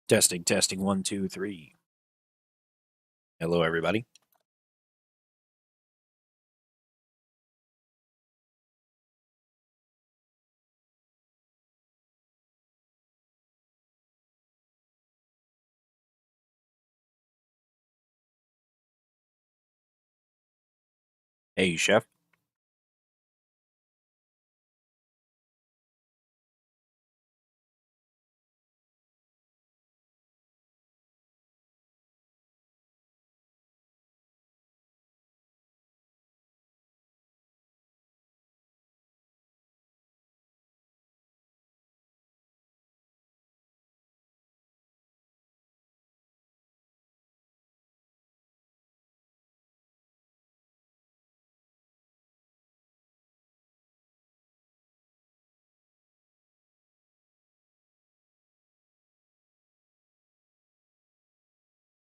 Testing, testing, 1, 2, 3. Hello, everybody. Hey, Chef.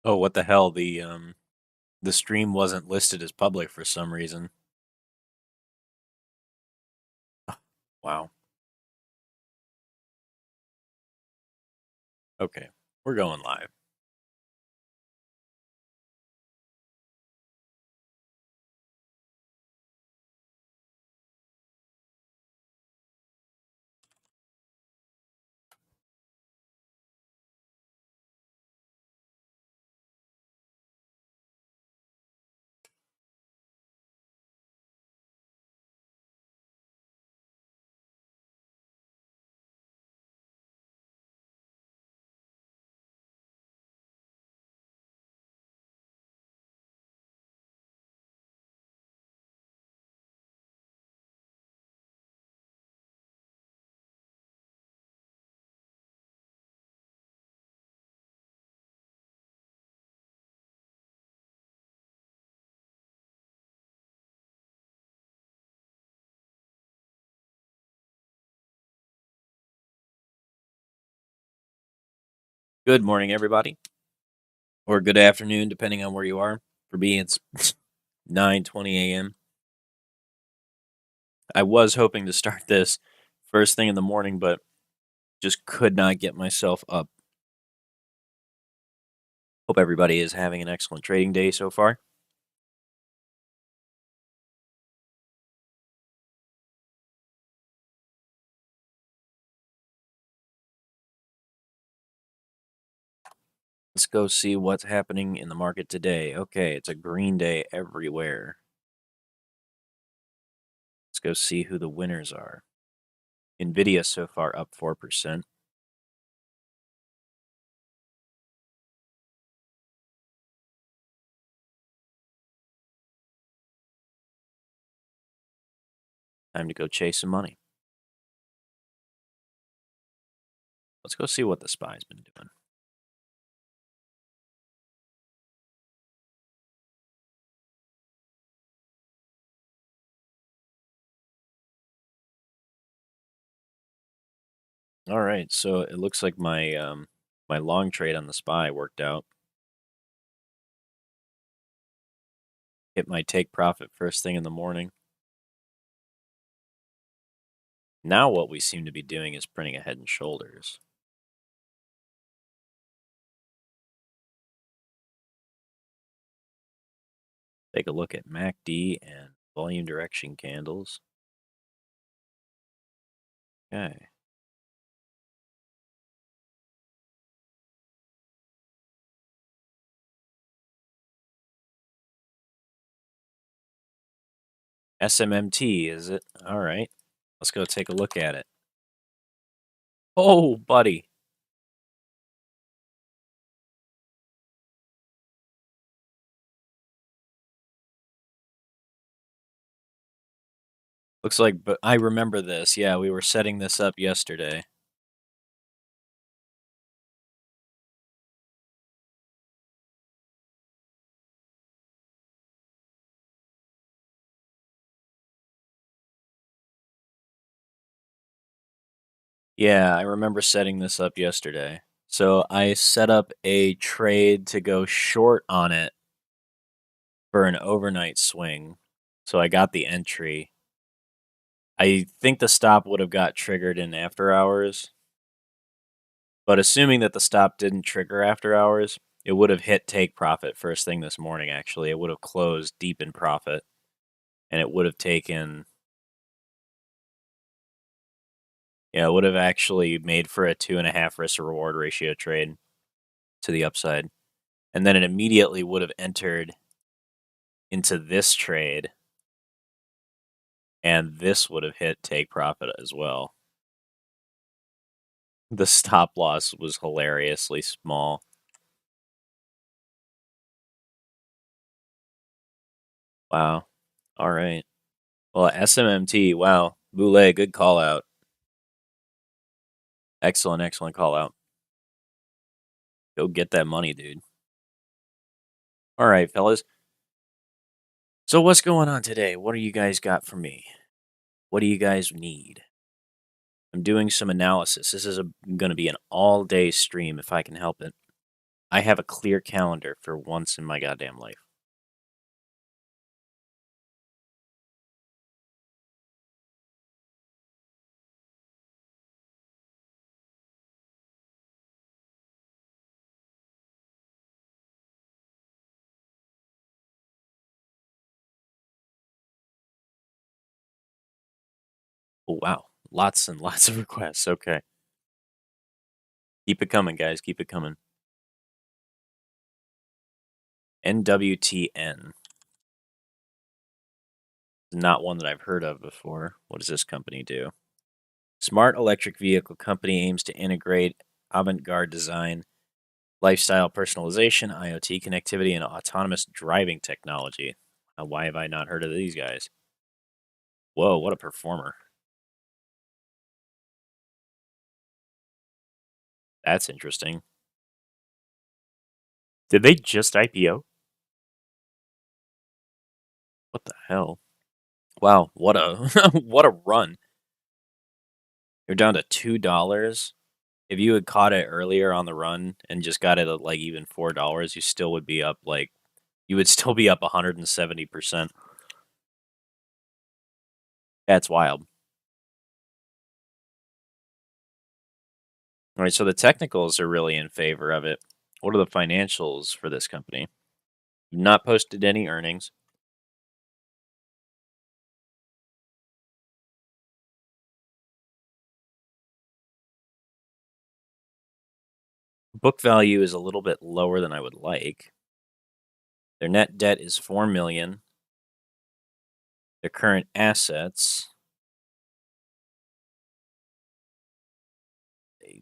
Oh, what the hell? The stream wasn't listed as public for some reason. Wow. Okay, we're going live. Good morning, everybody. Or good afternoon, depending on where you are. For me, it's 9:20 a.m. I was hoping to start this first thing in the morning, but just could not get myself up. Hope everybody is having an excellent trading day so far. Let's go see what's happening in the market today. Okay, it's a green day everywhere. Let's go see who the winners are. Nvidia so far up 4%. Time to go chase some money. Let's go see what the SPY's been doing. All right, so it looks like my my long trade on the SPY worked out. Hit my take profit first thing in the morning. Now what we seem to be doing is printing a head and shoulders. Take a look at MACD and volume direction candles. Okay. SMMT, is it? All right. Let's go take a look at it. Oh, buddy. Looks like, but I remember this. Yeah, we were setting this up yesterday. Yeah, I remember setting this up yesterday. So I set up a trade to go short on it for an overnight swing. So I got the entry. I think the stop would have got triggered in after hours, But assuming that the stop didn't trigger after hours, it would have hit take profit first thing this morning, actually. It would have closed deep in profit, and it would have taken... Yeah, it would have actually made for a 2.5 risk-to-reward ratio trade to the upside. And then it immediately would have entered into this trade, and this would have hit take profit as well. The stop loss was hilariously small. Wow. All right. Well, SMMT, wow. Boulay, good call out. Excellent, excellent call out. Go get that money, dude. All right, fellas. So what's going on today? What do you guys got for me? What do you guys need? I'm doing some analysis. This is going to be an all-day stream if I can help it. I have a clear calendar for once in my goddamn life. Oh, wow. Lots and lots of requests. Okay. Keep it coming, guys. Keep it coming. NWTN. Not one that I've heard of before. What does this company do? Smart electric vehicle company aims to integrate avant-garde design, lifestyle personalization, IoT connectivity, and autonomous driving technology. Why have I not heard of these guys? Whoa, what a performer. That's interesting. Did they just IPO? What the hell? Wow, what a what a run. You're down to $2. If you had caught it earlier on the run and just got it at like even $4, you still would be up like you would still be up 170%. That's wild. All right, so the technicals are really in favor of it. What are the financials for this company? Not posted any earnings. Book value is a little bit lower than I would like. Their net debt is $4 million. Their current assets...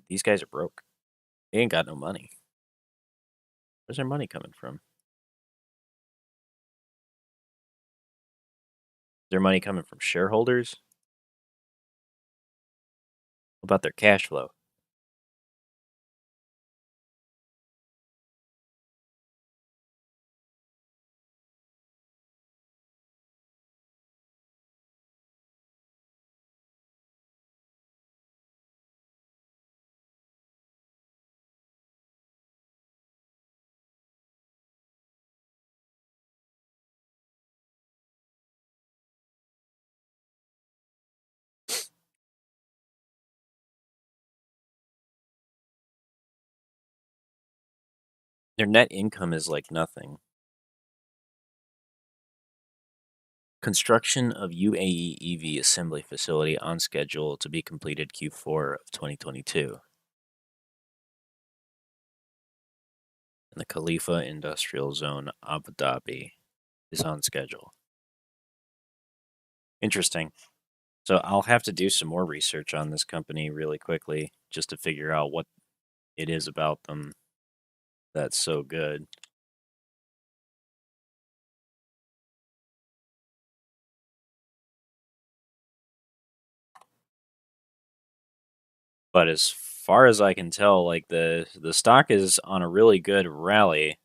These guys are broke. They ain't got no money. Where's their money coming from? Is their money coming from shareholders? What about their cash flow? Their net income is like nothing. Construction of UAE EV assembly facility on schedule to be completed Q4 of 2022. And the Khalifa Industrial Zone, Abu Dhabi, is on schedule. Interesting. So I'll have to do some more research on this company really quickly just to figure out what it is about them that's so good. But as far as I can tell, like the stock is on a really good rally.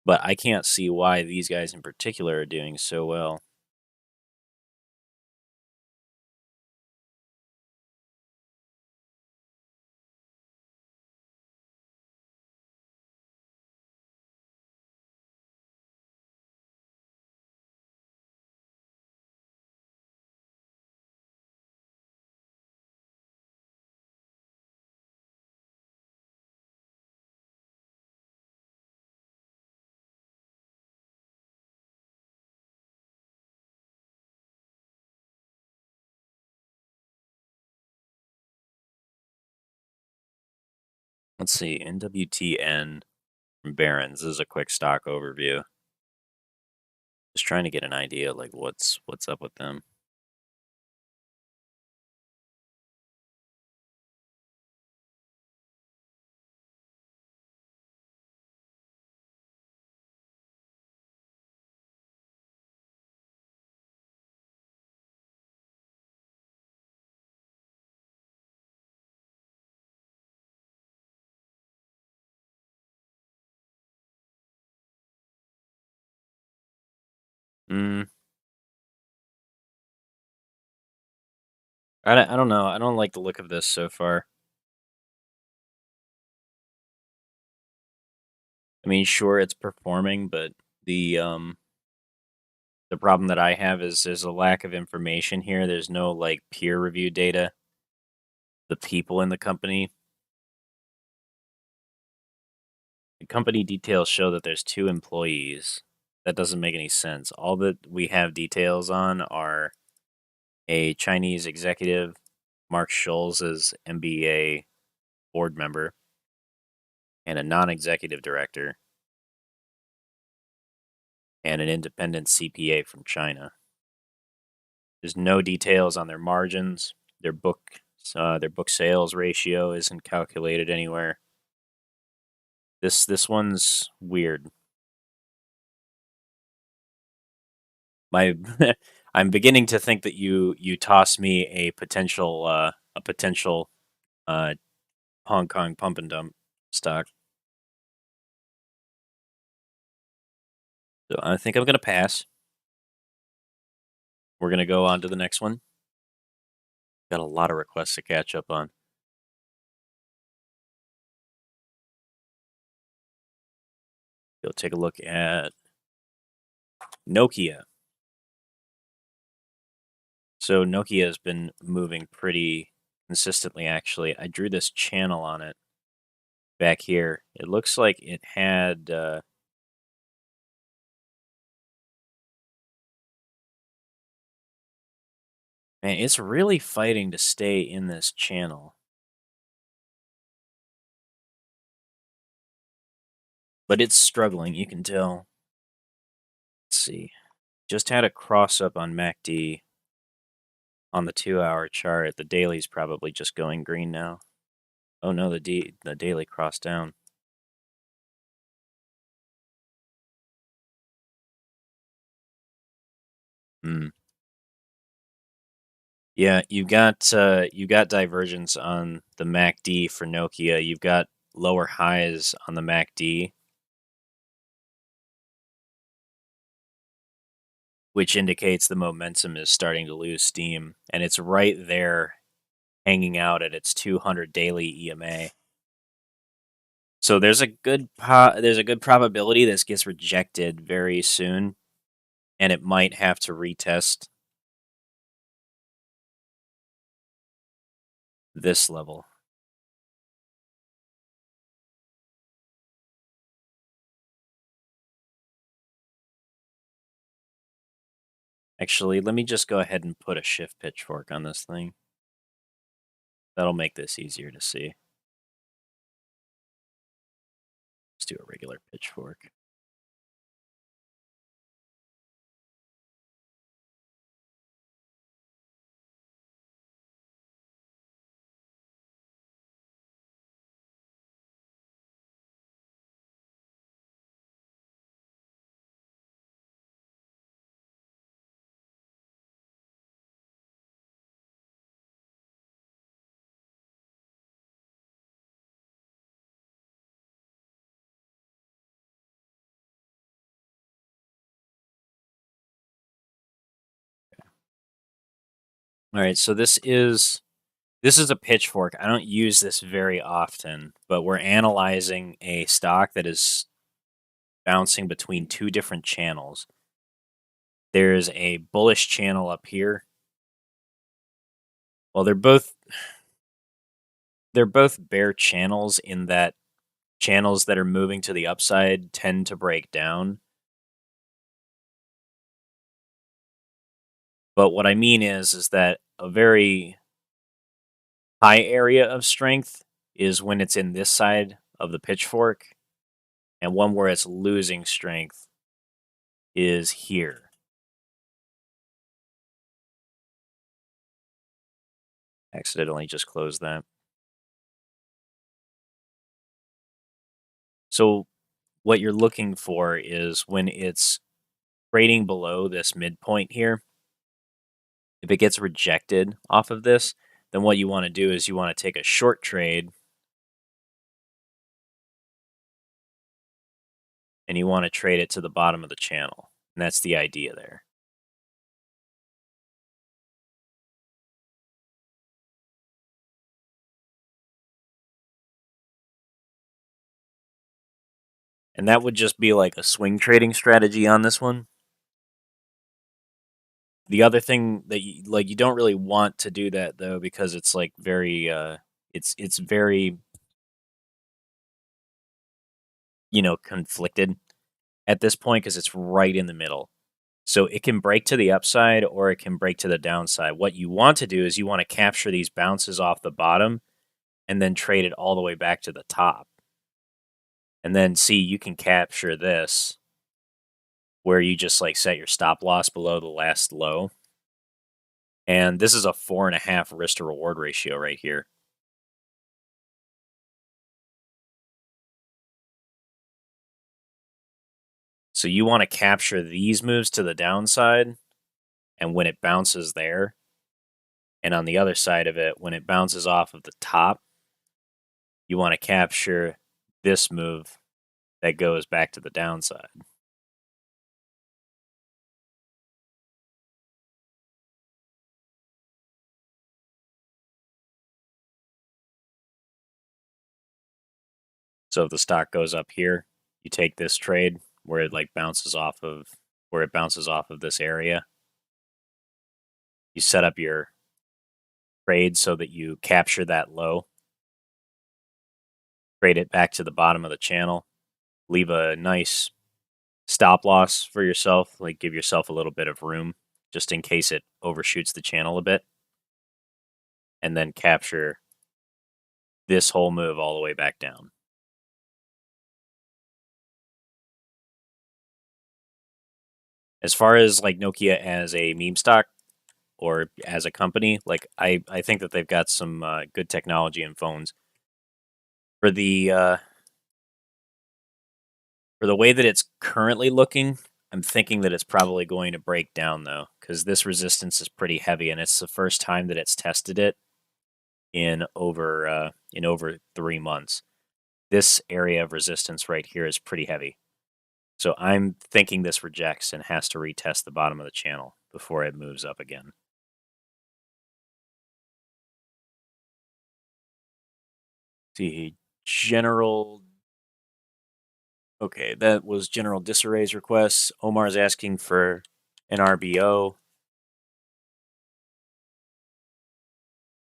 But I can't see why these guys in particular are doing so well. Let's see, NWTN from Barron's. This is a quick stock overview. Just trying to get an idea, like what's up with them. Mm, I don't know. I don't like the look of this so far. I mean, sure, it's performing, but the um the problem that I have is there's a lack of information here. There's no like peer review data. The people in the company details show that there's 2 employees. That doesn't make any sense. All that we have details on are a Chinese executive, Mark Scholes as MBA board member, and a non-executive director, and an independent CPA from China. There's no details on their margins. Their book sales ratio isn't calculated anywhere. This one's weird. My I'm beginning to think that you toss me a potential Hong Kong pump and dump stock. So I think I'm gonna pass. We're gonna go on to the next one. Got a lot of requests to catch up on. Go take a look at Nokia. So Nokia has been moving pretty consistently, actually. I drew this channel on it back here. It looks like it had man, it's really fighting to stay in this channel. But it's struggling, you can tell. Let's see. Just had a cross up on MACD on the 2-hour chart. The daily's probably just going green now. Oh no, the daily crossed down. Hmm. Yeah, you got divergence on the MACD for Nokia. You've got lower highs on the MACD, which indicates the momentum is starting to lose steam, and it's right there hanging out at its 200 daily EMA. So there's a good probability this gets rejected very soon, and it might have to retest this level. Actually, let me just go ahead and put a shift pitchfork on this thing. That'll make this easier to see. Let's do a regular pitchfork. All right, so this is a pitchfork. I don't use this very often, but we're analyzing a stock that is bouncing between 2 different channels. There's a bullish channel up here. Well, they're both bear channels in that channels that are moving to the upside tend to break down. But what I mean is that a very high area of strength is when it's in this side of the pitchfork, and one where it's losing strength is here. Accidentally just closed that. So what you're looking for is when it's trading below this midpoint here, if it gets rejected off of this, then what you want to do is you want to take a short trade and you want to trade it to the bottom of the channel. And that's the idea there. And that would just be like a swing trading strategy on this one. The other thing that you don't really want to do that though, because it's like very it's very conflicted at this point because it's right in the middle. So it can break to the upside or it can break to the downside. What you want to do is you want to capture these bounces off the bottom and then trade it all the way back to the top. And then see, you can capture this where you just like set your stop loss below the last low. And this is a 4.5 risk to reward ratio right here. So you want to capture these moves to the downside, and when it bounces there, and on the other side of it, when it bounces off of the top, you want to capture this move that goes back to the downside. So if the stock goes up here, you take this trade where it like bounces off of this area. You set up your trade so that you capture that low, trade it back to the bottom of the channel, leave a nice stop loss for yourself, like give yourself a little bit of room just in case it overshoots the channel a bit, and then capture this whole move all the way back down. As far as like Nokia as a meme stock or as a company, like I think that they've got some good technology in phones. For the way that it's currently looking, I'm thinking that it's probably going to break down though, because this resistance is pretty heavy, and it's the first time that it's tested it in over 3 months. This area of resistance right here is pretty heavy. So I'm thinking this rejects and has to retest the bottom of the channel before it moves up again. See, general. Okay, that was General Disarray's request. Omar's asking for an RBO.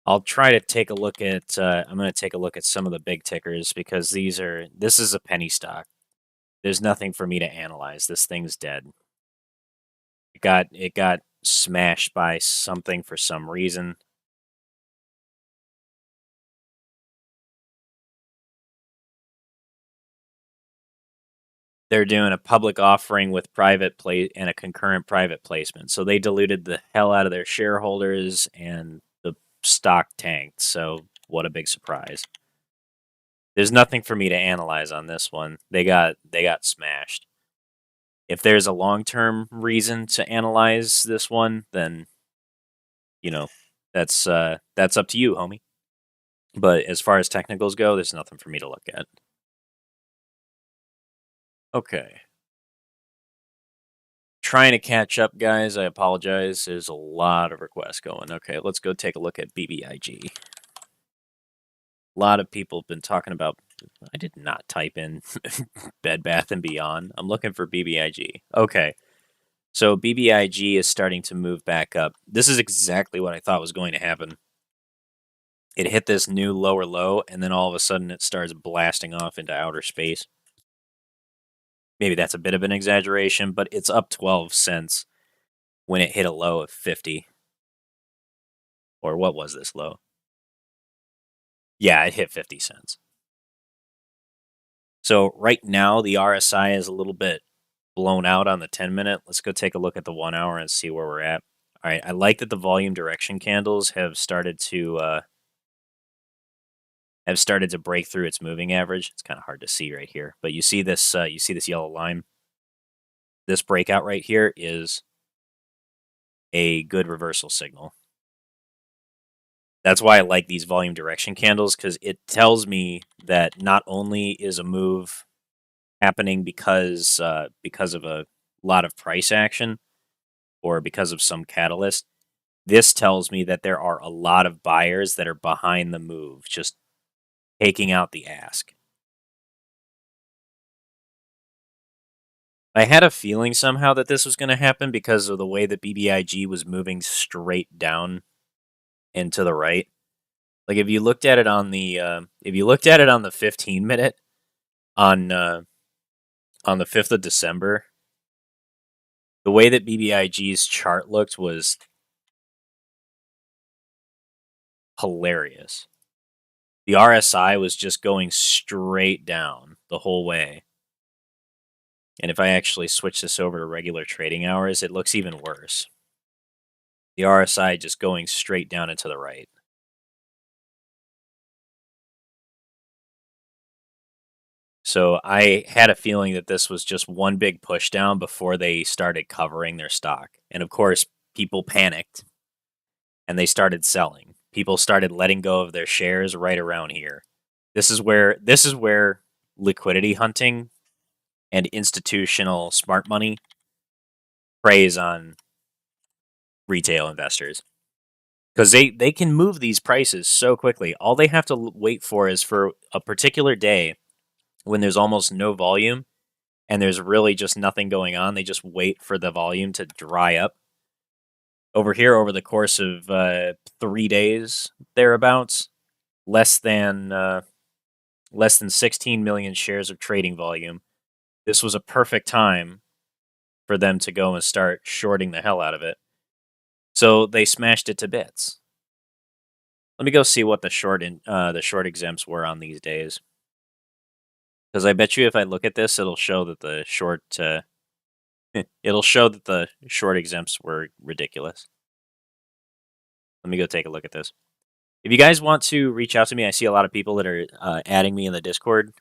I'll try to take a look at. I'm going to take a look at some of the big tickers because this is a penny stock. There's nothing for me to analyze. This thing's dead. It got smashed by something for some reason. They're doing a public offering with private play and a concurrent private placement. So they diluted the hell out of their shareholders and the stock tanked. So what a big surprise. There's nothing for me to analyze on this one. They got smashed. If there's a long-term reason to analyze this one, then that's up to you, homie. But as far as technicals go, there's nothing for me to look at. Okay. Trying to catch up, guys. I apologize. There's a lot of requests going. Okay, let's go take a look at BBIG. A lot of people have been talking about. I did not type in Bed Bath & Beyond. I'm looking for BBIG. Okay. So BBIG is starting to move back up. This is exactly what I thought was going to happen. It hit this new lower low, and then all of a sudden it starts blasting off into outer space. Maybe that's a bit of an exaggeration, but it's up 12 cents when it hit a low of 50. Or what was this low? Yeah, it hit 50 cents. So right now, the RSI is a little bit blown out on the 10-minute. Let's go take a look at the 1 hour and see where we're at. All right, I like that the volume direction candles have started to break through its moving average. It's kind of hard to see right here, but you see this yellow line. This breakout right here is a good reversal signal. That's why I like these volume direction candles, because it tells me that not only is a move happening because of a lot of price action or because of some catalyst, this tells me that there are a lot of buyers that are behind the move, just taking out the ask. I had a feeling somehow that this was going to happen because of the way that BBIG was moving straight down and to the right. Like if you looked at it on the 15-minute on the 5th of December, the way that BBIG's chart looked was hilarious. The RSI was just going straight down the whole way. And if I actually switch this over to regular trading hours, it looks even worse. The RSI just going straight down and to the right. So I had a feeling that this was just one big push down before they started covering their stock. And of course, people panicked and they started selling. People started letting go of their shares right around here. This is where liquidity hunting and institutional smart money preys on retail investors. Because they can move these prices so quickly. All they have to wait for is for a particular day when there's almost no volume and there's really just nothing going on. They just wait for the volume to dry up. Over here, over the course of 3 days, thereabouts, less than 16 million shares of trading volume. This was a perfect time for them to go and start shorting the hell out of it. So they smashed it to bits. Let me go see what the short exempts were on these days. Because I bet you if I look at this, it'll show that the short exempts were ridiculous. Let me go take a look at this. If you guys want to reach out to me, I see a lot of people that are adding me in the Discord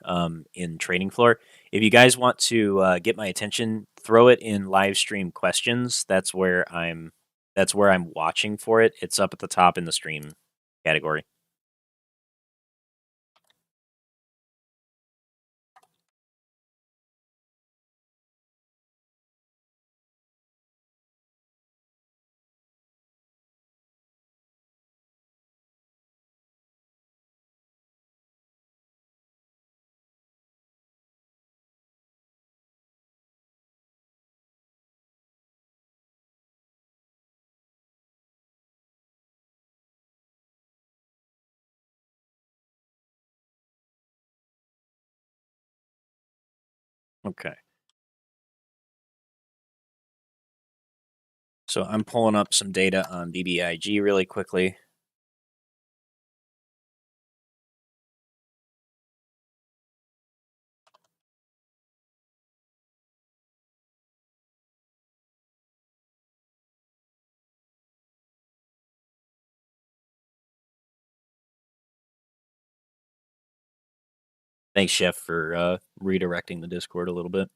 in Trading Floor. If you guys want to get my attention, throw it in live stream questions. That's where I'm watching for it. It's up at the top in the stream category. Okay. So I'm pulling up some data on BBIG really quickly. Thanks, Chef, for redirecting the Discord a little bit.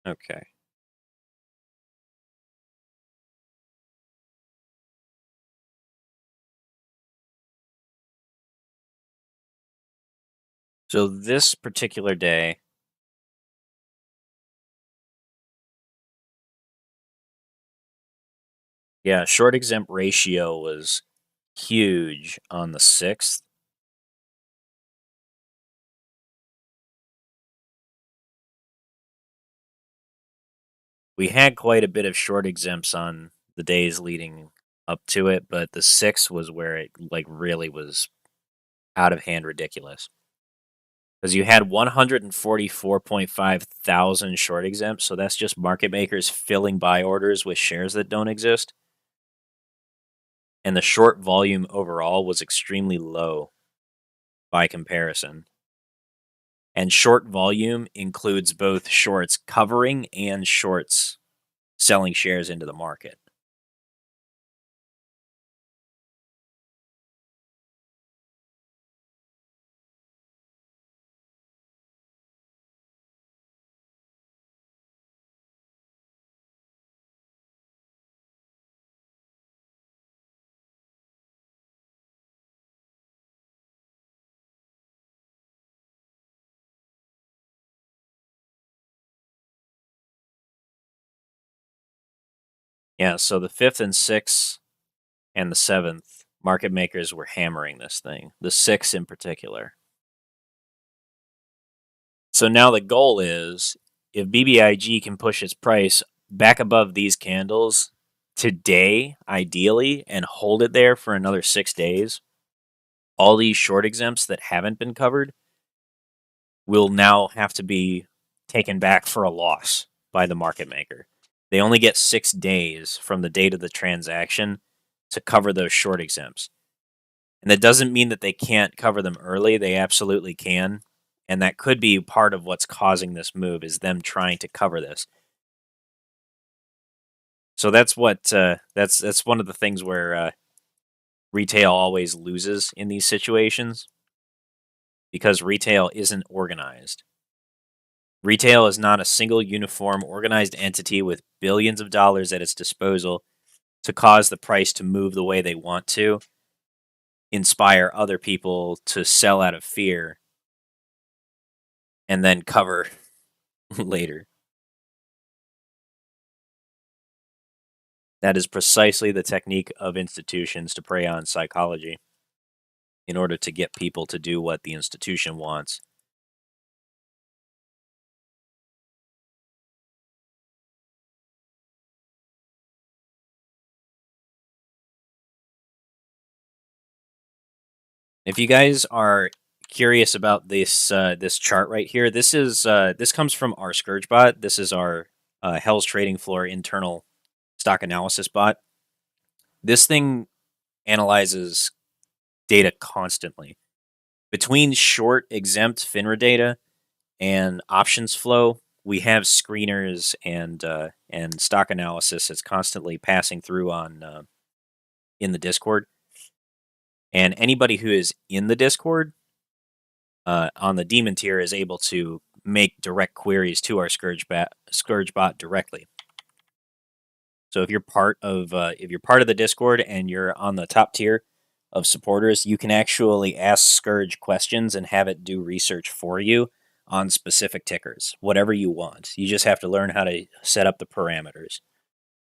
Okay. So this particular day, yeah, short exempt ratio was huge on the 6th. We had quite a bit of short exempts on the days leading up to it, but the 6th was where it like really was out of hand ridiculous. because you had 144.5 thousand short exempts, so that's just market makers filling buy orders with shares that don't exist. And the short volume overall was extremely low by comparison. And short volume includes both shorts covering and shorts selling shares into the market. Yeah, so the 5th and 6th and the 7th, market makers were hammering this thing, the 6th in particular. So now the goal is, if BBIG can push its price back above these candles today, ideally, and hold it there for another 6 days, all these short exempts that haven't been covered will now have to be taken back for a loss by the market maker. They only get 6 days from the date of the transaction to cover those short exempts. And that doesn't mean that they can't cover them early. They absolutely can. And that could be part of what's causing this move, is them trying to cover this. So that's what that's one of the things where retail always loses in these situations, because retail isn't organized. Retail is not a single uniform organized entity with billions of dollars at its disposal to cause the price to move the way they want to, inspire other people to sell out of fear, and then cover later. That is precisely the technique of institutions to prey on psychology in order to get people to do what the institution wants. If you guys are curious about this this chart right here, this comes from our Scourge Bot. This is our Hell's Trading Floor internal stock analysis bot. This thing analyzes data constantly. Between short exempt FINRA data and options flow, we have screeners and stock analysis that's constantly passing through on in the Discord. And anybody who is in the Discord on the demon tier is able to make direct queries to our Scourge Bot directly. So if you're part of the Discord and you're on the top tier of supporters, you can actually ask Scourge questions and have it do research for you on specific tickers, whatever you want. You just have to learn how to set up the parameters.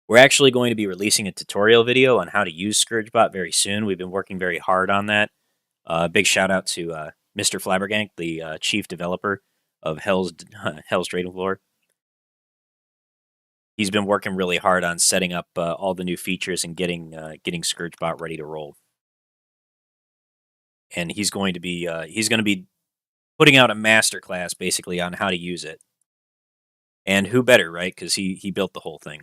We're actually going to be releasing a tutorial video on how to use Scourge Bot very soon. We've been working very hard on that. Big shout out to Mr. Flabbergank, the chief developer of Hell's Trading Floor. He's been working really hard on setting up all the new features and getting Scourge Bot ready to roll. And he's going to be putting out a masterclass basically on how to use it. And who better, right? Because he built the whole thing.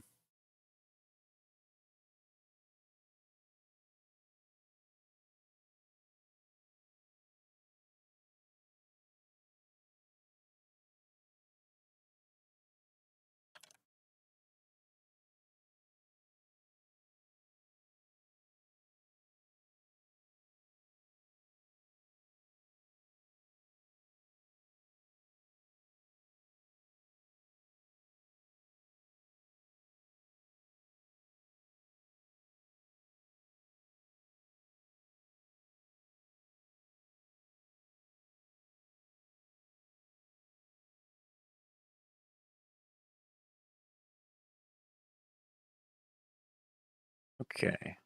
Okay.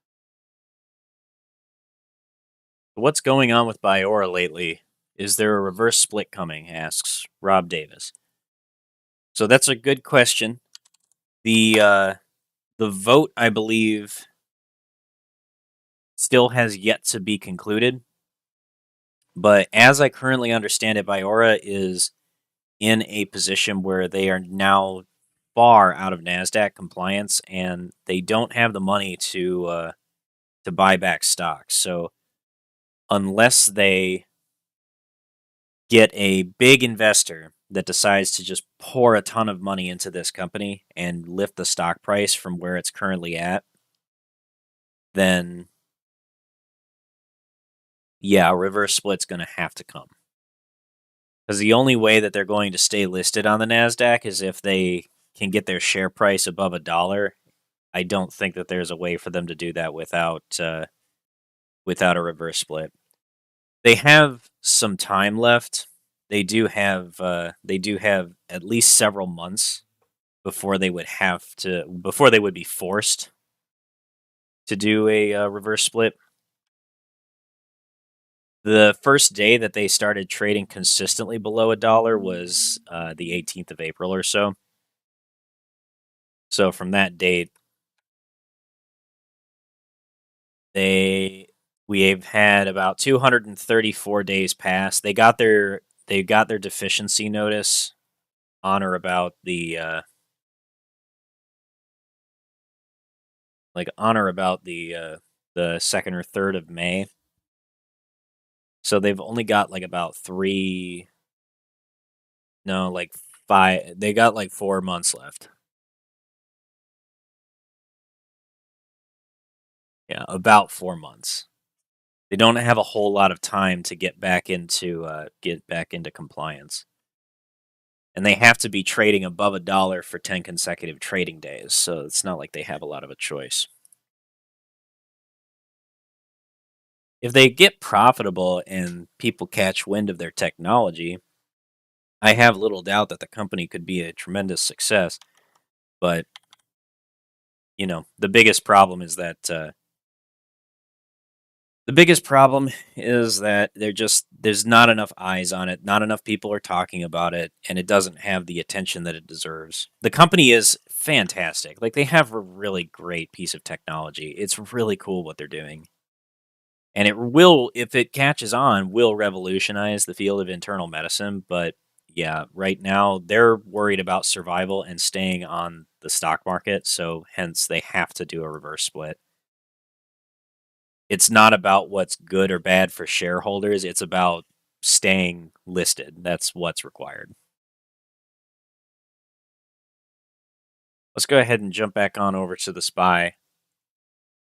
What's going on with Biora lately? Is there a reverse split coming? Asks Rob Davis. So that's a good question. The vote, I believe, still has yet to be concluded. But as I currently understand it, Biora is in a position where they are now far out of NASDAQ compliance, and they don't have the money to buy back stocks. So unless they get a big investor that decides to just pour a ton of money into this company and lift the stock price from where it's currently at, then yeah, a reverse split's going to have to come. Because the only way that they're going to stay listed on the NASDAQ is if they can get their share price above $1. I don't think that there's a way for them to do that without a reverse split. They have some time left. They do have at least several months before they would be forced to do a reverse split. The first day that they started trading consistently below $1 was the 18th of April or so. So from that date, we've had about 234 days pass. They got their deficiency notice on or about the the 2nd or 3rd of May. So they've only got like about 5. They got like 4 months left. Yeah, about 4 months. They don't have a whole lot of time to get back into compliance. And they have to be trading above $1 for 10 consecutive trading days, so it's not like they have a lot of a choice. If they get profitable and people catch wind of their technology, I have little doubt that the company could be a tremendous success. But, the biggest problem is that there's not enough eyes on it, not enough people are talking about it, and it doesn't have the attention that it deserves. The company is fantastic. Like, they have a really great piece of technology. It's really cool what they're doing. And it will, if it catches on, will revolutionize the field of internal medicine. But yeah, right now they're worried about survival and staying on the stock market. So hence they have to do a reverse split. It's not about what's good or bad for shareholders. It's about staying listed. That's what's required. Let's go ahead and jump back on over to the SPY.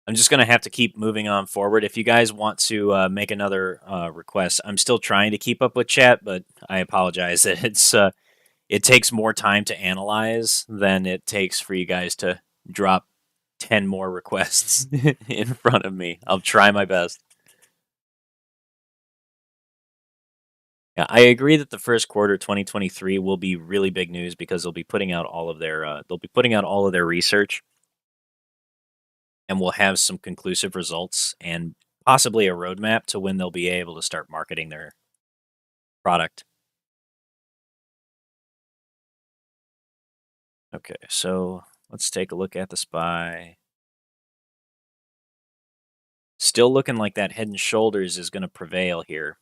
I'm just going to have to keep moving on forward. If you guys want to make another request, I'm still trying to keep up with chat, but I apologize that it takes more time to analyze than it takes for you guys to drop 10 more requests in front of me. I'll try my best. Yeah, I agree that the first quarter 2023 will be really big news because they'll be putting out all of their research, and we'll have some conclusive results and possibly a roadmap to when they'll be able to start marketing their product. Okay, so let's take a look at the SPY. Still looking like that head and shoulders is going to prevail here.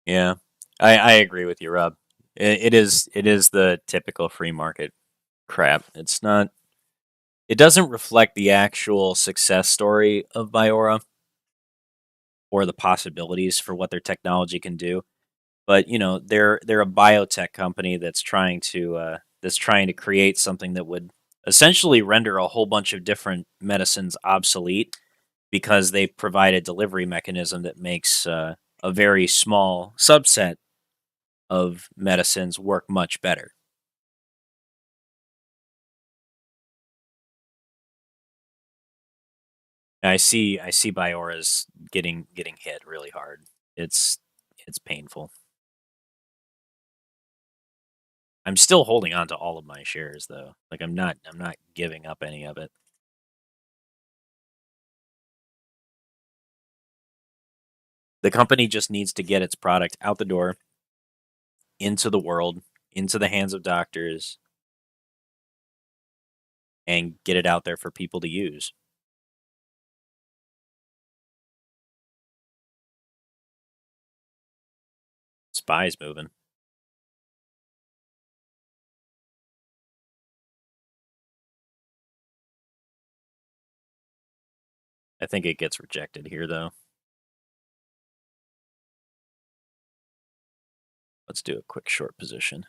Yeah, I agree with you, Rob. It is the typical free market crap. It's not. It doesn't reflect the actual success story of Biora or the possibilities for what their technology can do. But they're a biotech company that's trying to create something that would essentially render a whole bunch of different medicines obsolete because they provide a delivery mechanism that makes a very small subset of medicines work much better. I see Biora's getting hit really hard. It's painful. I'm still holding on to all of my shares though. Like I'm not giving up any of it. The company just needs to get its product out the door, into the world, into the hands of doctors, and get it out there for people to use. Spy's moving. I think it gets rejected here though. Let's do a quick short position.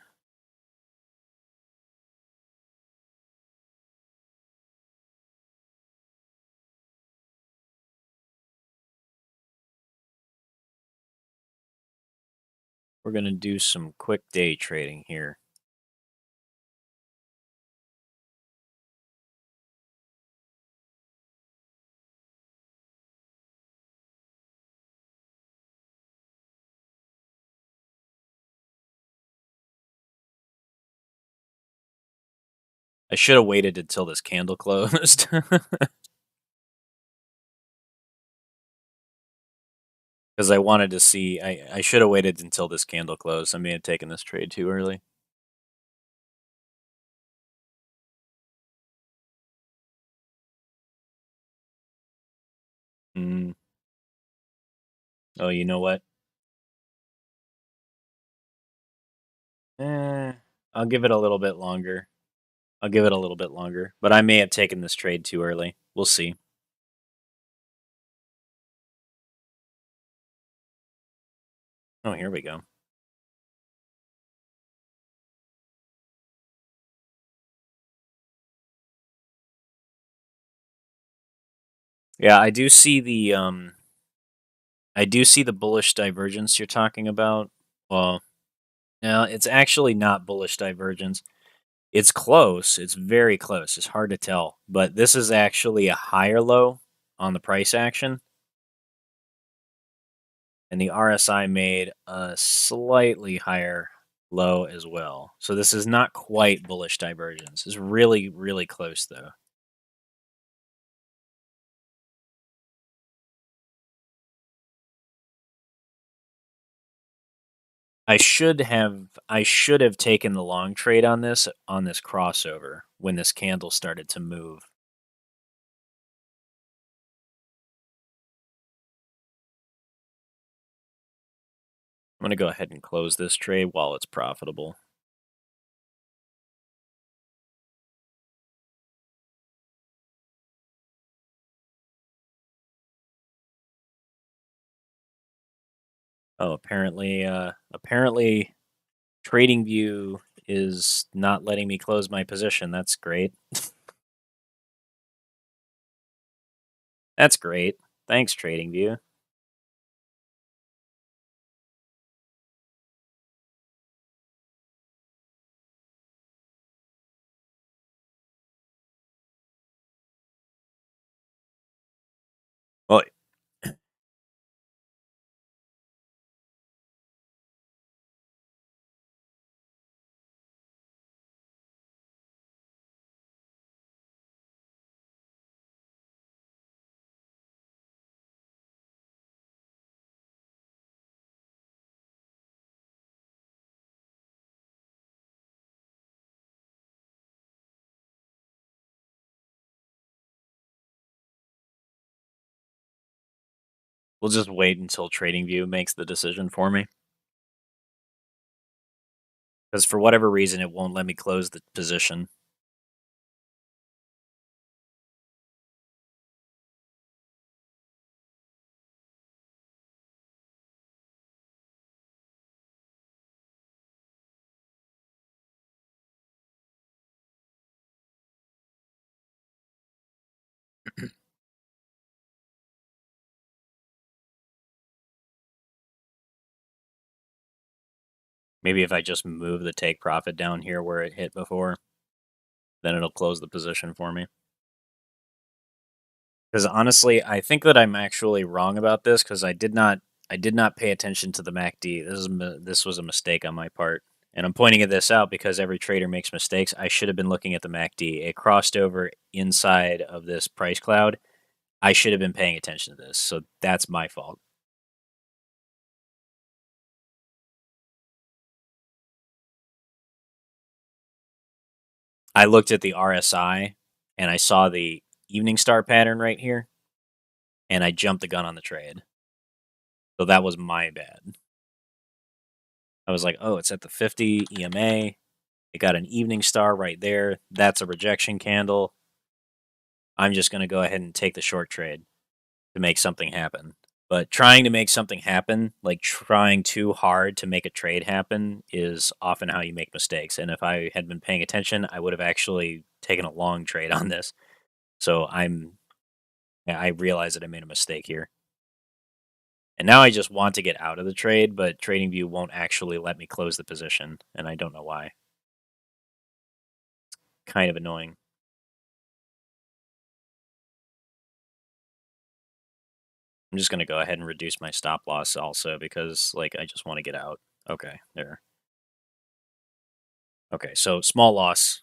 We're going to do some quick day trading here. I should have waited until this candle closed. Because I wanted to see, I should have waited until this candle closed. I may have taken this trade too early. Mm. Oh, you know what? I'll give it a little bit longer. I'll give it a little bit longer. But I may have taken this trade too early. We'll see. Oh, here we go. Yeah, I do see the bullish divergence you're talking about. Well, no, it's actually not bullish divergence. It's close. It's very close. It's hard to tell. But this is actually a higher low on the price action. And the RSI made a slightly higher low as well. So this is not quite bullish divergence. It's really, really close though. I should have taken the long trade on this crossover when this candle started to move. I'm going to go ahead and close this trade while it's profitable. Oh, apparently TradingView is not letting me close my position. That's great. That's great. Thanks, TradingView. Well, we'll just wait until TradingView makes the decision for me. Because for whatever reason, it won't let me close the position. Maybe if I just move the take profit down here where it hit before, then it'll close the position for me. Because honestly, I think that I'm actually wrong about this because I did not pay attention to the MACD. This was a mistake on my part. And I'm pointing this out because every trader makes mistakes. I should have been looking at the MACD. It crossed over inside of this price cloud. I should have been paying attention to this. So that's my fault. I looked at the RSI and I saw the evening star pattern right here and I jumped the gun on the trade. So that was my bad. I was like, oh, it's at the 50 EMA. It got an evening star right there. That's a rejection candle. I'm just going to go ahead and take the short trade to make something happen. But trying to make something happen, like trying too hard to make a trade happen, is often how you make mistakes. And if I had been paying attention, I would have actually taken a long trade on this. So I realize that I made a mistake here. And now I just want to get out of the trade, but TradingView won't actually let me close the position, and I don't know why. Kind of annoying. I'm just going to go ahead and reduce my stop loss also because, like, I just want to get out. Okay, there. Okay, so small loss.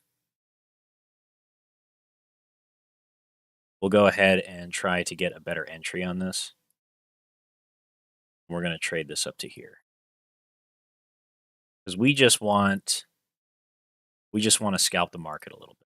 We'll go ahead and try to get a better entry on this. We're going to trade this up to here. Because we just want to scalp the market a little bit.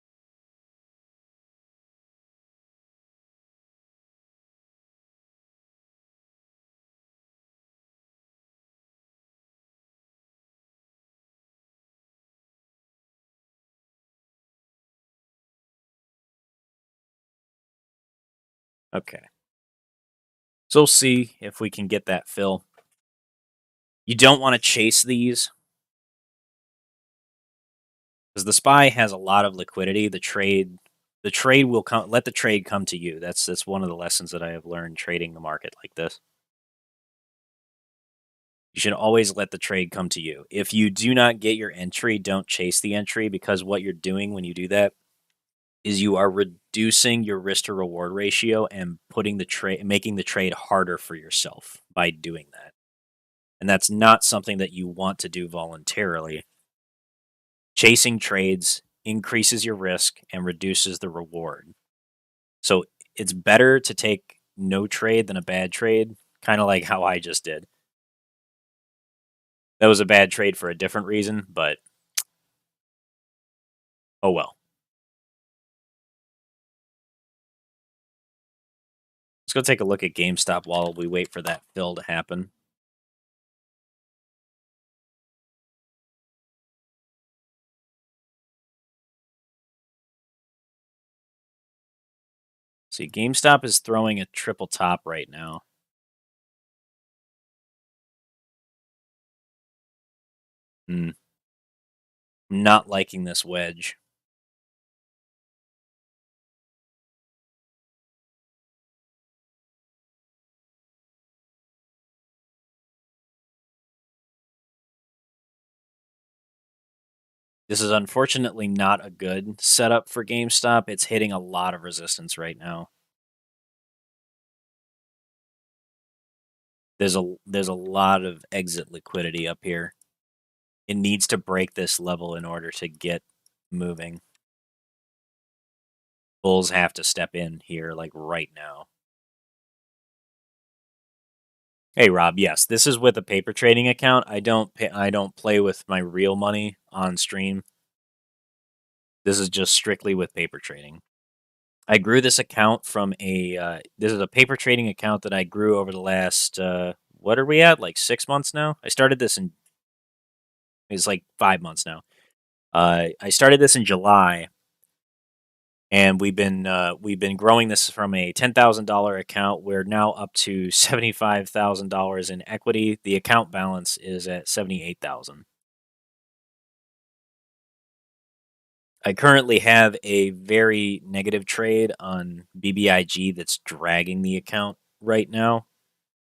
Okay. So we'll see if we can get that fill. You don't want to chase these because the SPY has a lot of liquidity. The trade will come. Let the trade come to you. That's one of the lessons that I have learned trading the market like this. You should always let the trade come to you. If you do not get your entry, don't chase the entry, because what you're doing when you do that is you are reducing your risk to reward ratio and making the trade harder for yourself by doing that. And that's not something that you want to do voluntarily. Chasing trades increases your risk and reduces the reward. So it's better to take no trade than a bad trade, kind of like how I just did. That was a bad trade for a different reason, but oh well. Let's go take a look at GameStop while we wait for that fill to happen. See, GameStop is throwing a triple top right now. I'm not liking this wedge. This is unfortunately not a good setup for GameStop. It's hitting a lot of resistance right now. There's a lot of exit liquidity up here. It needs to break this level in order to get moving. Bulls have to step in here, like right now. Hey Rob, yes, this is with a paper trading account. I don't play with my real money on stream. This is just strictly with paper trading. I grew this account from this is a paper trading account that I grew over the last what are we at? Like 6 months now? I started this it's like 5 months now. I started this in July, and we've been growing this from a $10,000 account. We're now up to $75,000 in equity. The account balance is at $78,000. I currently have a very negative trade on BBIG that's dragging the account right now.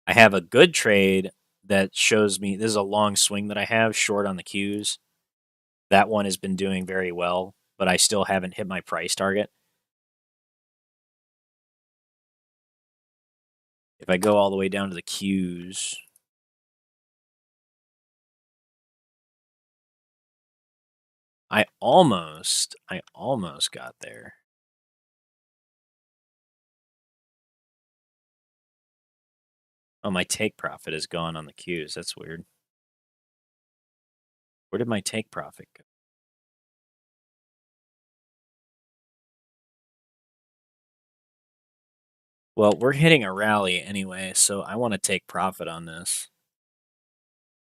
I have a good trade that shows me this is a long swing that I have short on the Qs. That one has been doing very well, but I still haven't hit my price target. If I go all the way down to the Qs, I almost got there. Oh, my take profit is gone on the Qs. That's weird. Where did my take profit go? Well, we're hitting a rally anyway, so I want to take profit on this.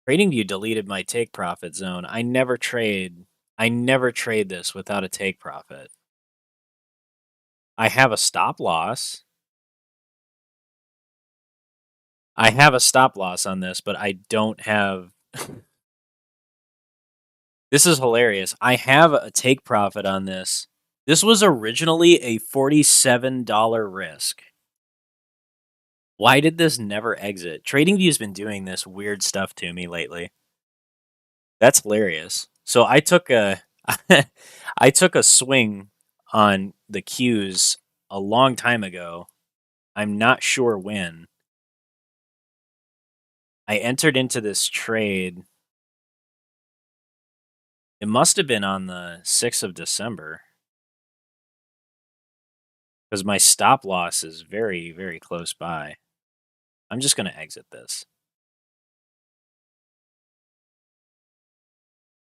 TradingView deleted my take profit zone. I never trade this without a take profit. I have a stop loss. I have a stop loss on this, but I don't have... This is hilarious. I have a take profit on this. This was originally a $47 risk. Why did this never exit? TradingView's been doing this weird stuff to me lately. That's hilarious. So I took a I took a swing on the Qs a long time ago. I'm not sure when. I entered into this trade. It must have been on the 6th of December. Because my stop loss is very, very close by. I'm just going to exit this.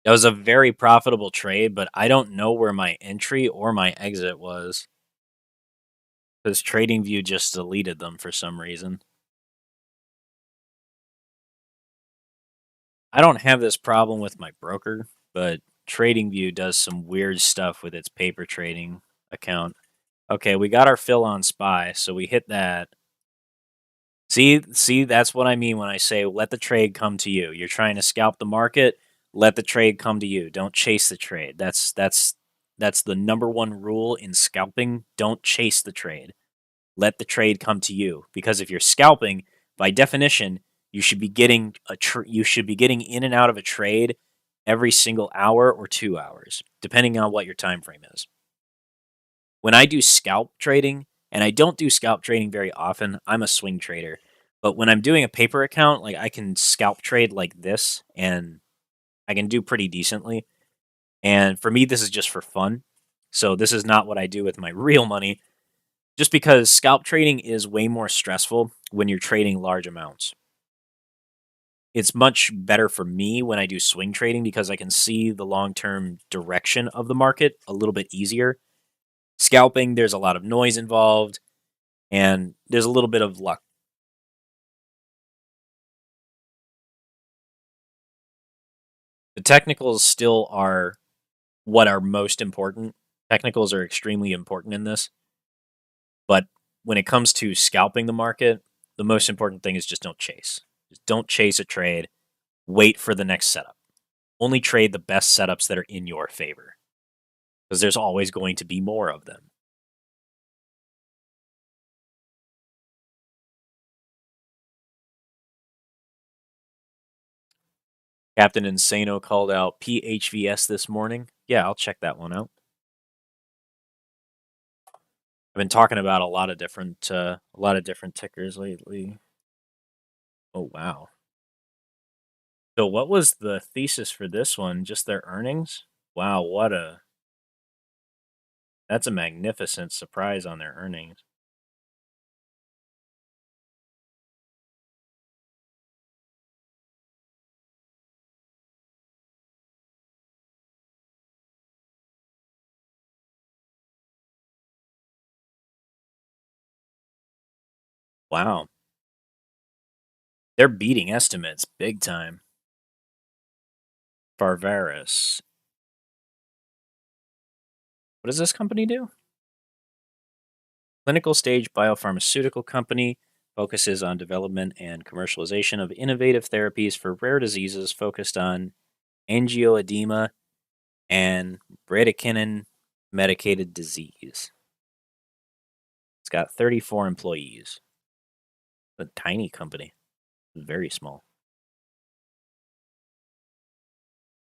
That was a very profitable trade, but I don't know where my entry or my exit was. Because TradingView just deleted them for some reason. I don't have this problem with my broker, but TradingView does some weird stuff with its paper trading account. Okay, we got our fill on SPY, so we hit that. See, that's what I mean when I say let the trade come to you. You're trying to scalp the market, let the trade come to you. Don't chase the trade. That's the number one rule in scalping. Don't chase the trade. Let the trade come to you, because if you're scalping, by definition, you should be getting in and out of a trade every single hour or 2 hours, depending on what your time frame is. When I do scalp trading, and I don't do scalp trading very often, I'm a swing trader. But when I'm doing a paper account, like I can scalp trade like this, and I can do pretty decently. And for me, this is just for fun. So this is not what I do with my real money, just because scalp trading is way more stressful when you're trading large amounts. It's much better for me when I do swing trading because I can see the long-term direction of the market a little bit easier. Scalping, there's a lot of noise involved, and there's a little bit of luck. The technicals still are what are most important. Technicals are extremely important in this. But when it comes to scalping the market, the most important thing is just don't chase. Just don't chase a trade. Wait for the next setup. Only trade the best setups that are in your favor, because there's always going to be more of them. Captain Insano called out PHVS this morning. Yeah, I'll check that one out. I've been talking about a lot of different tickers lately. Oh wow. So what was the thesis for this one? Just their earnings? Wow, that's a magnificent surprise on their earnings. Wow. They're beating estimates big time. Farvaris. What does this company do? Clinical stage biopharmaceutical company, focuses on development and commercialization of innovative therapies for rare diseases focused on angioedema and bradykinin medicated disease. It's got 34 employees. It's a tiny company. Very small.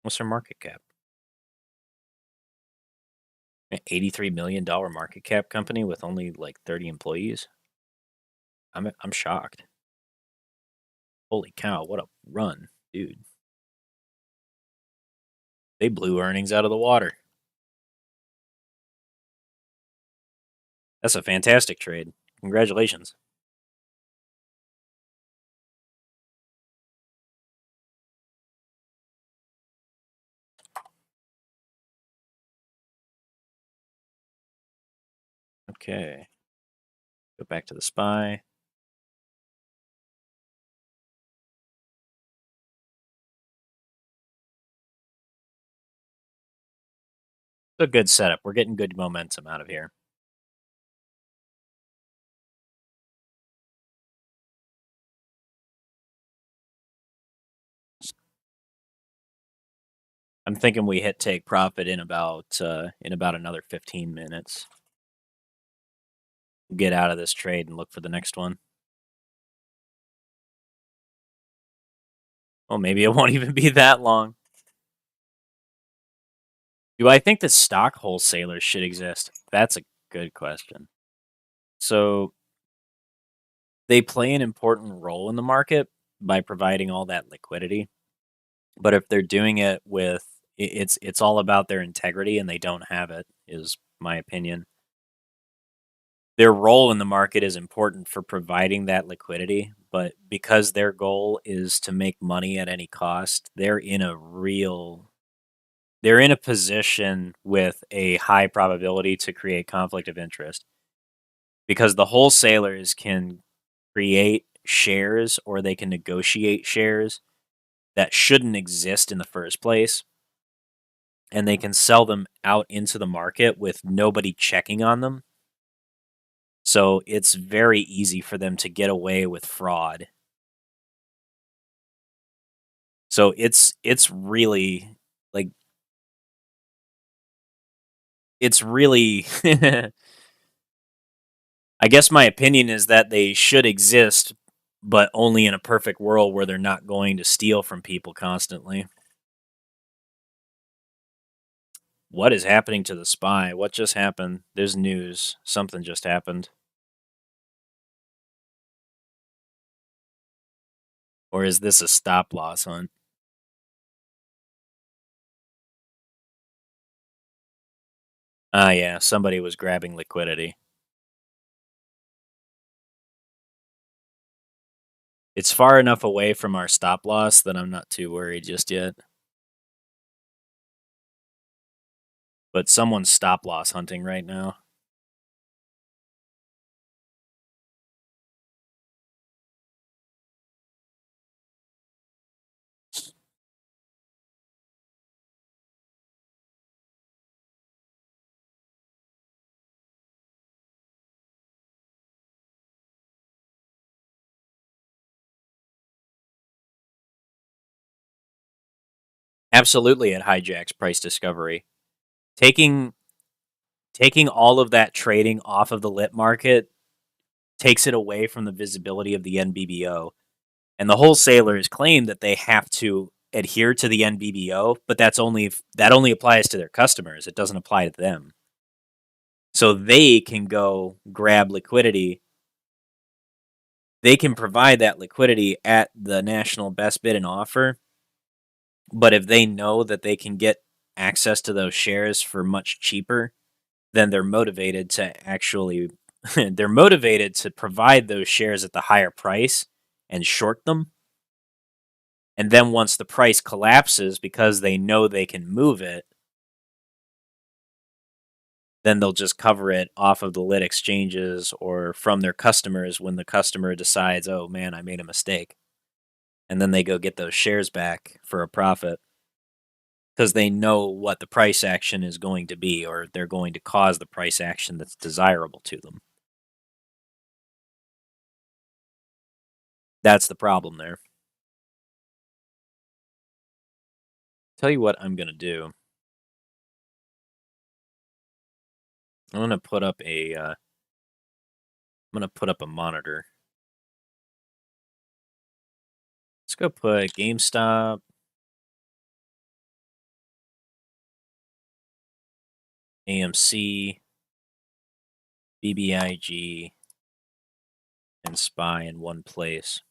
What's their market cap? An $83 million market cap company with only like 30 employees. I'm shocked. Holy cow, what a run, dude. They blew earnings out of the water. That's a fantastic trade. Congratulations. Okay. Go back to the SPY. It's a good setup. We're getting good momentum out of here. I'm thinking we hit take profit in about another 15 minutes. Get out of this trade and look for the next one. Well, maybe it won't even be that long. Do I think that stock wholesalers should exist? That's a good question. So they play an important role in the market by providing all that liquidity. But if they're doing it with it's all about their integrity and they don't have it, is my opinion. Their role in the market is important for providing that liquidity, but because their goal is to make money at any cost, they're in a position with a high probability to create conflict of interest. Because the wholesalers can create shares or they can negotiate shares that shouldn't exist in the first place, and they can sell them out into the market with nobody checking on them. So it's very easy for them to get away with fraud. So it's really like it's really I guess my opinion is that they should exist, but only in a perfect world where they're not going to steal from people constantly. What is happening to the SPY? What just happened? There's news. Something just happened. Or is this a stop loss hunt? Ah, yeah, somebody was grabbing liquidity. It's far enough away from our stop loss that I'm not too worried just yet. But someone's stop loss hunting right now. Absolutely, it hijacks price discovery. Taking all of that trading off of the lit market takes it away from the visibility of the NBBO. And the wholesalers claim that they have to adhere to the NBBO, but that only applies to their customers. It doesn't apply to them. So they can go grab liquidity. They can provide that liquidity at the national best bid and offer. But if they know that they can get access to those shares for much cheaper, then they're motivated to actually they're motivated to provide those shares at the higher price and short them. And then once the price collapses because they know they can move it, then they'll just cover it off of the lit exchanges or from their customers when the customer decides, oh man, I made a mistake. And then they go get those shares back for a profit because they know what the price action is going to be, or they're going to cause the price action that's desirable to them. That's the problem there. Tell you what I'm going to do. I'm going to put up a monitor. Let's go put GameStop. AMC, BBIG, and SPY in one place.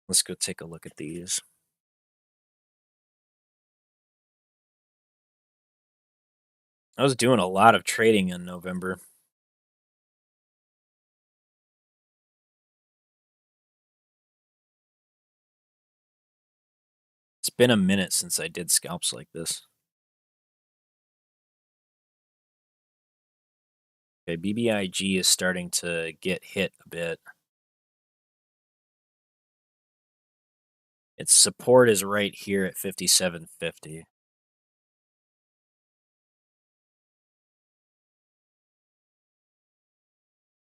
Let's go take a look at these. I was doing a lot of trading in November. It's been a minute since I did scalps like this. Okay, BBIG is starting to get hit a bit. Its support is right here at 57.50.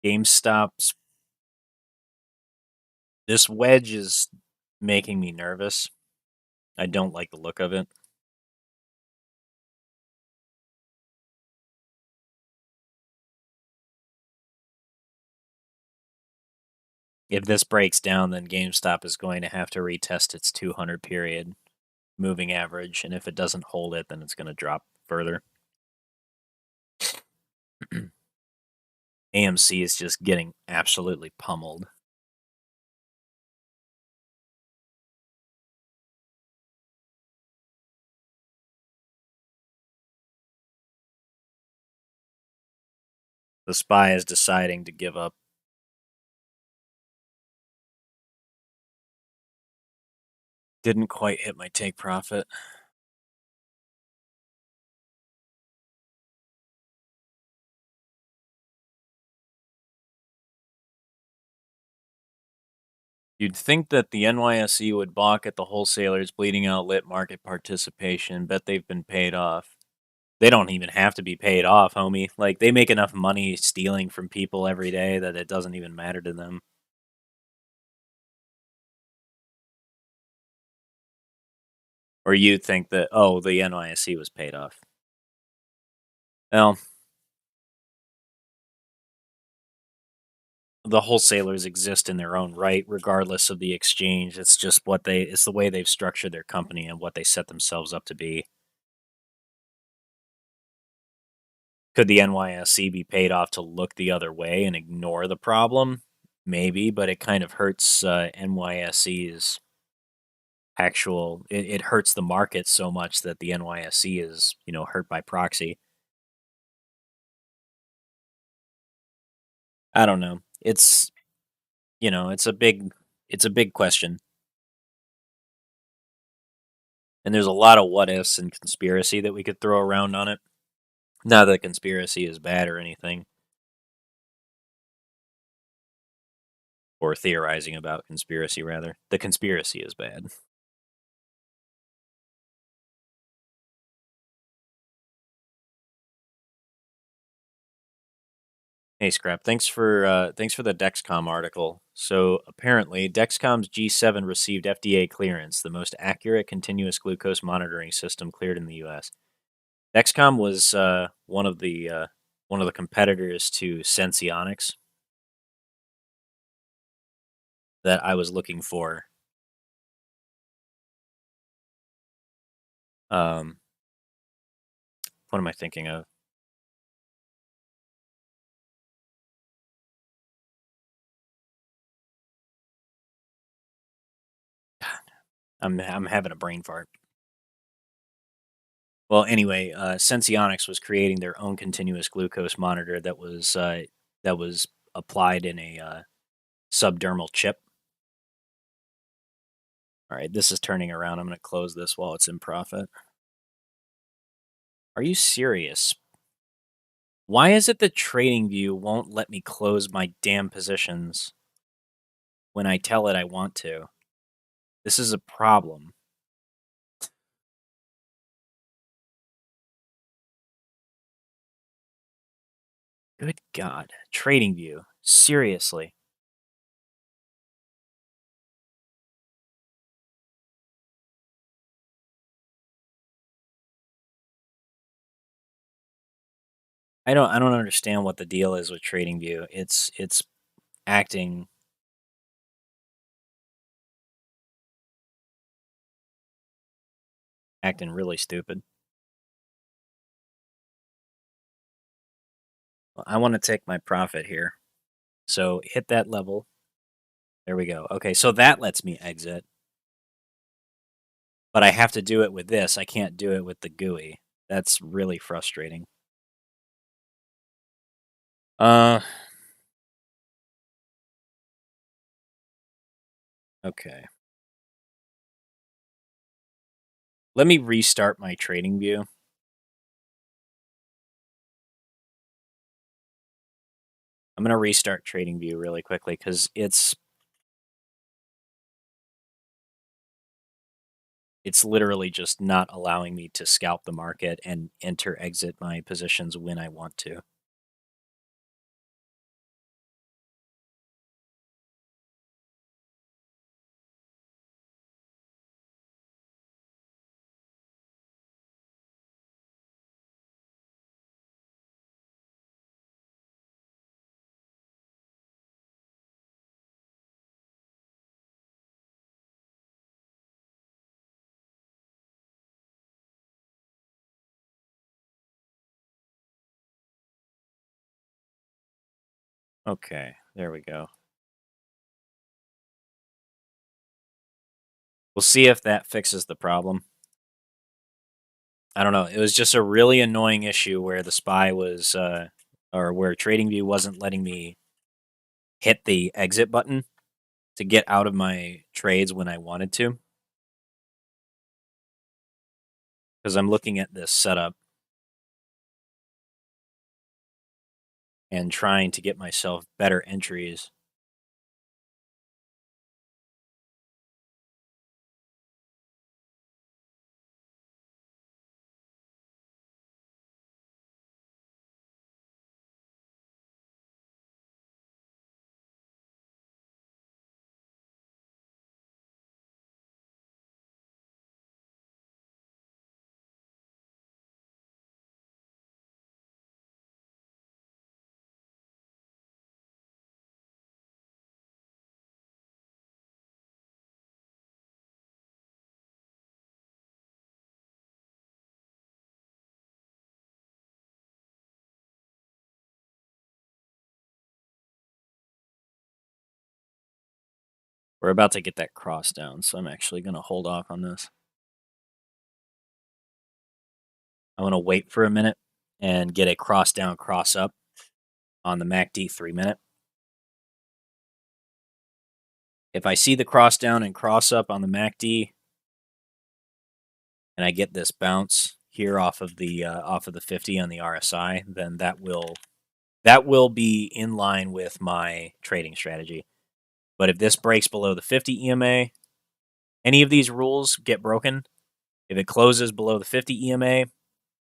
GameStop's. This wedge is making me nervous. I don't like the look of it. If this breaks down, then GameStop is going to have to retest its 200 period moving average, and if it doesn't hold it, then it's going to drop further. AMC is just getting absolutely pummeled. The SPY is deciding to give up. Didn't quite hit my take profit. You'd think that the NYSE would balk at the wholesalers bleeding out lit market participation, bet they've been paid off. They don't even have to be paid off, homie. Like, they make enough money stealing from people every day that it doesn't even matter to them. Or you think that, oh, the NYSE was paid off. Well, the wholesalers exist in their own right, regardless of the exchange. It's just it's the way they've structured their company and what they set themselves up to be. Could the NYSE be paid off to look the other way and ignore the problem? Maybe, but it kind of hurts NYSE's actual. It hurts the market so much that the NYSE is, hurt by proxy. I don't know. It's it's a big question, and there's a lot of what ifs and conspiracy that we could throw around on it. Not that conspiracy is bad or anything, or theorizing about conspiracy rather. The conspiracy is bad. Hey Scrap, thanks for the Dexcom article. So apparently, Dexcom's G7 received FDA clearance, the most accurate continuous glucose monitoring system cleared in the U.S. Dexcom was one of the competitors to Senseonics that I was looking for. What am I thinking of? I'm having a brain fart. Well, anyway, Senseonics was creating their own continuous glucose monitor that was applied in a subdermal chip. All right, this is turning around. I'm going to close this while it's in profit. Are you serious? Why is it that TradingView won't let me close my damn positions when I tell it I want to? This is a problem. Good God. TradingView. Seriously. I don't understand what the deal is with TradingView. It's acting Acting really stupid. Well, I want to take my profit here. So hit that level. There we go. Okay, so that lets me exit. But I have to do it with this. I can't do it with the GUI. That's really frustrating. Okay. Let me restart my trading view. I'm going to restart trading view really quickly because it's literally just not allowing me to scalp the market and enter exit my positions when I want to. Okay, there we go. We'll see if that fixes the problem. I don't know. It was just a really annoying issue where the SPY was, or where TradingView wasn't letting me hit the exit button to get out of my trades when I wanted to. Because I'm looking at this setup and trying to get myself better entries. We're about to get that cross down, so I'm actually going to hold off on this. I want to wait for a minute and get a cross down, cross up on the MACD 3-minute. If I see the cross down and cross up on the MACD, and I get this bounce here off of the 50 on the RSI, then that will be in line with my trading strategy. But if this breaks below the 50 EMA, any of these rules get broken. If it closes below the 50 EMA,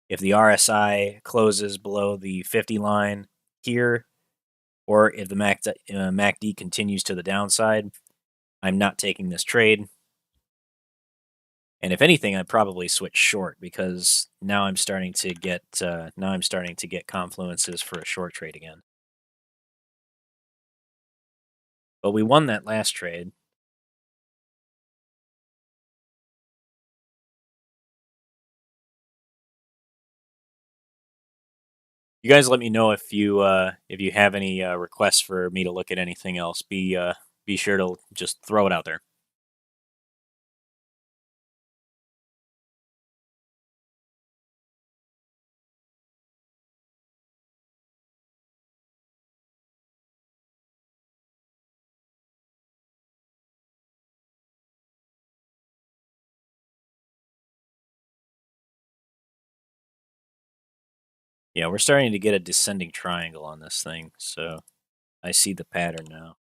if the RSI closes below the 50 line here, or if the MACD continues to the downside, I'm not taking this trade. And if anything, I'd probably switch short because now I'm starting to get confluences for a short trade again. But we won that last trade. You guys let me know if you have any requests for me to look at anything else. Be sure to just throw it out there. Yeah, we're starting to get a descending triangle on this thing, so I see the pattern now.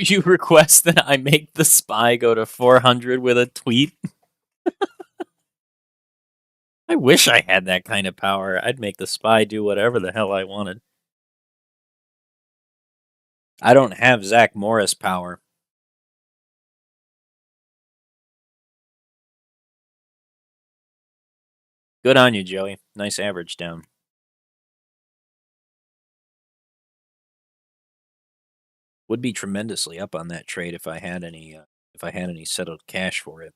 You request that I make the SPY go to 400 with a tweet? I wish I had that kind of power. I'd make the SPY do whatever the hell I wanted. I don't have Zach Morris power. Good on you, Joey. Nice average down. Would be tremendously up on that trade if I had any settled cash for it.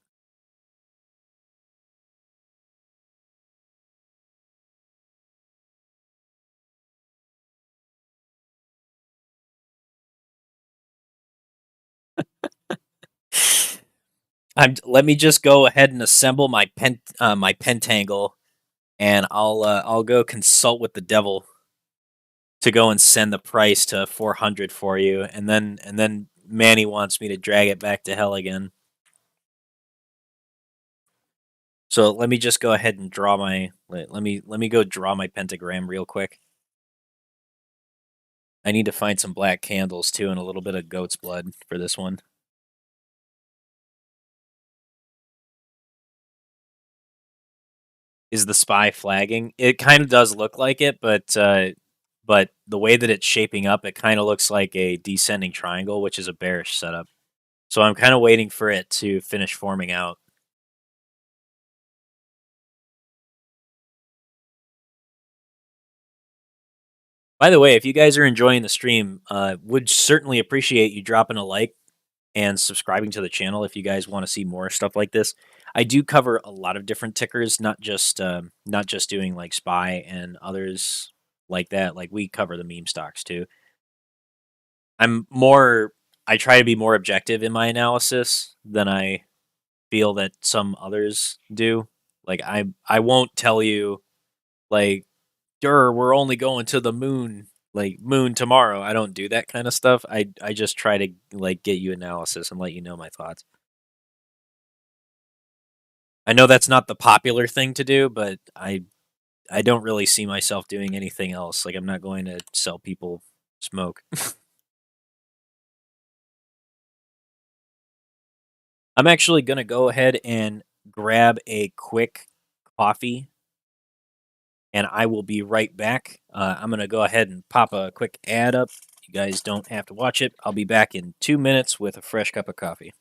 Let me just go ahead and assemble my pentangle, and I'll go consult with the devil to go and send the price to 400 for you, and then Manny wants me to drag it back to hell again. So let me just go ahead and draw my let me go draw my pentagram real quick. I need to find some black candles too and a little bit of goat's blood for this one. Is the SPY flagging? It kind of does look like it, but the way that it's shaping up, it kind of looks like a descending triangle, which is a bearish setup. So I'm kind of waiting for it to finish forming out. By the way, if you guys are enjoying the stream, would certainly appreciate you dropping a like and subscribing to the channel if you guys want to see more stuff like this. I do cover a lot of different tickers, not just doing like SPY and others like that. Like we cover the meme stocks too. I try to be more objective in my analysis than I feel that some others do. Like I won't tell you like, we're only going to the moon, like moon tomorrow. I don't do that kind of stuff. I just try to like get you analysis and let you know my thoughts. I know that's not the popular thing to do, but I don't really see myself doing anything else. Like I'm not going to sell people smoke. I'm actually going to go ahead and grab a quick coffee, and I will be right back. I'm going to go ahead and pop a quick ad up. You guys don't have to watch it. I'll be back in 2 minutes with a fresh cup of coffee.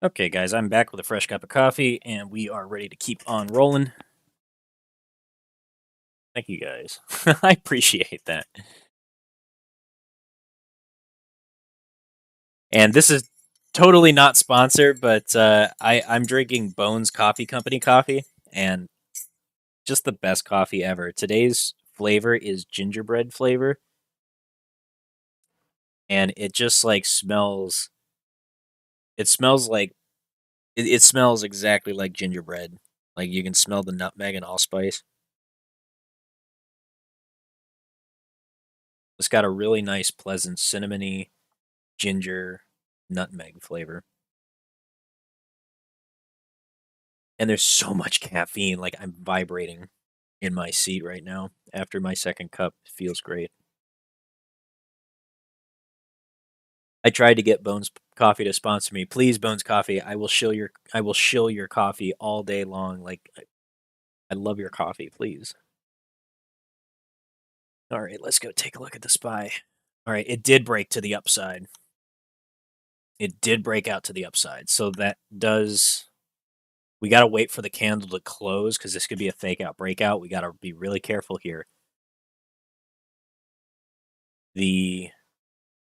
Okay, guys, I'm back with a fresh cup of coffee, and we are ready to keep on rolling. Thank you, guys. I appreciate that. And this is totally not sponsored, but I'm drinking Bones Coffee Company coffee, and just the best coffee ever. Today's flavor is gingerbread flavor, and it just like smells. It smells like it smells exactly like gingerbread. Like you can smell the nutmeg and allspice. It's got a really nice, pleasant cinnamony, ginger, nutmeg flavor. And there's so much caffeine. Like I'm vibrating in my seat right now after my second cup. It feels great. I tried to get Bones Coffee to sponsor me. Please, Bones Coffee, I will shill your coffee all day long. Like I love your coffee, please. All right, let's go take a look at the SPY. All right, it did break to the upside. It did break out to the upside. So that does, we got to wait for the candle to close because this could be a fake out breakout. We got to be really careful here. The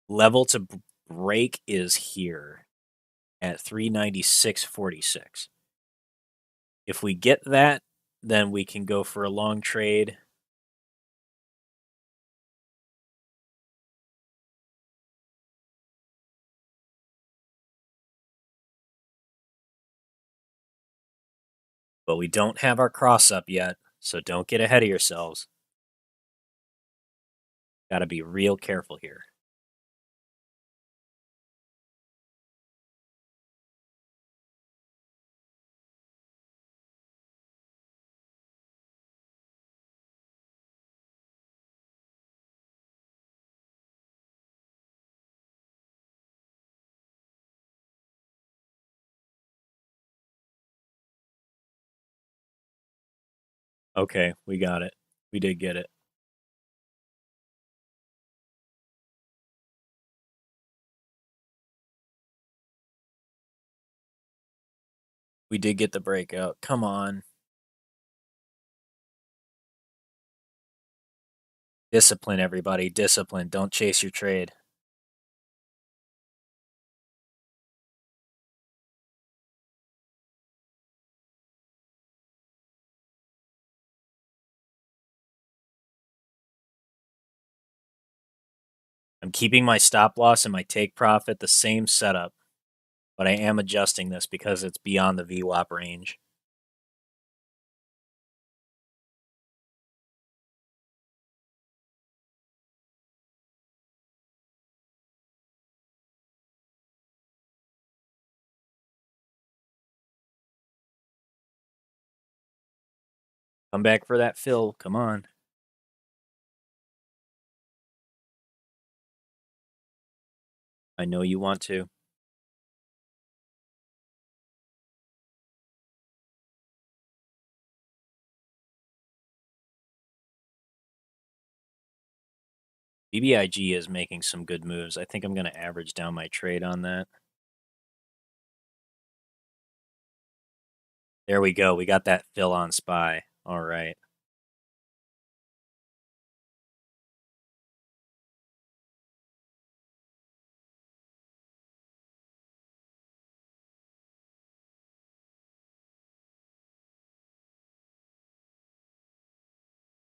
level to break is here at 396.46. If we get that, then we can go for a long trade. But we don't have our cross up yet, so don't get ahead of yourselves. Got to be real careful here. Okay, we got it. We did get it. We did get the breakout. Come on. Discipline, everybody. Discipline. Don't chase your trade. I'm keeping my stop loss and my take profit the same setup, but I am adjusting this because it's beyond the VWAP range. Come back for that fill. Come on. I know you want to. BBIG is making some good moves. I think I'm going to average down my trade on that. There we go. We got that fill on SPY. All right.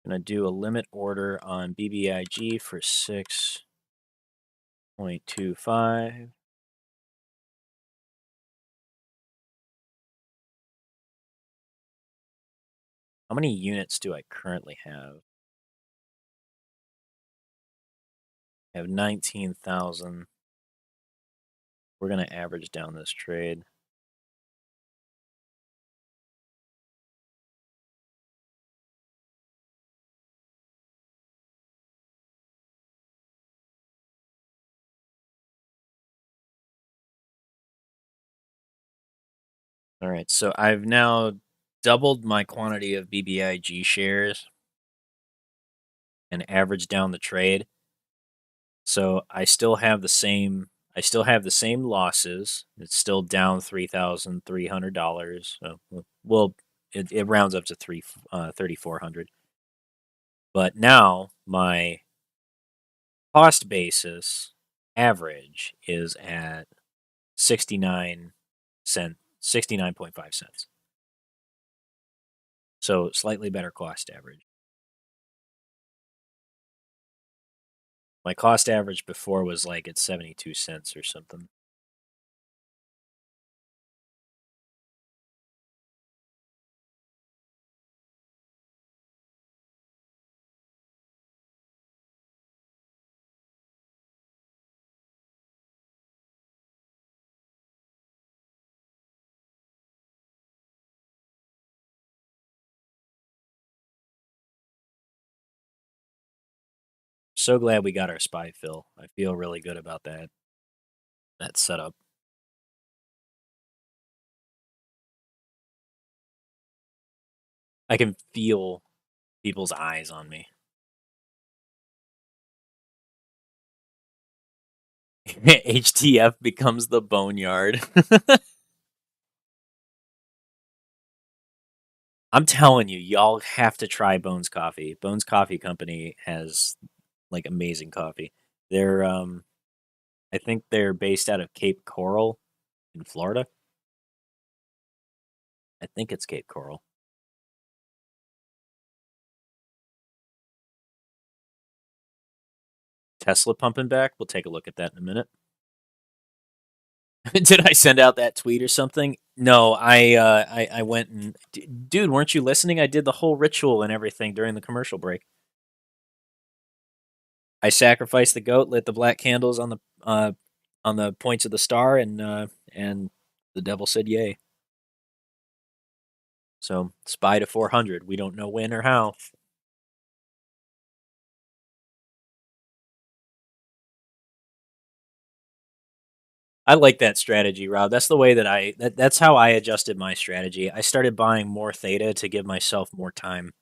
Gonna do a limit order on BBIG for 6.25. How many units do I currently have? I have 19,000. We're gonna average down this trade. All right, so I've now doubled my quantity of BBIG shares and averaged down the trade. So I still have the same losses. It's still down $3,300. So well, it rounds up to 3,400. But now my cost basis average is at 69.5 cents. So slightly better cost average. My cost average before was like at 72 cents or something. So glad we got our SPY fill. I feel really good about that setup. I can feel people's eyes on me. HTF becomes the boneyard. I'm telling you, y'all have to try Bones Coffee. Bones Coffee Company has like amazing coffee. They're I think they're based out of Cape Coral in Florida. I think it's Cape Coral. Tesla pumping back. We'll take a look at that in a minute. Did I send out that tweet or something? No, I went and dude, weren't you listening? I did the whole ritual and everything during the commercial break. I sacrificed the goat, lit the black candles on the points of the star, and the devil said yay. So SPY to 400. We don't know when or how. I like that strategy, Rob. That's the way that that's how I adjusted my strategy. I started buying more theta to give myself more time.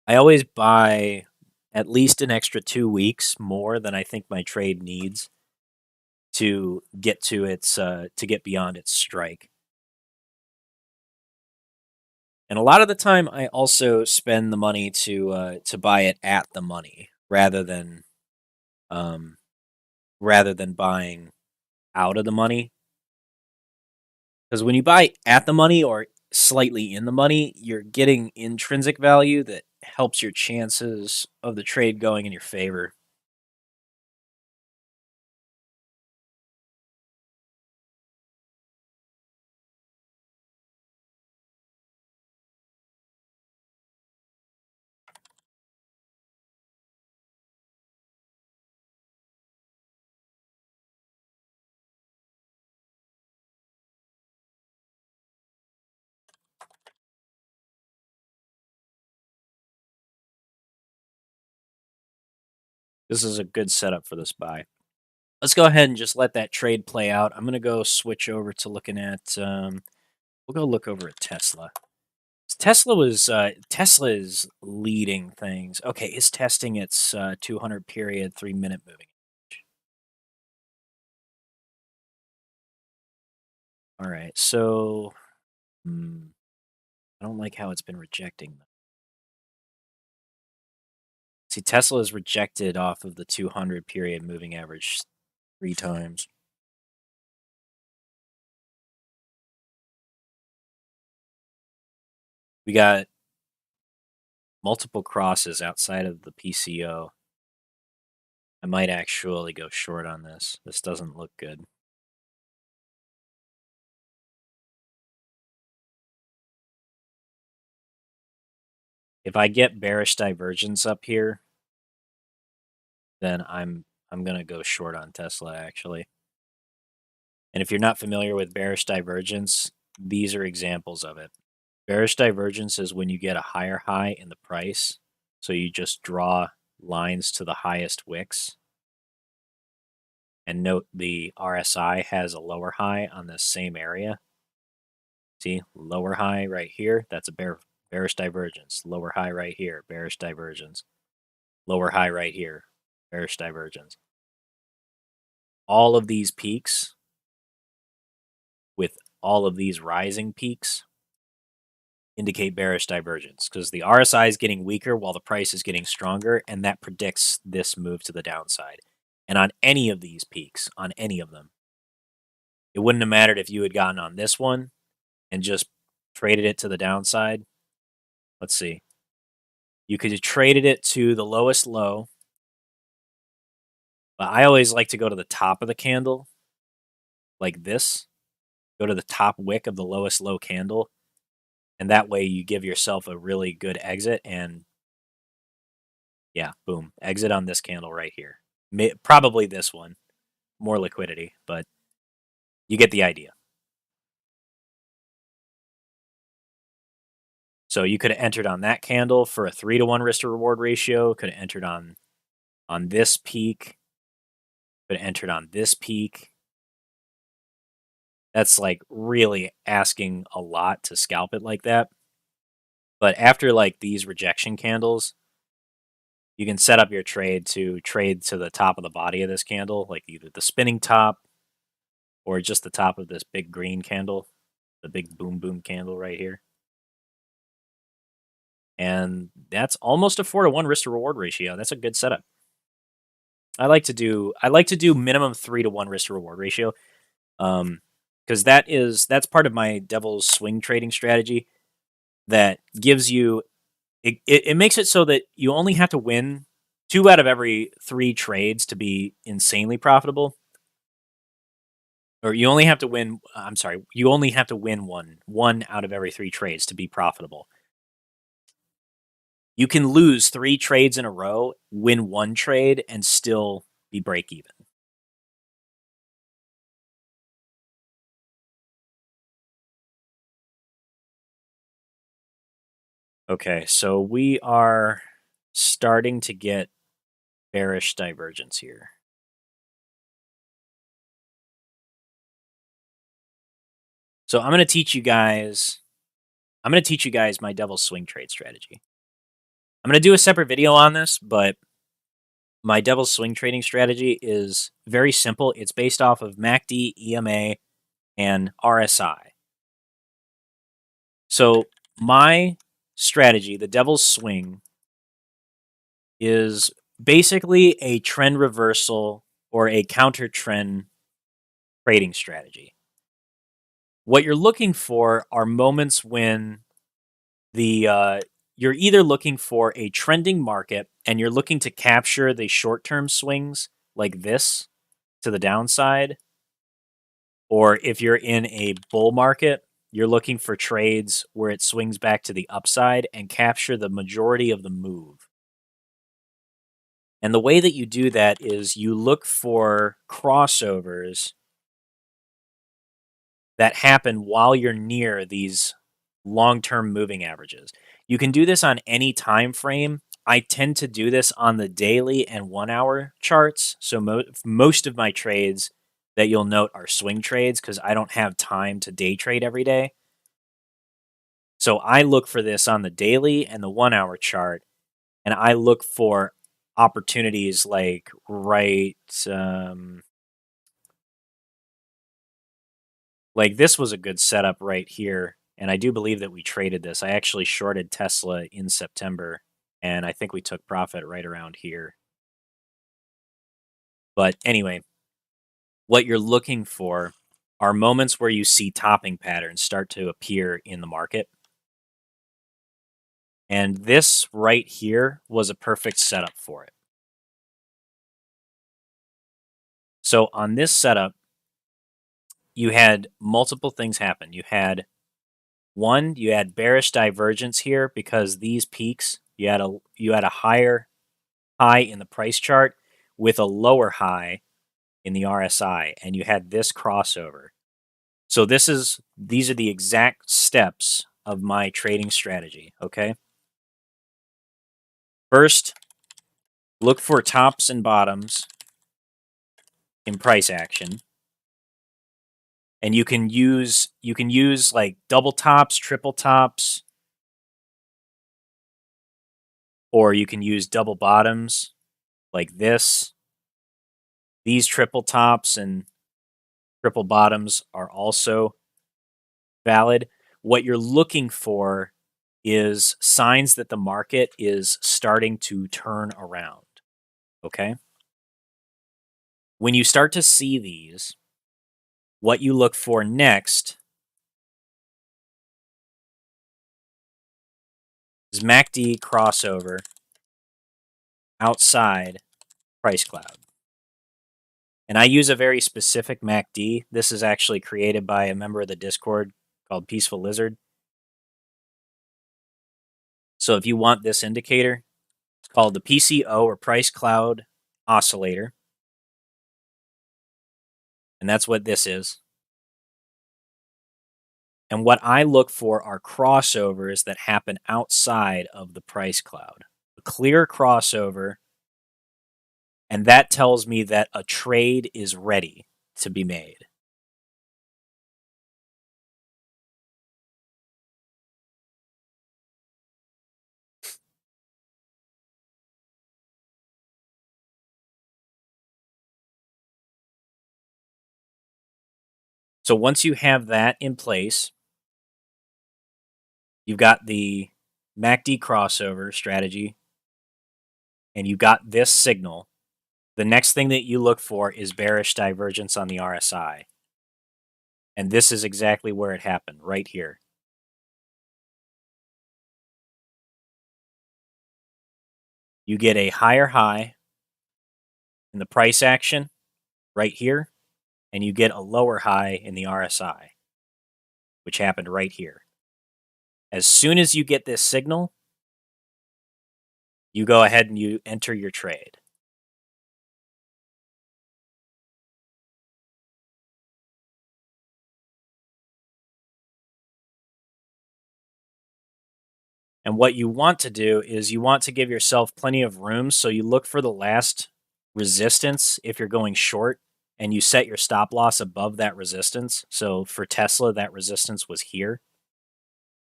I always buy at least an extra 2 weeks more than I think my trade needs to get to its to get beyond its strike. And a lot of the time, I also spend the money to buy it at the money um, rather than buying out of the money. Because when you buy at the money or slightly in the money, you're getting intrinsic value that helps your chances of the trade going in your favor. This is a good setup for this buy. Let's go ahead and just let that trade play out. I'm going to go switch over to looking at, we'll go look over at Tesla. Tesla is leading things. Okay, it's testing its 200 period 3-minute moving. All right, so I don't like how it's been rejecting them. See, Tesla is rejected off of the 200 period moving average 3 times. We got multiple crosses outside of the PCO. I might actually go short on this. This doesn't look good. If I get bearish divergence up here, then I'm going to go short on Tesla actually. And if you're not familiar with bearish divergence, these are examples of it. Bearish divergence is when you get a higher high in the price. So you just draw lines to the highest wicks. And note the RSI has a lower high on the same area. See, lower high right here, that's a bearish divergence. Lower high right here, bearish divergence. Lower high right here, bearish divergence. All of these peaks with all of these rising peaks indicate bearish divergence because the RSI is getting weaker while the price is getting stronger, and that predicts this move to the downside. And on any of these peaks, on any of them, it wouldn't have mattered if you had gotten on this one and just traded it to the downside. Let's see. You could have traded it to the lowest low, but I always like to go to the top of the candle, like this. Go to the top wick of the lowest low candle, and that way you give yourself a really good exit. And yeah, boom, exit on this candle right here. Probably this one, more liquidity, but you get the idea. So you could have entered on that candle for a 3-to-1 risk to reward ratio. Could have entered on on this peak, but entered on this peak. That's like really asking a lot to scalp it like that. But after like these rejection candles, you can set up your trade to the top of the body of this candle, like either the spinning top or just the top of this big green candle, the big boom boom candle right here. And that's almost a 4-to-1 risk to reward ratio. That's a good setup. I like to do minimum 3-to-1 risk to reward ratio. Because that's part of my devil's swing trading strategy that gives you it makes it so that you only have to win 2 out of every 3 trades to be insanely profitable. Or you only have to win you only have to win one out of every 3 trades to be profitable. You can lose 3 trades in a row, win 1 trade, and still be break even. Okay, so we are starting to get bearish divergence here. So I'm going to teach you guys my devil's swing trade strategy. I'm going to do a separate video on this, but my devil's swing trading strategy is very simple. It's based off of MACD, EMA, and RSI. So my strategy, the devil's swing, is basically a trend reversal or a counter trend trading strategy. What you're looking for are moments when you're either looking for a trending market and you're looking to capture the short-term swings like this to the downside, or if you're in a bull market, you're looking for trades where it swings back to the upside and capture the majority of the move. And the way that you do that is you look for crossovers that happen while you're near these long-term moving averages. You can do this on any time frame. I tend to do this on the daily and 1-hour charts. So most of my trades that you'll note are swing trades because I don't have time to day trade every day. So I look for this on the daily and the 1-hour chart, and I look for opportunities like like this was a good setup right here. And I do believe that we traded this. I actually shorted Tesla in September, and I think we took profit right around here. But anyway, what you're looking for are moments where you see topping patterns start to appear in the market. And this right here was a perfect setup for it. So on this setup, you had multiple things happen. You had bearish divergence here because these peaks, you had a higher high in the price chart with a lower high in the RSI, and you had this crossover. So these are the exact steps of my trading strategy, okay? First, look for tops and bottoms in price action. And you can use like double tops, triple tops, or you can use double bottoms like this. These triple tops and triple bottoms are also valid. What you're looking for is signs that the market is starting to turn around, okay? When you start to see these, what you look for next is MACD crossover outside price cloud. And I use a very specific MACD. This is actually created by a member of the Discord called Peaceful Lizard. So if you want this indicator, it's called the PCO or Price Cloud Oscillator. And that's what this is. And what I look for are crossovers that happen outside of the price cloud. A clear crossover And that tells me that a trade is ready to be made. So once you have that in place, you've got the MACD crossover strategy, and you got this signal. The next thing that you look for is bearish divergence on the RSI. And this is exactly where it happened, right here. You get a higher high in the price action right here, and you get a lower high in the RSI, which happened right here. As soon as you get this signal, you go ahead and you enter your trade. And what you want to do is you want to give yourself plenty of room, so you look for the last resistance if you're going short, and you set your stop loss above that resistance. So for Tesla, that resistance was here.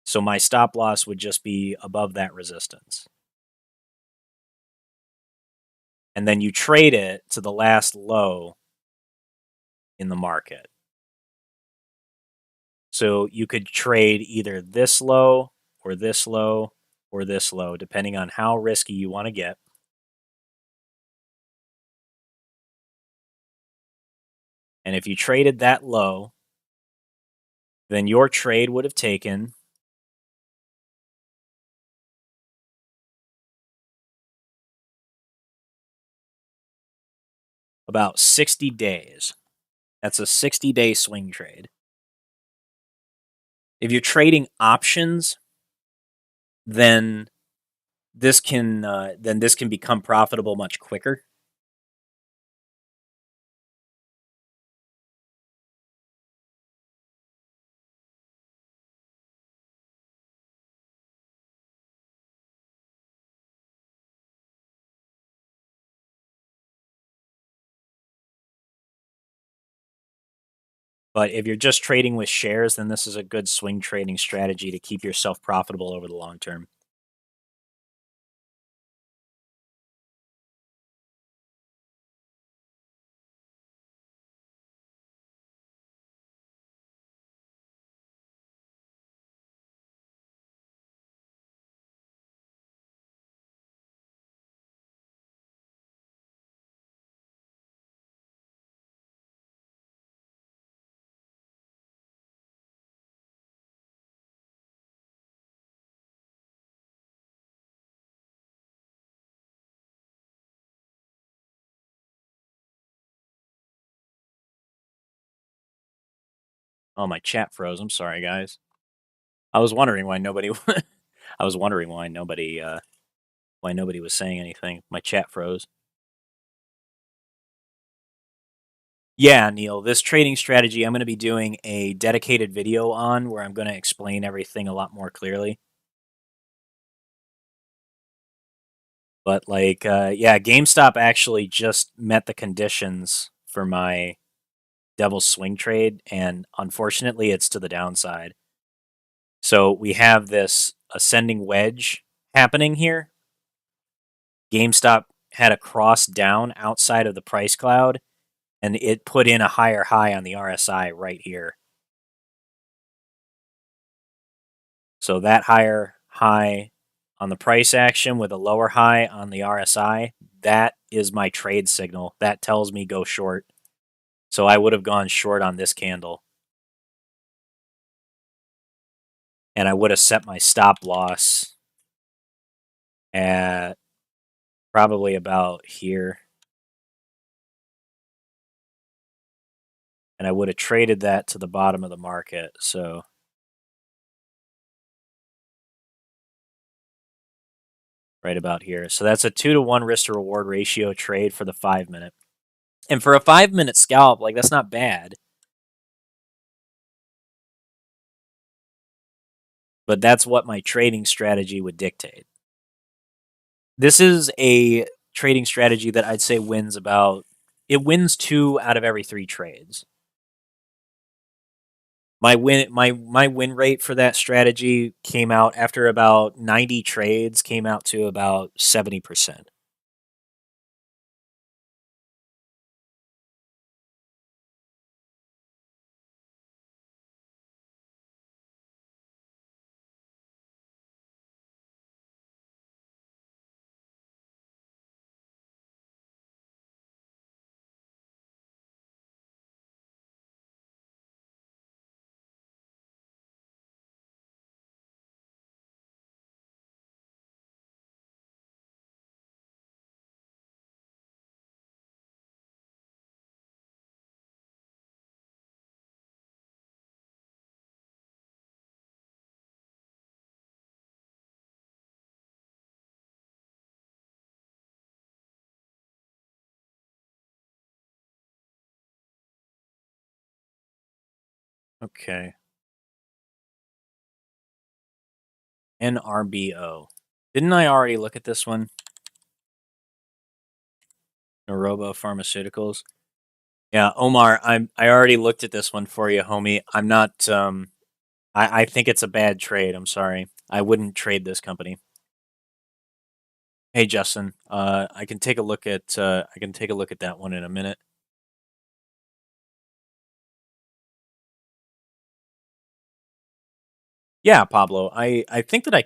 So my stop loss would just be above that resistance. And then you trade it to the last low in the market. So you could trade either this low or this low or this low, depending on how risky you want to get. And if you traded that low, then your trade would have taken about 60 days. That's a 60-day swing trade. If you're trading options, then this can become profitable much quicker. But if you're just trading with shares, then this is a good swing trading strategy to keep yourself profitable over the long term. Oh, my chat froze. I'm sorry, guys. I was wondering why nobody. I was wondering why nobody was saying anything. My chat froze. Yeah, Neil, this trading strategy I'm going to be doing a dedicated video on where I'm going to explain everything a lot more clearly. But yeah, GameStop actually just met the conditions for my devil's swing trade, and unfortunately, it's to the downside. So we have this ascending wedge happening here. GameStop had a cross down outside of the price cloud, and it put in a higher high on the RSI right here. So that higher high on the price action with a lower high on the RSI, that is my trade signal. That tells me go short. So I would have gone short on this candle. And I would have set my stop loss at probably about here. And I would have traded that to the bottom of the market. So right about here. So that's a 2-to-1 risk to reward ratio trade for the 5-minute. And for a 5-minute scalp, like, that's not bad. But that's what my trading strategy would dictate. This is a trading strategy that I'd say wins it wins 2 out of every 3 trades. My win rate for that strategy came out after about 90 trades, came out to about 70%. Okay. NRBO. Didn't I already look at this one? Narobo Pharmaceuticals. Yeah, Omar, I already looked at this one for you, homie. I'm not I think it's a bad trade. I'm sorry. I wouldn't trade this company. Hey Justin, I can take a look at that one in a minute. Yeah, Pablo. I think that I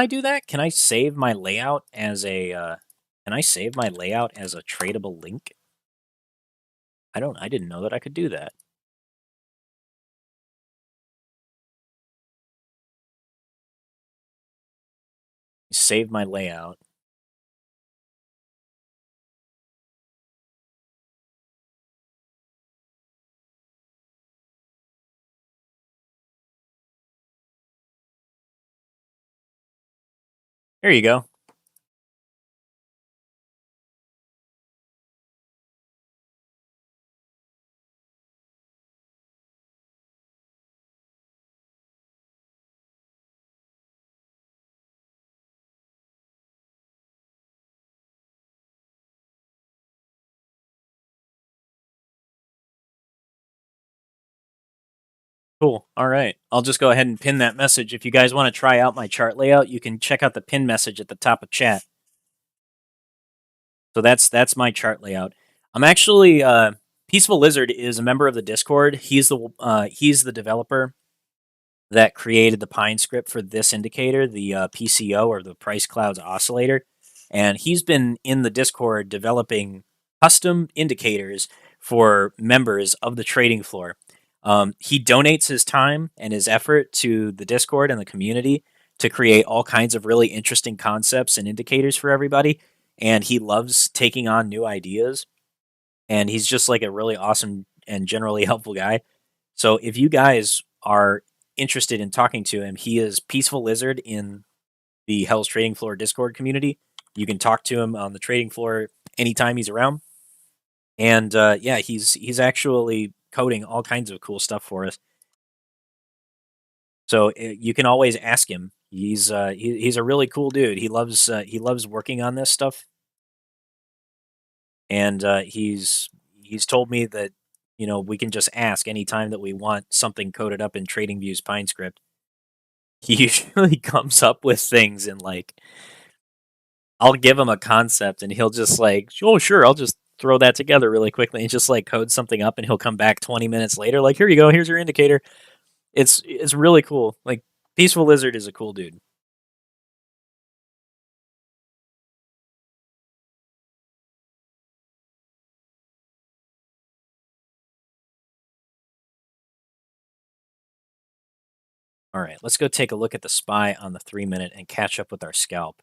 do that? Can I save my layout as a tradable link? I didn't know that I could do that. Save my layout. There you go. Cool. All right. I'll just go ahead and pin that message. If you guys want to try out my chart layout, you can check out the pin message at the top of chat. So that's my chart layout. I'm actually Peaceful Lizard is a member of the Discord. He's the developer that created the Pine script for this indicator, the PCO or the Price Clouds Oscillator, and he's been in the Discord developing custom indicators for members of the trading floor. He donates his time and his effort to the Discord and the community to create all kinds of really interesting concepts and indicators for everybody. And he loves taking on new ideas. And he's just like a really awesome and generally helpful guy. So if you guys are interested in talking to him, he is Peaceful Lizard in the Hell's Trading Floor Discord community. You can talk to him on the trading floor anytime he's around. And yeah, he's actually coding all kinds of cool stuff for us. So you can always ask him. He's a really cool dude. He loves working on this stuff, and he's told me that we can just ask anytime that we want something coded up in TradingView's Pine script. He usually comes up with things and like I'll give him a concept and he'll just like, oh sure, I'll just throw that together really quickly and just like code something up and he'll come back 20 minutes later like, here you go, here's your indicator. It's really cool. Like Peaceful Lizard is a cool dude. All right, let's go take a look at the SPY on the 3-minute and catch up with our scalp.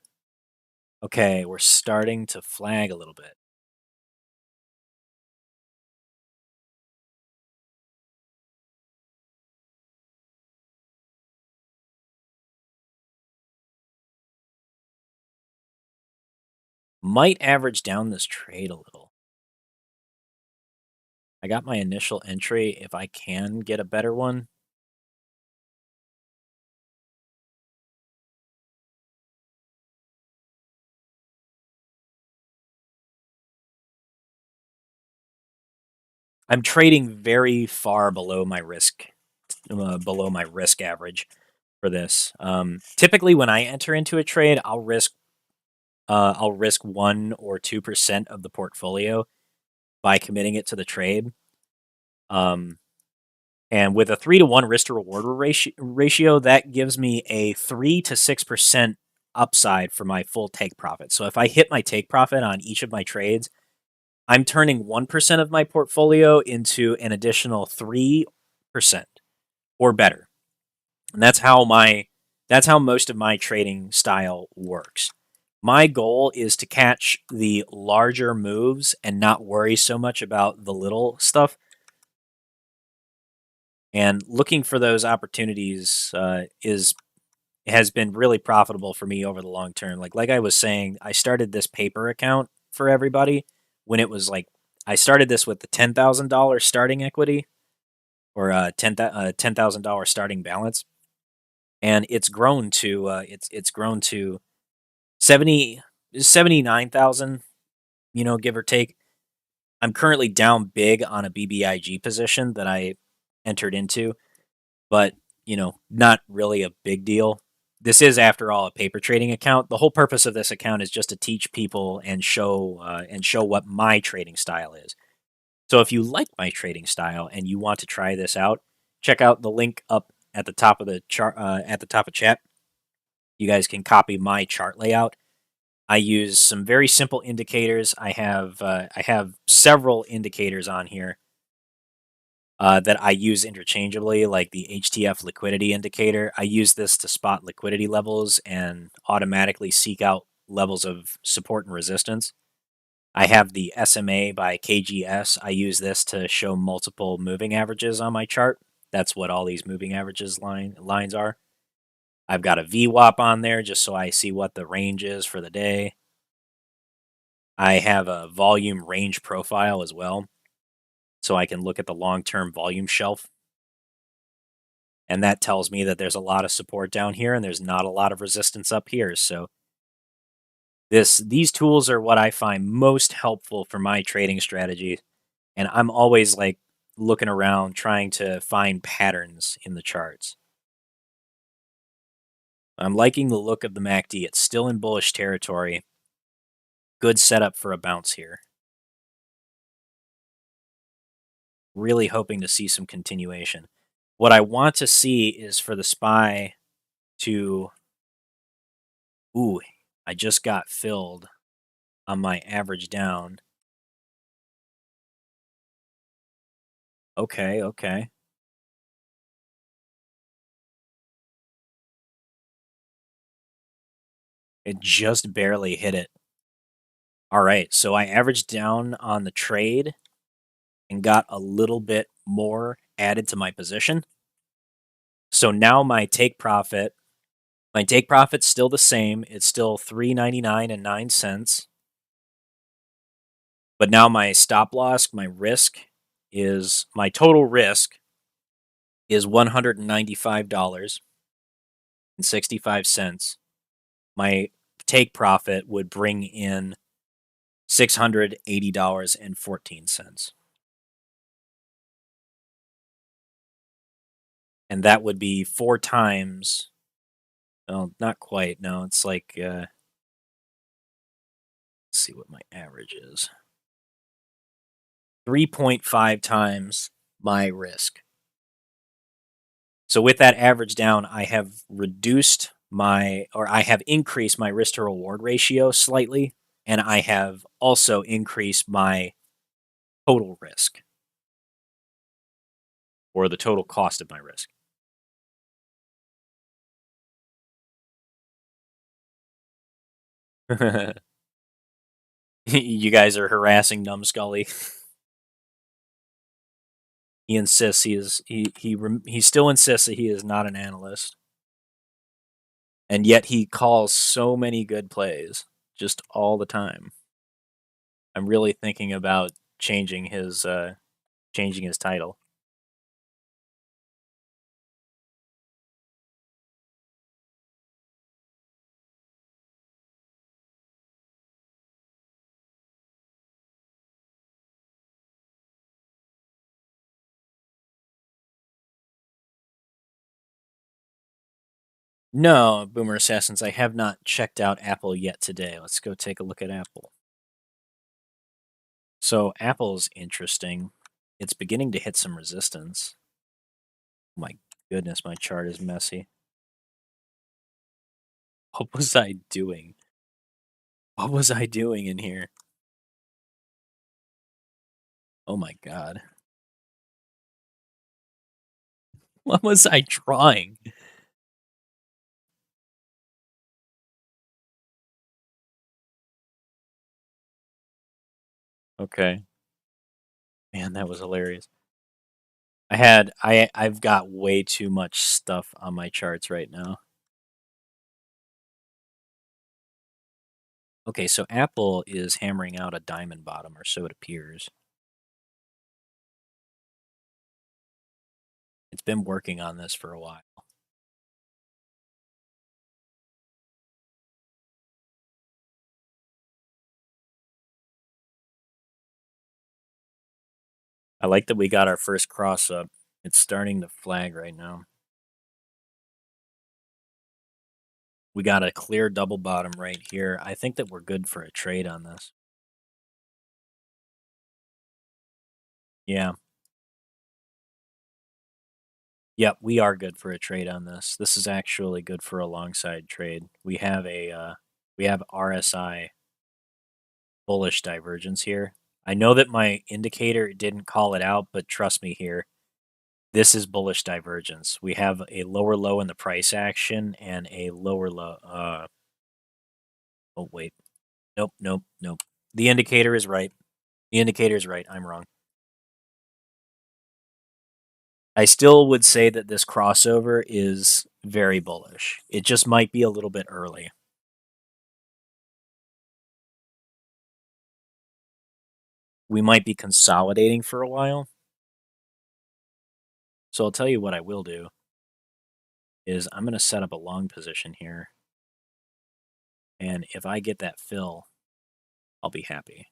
Okay, we're starting to flag a little bit. Might average down this trade a little. I got my initial entry. If I can get a better one, I'm trading very far below my risk average for this. Typically, when I enter into a trade, I'll risk 1 or 2% of the portfolio by committing it to the trade. And with a 3-to-1 risk to reward ratio, that gives me a 3 to 6% upside for my full take profit. So if I hit my take profit on each of my trades, I'm turning 1% of my portfolio into an additional 3% or better. And that's how most of my trading style works. My goal is to catch the larger moves and not worry so much about the little stuff. And looking for those opportunities has been really profitable for me over the long term. Like I was saying, I started this paper account for everybody when it was like I started this with the $10,000 starting equity or $10,000 starting balance, and it's grown to 79,000, give or take. I'm currently down big on a BBIG position that I entered into, but not really a big deal. This is, after all, a paper trading account. The whole purpose of this account is just to teach people and show what my trading style is. So if you like my trading style and you want to try this out, check out the link up at the top of the chart, at the top of chat. You guys can copy my chart layout. I use some very simple indicators. I have several indicators on here that I use interchangeably, like the HTF liquidity indicator. I use this to spot liquidity levels and automatically seek out levels of support and resistance. I have the SMA by KGS. I use this to show multiple moving averages on my chart. That's what all these moving averages lines are. I've got a VWAP on there just so I see what the range is for the day. I have a volume range profile as well, so I can look at the long-term volume shelf. And that tells me that there's a lot of support down here and there's not a lot of resistance up here. So these tools are what I find most helpful for my trading strategy. And I'm always like looking around trying to find patterns in the charts. I'm liking the look of the MACD. It's still in bullish territory. Good setup for a bounce here. Really hoping to see some continuation. What I want to see is for the SPY to... Ooh, I just got filled on my average down. Okay. It just barely hit it. All right, so I averaged down on the trade and got a little bit more added to my position. So now my take profit's still the same. It's still $3.99 But now my stop loss, my total risk is $195.65. My take profit would bring in $680.14. And that would be 4 times. Well, not quite. No, it's like, let's see what my average is. 3.5 times my risk. So with that average down, I have increased my risk to reward ratio slightly, and I have also increased my total risk, or the total cost of my risk. You guys are harassing Numbskully. He insists he still insists that he is not an analyst, and yet he calls so many good plays just all the time. I'm really thinking about changing his title. No, Boomer Assassins, I have not checked out Apple yet today. Let's go take a look at Apple. So Apple's interesting. It's beginning to hit some resistance. Oh my goodness, my chart is messy. What was I doing? What was I doing in here? Oh my god. What was I drawing? Okay. Man, that was hilarious. I've got way too much stuff on my charts right now. Okay, so Apple is hammering out a diamond bottom, or so it appears. It's been working on this for a while. I like that we got our first cross up. It's starting to flag right now. We got a clear double bottom right here. I think that we're good for a trade on this. Yeah. Yep, we are good for a trade on this. This is actually good for a long side trade. We have RSI bullish divergence here. I know that my indicator didn't call it out, but trust me here. This is bullish divergence. We have a lower low in the price action and a lower low. Oh, wait. Nope, nope, nope. The indicator is right. The indicator is right. I'm wrong. I still would say that this crossover is very bullish. It just might be a little bit early. We might be consolidating for a while. So I'll tell you what I will do is I'm going to set up a long position here. And if I get that fill, I'll be happy.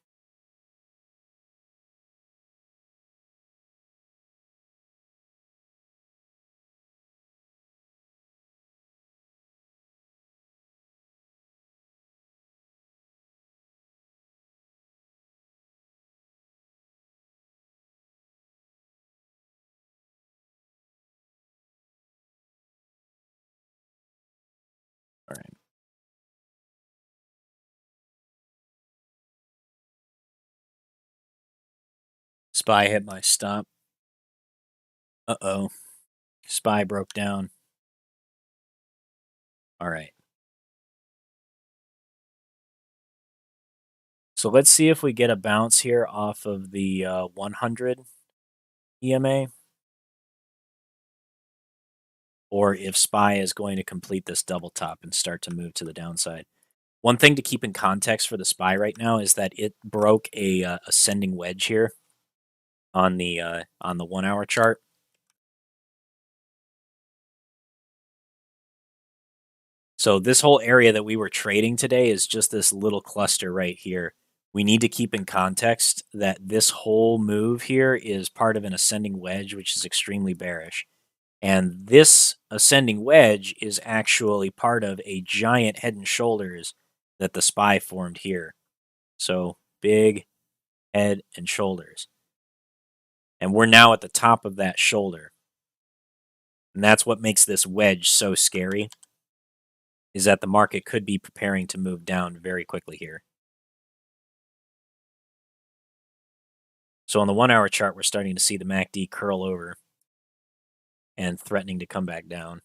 All right. SPY hit my stop. Uh-oh. SPY broke down. All right. So let's see if we get a bounce here off of the 100 EMA, or if SPY is going to complete this double top and start to move to the downside. One thing to keep in context for the SPY right now is that it broke a ascending wedge here on the 1 hour chart. So this whole area that we were trading today is just this little cluster right here. We need to keep in context that this whole move here is part of an ascending wedge, which is extremely bearish. And this ascending wedge is actually part of a giant head and shoulders that the SPY formed here. So big head and shoulders. And we're now at the top of that shoulder. And that's what makes this wedge so scary, is that the market could be preparing to move down very quickly here. So on the 1 hour chart, we're starting to see the MACD curl over and threatening to come back down.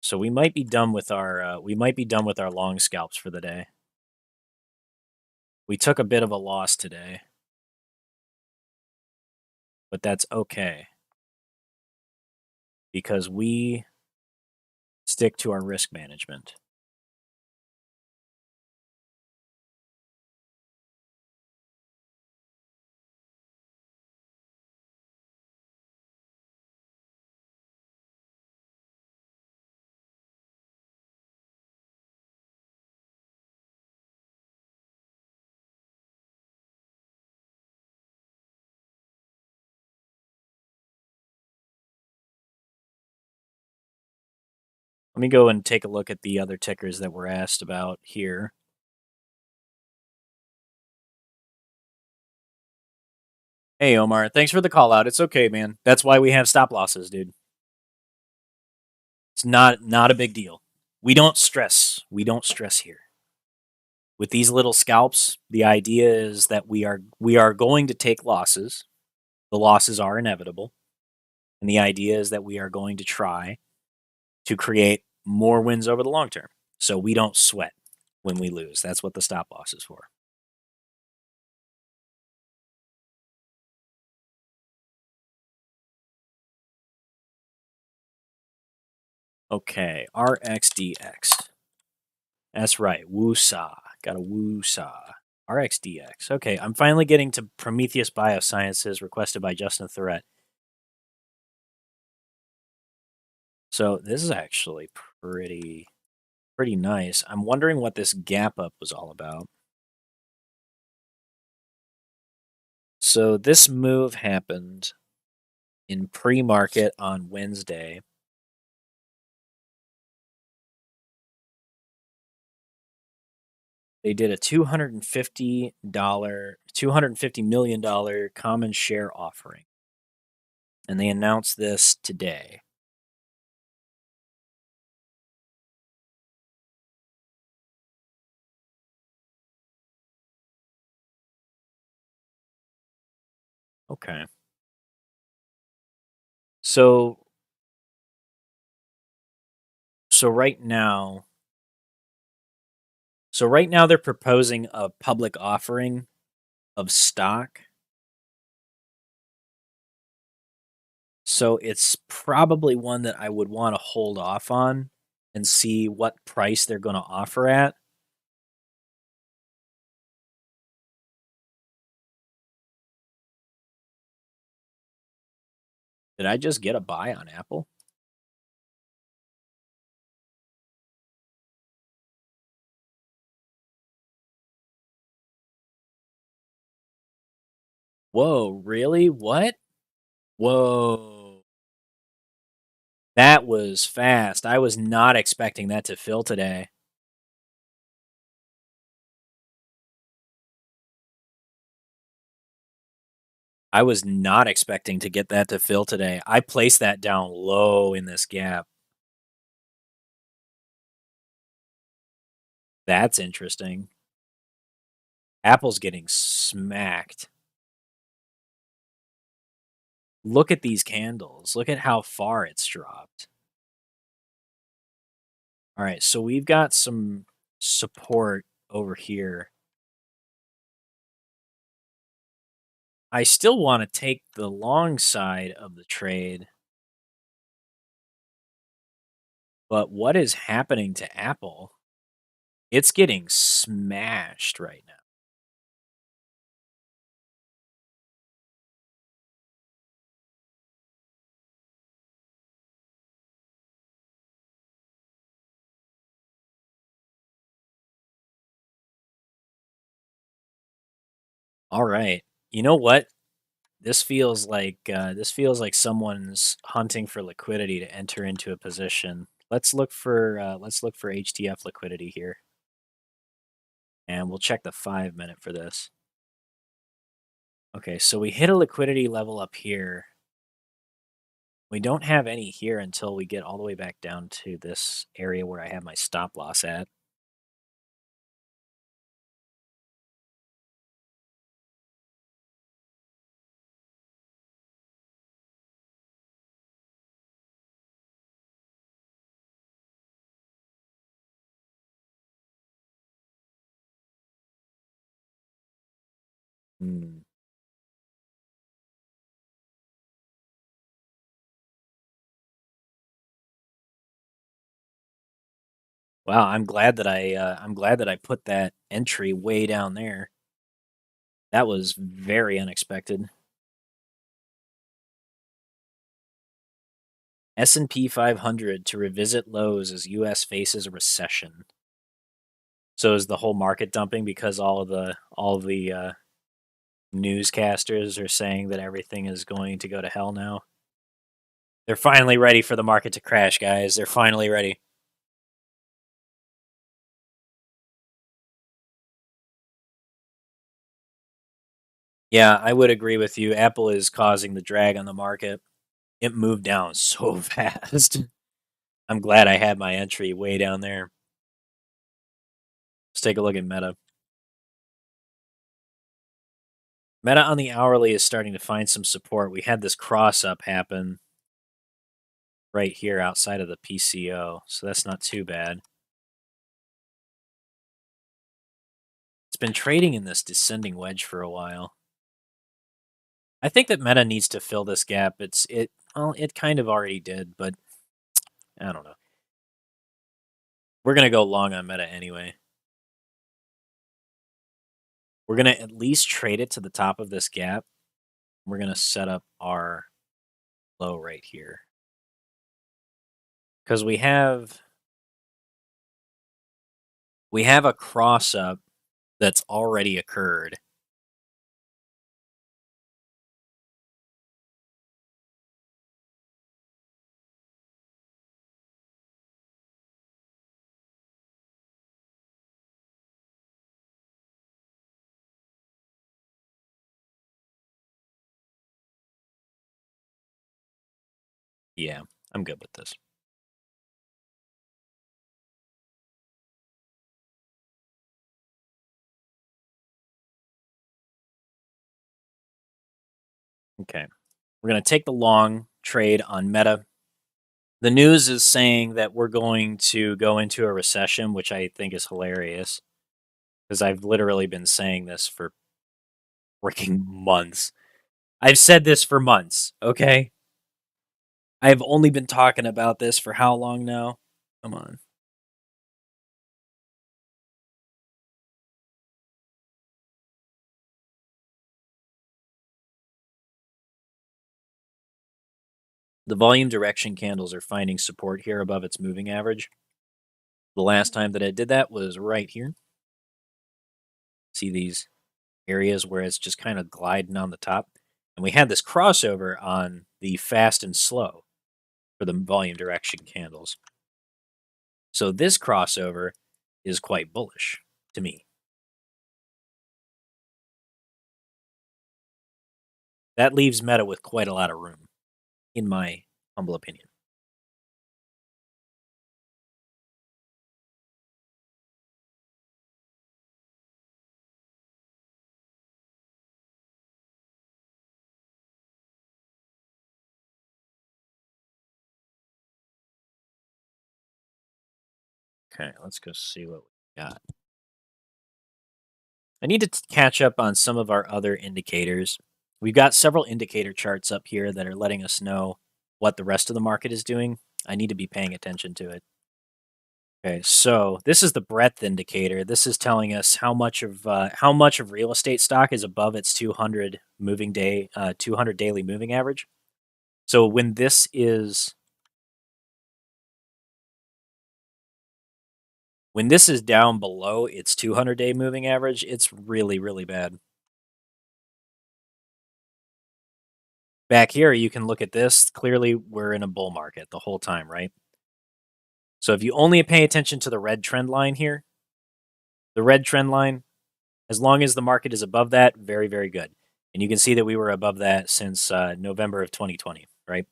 So we might be done with our long scalps for the day. We took a bit of a loss today, but that's okay because we stick to our risk management. Let me go and take a look at the other tickers that were asked about here. Hey, Omar, thanks for the call out. It's okay, man. That's why we have stop losses, dude. It's not a big deal. We don't stress. We don't stress here. With these little scalps, the idea is that we are going to take losses. The losses are inevitable. And the idea is that we are going to try to create more wins over the long term. So we don't sweat when we lose. That's what the stop loss is for. Okay, RXDX. That's right, woosah. Got a woosah. RXDX. Okay, I'm finally getting to Prometheus Biosciences, requested by Justin Thorette. So this is actually pretty nice. I'm wondering what this gap up was all about. So this move happened in pre-market on Wednesday. They did a $250 million common share offering. And they announced this today. Okay. So right now they're proposing a public offering of stock. So it's probably one that I would want to hold off on and see what price they're going to offer at. Did I just get a buy on Apple? Whoa, really? What? Whoa. That was fast. I was not expecting that to fill today. I was not expecting to get that to fill today. I placed that down low in this gap. That's interesting. Apple's getting smacked. Look at these candles. Look at how far it's dropped. All right, so we've got some support over here. I still want to take the long side of the trade. But what is happening to Apple? It's getting smashed right now. All right. You know what? This feels like someone's hunting for liquidity to enter into a position. Let's look for HTF liquidity here. And we'll check the 5-minute for this. Okay, so we hit a liquidity level up here. We don't have any here until we get all the way back down to this area where I have my stop loss at. Hmm. Wow, I'm glad that I put that entry way down there. That was very unexpected. S&P 500 to revisit lows as U.S. faces a recession. So is the whole market dumping because all of the newscasters are saying that everything is going to go to hell now? They're finally ready for the market to crash, guys. They're finally ready. Yeah, I would agree with you. Apple is causing the drag on the market. It moved down so fast. I'm glad I had my entry way down there. Let's take a look at Meta. Meta on the hourly is starting to find some support. We had this cross up happen right here outside of the PCO, so that's not too bad. It's been trading in this descending wedge for a while. I think that Meta needs to fill this gap. It kind of already did, but I don't know. We're gonna go long on Meta anyway. We're gonna at least trade it to the top of this gap. We're gonna set up our low right here because we have a cross up that's already occurred. Yeah, I'm good with this. Okay. We're going to take the long trade on Meta. The news is saying that we're going to go into a recession, which I think is hilarious because I've literally been saying this for freaking months. I've said this for months, okay? I've only been talking about this for how long now? Come on. The volume direction candles are finding support here above its moving average. The last time that it did that was right here. See these areas where it's just kind of gliding on the top? And we had this crossover on the fast and slow for the volume direction candles. So this crossover is quite bullish to me. That leaves Meta with quite a lot of room, in my humble opinion. Okay, let's go see what we got. I need to catch up on some of our other indicators. We've got several indicator charts up here that are letting us know what the rest of the market is doing. I need to be paying attention to it. Okay, so this is the breadth indicator. This is telling us how much of real estate stock is above its 200 200 daily moving average. So when this is down below its 200-day moving average, it's really, really bad. Back here, you can look at this. Clearly, we're in a bull market the whole time, right? So if you only pay attention to the red trend line here, the red trend line, as long as the market is above that, very, very good. And you can see that we were above that since November of 2020, right?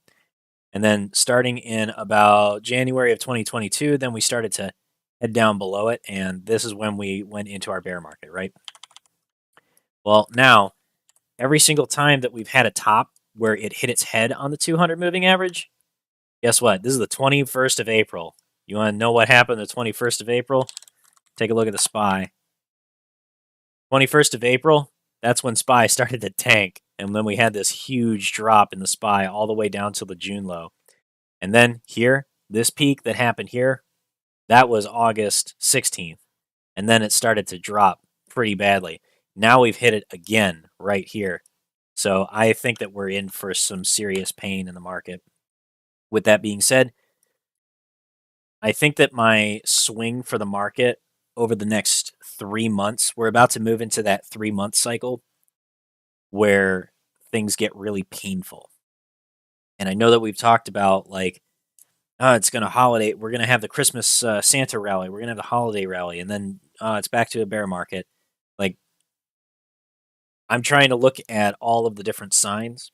And then starting in about January of 2022, then we started to head down below it. And this is when we went into our bear market, right? Well, now, every single time that we've had a top where it hit its head on the 200 moving average, guess what? This is the 21st of April. You want to know what happened the 21st of April? Take a look at the SPY. 21st of April, that's when SPY started to tank. And then we had this huge drop in the SPY all the way down to the June low. And then here, this peak that happened here, that was August 16th. And then it started to drop pretty badly. Now we've hit it again right here. So I think that we're in for some serious pain in the market. With that being said, I think that my swing for the market over the next 3 months, we're about to move into that 3 month cycle where things get really painful. And I know that we've talked about like, it's going to holiday. We're going to have the Christmas Santa rally. We're going to have the holiday rally. And then it's back to a bear market. Like, I'm trying to look at all of the different signs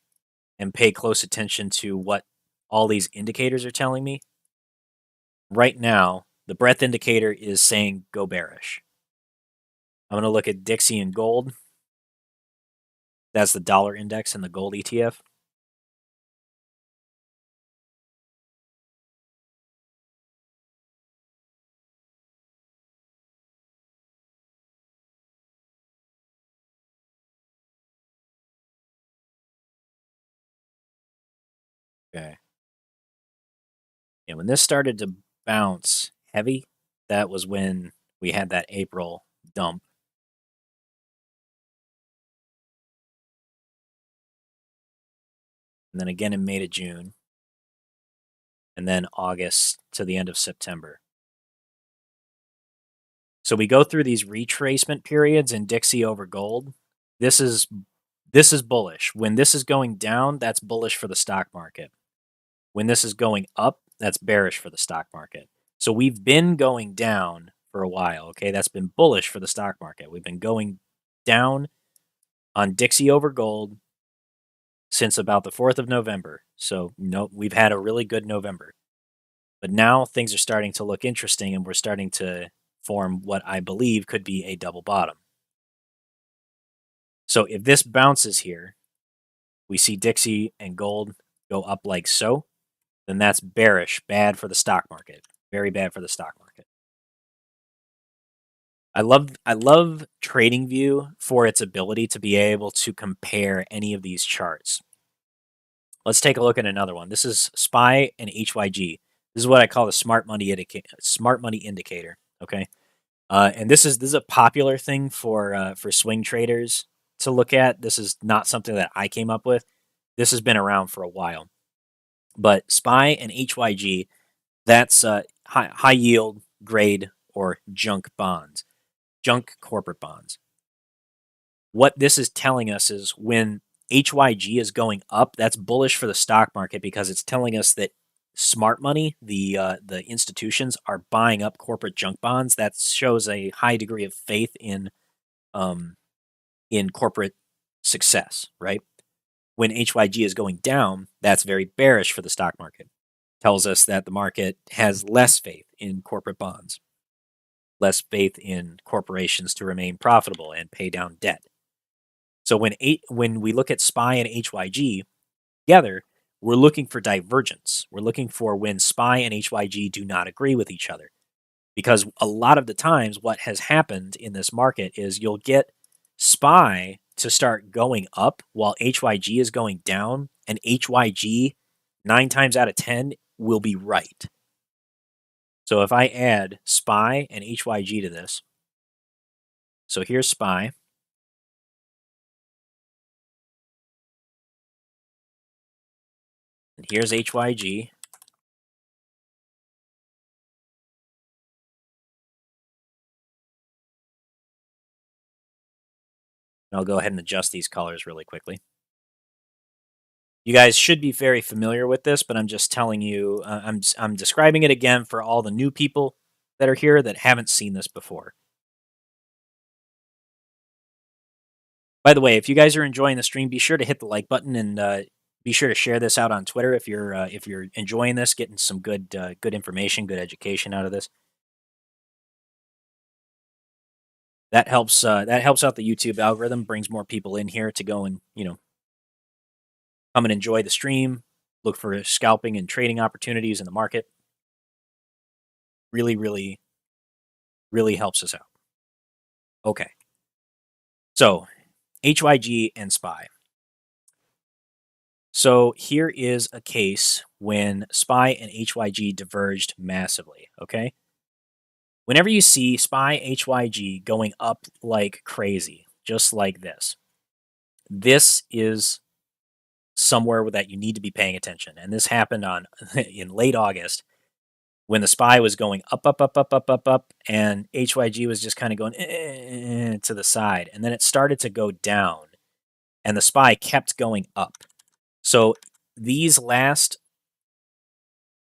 and pay close attention to what all these indicators are telling me. Right now, the breadth indicator is saying go bearish. I'm going to look at Dixie and gold. That's the dollar index and the gold ETF. Okay. And when this started to bounce heavy, that was when we had that April dump. And then again in May to June. And then August to the end of September. So we go through these retracement periods in Dixie over gold. This is bullish. When this is going down, that's bullish for the stock market. When this is going up, that's bearish for the stock market. So we've been going down for a while, okay? That's been bullish for the stock market. We've been going down on Dixie over gold since about the 4th of November. So we've had a really good November. But now things are starting to look interesting, and we're starting to form what I believe could be a double bottom. So if this bounces here, we see Dixie and gold go up like so, then that's bearish, bad for the stock market. Very bad for the stock market. I love TradingView for its ability to be able to compare any of these charts. Let's take a look at another one. This is SPY and HYG. This is what I call the smart money indicator. Okay, and this is a popular thing for swing traders to look at. This is not something that I came up with. This has been around for a while. But SPY and HYG, that's high yield grade or junk bonds, junk corporate bonds. What this is telling us is when HYG is going up, that's bullish for the stock market because it's telling us that smart money, the institutions, are buying up corporate junk bonds. That shows a high degree of faith in corporate success, right? When HYG is going down, that's very bearish for the stock market. Tells us that the market has less faith in corporate bonds, less faith in corporations to remain profitable and pay down debt. So when we look at SPY and HYG together, we're looking for divergence. We're looking for when SPY and HYG do not agree with each other. Because a lot of the times what has happened in this market is you'll get SPY to start going up while HYG is going down, and HYG 9 times out of 10 will be right. So if I add SPY and HYG to this, so here's SPY. And here's HYG. And I'll go ahead and adjust these colors really quickly. You guys should be very familiar with this, but I'm just telling you, I'm describing it again for all the new people that are here that haven't seen this before. By the way, if you guys are enjoying the stream, be sure to hit the like button and be sure to share this out on Twitter if you're enjoying this, getting some good information, good education out of this. That helps out the YouTube algorithm, brings more people in here to go and come and enjoy the stream, look for scalping and trading opportunities in the market. Really, really, really helps us out. Okay. So, HYG and SPY. So here is a case when SPY and HYG diverged massively, okay? Whenever you see SPY HYG going up like crazy, just like this is somewhere that you need to be paying attention. And this happened in late August when the SPY was going up, and HYG was just kind of going to the side. And then it started to go down, and the SPY kept going up. So these last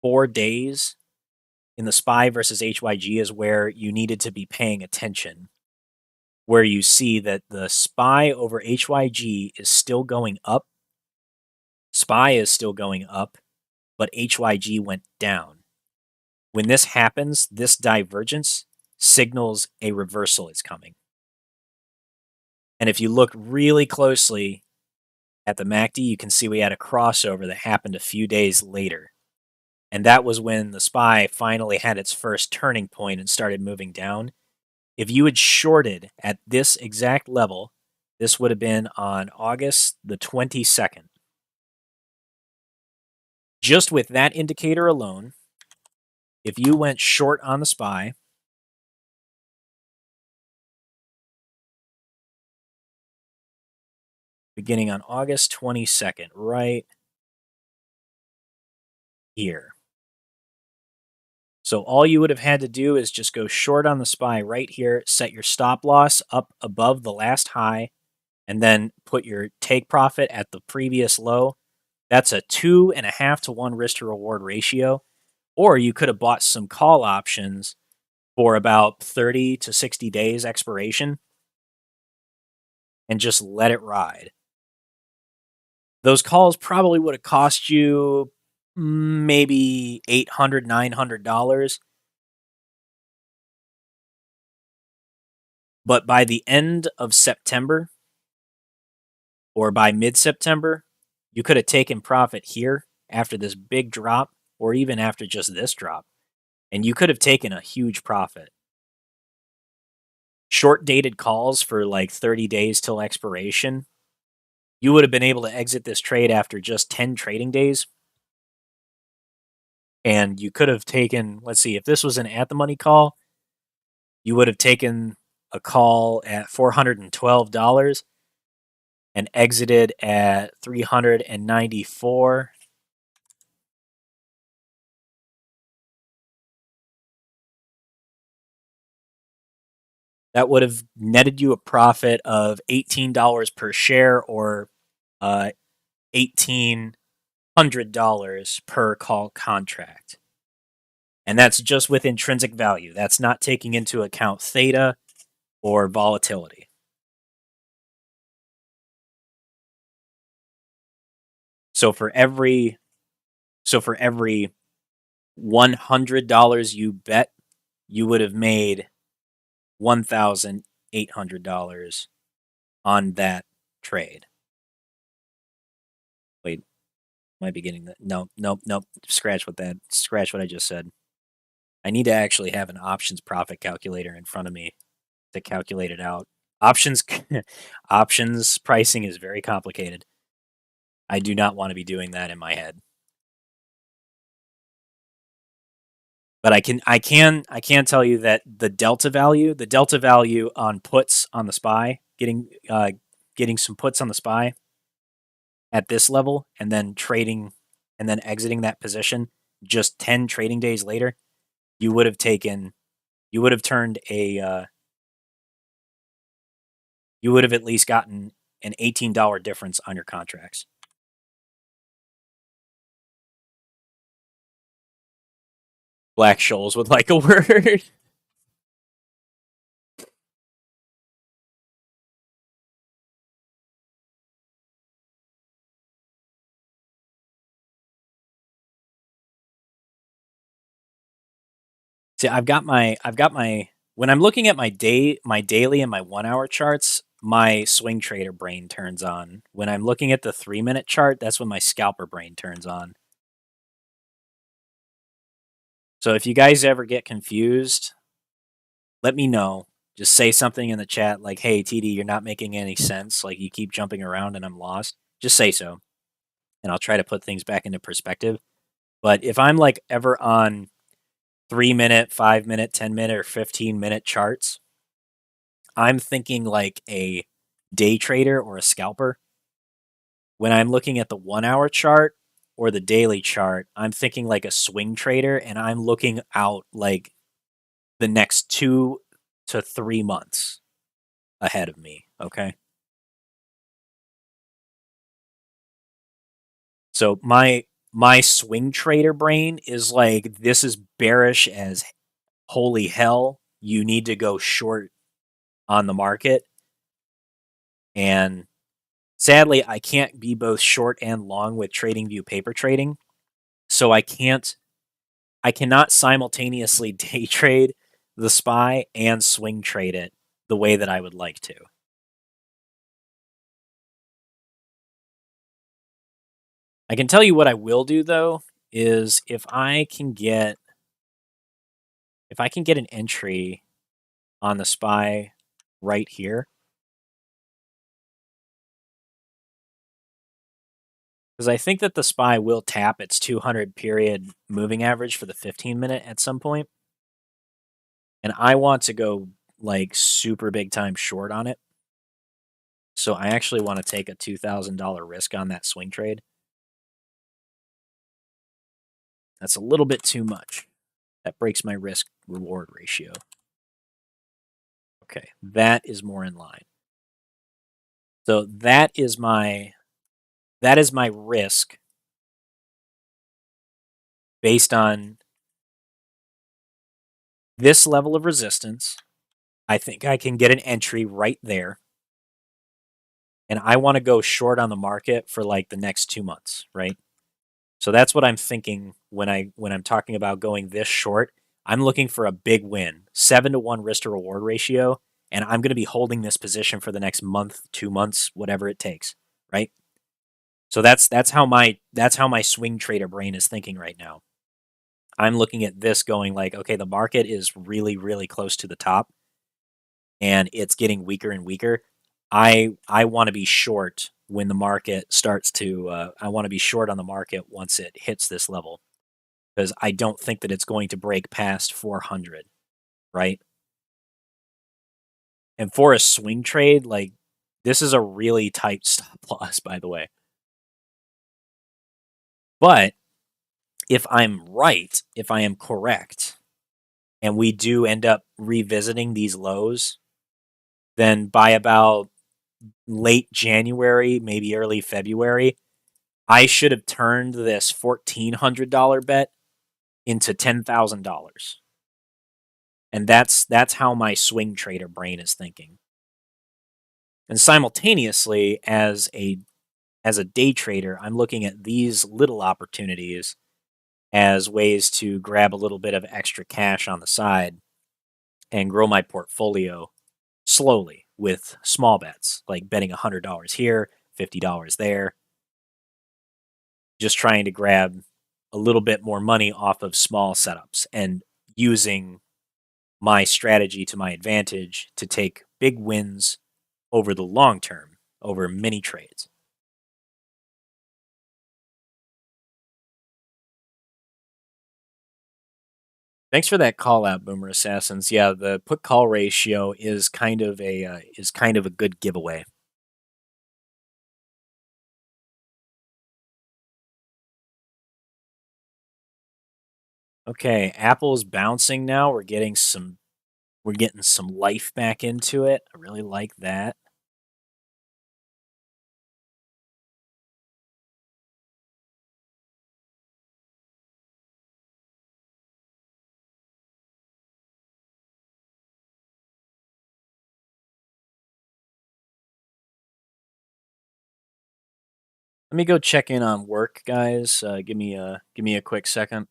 4 days in the SPY versus HYG is where you needed to be paying attention where you see that the SPY over HYG is still going up. SPY is still going up, but HYG went down. When this happens, this divergence signals a reversal is coming. And if you look really closely at the MACD, you can see we had a crossover that happened a few days later. And that was when the SPY finally had its first turning point and started moving down. If you had shorted at this exact level, this would have been on August the 22nd. Just with that indicator alone, if you went short on the SPY, beginning on August 22nd, right here. So all you would have had to do is just go short on the SPY right here, set your stop loss up above the last high, and then put your take profit at the previous low. That's a 2.5 to 1 risk to reward ratio. Or you could have bought some call options for about 30 to 60 days expiration and just let it ride. Those calls probably would have cost you maybe $800, $900. But by the end of September or by mid-September, you could have taken profit here after this big drop or even after just this drop. And you could have taken a huge profit. Short-dated calls for like 30 days till expiration, you would have been able to exit this trade after just 10 trading days. And you could have taken, let's see, if this was an at-the-money call, you would have taken a call at $412 and exited at $394. That would have netted you a profit of $18 per share or $1,800 per call contract. And that's just with intrinsic value. That's not taking into account theta or volatility. So for every $100 you bet, you would have made $1,800 on that trade. Wait, might be getting that. No. Scratch what I just said. I need to actually have an options profit calculator in front of me to calculate it out. Options pricing is very complicated. I do not want to be doing that in my head. But I can tell you that the delta value on puts on the SPY, getting some puts on the SPY at this level and then trading and then exiting that position just 10 trading days later, you would have at least gotten an $18 difference on your contracts. Black Shoals would like a word. See, I've got my when I'm looking at my daily and my 1 hour charts, my swing trader brain turns on. When I'm looking at the 3-minute chart, that's when my scalper brain turns on. So if you guys ever get confused, let me know. Just say something in the chat like, hey, TD, you're not making any sense. Like, you keep jumping around and I'm lost. Just say so. And I'll try to put things back into perspective. But if I'm like ever on 3-minute, 5-minute, 10-minute, or 15-minute charts, I'm thinking like a day trader or a scalper. When I'm looking at the 1 hour chart or the daily chart, I'm thinking like a swing trader, and I'm looking out like the next 2 to 3 months ahead of me, okay? So my swing trader brain is like, this is bearish as holy hell. You need to go short on the market. And sadly, I can't be both short and long with TradingView paper trading. So I cannot simultaneously day trade the SPY and swing trade it the way that I would like to. I can tell you what I will do though, is if I can get an entry on the SPY right here, because I think that the SPY will tap its 200 period moving average for the 15-minute at some point. And I want to go like super big time short on it. So I actually want to take a $2,000 risk on that swing trade. That's a little bit too much. That breaks my risk reward ratio. Okay, that is more in line. So that is my risk based on this level of resistance. I think I can get an entry right there. And I want to go short on the market for like the next 2 months, right? So that's what I'm thinking when I'm talking about going this short. I'm looking for a big win, 7-to-1 risk to reward ratio, and I'm going to be holding this position for the next month, 2 months, whatever it takes, right? So that's how my swing trader brain is thinking right now. I'm looking at this going like, okay, the market is really, really close to the top, and it's getting weaker and weaker. I want to be short when the market starts to. I want to be short on the market once it hits this level, because I don't think that it's going to break past 400, right? And for a swing trade, like this is a really tight stop loss, by the way. But if I'm right, if I am correct, and we do end up revisiting these lows, then by about late January, maybe early February, I should have turned this $1,400 bet into $10,000. And that's how my swing trader brain is thinking. And simultaneously, as a day trader, I'm looking at these little opportunities as ways to grab a little bit of extra cash on the side and grow my portfolio slowly with small bets, like betting $100 here, $50 there, just trying to grab a little bit more money off of small setups and using my strategy to my advantage to take big wins over the long term, over many trades. Thanks for that call out, Boomer Assassins. Yeah, the put call ratio is kind of a good giveaway. Okay, Apple's bouncing now. We're getting some life back into it. I really like that. Let me go check in on work, guys. Give me a quick second.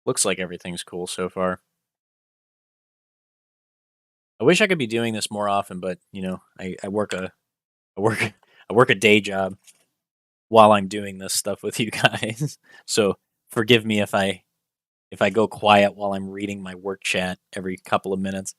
Looks like everything's cool so far. I wish I could be doing this more often, but you know, I work a day job while I'm doing this stuff with you guys. So forgive me if I go quiet while I'm reading my work chat every couple of minutes.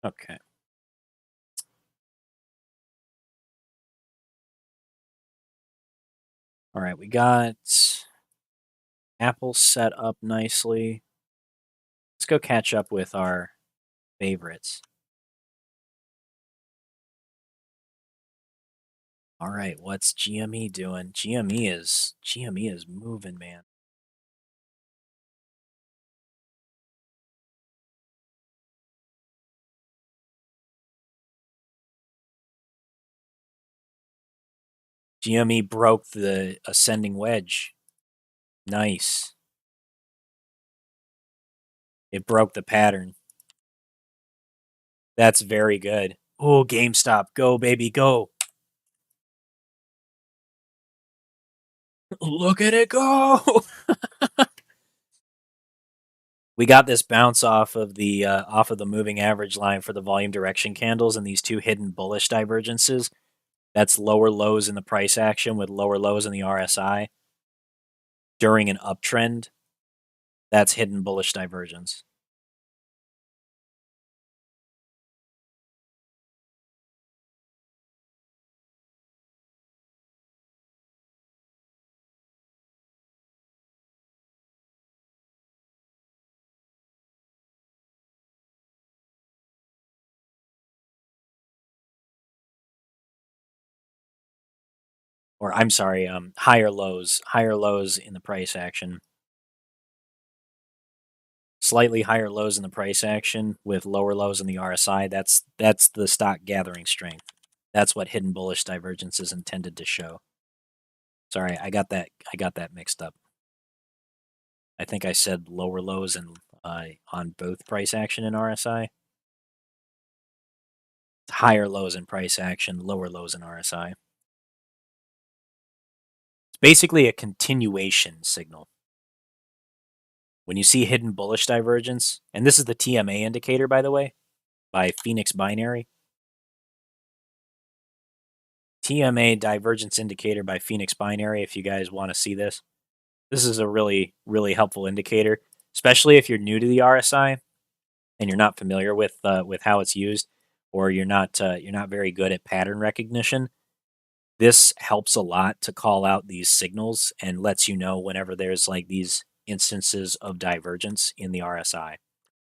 Okay. All right, we got Apple set up nicely. Let's go catch up with our favorites. All right, what's GME doing? GME is moving, man. GME broke the ascending wedge. Nice. It broke the pattern. That's very good. Oh, GameStop, go baby, go. Look at it go. We got this bounce off of the moving average line for the volume direction candles and these two hidden bullish divergences. That's lower lows in the price action with lower lows in the RSI. During an uptrend, that's hidden bullish divergence. Or I'm sorry, higher lows in the price action. Slightly higher lows in the price action with lower lows in the RSI. That's the stock gathering strength. That's what hidden bullish divergence is intended to show. Sorry, I got that mixed up. I think I said lower lows and on both price action and RSI. Higher lows in price action, lower lows in RSI. It's basically a continuation signal. When you see hidden bullish divergence, and this is the TMA indicator, by the way, by Phoenix Binary. TMA divergence indicator by Phoenix Binary, if you guys want to see this. This is a really, really helpful indicator, especially if you're new to the RSI and you're not familiar with how it's used, or you're not very good at pattern recognition. This helps a lot to call out these signals and lets you know whenever there's like these instances of divergence in the RSI.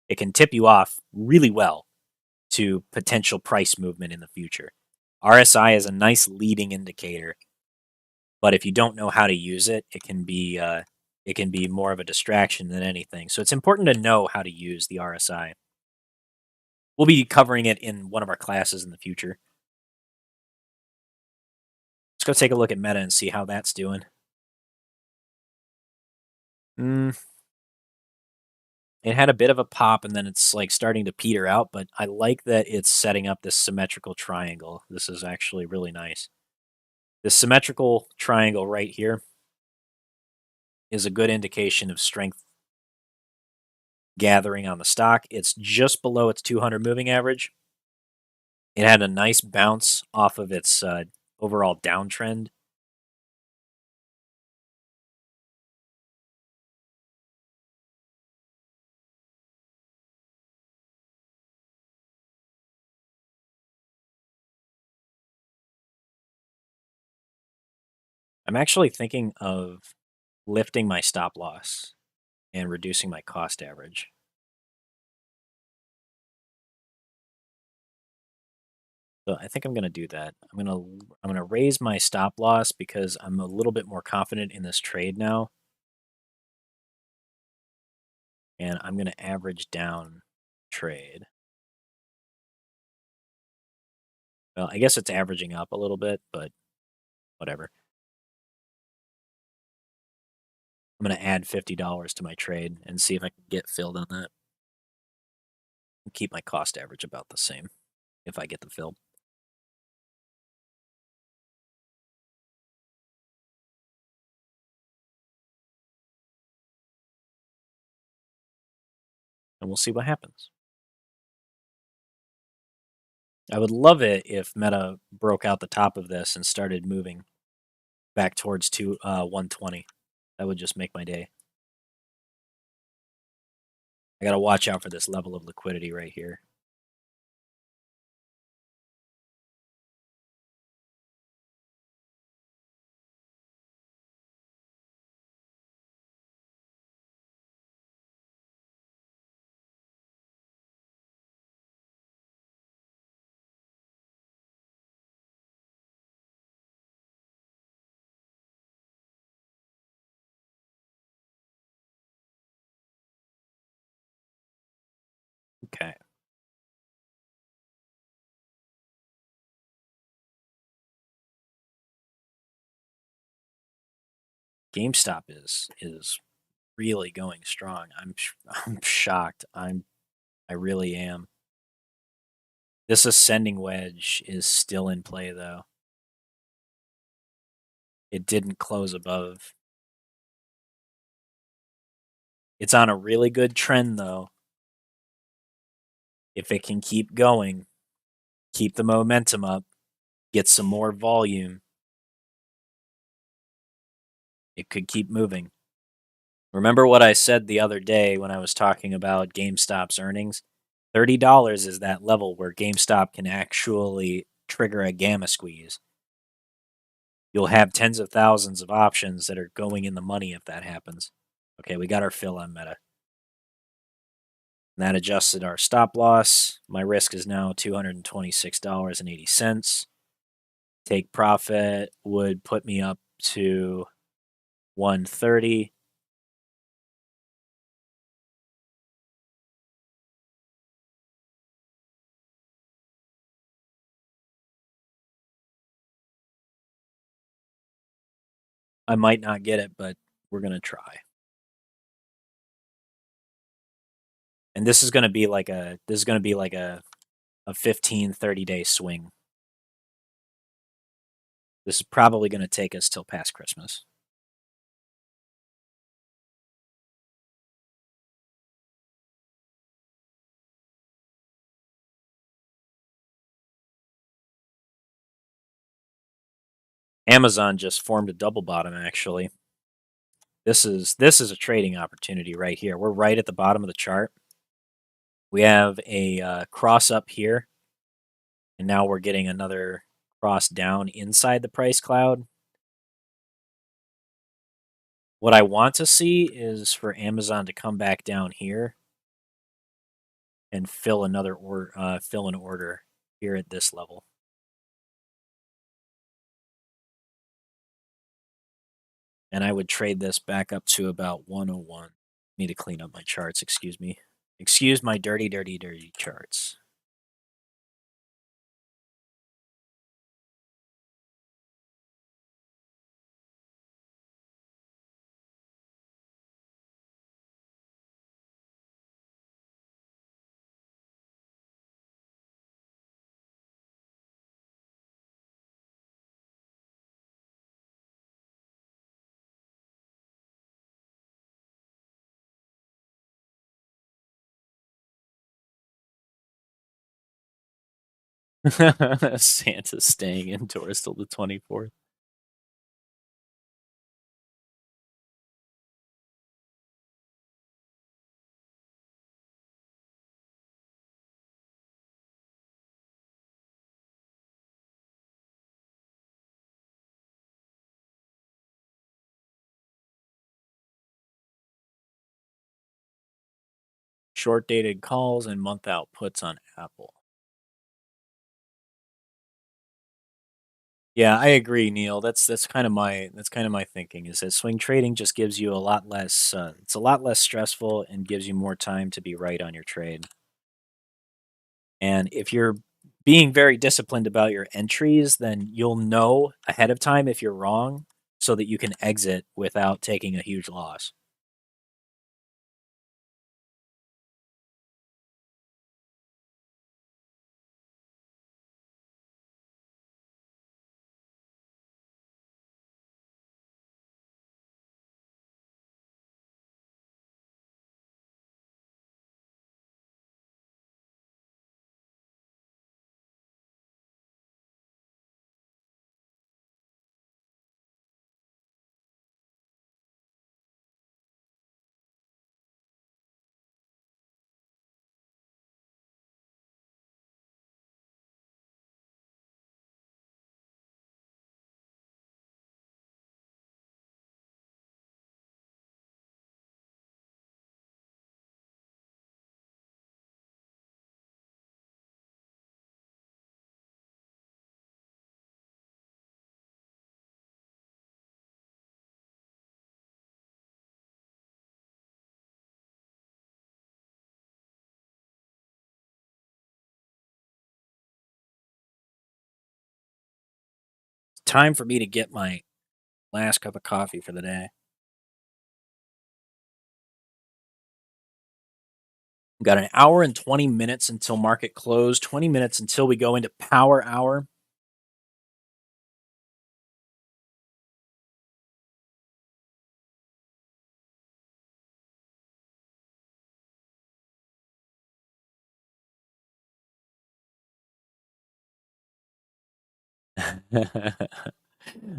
It can tip you off really well to potential price movement in the future. RSI is a nice leading indicator, but if you don't know how to use it, it can be more of a distraction than anything. So it's important to know how to use the RSI. We'll be covering it in one of our classes in the future. Let's go take a look at Meta and see how that's doing. It had a bit of a pop and then it's like starting to peter out, but I like that it's setting up this symmetrical triangle. This is actually really nice. This symmetrical triangle right here is a good indication of strength gathering on the stock. It's just below its 200 moving average. It had a nice bounce off of its overall downtrend. I'm actually thinking of lifting my stop loss and reducing my cost average. So I think I'm going to do that. I'm going to raise my stop loss because I'm a little bit more confident in this trade now. And I'm going to average down trade. Well, I guess it's averaging up a little bit, but whatever. I'm going to add $50 to my trade and see if I can get filled on that. And keep my cost average about the same if I get the fill. And we'll see what happens. I would love it if Meta broke out the top of this and started moving back towards 120. That would just make my day. I got to watch out for this level of liquidity right here. Okay. GameStop is really going strong. I'm shocked. I really am. This ascending wedge is still in play though. It didn't close above. It's on a really good trend though. If it can keep going, keep the momentum up, get some more volume, it could keep moving. Remember what I said the other day when I was talking about GameStop's earnings? $30 is that level where GameStop can actually trigger a gamma squeeze. You'll have tens of thousands of options that are going in the money if that happens. Okay, we got our fill on Meta. And that adjusted our stop loss. My risk is now $226.80. Take profit would put me up to 130. I might not get it, but we're going to try. And this is going to be like a 15, 30-day swing. This is probably going to take us till past Christmas. Amazon just formed a double bottom actually. This is a trading opportunity right here. We're right at the bottom of the chart. We have a cross up here, and now we're getting another cross down inside the price cloud. What I want to see is for Amazon to come back down here and fill an order here at this level. And I would trade this back up to about 101. Need to clean up my charts, excuse me. Excuse my dirty charts. Santa's staying indoors till the 24th. Short dated calls and month out puts on Apple. Yeah, I agree, Neil. That's kind of my thinking is that swing trading just gives you a lot less it's a lot less stressful and gives you more time to be right on your trade. And if you're being very disciplined about your entries, then you'll know ahead of time if you're wrong so that you can exit without taking a huge loss. time for me to get my last cup of coffee for the day. We've got an hour and 20 minutes until market close, 20 minutes until we go into power hour.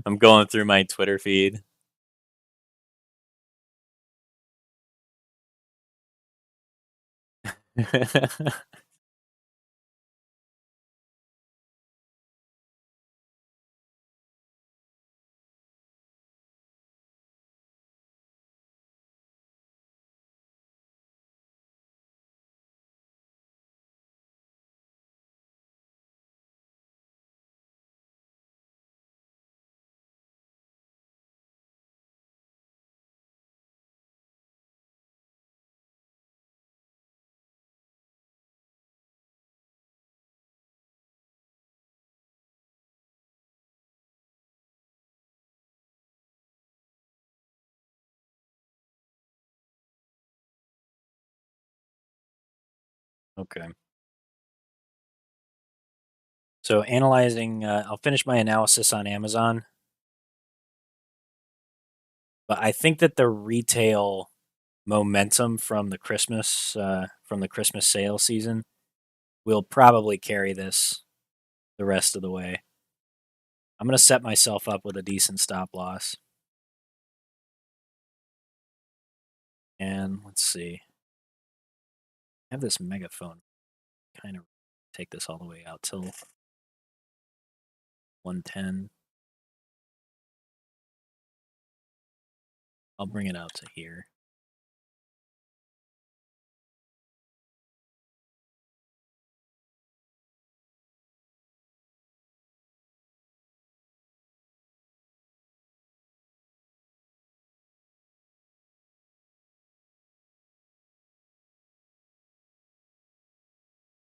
I'm going through my Twitter feed. Okay. So analyzing, I'll finish my analysis on Amazon, but I think that the retail momentum from the Christmas sale season will probably carry this the rest of the way. I'm going to set myself up with a decent stop loss. And let's see. I have this megaphone. Kind of take this all the way out till 110. I'll bring it out to here.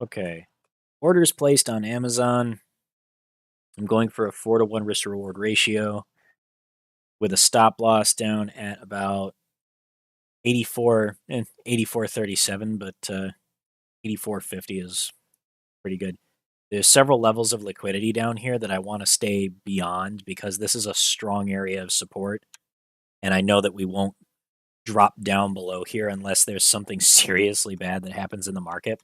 Okay. Orders placed on Amazon. I'm going for a 4-to-1 risk to reward ratio with a stop loss down at about 84.37, but 84.50 is pretty good. There's several levels of liquidity down here that I want to stay beyond because this is a strong area of support. And I know that we won't drop down below here unless there's something seriously bad that happens in the market.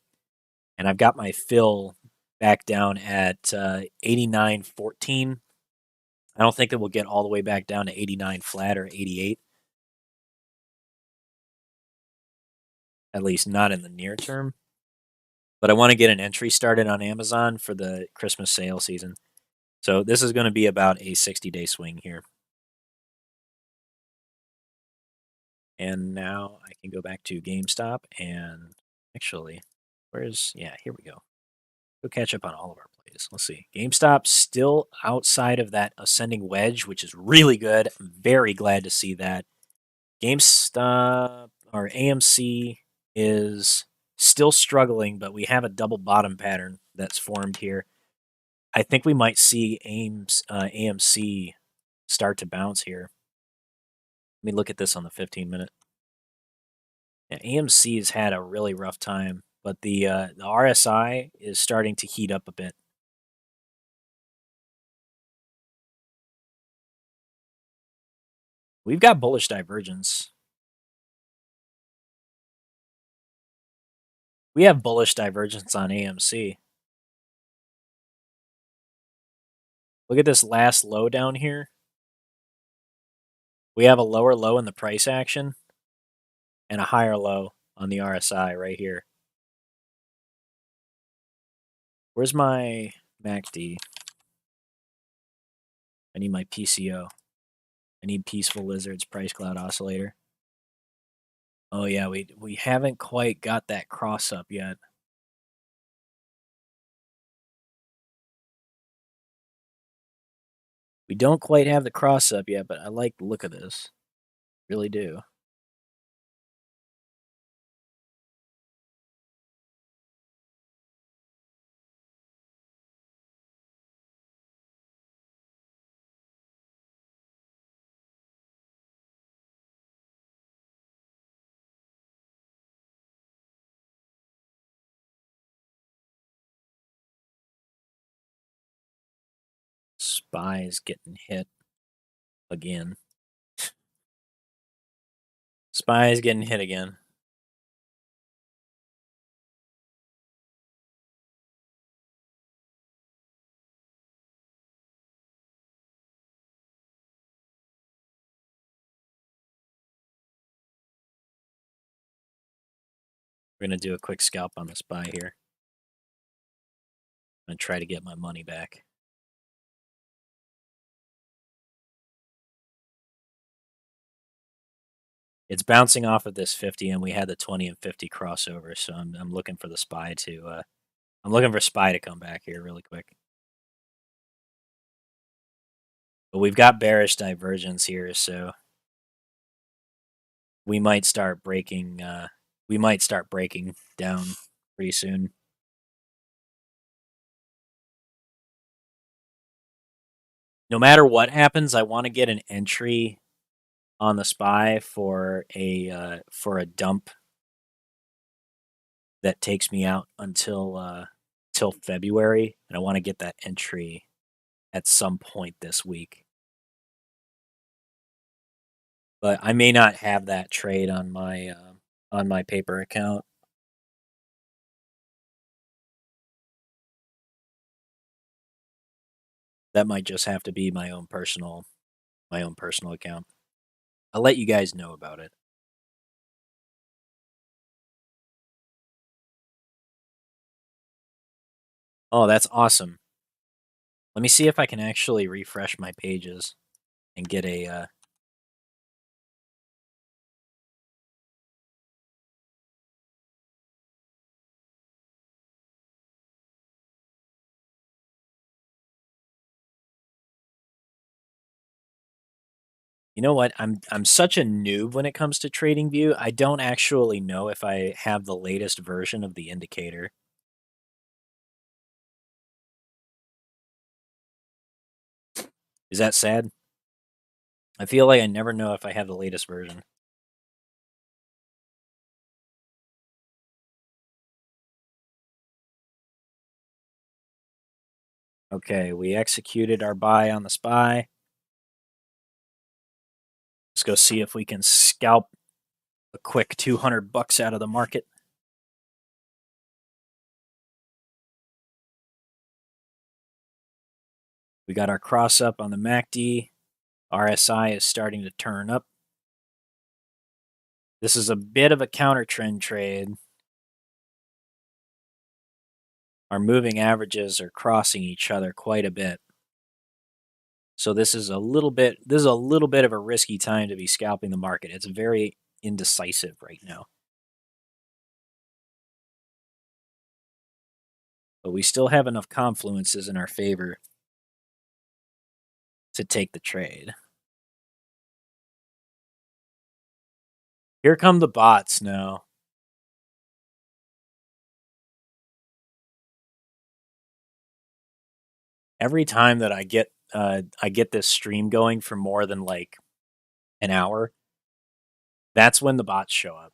And I've got my fill back down at 89.14. I don't think that we'll get all the way back down to 89 flat or 88. At least not in the near term. But I want to get an entry started on Amazon for the Christmas sale season. So this is going to be about a 60-day swing here. And now I can go back to GameStop and actually, here we go. Go catch up on all of our plays. Let's see. GameStop still outside of that ascending wedge, which is really good. I'm very glad to see that. GameStop or AMC is still struggling, but we have a double bottom pattern that's formed here. I think we might see AMC start to bounce here. Let me look at this on the 15-minute. Yeah, AMC has had a really rough time, but the RSI is starting to heat up a bit. We've got bullish divergence. We have bullish divergence on AMC. Look at this last low down here. We have a lower low in the price action and a higher low on the RSI right here. Where's my MACD? I need my PCO. I need Peaceful Lizard's Price Cloud Oscillator. Oh yeah, we haven't quite got that cross up yet. We don't quite have the cross up yet, but I like the look of this. Really do. SPY is getting hit again. SPY is getting hit again. We're going to do a quick scalp on the SPY here. I'm going to try to get my money back. It's bouncing off of this 50, and we had the 20 and 50 crossover, so I'm looking for the SPY to I'm looking for SPY to come back here really quick. But we've got bearish divergence here, so we might start breaking down pretty soon. No matter what happens, I want to get an entry on the SPY for a dump that takes me out until till February, and I want to get that entry at some point this week. But I may not have that trade on my paper account. That might just have to be my own personal account. I'll let you guys know about it. Oh, that's awesome. Let me see if I can actually refresh my pages and get a You know what? I'm such a noob when it comes to TradingView. I don't actually know if I have the latest version of the indicator. Is that sad? I feel like I never know if I have the latest version. Okay, we executed our buy on the SPY. Let's go see if we can scalp a quick 200 bucks out of the market. We got our cross up on the MACD. RSI is starting to turn up. This is a bit of a counter trend trade. Our moving averages are crossing each other quite a bit. So this is a little bit of a risky time to be scalping the market. It's very indecisive right now. But we still have enough confluences in our favor to take the trade. Here come the bots now. Every time that I get this stream going for more than like an hour, that's when the bots show up.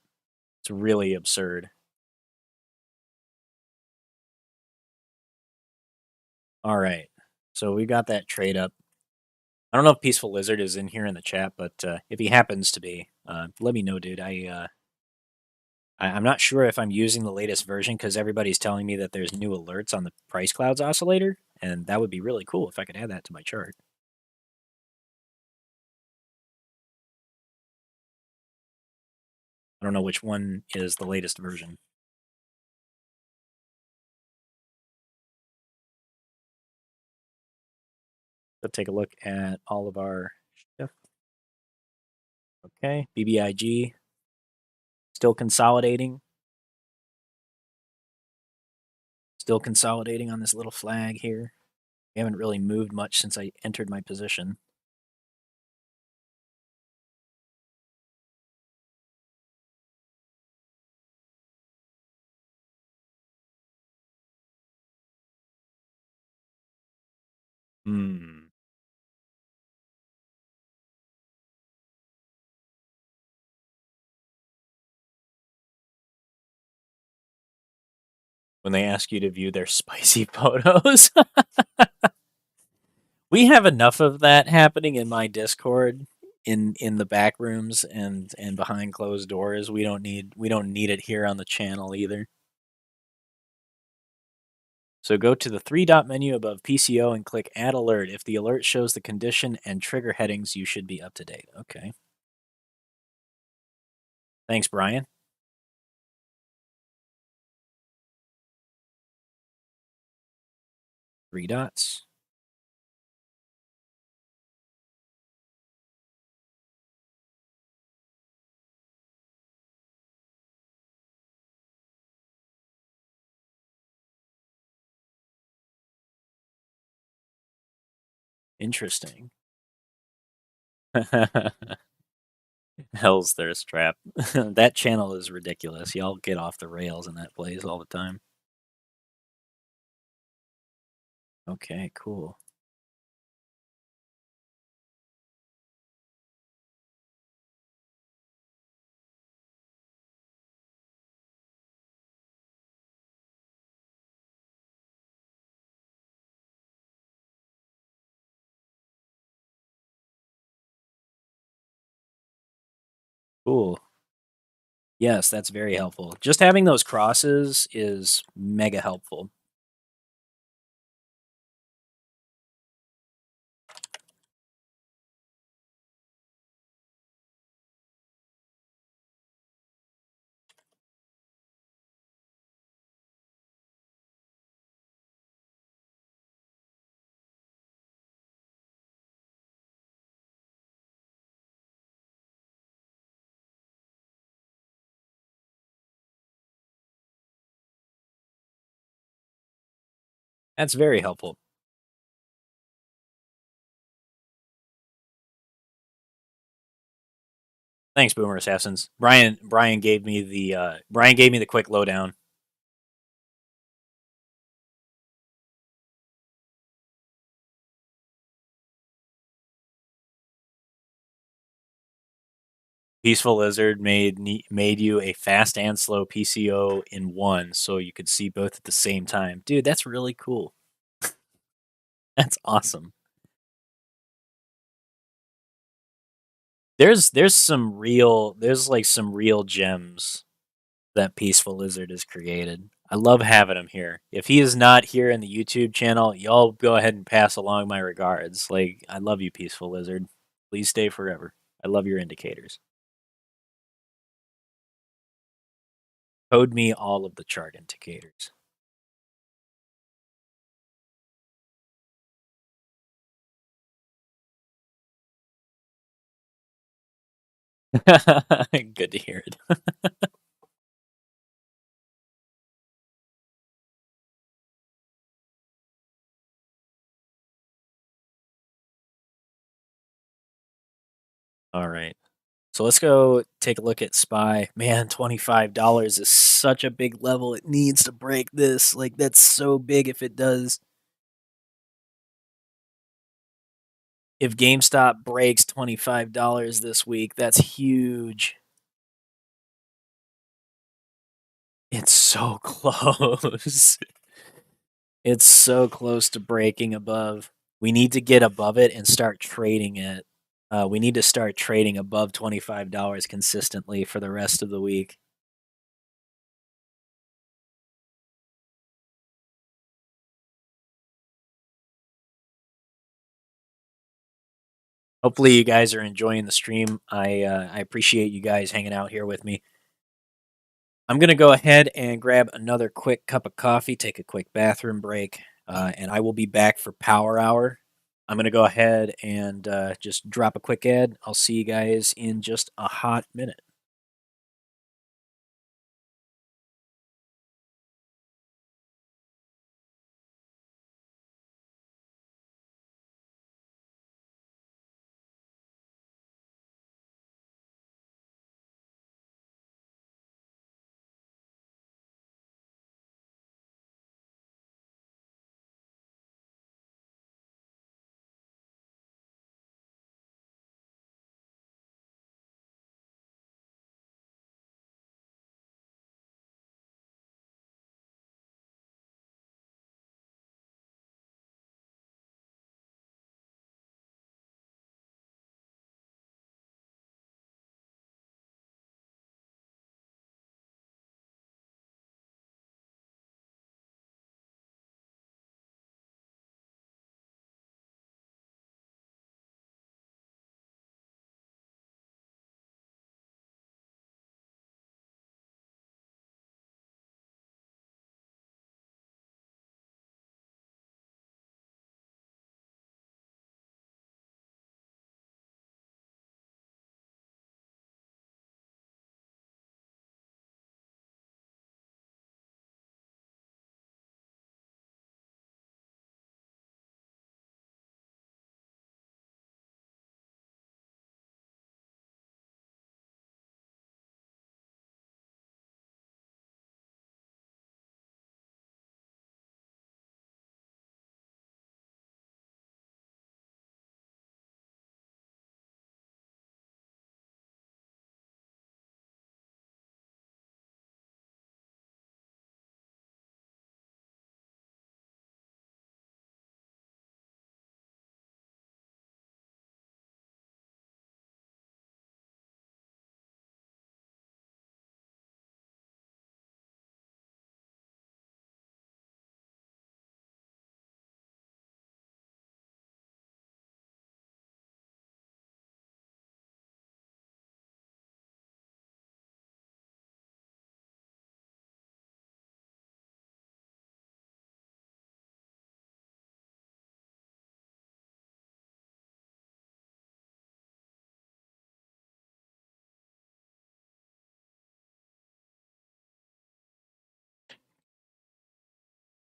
It's really absurd. All right, so we got that trade up. I don't know if Peaceful Lizard is in here in the chat, but if he happens to be, let me know, dude. I'm not sure if I'm using the latest version because everybody's telling me that there's new alerts on the price clouds oscillator, and that would be really cool if I could add that to my chart. I don't know which one is the latest version. Let's take a look at all of our stuff. Okay, BBIG still consolidating. Still consolidating on this little flag here. We haven't really moved much since I entered my position. When they ask you to view their spicy photos. We have enough of that happening in my Discord in the back rooms and behind closed doors. We don't need it here on the channel either. So go to the three-dot menu above PCO and click Add Alert. If the alert shows the condition and trigger headings, you should be up to date. Okay. Thanks, Brian. Three dots. Interesting. Hell's Thirst Trap. That channel is ridiculous. Y'all get off the rails in that place all the time. Okay, cool. Cool. Yes, that's very helpful. Just having those crosses is mega helpful. That's very helpful. Thanks, Boomer Assassins. Brian gave me the quick lowdown. Peaceful Lizard made you a fast and slow PCO in one, so you could see both at the same time. Dude, that's really cool. That's awesome. There's some real gems that Peaceful Lizard has created. I love having him here. If he is not here in the YouTube channel, y'all go ahead and pass along my regards. Like, I love you, Peaceful Lizard. Please stay forever. I love your indicators. Code me all of the chart indicators. Good to hear it. All right. So let's go take a look at SPY. Man, $25 is such a big level. It needs to break this. Like, that's so big if it does. If GameStop breaks $25 this week, that's huge. It's so close. It's so close to breaking above. We need to get above it and start trading it. We need to start trading above $25 consistently for the rest of the week. Hopefully you guys are enjoying the stream. I appreciate you guys hanging out here with me. I'm going to go ahead and grab another quick cup of coffee, take a quick bathroom break, and I will be back for Power Hour. I'm going to go ahead and just drop a quick ad. I'll see you guys in just a hot minute.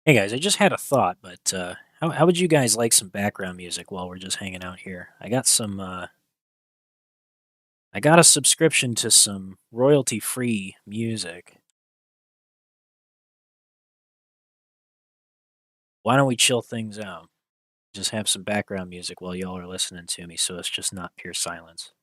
Hey guys, I just had a thought, but how would you guys like some background music while we're just hanging out here? I got a subscription to some royalty-free music. Why don't we chill things out? Just have some background music while y'all are listening to me, so it's just not pure silence.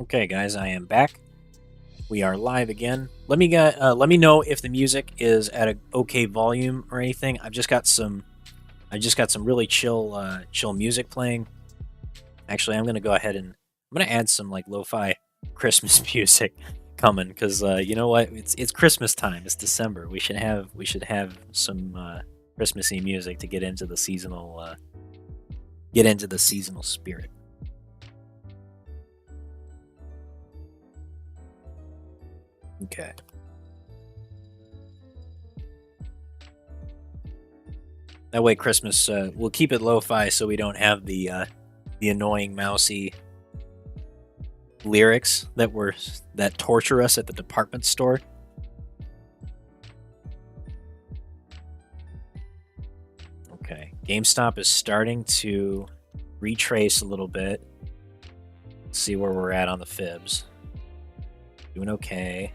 Okay, guys, I am back. We are live again. Let me know if the music is at a okay volume or anything. I just got some really chill music playing. Actually, I'm gonna go ahead and I'm gonna add some like lo-fi Christmas music coming because you know what? It's Christmas time. It's December. We should have some Christmassy music to get into the seasonal spirit. Okay. That way, Christmas we'll keep it lo-fi so we don't have the annoying mousy lyrics that torture us at the department store. Okay, GameStop is starting to retrace a little bit. Let's see where we're at on the fibs. Doing okay.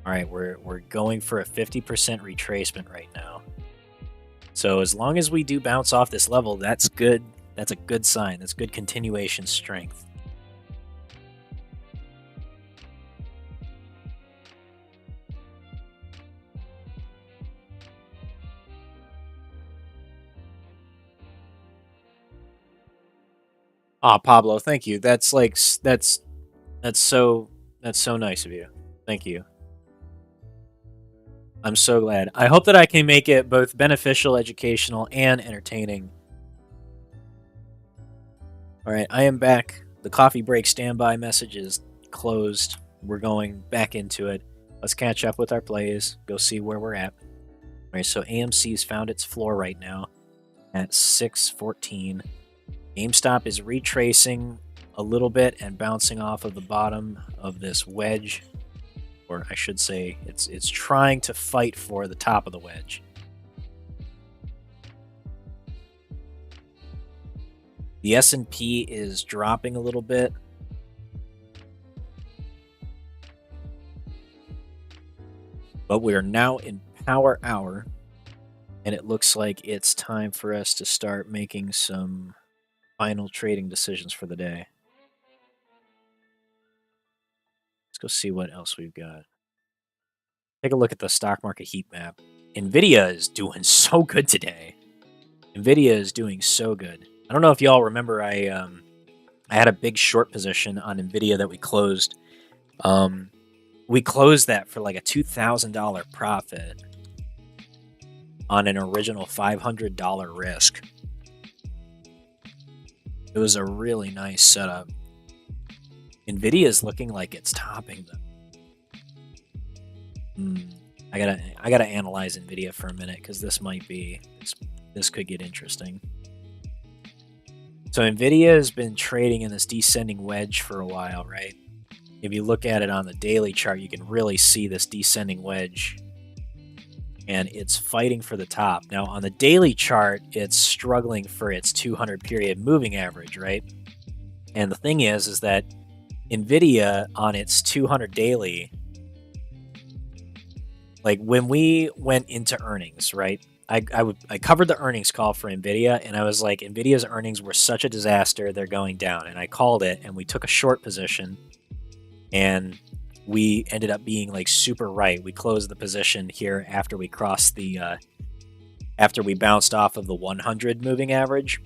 All right, we're going for a 50% retracement right now. So as long as we do bounce off this level, that's good. That's a good sign. That's good continuation strength. Ah, Pablo, thank you. That's so nice of you. Thank you. I'm so glad. I hope that I can make it both beneficial, educational, and entertaining. All right, I am back. The coffee break standby message is closed. We're going back into it. Let's catch up with our plays, go see where we're at. All right, so AMC's found its floor right now at 614. GameStop is retracing a little bit and bouncing off of the bottom of this wedge. Or I should say, it's trying to fight for the top of the wedge. The S&P is dropping a little bit. But we are now in power hour, and it looks like it's time for us to start making some final trading decisions for the day. Let's go see what else we've got. Take a look at the stock market heat map. Nvidia is doing so good today. Nvidia is doing so good. I don't know if y'all remember I had a big short position on Nvidia that we closed. We closed that for like a $2,000 profit on an original $500 risk. It was a really nice setup. Nvidia is looking like it's topping them. I gotta analyze Nvidia for a minute because this could get interesting. So Nvidia has been trading in this descending wedge for a while, right? If you look at it on the daily chart, you can really see this descending wedge, and it's fighting for the top. Now on the daily chart, it's struggling for its 200 period moving average, right? And the thing is that Nvidia on its 200 daily, like when we went into earnings, right? I covered the earnings call for Nvidia, and I was like, Nvidia's earnings were such a disaster, they're going down. And I called it, and we took a short position, and we ended up being like super right. We closed the position here after we crossed the after we bounced off of the 100 moving average.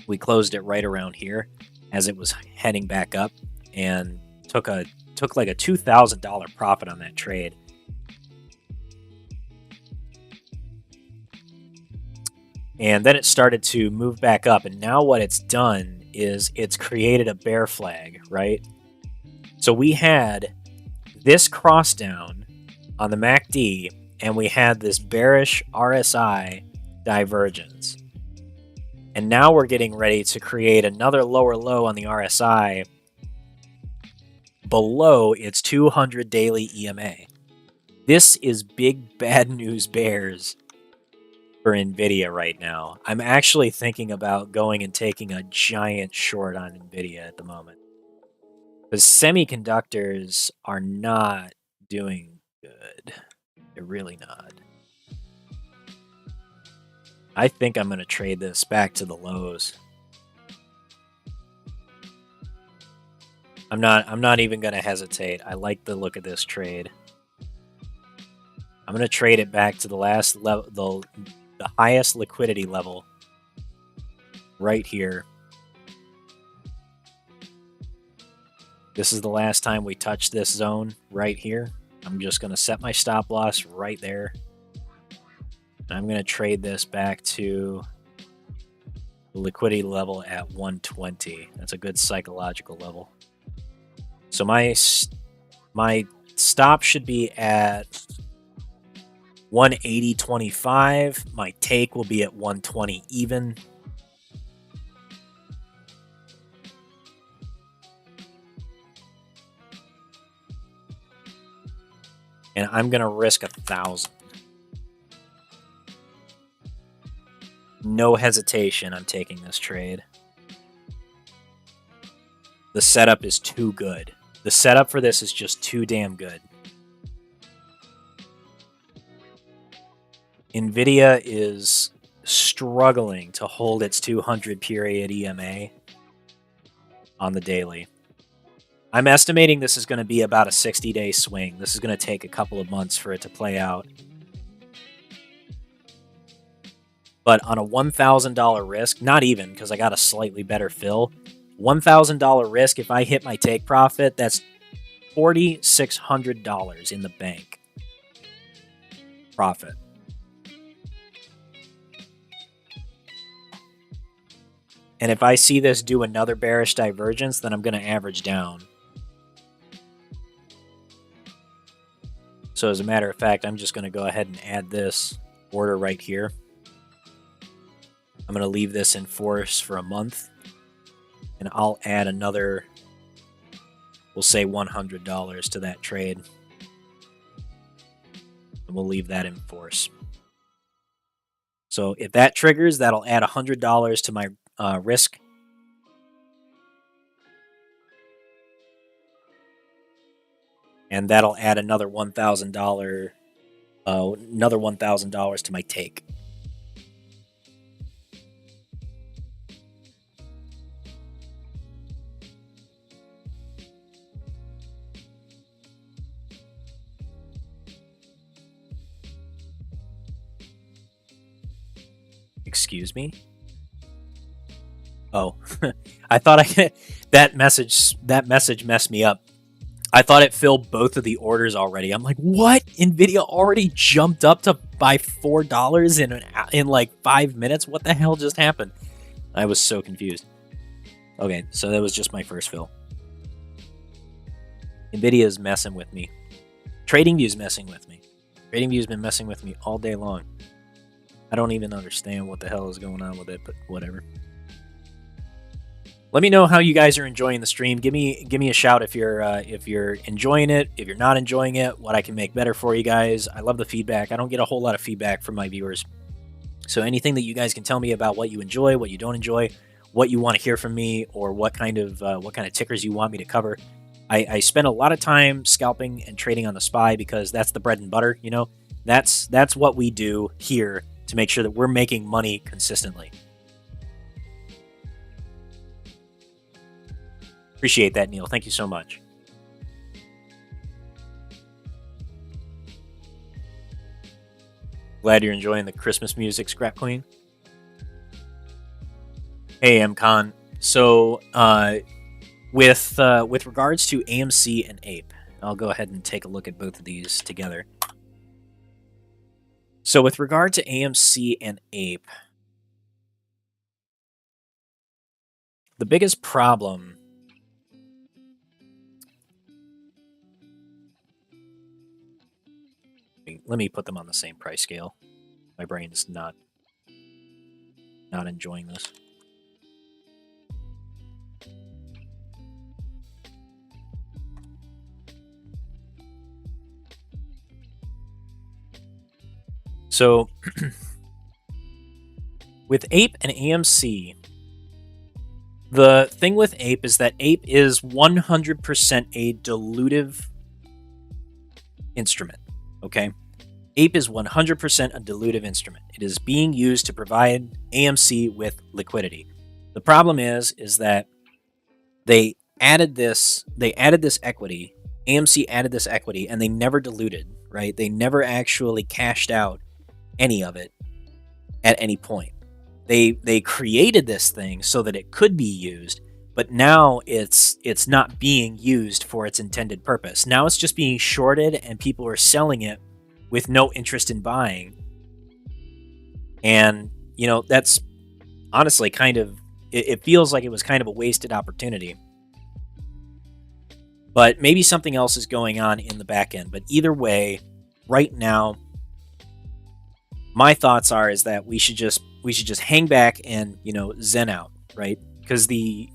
We closed it right around here as it was heading back up, and took like a $2,000 profit on that trade. And then it started to move back up, and now what it's done is it's created a bear flag, right? So we had this cross down on the MACD, and we had this bearish RSI divergence. And now we're getting ready to create another lower low on the RSI below its 200 daily EMA. This is big bad news bears for Nvidia right now. I'm actually thinking about going and taking a giant short on Nvidia at the moment. Because semiconductors are not doing good. They're really not. I think I'm going to trade this back to the lows. I'm not even gonna hesitate. I like the look of this trade. I'm gonna trade it back to the last level, the highest liquidity level, right here. This is the last time we touch this zone right here. I'm just gonna set my stop loss right there. And I'm gonna trade this back to the liquidity level at 120. That's a good psychological level. So my stop should be at 180.25. My take will be at 120 even. And I'm going to risk 1,000. No hesitation, I'm taking this trade. The setup is too good. The setup for this is just too damn good. Nvidia is struggling to hold its 200 period EMA on the daily. I'm estimating this is going to be about a 60-day swing. This is going to take a couple of months for it to play out. But on a $1,000 risk, not even, because I got a slightly better fill, $1,000 risk, if I hit my take profit, that's $4,600 in the bank. Profit. And if I see this do another bearish divergence, then I'm going to average down. So as a matter of fact, I'm just going to go ahead and add this order right here. I'm going to leave this in force for a month. And I'll add another, we'll say $100 to that trade. And we'll leave that in force. So if that triggers, that'll add $100 to my risk. And that'll add another $1,000 to my take. Excuse me? Oh, I thought that message messed me up. I thought it filled both of the orders already. I'm like, what? Nvidia already jumped up to buy $4 in like 5 minutes? What the hell just happened? I was so confused. Okay, so that was just my first fill. Nvidia is messing with me. TradingView is messing with me. TradingView has been messing with me all day long. I don't even understand what the hell is going on with it, but whatever. Let me know how you guys are enjoying the stream. Give me a shout if you're enjoying it, if you're not enjoying it, what I can make better for you guys. I love the feedback. I don't get a whole lot of feedback from my viewers. So anything that you guys can tell me about what you enjoy, what you don't enjoy, what you want to hear from me, or what kind of tickers you want me to cover. I spend a lot of time scalping and trading on the SPY because that's the bread and butter, you know? That's what we do here to make sure that we're making money consistently. Appreciate that, Neil. Thank you so much. Glad you're enjoying the Christmas music, Scrap Queen. Hey, MCon. So, with regards to AMC and APE, I'll go ahead and take a look at both of these together. So with regard to AMC and APE, the biggest problem let me put them on the same price scale. My brain is not enjoying this. So, with APE and AMC, the thing with APE is that APE is 100% a dilutive instrument, okay? APE is 100% a dilutive instrument. It is being used to provide AMC with liquidity. The problem is that they added this. They added this equity. AMC added this equity, and they never diluted. Right? They never actually cashed out any of it at any point. They created this thing so that it could be used, but now it's not being used for its intended purpose. Now it's just being shorted, and people are selling it with no interest in buying. And that's honestly kind of, it feels like it was kind of a wasted opportunity. But maybe something else is going on in the back end. But either way, right now, my thoughts is that we should just hang back and zen out, right? Because the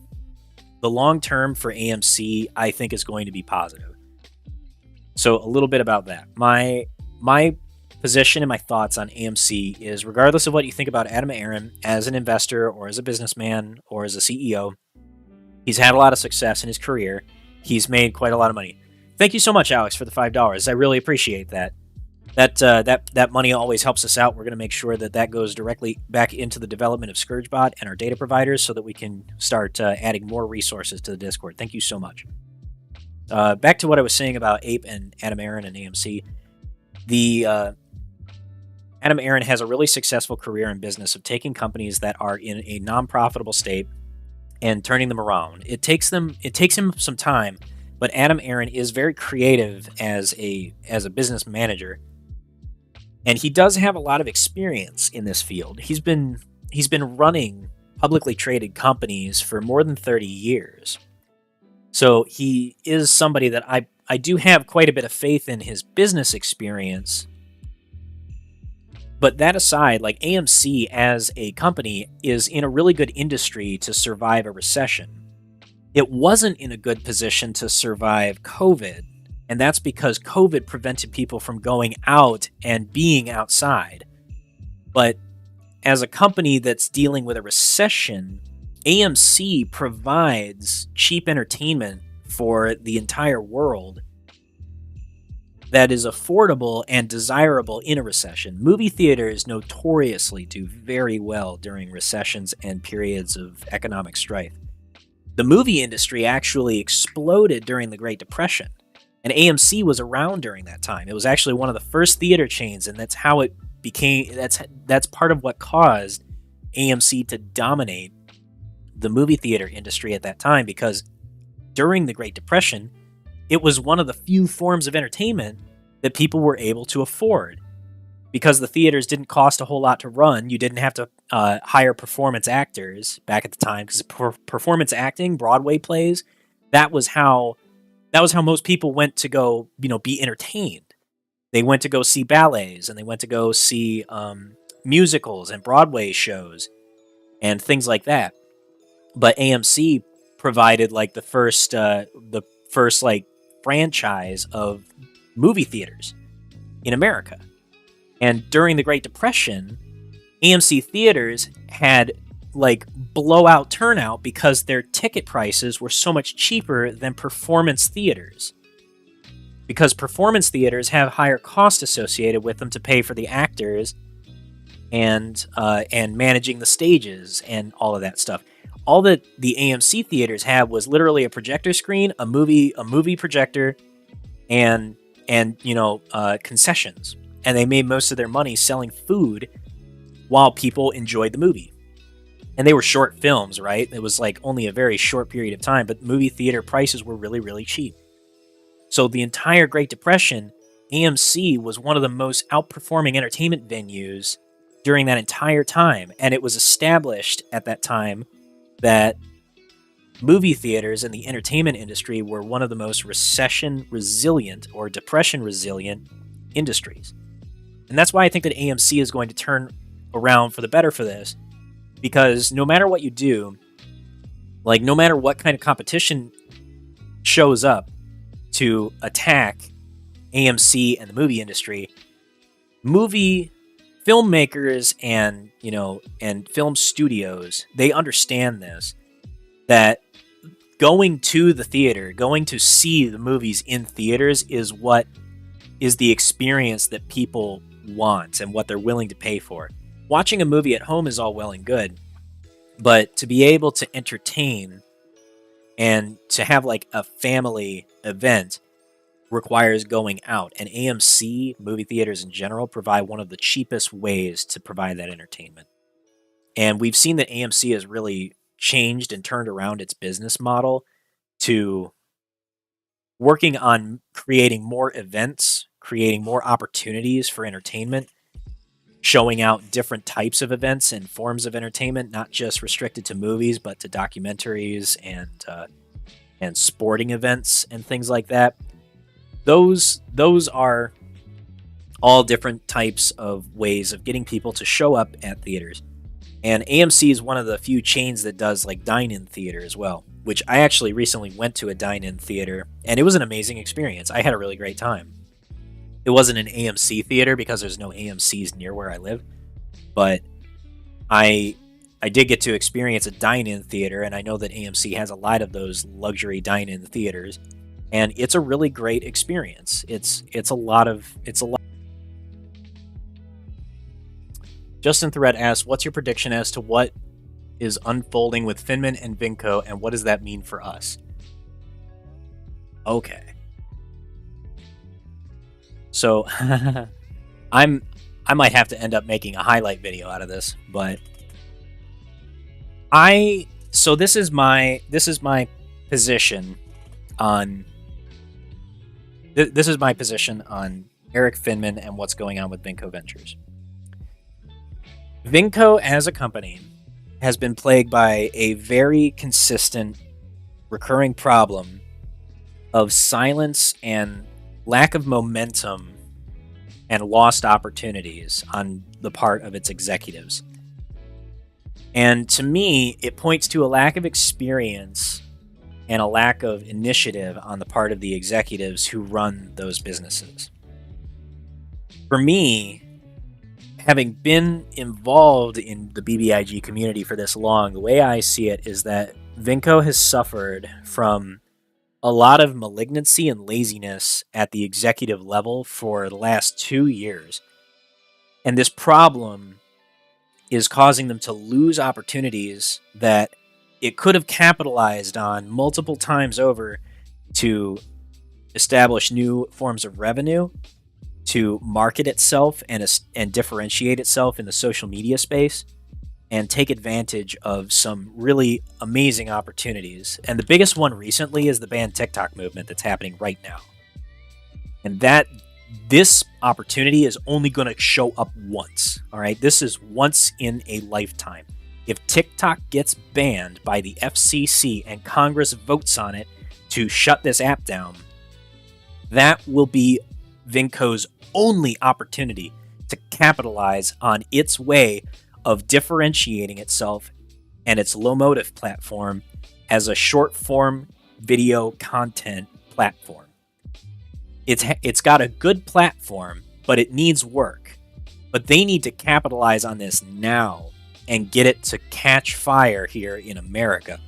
long term for AMC, I think, is going to be positive. So a little bit about that. My position and my thoughts on AMC is, regardless of what you think about Adam Aron as an investor or as a businessman or as a CEO, he's had a lot of success in his career. He's made quite a lot of money. Thank you so much, Alex, for the $5. I really appreciate that. That money always helps us out. We're going to make sure that goes directly back into the development of Scourge Bot and our data providers, so that we can start adding more resources to the Discord. Thank you so much. Back to what I was saying about APE and Adam Aron and AMC. Adam Aron has a really successful career in business of taking companies that are in a non-profitable state and turning them around. It takes him some time, but Adam Aron is very creative as a business manager, and he does have a lot of experience in this field. He's been running publicly traded companies for more than 30 years. So he is somebody that I do have quite a bit of faith in his business experience. But that aside, like, AMC as a company is in a really good industry to survive a recession. It wasn't in a good position to survive COVID, and that's because COVID prevented people from going out and being outside. But as a company that's dealing with a recession, AMC provides cheap entertainment for the entire world that is affordable and desirable in a recession. Movie theaters notoriously do very well during recessions and periods of economic strife. The movie industry actually exploded during the Great Depression, and AMC was around during that time. It was actually one of the first theater chains, and that's how it became. That's part of what caused AMC to dominate the movie theater industry at that time, because during the Great Depression, it was one of the few forms of entertainment that people were able to afford. Because the theaters didn't cost a whole lot to run, you didn't have to hire performance actors back at the time, because performance acting, Broadway plays, that was how most people went to go, be entertained. They went to go see ballets, and they went to go see musicals and Broadway shows and things like that. But AMC provided like the first like franchise of movie theaters in America. And during the Great Depression, AMC theaters had like blowout turnout because their ticket prices were so much cheaper than performance theaters. Because performance theaters have higher costs associated with them to pay for the actors and managing the stages and all of that stuff. All that the AMC theaters had was literally a projector screen, a movie projector, and concessions. And they made most of their money selling food while people enjoyed the movie. And they were short films, right? It was like only a very short period of time, but movie theater prices were really, really cheap. So the entire Great Depression, AMC was one of the most outperforming entertainment venues during that entire time. And it was established at that time that movie theaters and the entertainment industry were one of the most recession-resilient or depression-resilient industries. And that's why I think that AMC is going to turn around for the better for this, because no matter what you do, like no matter what kind of competition shows up to attack AMC and the movie industry, movie filmmakers and film studios, they understand this, that going to the theater, going to see the movies in theaters is what is the experience that people want and what they're willing to pay for. Watching a movie at home is all well and good, but to be able to entertain And to have like a family event requires going out. And AMC, movie theaters in general, provide one of the cheapest ways to provide that entertainment. And we've seen that AMC has really changed and turned around its business model to working on creating more events, creating more opportunities for entertainment, showing out different types of events and forms of entertainment, not just restricted to movies, but to documentaries and sporting events and things like that. Those are all different types of ways of getting people to show up at theaters. And AMC is one of the few chains that does like dine-in theater as well, which I actually recently went to a dine-in theater, and it was an amazing experience. I had a really great time. It wasn't an AMC theater because there's no AMCs near where I live, but I did get to experience a dine-in theater, and I know that AMC has a lot of those luxury dine-in theaters, and it's a really great experience. It's a lot. Justin Thread asks, what's your prediction as to what is unfolding with Finman and Vinco, and what does that mean for us? Okay. So I might have to end up making a highlight video out of this, but this is my position on Eric Finman and what's going on with Vinco Ventures. Vinco as a company has been plagued by a very consistent recurring problem of silence and lack of momentum and lost opportunities on the part of its executives. And to me, it points to a lack of experience and a lack of initiative on the part of the executives who run those businesses. For me, having been involved in the BBIG community for this long, the way I see it is that Vinco has suffered from a lot of malignancy and laziness at the executive level for the last 2 years. And this problem is causing them to lose opportunities that it could have capitalized on multiple times over to establish new forms of revenue, to market itself and differentiate itself in the social media space, and take advantage of some really amazing opportunities. And the biggest one recently is the ban Tick Tock movement that's happening right now. And this opportunity is only going to show up once. All right, this is once in a lifetime. If TikTok gets banned by the FCC and Congress votes on it to shut this app down, that will be Vinco's only opportunity to capitalize on its way of differentiating itself and its Lomotif platform as a short-form video content platform. It's got a good platform, but it needs work. But they need to capitalize on this now and get it to catch fire here in America.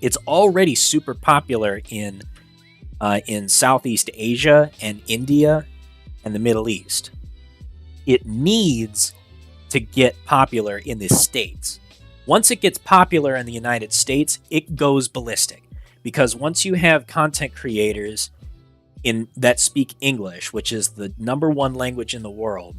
It's already super popular in Southeast Asia and India and the Middle East. It needs to get popular in the States. Once it gets popular in the United States, it goes ballistic. Because once you have content creators that speak English, which is the #1 language in the world,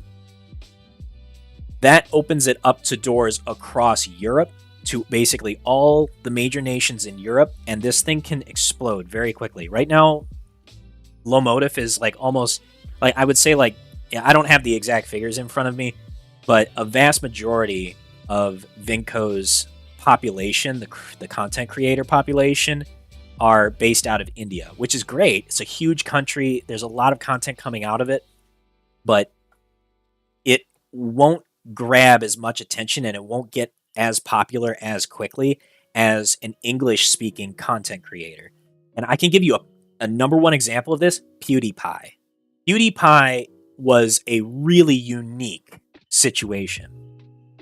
that opens it up to doors across Europe, to basically all the major nations in Europe, and this thing can explode very quickly. Right now, Lomotif is like almost, like I would say, like, I don't have the exact figures in front of me, but a vast majority of Vinco's population, the content creator population, are based out of India, which is great. It's a huge country. There's a lot of content coming out of it, but it won't grab as much attention and it won't get as popular as quickly as an English-speaking content creator. And I can give you a #1 example of this, PewDiePie. PewDiePie was a really unique situation.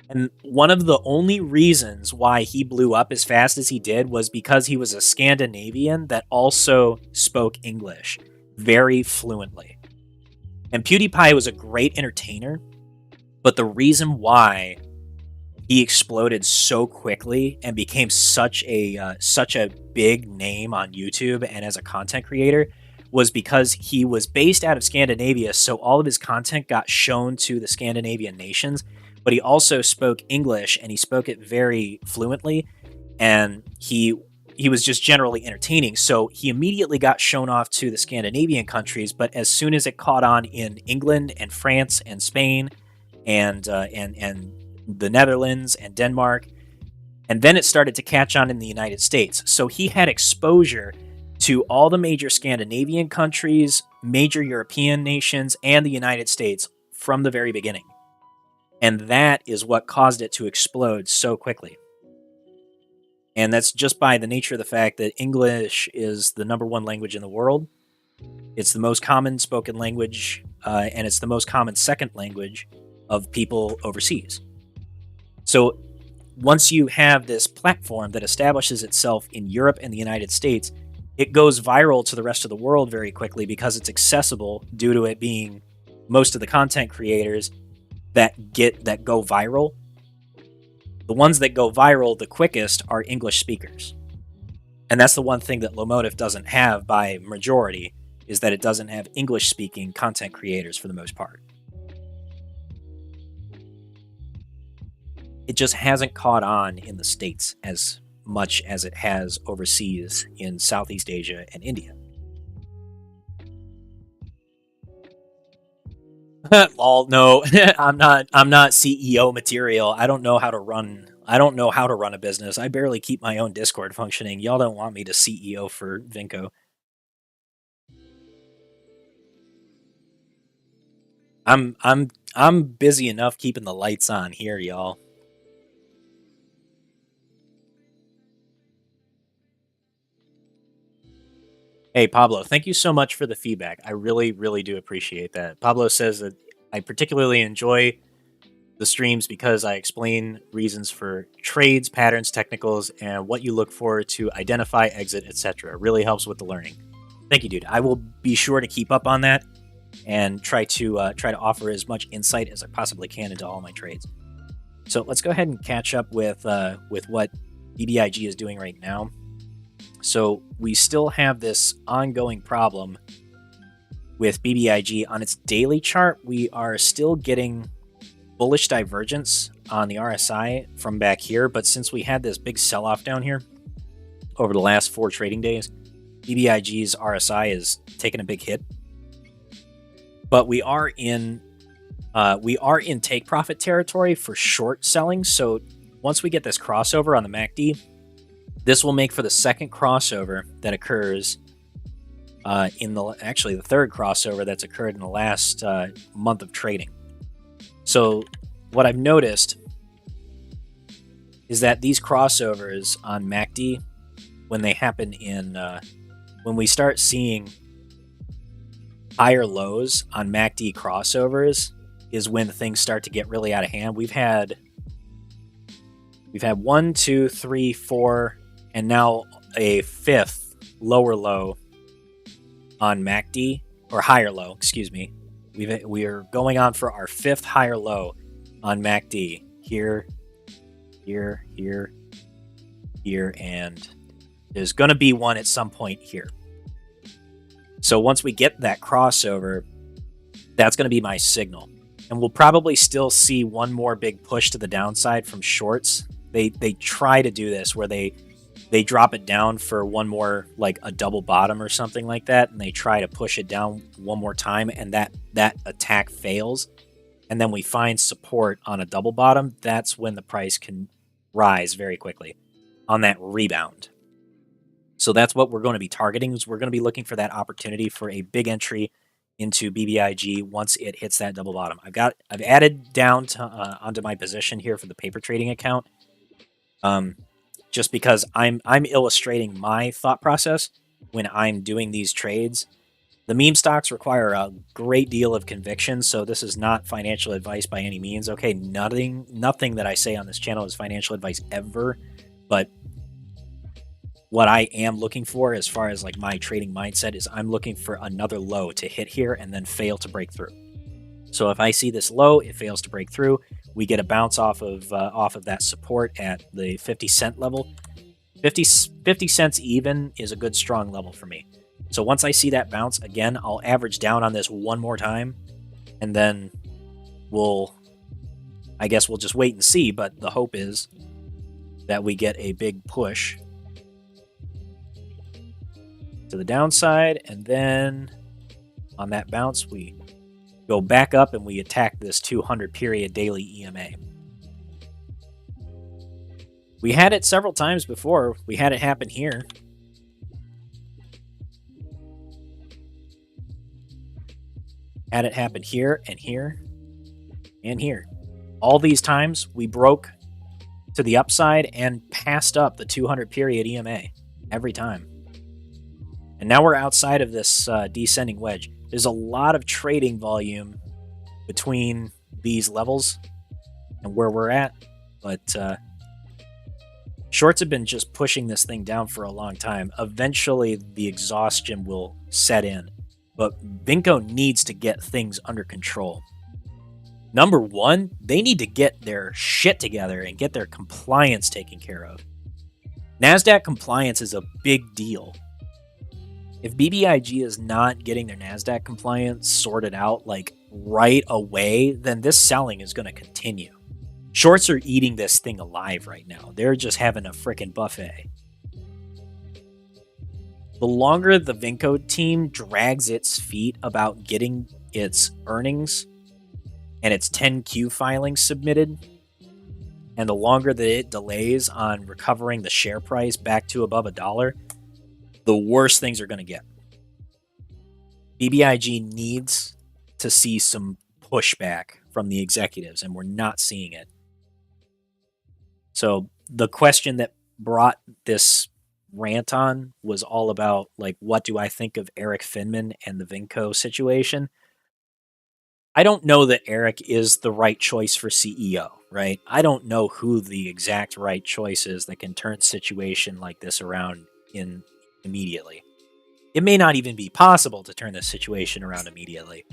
And one of the only reasons why he blew up as fast as he did was because he was a Scandinavian that also spoke English very fluently. And PewDiePie was a great entertainer, but the reason why he exploded so quickly and became such a big name on YouTube and as a content creator was because he was based out of Scandinavia, so all of his content got shown to the Scandinavian nations, but he also spoke English and he spoke it very fluently, and he was just generally entertaining. So he immediately got shown off to the Scandinavian countries, but as soon as it caught on in England and France and Spain and the Netherlands and Denmark, and then it started to catch on in the United States. So he had exposure to all the major Scandinavian countries, major European nations, and the United States from the very beginning. And that is what caused it to explode so quickly. And that's just by the nature of the fact that English is the #1 language in the world. It's the most common spoken language, and it's the most common second language of people overseas. So once you have this platform that establishes itself in Europe and the United States, it goes viral to the rest of the world very quickly because it's accessible due to it being most of the content creators that go viral. The ones that go viral the quickest are English speakers. And that's the one thing that Lomotif doesn't have by majority, is that it doesn't have English-speaking content creators for the most part. It just hasn't caught on in the States as much as it has overseas in Southeast Asia and India. Lol, no, I'm not CEO material. I don't know how to run a business. I barely keep my own Discord functioning. Y'all don't want me to CEO for Vinco. I'm busy enough keeping the lights on here, y'all. Hey, Pablo, thank you so much for the feedback. I really, really do appreciate that. Pablo says that I particularly enjoy the streams because I explain reasons for trades, patterns, technicals, and what you look for to identify, exit, etc. It really helps with the learning. Thank you, dude. I will be sure to keep up on that and try to offer as much insight as I possibly can into all my trades. So let's go ahead and catch up with what BBIG is doing right now. So we still have this ongoing problem with BBIG. On its daily chart, we are still getting bullish divergence on the RSI from back here, but since we had this big sell-off down here over the last 4 trading days, BBIG's RSI is taking a big hit. But we are in take profit territory for short selling. So once we get this crossover on the MACD, this will make for the second crossover that occurs the third crossover that's occurred in the last month of trading. So what I've noticed is that these crossovers on MACD, when they happen when we start seeing higher lows on MACD crossovers, is when things start to get really out of hand. We've had 1, 2, 3, 4, and now a 5th lower low on MACD, or higher low, excuse me. We are going on for our 5th higher low on MACD. Here, and there's going to be one at some point here. So once we get that crossover, that's going to be my signal. And we'll probably still see one more big push to the downside from shorts. They try to do this where they drop it down for one more, like a double bottom or something like that, and they try to push it down one more time, and that attack fails. And then we find support on a double bottom. That's when the price can rise very quickly on that rebound. So that's what we're going to be targeting, is we're going to be looking for that opportunity for a big entry into BBIG once it hits that double bottom. I've added down to onto my position here for the paper trading account, just because I'm illustrating my thought process when I'm doing these trades. The meme stocks require a great deal of conviction, so this is not financial advice by any means. Okay, nothing that I say on this channel is financial advice ever, but what I am looking for as far as like my trading mindset is I'm looking for another low to hit here and then fail to break through. So if I see this low, it fails to break through. We get a bounce off of that support at the 50-cent level. 50 cents even is a good strong level for me. So once I see that bounce, again, I'll average down on this one more time, and then I guess we'll just wait and see, but the hope is that we get a big push to the downside, and then on that bounce, we go back up and we attack this 200 period daily EMA. We had it several times before. We had it happen here. Had it happen here and here and here. All these times we broke to the upside and passed up the 200 period EMA every time. And now we're outside of this descending wedge. There's a lot of trading volume between these levels and where we're at, but shorts have been just pushing this thing down for a long time. Eventually, the exhaustion will set in, but Vinco needs to get things under control. Number one, they need to get their shit together and get their compliance taken care of. NASDAQ compliance is a big deal. If BBIG is not getting their NASDAQ compliance sorted out like right away, then this selling is going to continue. Shorts are eating this thing alive right now. They're just having a freaking buffet. The longer the Vinco team drags its feet about getting its earnings and its 10Q filings submitted, and the longer that it delays on recovering the share price back to above $1, the worse things are going to get. BBIG needs to see some pushback from the executives, and we're not seeing it. So the question that brought this rant on was all about, like, what do I think of Eric Finman and the Vinco situation? I don't know that Eric is the right choice for CEO, right? I don't know who the exact right choice is that can turn a situation like this around immediately. It may not even be possible to turn this situation around immediately.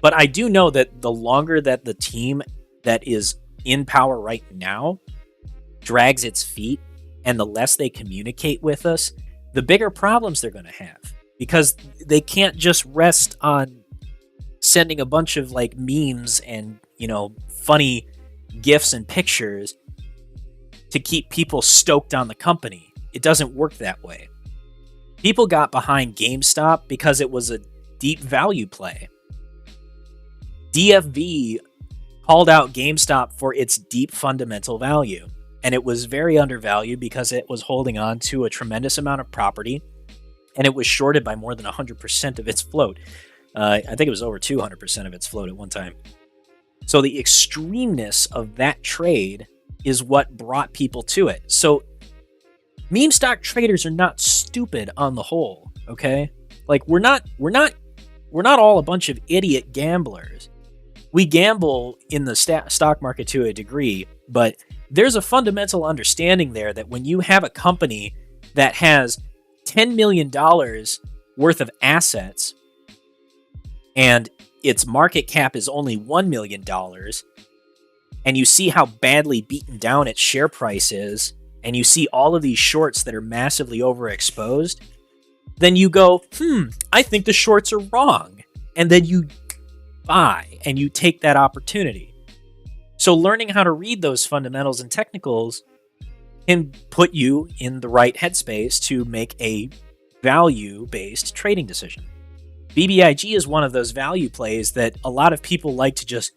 But I do know that the longer that the team that is in power right now drags its feet and the less they communicate with us, the bigger problems they're going to have. Because they can't just rest on sending a bunch of like memes and, funny GIFs and pictures to keep people stoked on the company. It doesn't work that way. People got behind GameStop because it was a deep value play. DFV called out GameStop for its deep fundamental value, and it was very undervalued because it was holding on to a tremendous amount of property, and it was shorted by more than 100% of its float. I think it was over 200% of its float at one time. So the extremeness of that trade is what brought people to it. So meme stock traders are not stupid on the whole, okay? Like we're not all a bunch of idiot gamblers. We gamble in the stock market to a degree, but there's a fundamental understanding there that when you have a company that has $10 million worth of assets and its market cap is only $1 million, and you see how badly beaten down its share price is, and you see all of these shorts that are massively overexposed, then you go, I think the shorts are wrong. And then you buy and you take that opportunity. So learning how to read those fundamentals and technicals can put you in the right headspace to make a value-based trading decision. BBIG is one of those value plays that a lot of people like to just,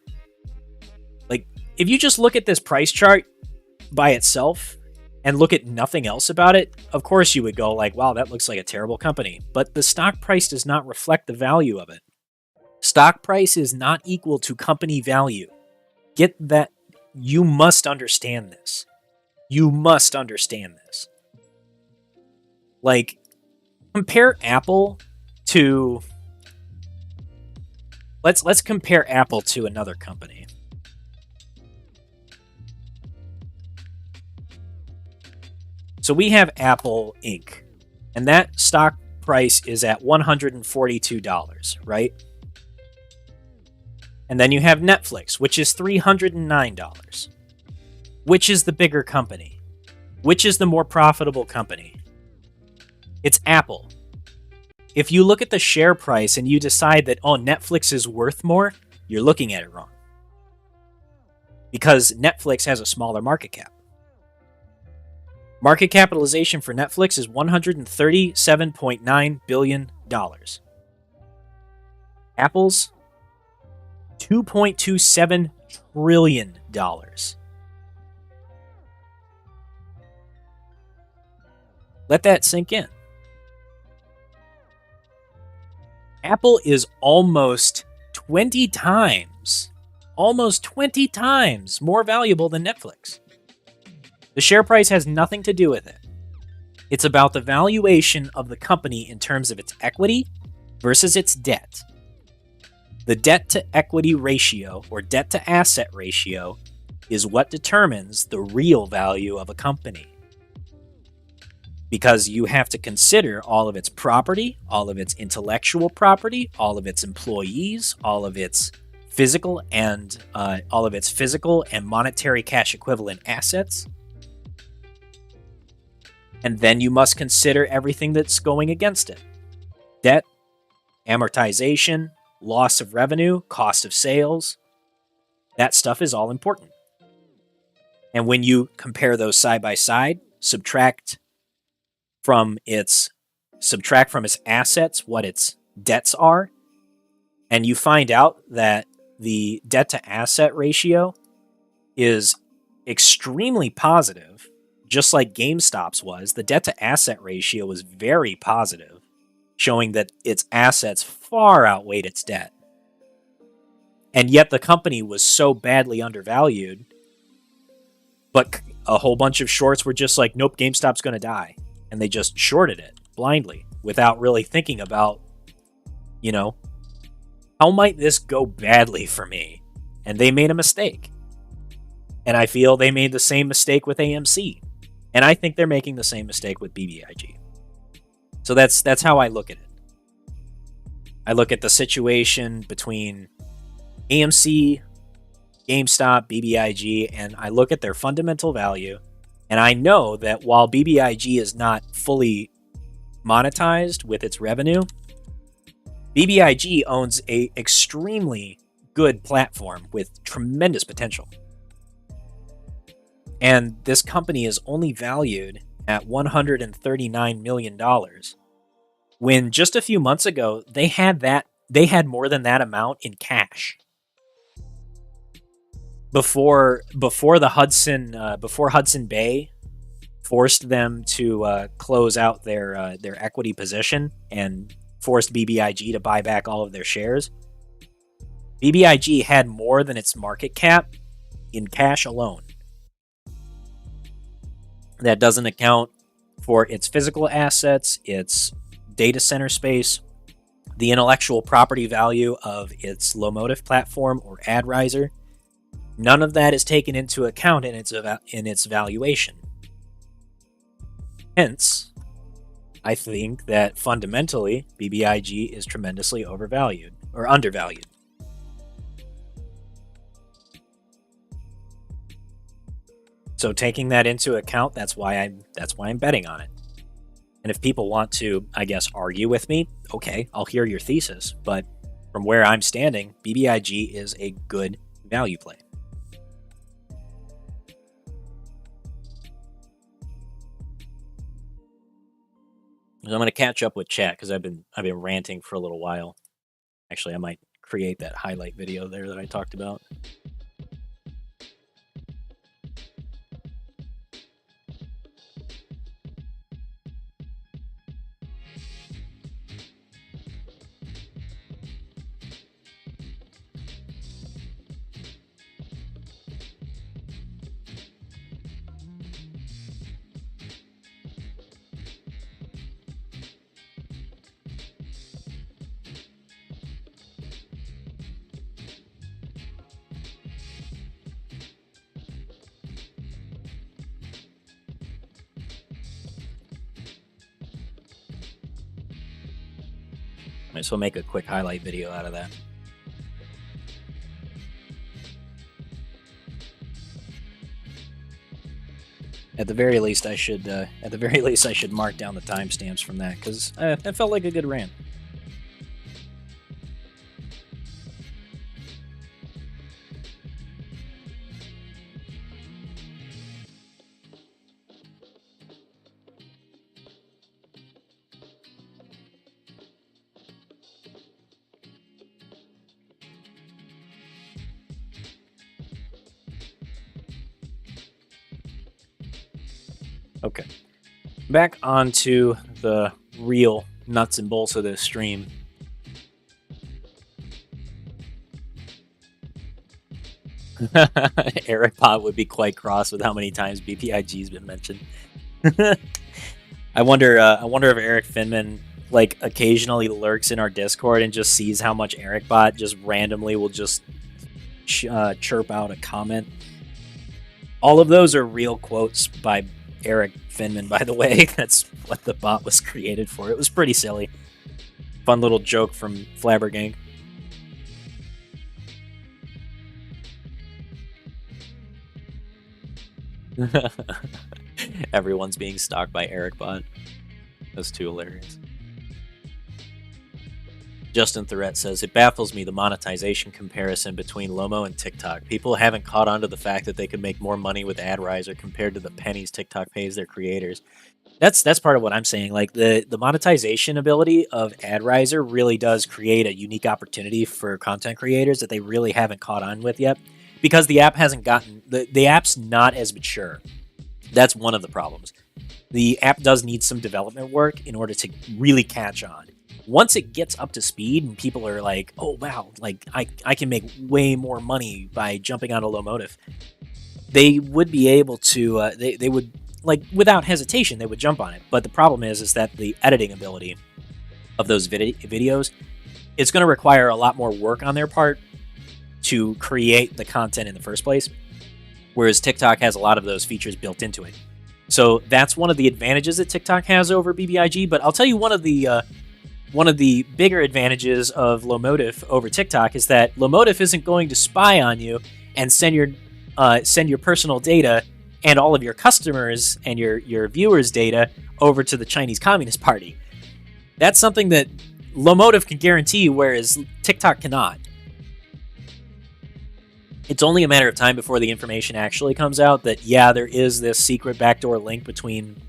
like, if you just look at this price chart by itself and look at nothing else about it, of course you would go like, wow, that looks like a terrible company. But the stock price does not reflect the value of it. Stock price is not equal to company value. Get that. You must understand this. You must understand this. Like, compare Apple to... Let's compare Apple to another company. So we have Apple Inc. And that stock price is at $142, right? And then you have Netflix, which is $309. Which is the bigger company? Which is the more profitable company? It's Apple. If you look at the share price and you decide that, oh, Netflix is worth more, you're looking at it wrong. Because Netflix has a smaller market cap. Market capitalization for Netflix is $137.9 billion. Apple's $2.27 trillion. Let that sink in. Apple is almost 20 times more valuable than Netflix. The share price has nothing to do with it. It's about the valuation of the company in terms of its equity versus its debt. The debt to equity ratio or debt to asset ratio is what determines the real value of a company. Because you have to consider all of its property, all of its intellectual property, all of its employees, all of its physical and monetary cash equivalent assets. And then you must consider everything that's going against it. Debt, amortization, loss of revenue, cost of sales. That stuff is all important. And when you compare those side by side, subtract from its assets what its debts are, and you find out that the debt to asset ratio is extremely positive, just like GameStop's was. The debt to asset ratio was very positive, showing that its assets far outweighed its debt. And yet the company was so badly undervalued, but a whole bunch of shorts were just like, nope, GameStop's going to die. And they just shorted it blindly without really thinking about, how might this go badly for me? And they made a mistake. And I feel they made the same mistake with AMC. And I think they're making the same mistake with BBIG. So that's how I look at it. I look at the situation between AMC, GameStop, BBIG, and I look at their fundamental value. And I know that while BBIG is not fully monetized with its revenue, BBIG owns an extremely good platform with tremendous potential. And this company is only valued at $139 million, when just a few months ago they had more than that amount in cash. Before Hudson Bay forced them to close out their equity position and forced BBIG to buy back all of their shares, BBIG had more than its market cap in cash alone. That doesn't account for its physical assets, its data center space, the intellectual property value of its Lomotif platform or AdRiser. None of that is taken into account in its valuation. Hence, I think that fundamentally, BBIG is tremendously overvalued or undervalued. So taking that into account, that's why I'm betting on it. And if people want to, I guess, argue with me, okay, I'll hear your thesis. But from where I'm standing, BBIG is a good value play. I'm going to catch up with chat because I've been ranting for a little while. Actually, I might create that highlight video there that I talked about. So make a quick highlight video out of that. At the very least, I should mark down the timestamps from that, because that felt like a good rant. Okay, back onto the real nuts and bolts of this stream. Eric Pot would be quite cross with how many times BBIG's been mentioned. I wonder if Eric Finman like occasionally lurks in our Discord and just sees how much Eric Bot just randomly will just chirp out a comment. All of those are real quotes by Eric Finman, by the way. That's what the bot was created for. It was pretty silly. Fun little joke from Flabbergang. Everyone's being stalked by Eric Bot. That's too hilarious. Justin Threat says, it baffles me the monetization comparison between Lomo and TikTok. People haven't caught on to the fact that they could make more money with AdRiser compared to the pennies TikTok pays their creators. That's part of what I'm saying. Like the monetization ability of AdRiser really does create a unique opportunity for content creators that they really haven't caught on with yet, because the app hasn't gotten the app's not as mature. That's one of the problems. The app does need some development work in order to really catch on. Once it gets up to speed and people are like, oh wow, like I can make way more money by jumping on a Lomotif, they would be able to they would, like, without hesitation, they would jump on it. But the problem is that the editing ability of those videos, it's going to require a lot more work on their part to create the content in the first place, whereas TikTok has a lot of those features built into it. So that's one of the advantages that TikTok has over BBIG. But I'll tell you, one of the bigger advantages of Lomotif over TikTok is that Lomotif isn't going to spy on you and send your personal data and all of your customers and your viewers' data over to the Chinese Communist Party. That's something that Lomotif can guarantee, whereas TikTok cannot. It's only a matter of time before the information actually comes out that, yeah, there is this secret backdoor link between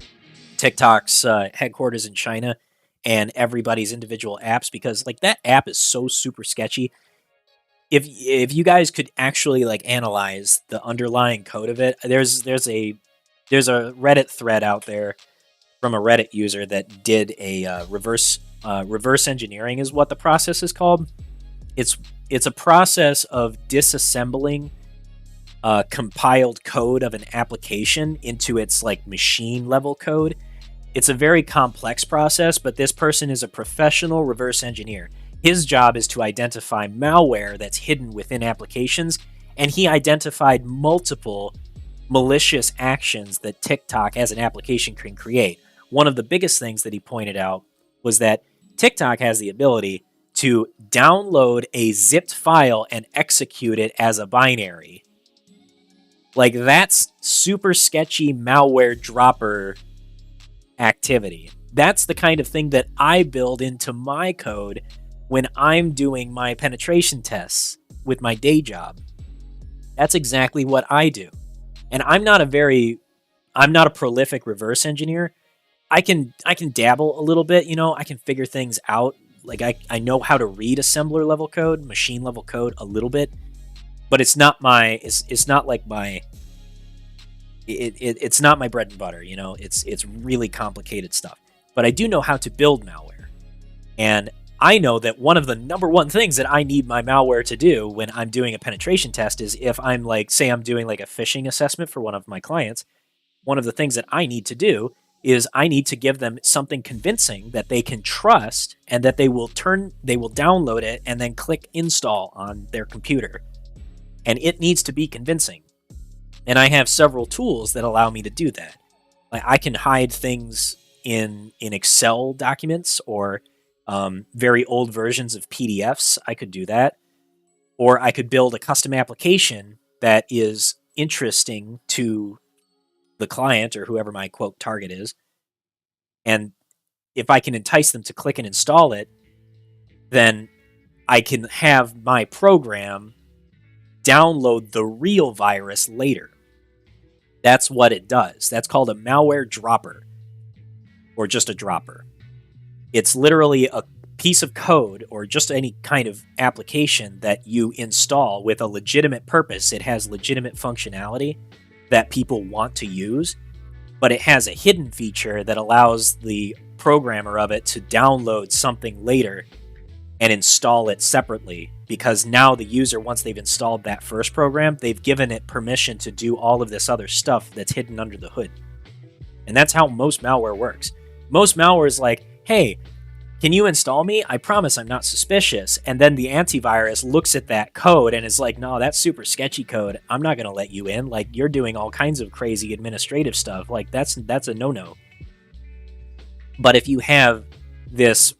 TikTok's headquarters in China and everybody's individual apps, because like that app is so super sketchy. If you guys could actually like analyze the underlying code of it, there's a Reddit thread out there from a Reddit user that did a reverse engineering is what the process is called. It's a process of disassembling compiled code of an application into its like machine level code. It's a very complex process, but this person is a professional reverse engineer. His job is to identify malware that's hidden within applications, and he identified multiple malicious actions that TikTok as an application can create. One of the biggest things that he pointed out was that TikTok has the ability to download a zipped file and execute it as a binary. Like, that's super sketchy malware dropper activity. That's the kind of thing that I build into my code when I'm doing my penetration tests with my day job. That's exactly what I do. And I'm not a prolific reverse engineer. I can dabble a little bit, I can figure things out. Like I know how to read assembler level code, machine level code a little bit, but it's not my bread and butter, it's really complicated stuff. But I do know how to build malware. And I know that one of the number one things that I need my malware to do when I'm doing a penetration test is if I'm say I'm doing like a phishing assessment for one of my clients, one of the things that I need to do is I need to give them something convincing that they can trust and that they will download it and then click install on their computer. And it needs to be convincing. And I have several tools that allow me to do that. Like I can hide things in Excel documents or very old versions of PDFs. I could do that. Or I could build a custom application that is interesting to the client or whoever my quote target is. And if I can entice them to click and install it, then I can have my program download the real virus later. That's what it does. That's called a malware dropper, or just a dropper. It's literally a piece of code or just any kind of application that you install with a legitimate purpose. It has legitimate functionality that people want to use, but it has a hidden feature that allows the programmer of it to download something later and install it separately, because now the user, once they've installed that first program, they've given it permission to do all of this other stuff that's hidden under the hood. And that's how most malware works. Most malware is like, hey, can you install me? I promise I'm not suspicious. And then the antivirus looks at that code and is like, no, that's super sketchy code. I'm not going to let you in. Like, you're doing all kinds of crazy administrative stuff. Like, that's a no-no. But if you have this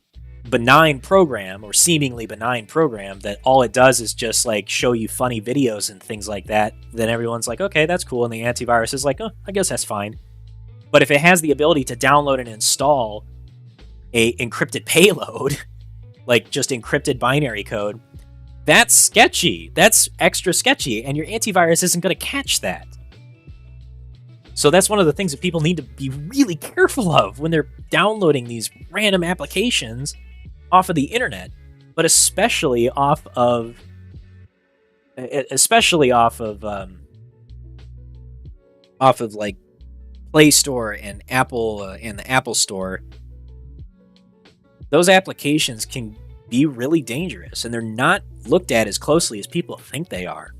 benign program, or seemingly benign program, that all it does is just like show you funny videos and things like that, then everyone's like, okay, that's cool. And the antivirus is like, oh, I guess that's fine. But if it has the ability to download and install a encrypted payload, like just encrypted binary code, that's sketchy. That's extra sketchy. And your antivirus isn't going to catch that. So that's one of the things that people need to be really careful of when they're downloading these random applications off of the internet, but especially off of like Play Store and Apple and the Apple Store. Those applications can be really dangerous, and they're not looked at as closely as people think they are.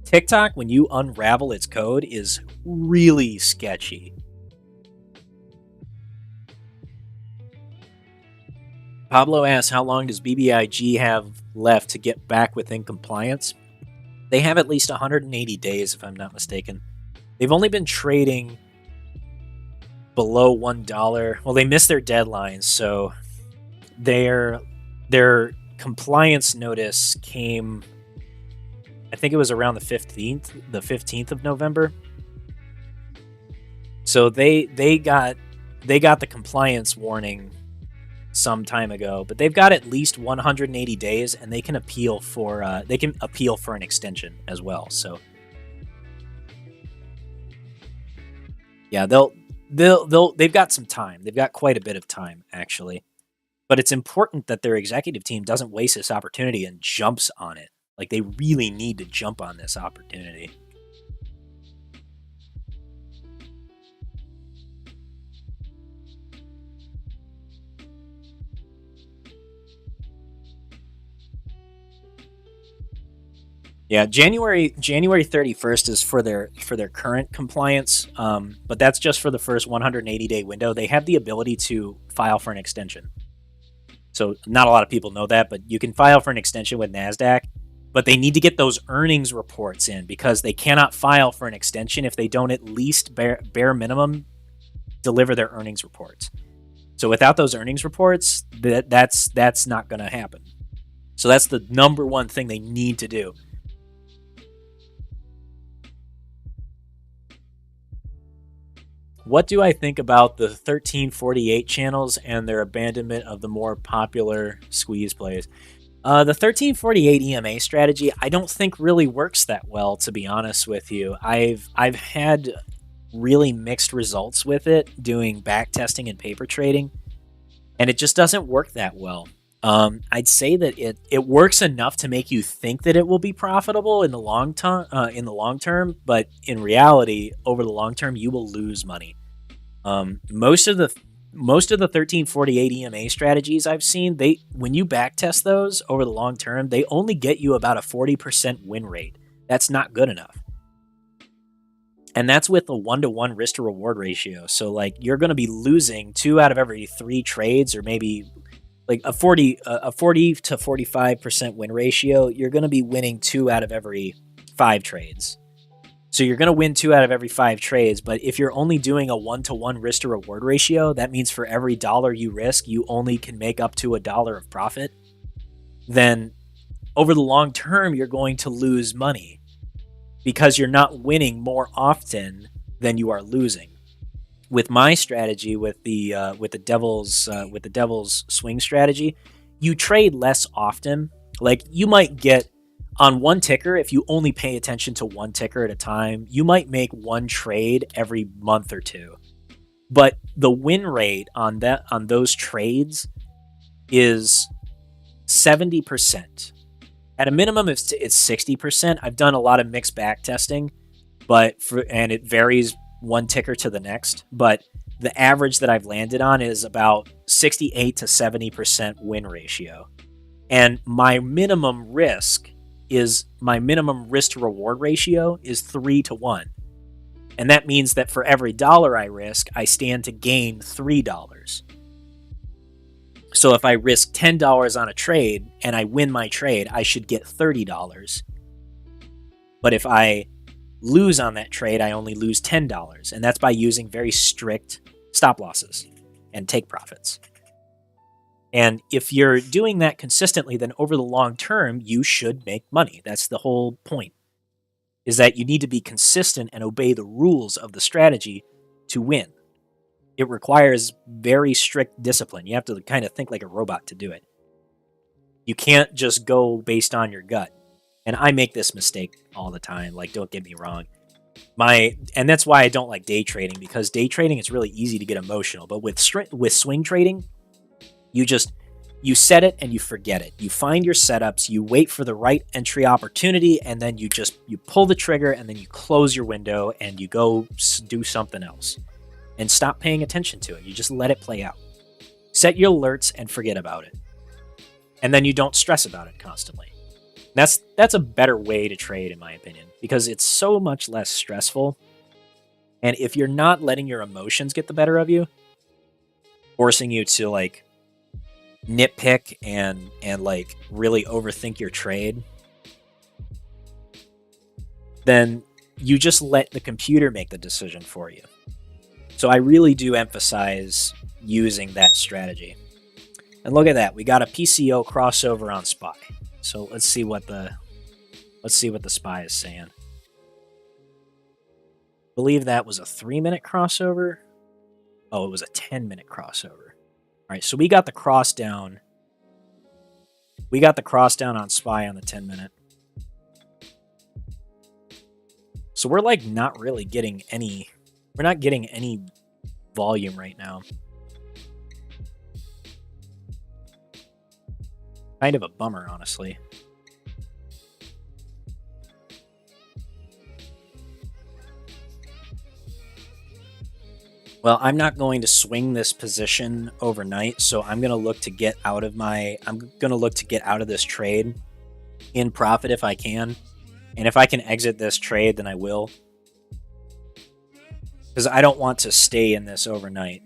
Tick Tock, when you unravel its code, is really sketchy. Pablo asks, how long does BBIG have left to get back within compliance? They have at least 180 days, if I'm not mistaken. They've only been trading below $1. Well, they missed their deadline, so their compliance notice came, I think it was around the 15th of November. So they got the compliance warning some time ago, but they've got at least 180 days, and they can appeal for an extension as well. So yeah, they've got some time. They've got quite a bit of time, actually. But it's important that their executive team doesn't waste this opportunity and jumps on it. Like, they really need to jump on this opportunity. Yeah, January 31st is for their current compliance, but that's just for the first 180-day window. They have the ability to file for an extension. So not a lot of people know that, but you can file for an extension with NASDAQ, but they need to get those earnings reports in, because they cannot file for an extension if they don't at least bare minimum deliver their earnings reports. So without those earnings reports, that's not going to happen. So that's the number one thing they need to do. What do I think about the 1348 channels and their abandonment of the more popular squeeze plays? The 1348 EMA strategy, I don't think really works that well, to be honest with you. I've had really mixed results with it, doing back testing and paper trading, and it just doesn't work that well. I'd say that it works enough to make you think that it will be profitable in the long term, but in reality, over the long term, you will lose money. Most of the 1348 EMA strategies I've seen, when you backtest those over the long term, they only get you about a 40% win rate. That's not good enough. And that's with a 1-to-1 risk to reward ratio. So like, you're going to be losing 2 out of every 3 trades, or maybe like a 40 to 45% win ratio. You're going to be winning 2 out of every 5 trades. So you're going to win 2 out of every 5 trades, but if you're only doing a 1-to-1 risk to reward ratio, that means for every dollar you risk, you only can make up to $1 of profit. Then over the long term, you're going to lose money, because you're not winning more often then you are losing. With my strategy, with the devil's swing strategy, you trade less often. Like, you might get on one ticker, if you only pay attention to one ticker at a time, you might make one trade every month or two. But the win rate on those trades is 70%. At a minimum, it's 60%. I've done a lot of mixed back testing, and it varies one ticker to the next. But the average that I've landed on is about 68 to 70% win ratio. And my minimum risk to reward ratio is 3 to 1. And that means that for every dollar I risk, I stand to gain $3. So if I risk $10 on a trade and I win my trade, I should get $30. But if I lose on that trade, I only lose $10. And that's by using very strict stop losses and take profits. And if you're doing that consistently, then over the long term, you should make money. That's the whole point, is that you need to be consistent and obey the rules of the strategy to win. It requires very strict discipline. You have to kind of think like a robot to do it. You can't just go based on your gut. And I make this mistake all the time. Like, don't get me wrong. And that's why I don't like day trading, because day trading is really easy to get emotional. But with swing trading, you set it and you forget it. You find your setups, you wait for the right entry opportunity, and then you pull the trigger, and then you close your window and you go do something else. And stop paying attention to it. You just let it play out. Set your alerts and forget about it. And then you don't stress about it constantly. That's a better way to trade, in my opinion, because it's so much less stressful. And if you're not letting your emotions get the better of you, forcing you to like nitpick and like really overthink your trade, then you just let the computer make the decision for you. So I really do emphasize using that strategy. And look at that, we got a PCO crossover on SPY. So let's see what the SPY is saying. I believe that was a 3-minute crossover. Oh, it was a 10-minute crossover. All right, so we got the cross down. We got the cross down on SPY on the 10-minute. So we're like not really getting any. We're not getting any volume right now. Kind of a bummer, honestly. Well, I'm not going to swing this position overnight, so I'm going to look to get out of this trade in profit if I can. And if I can exit this trade, then I will. Because I don't want to stay in this overnight.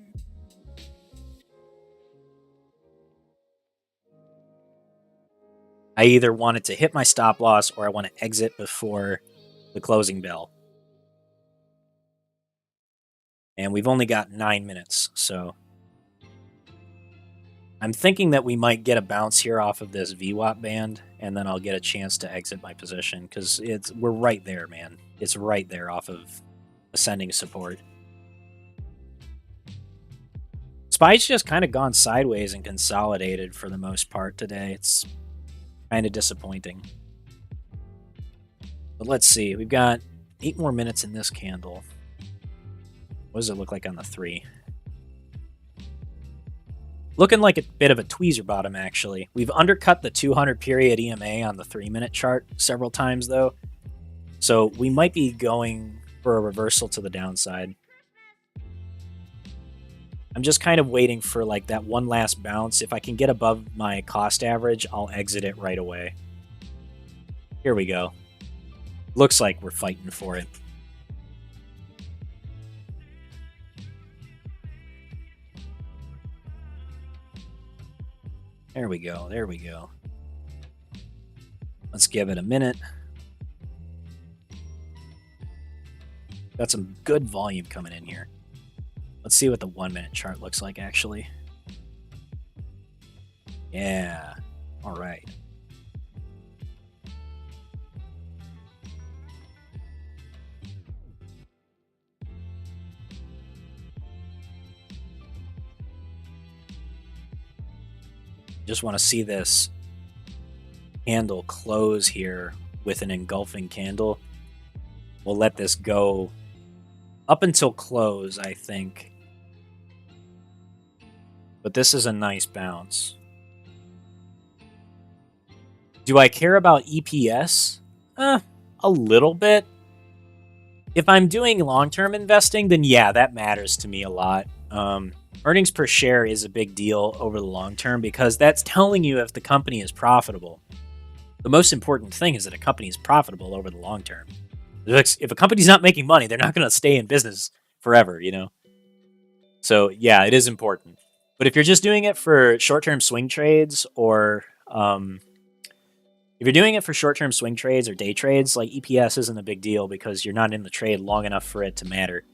I either want it to hit my stop loss or I want to exit before the closing bell. And we've only got 9 minutes, so I'm thinking that we might get a bounce here off of this VWAP band, and then I'll get a chance to exit my position, because we're right there, man. It's right there off of ascending support. SPY's just kind of gone sideways and consolidated for the most part today. It's kind of disappointing. But let's see. We've got 8 more minutes in this candle. What does it look like on the 3? Looking like a bit of a tweezer bottom, actually. We've undercut the 200 period EMA on the 3-minute chart several times, though. So we might be going for a reversal to the downside. I'm just kind of waiting for like that one last bounce. If I can get above my cost average, I'll exit it right away. Here we go. Looks like we're fighting for it. There we go. There we go. Let's give it a minute. Got some good volume coming in here. Let's see what the 1-minute chart looks like, actually. Yeah. All right. Just want to see this candle close here with an engulfing candle. We'll let this go up until close, I think. But this is a nice bounce. Do I care about EPS? A little bit. If I'm doing long-term investing, then yeah, that matters to me a lot. Earnings per share is a big deal over the long term because that's telling you if the company is profitable. The most important thing is that a company is profitable over the long term. If a company's not making money, they're not going to stay in business forever, you know? So yeah, it is important. But if you're just doing it for short-term swing trades or if you're doing it for short-term swing trades or day trades, like EPS isn't a big deal because you're not in the trade long enough for it to matter.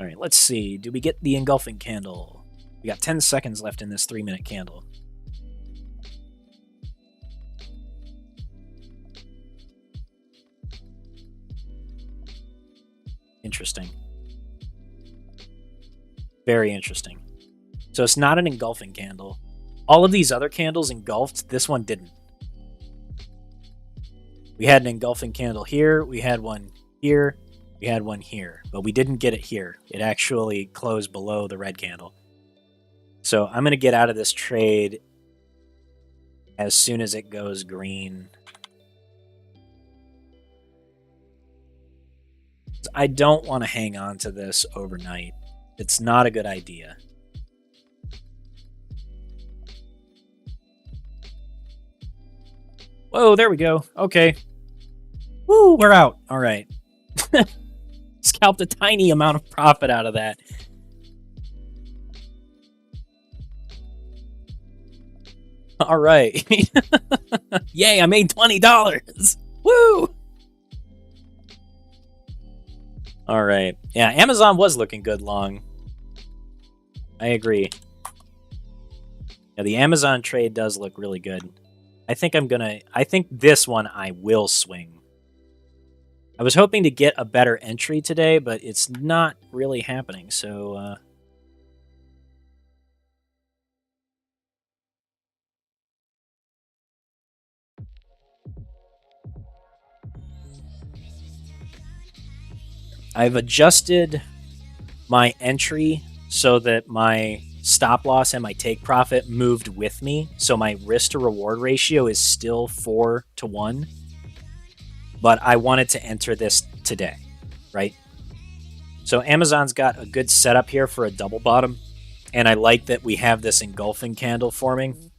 All right, let's see. Do we get the engulfing candle? We got 10 seconds left in this 3-minute candle. Interesting. Very interesting. So it's not an engulfing candle. All of these other candles engulfed. This one didn't. We had an engulfing candle here. We had one here. We had one here. But we didn't get it here. It actually closed below the red candle. So I'm going to get out of this trade as soon as it goes green. I don't want to hang on to this overnight. It's not a good idea. Whoa, there we go. Okay. Woo, we're out. All right. Scalped a tiny amount of profit out of that. All right. Yay, I made $20. Woo! All right. Yeah, Amazon was looking good long. I agree. Yeah, the Amazon trade does look really good. I think this one I will swing. I was hoping to get a better entry today, but it's not really happening, so I've adjusted my entry so that my stop loss and my take profit moved with me. So my risk to reward ratio is still 4-to-1. But I wanted to enter this today, right? So Amazon's got a good setup here for a double bottom. And I like that we have this engulfing candle forming.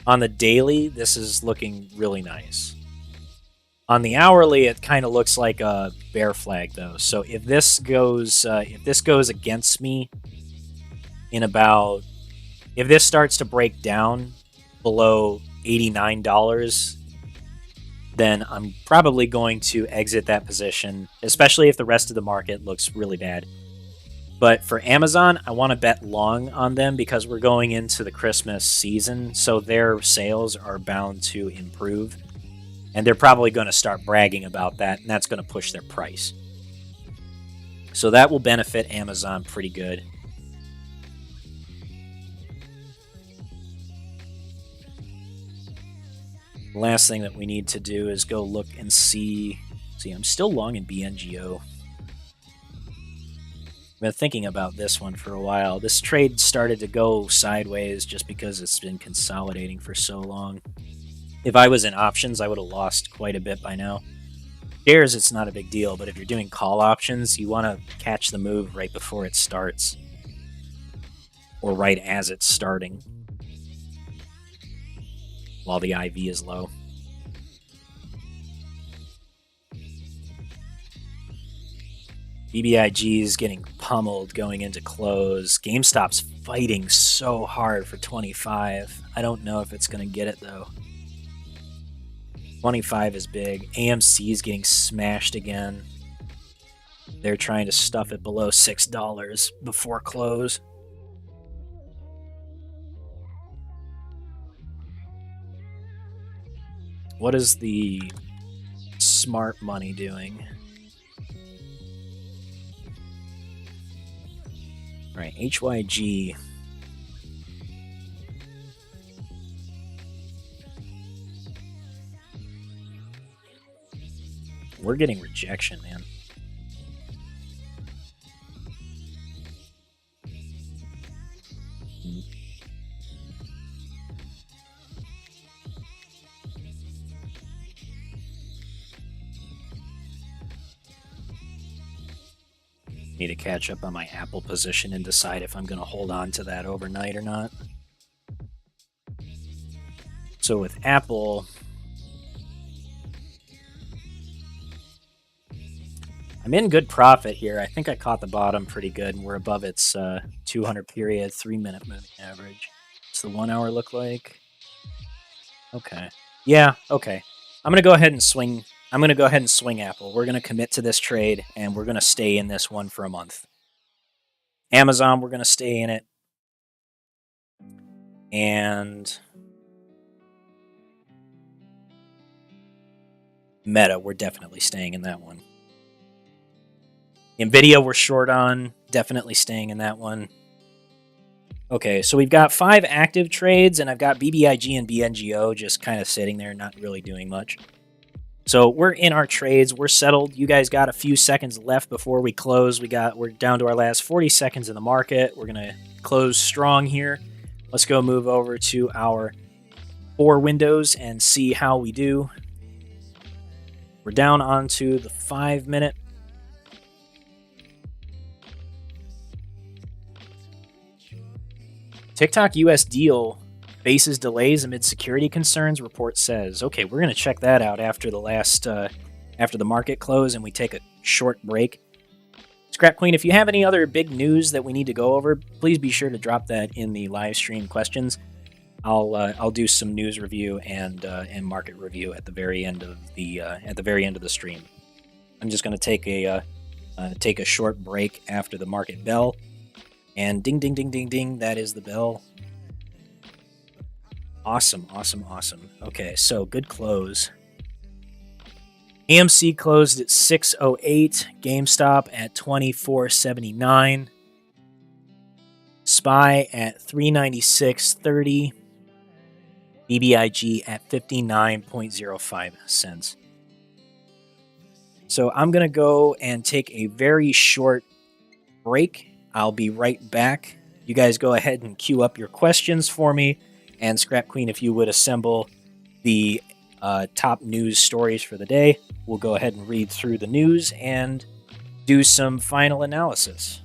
On the daily, this is looking really nice. On the hourly, it kind of looks like a bear flag, though. So if this goes against me in about, if this starts to break down below $89, then I'm probably going to exit that position, especially if the rest of the market looks really bad. But for Amazon, I want to bet long on them because we're going into the Christmas season, so their sales are bound to improve. And they're probably going to start bragging about that, and that's going to push their price. So that will benefit Amazon pretty good. The last thing that we need to do is go look and see. See, I'm still long in BNGO. I've been thinking about this one for a while. This trade started to go sideways just because it's been consolidating for so long. If I was in options, I would have lost quite a bit by now. Shares, it's not a big deal, but if you're doing call options, you want to catch the move right before it starts. Or right as it's starting. While the IV is low. BBIG is getting pummeled going into close. GameStop's fighting so hard for 25. I don't know if it's going to get it, though. 25 is big. AMC is getting smashed again. They're trying to stuff it below $6 before close. What is the smart money doing? All right, HYG. We're getting rejection, man. Need to catch up on my Apple position and decide if I'm going to hold on to that overnight or not. So with Apple, I'm in good profit here. I think I caught the bottom pretty good, and we're above its 200 period 3-minute moving average. What's the 1 hour look like? Okay. Yeah, okay. I'm going to go ahead and swing. I'm going to go ahead and swing Apple. We're going to commit to this trade, and we're going to stay in this one for a month. Amazon, we're going to stay in it. And Meta, we're definitely staying in that one. Nvidia, we're short on. Definitely staying in that one. Okay, so we've got 5 active trades, and I've got BBIG and BNGO just kind of sitting there, not really doing much. So we're in our trades. We're settled. You guys got a few seconds left before we close. We're down to our last 40 seconds in the market. We're going to close strong here. Let's go move over to our 4 windows and see how we do. We're down onto the 5-minute. Tick Tock US deal faces delays amid security concerns, report says. Okay, we're going to check that out after the market close and we take a short break. Scrap Queen, if you have any other big news that we need to go over, please be sure to drop that in the live stream questions. I'll do some news review and market review at the very end of the stream. I'm just going to take a short break after the market bell. And ding, ding, ding, ding, ding, that is the bell. Awesome, awesome, awesome. Okay, so good close. AMC closed at 608, GameStop at 24.79, SPY at 396.30, BBIG at 59.05 cents. So I'm going to go and take a very short break. I'll be right back. You guys go ahead and queue up your questions for me. And Scrap Queen, if you would assemble the top news stories for the day, we'll go ahead and read through the news and do some final analysis.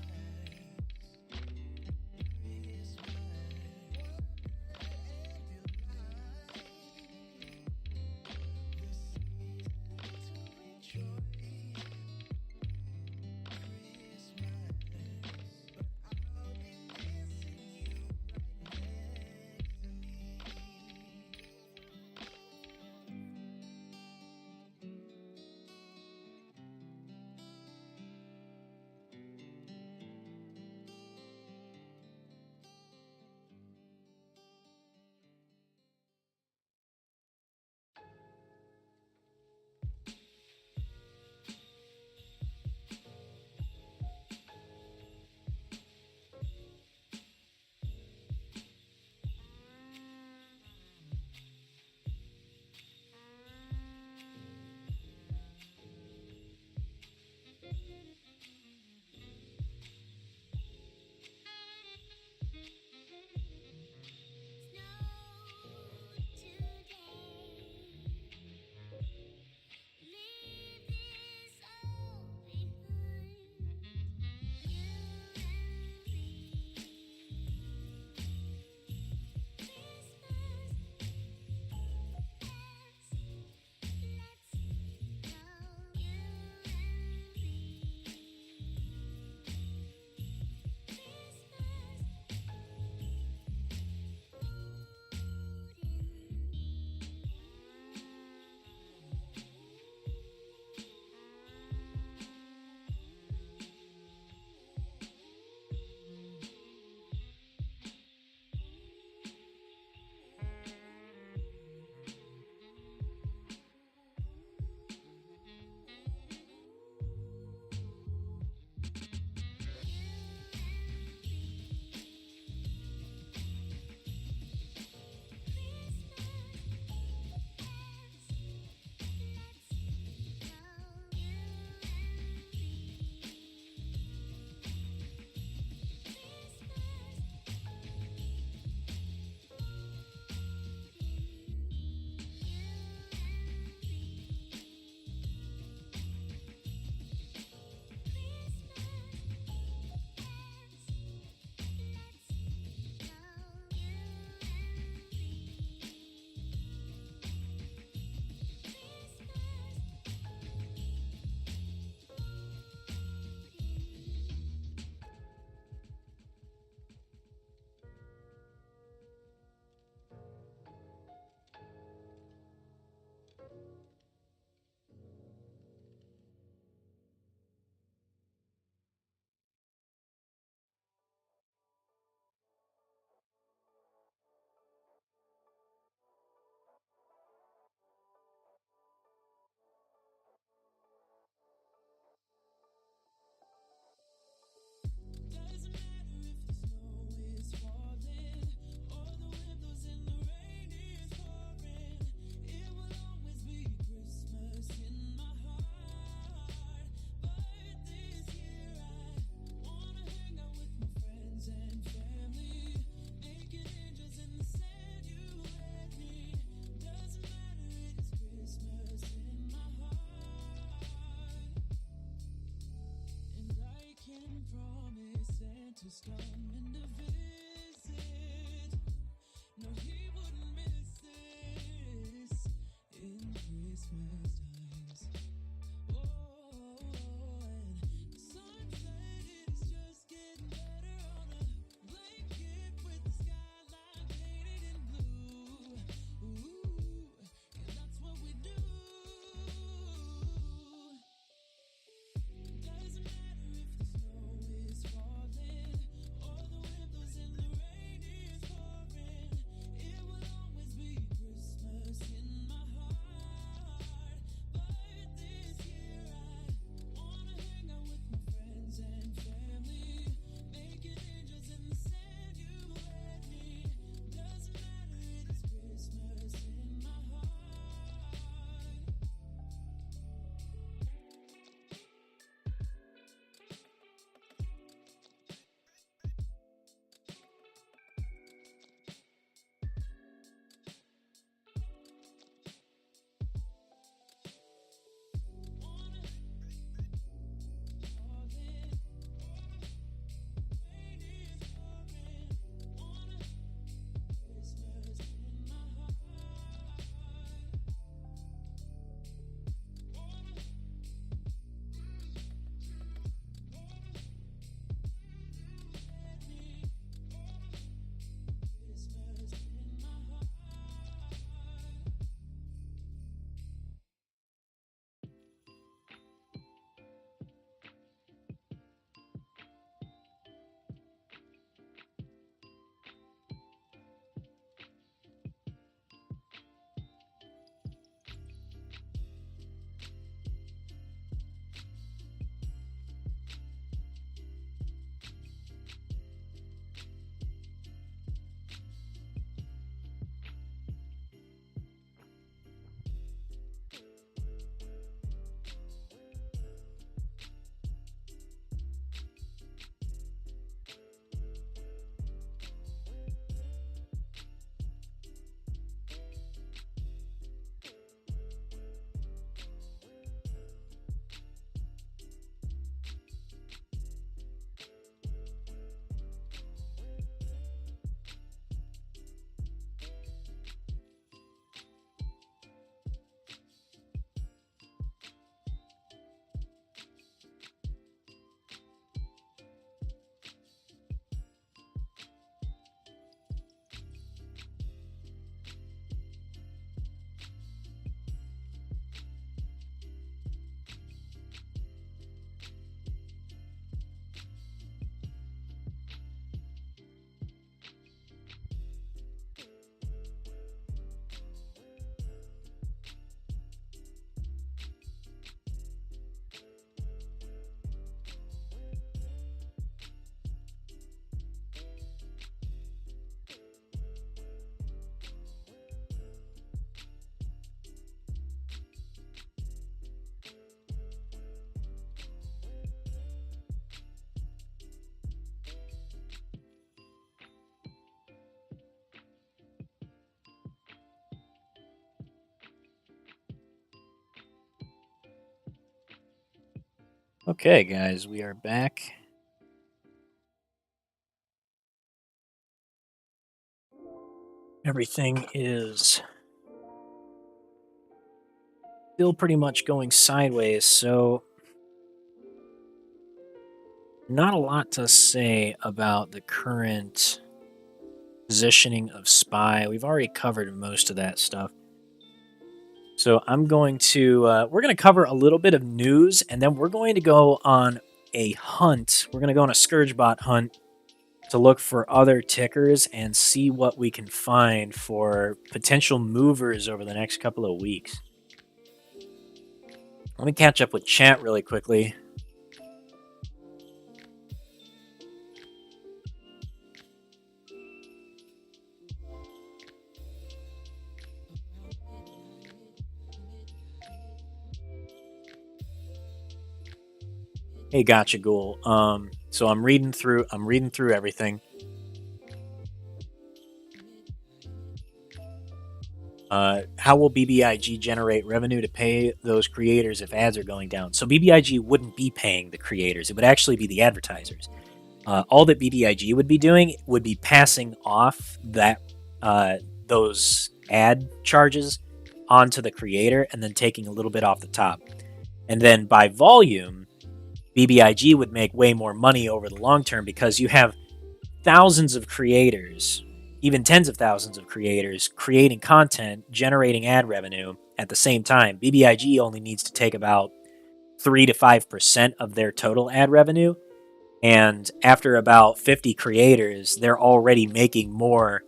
Okay, guys, we are back. Everything is still pretty much going sideways, so not a lot to say about the current positioning of SPY. We've already covered most of that stuff. So I'm going to, we're going to cover a little bit of news, and then we're going to go on a hunt. We're going to go on a Scourge Bot hunt to look for other tickers and see what we can find for potential movers over the next couple of weeks. Let me catch up with chat really quickly. Hey, gotcha, Ghoul. So I'm reading through everything. How will BBIG generate revenue to pay those creators if ads are going down? So BBIG wouldn't be paying the creators. It would actually be the advertisers. all that BBIG would be doing would be passing off that those ad charges onto the creator and then taking a little bit off the top. And then by volume, BBIG would make way more money over the long term because you have thousands of creators, even tens of thousands of creators, creating content, generating ad revenue at the same time. BBIG only needs to take about 3 to 5% of their total ad revenue. And after about 50 creators, they're already making more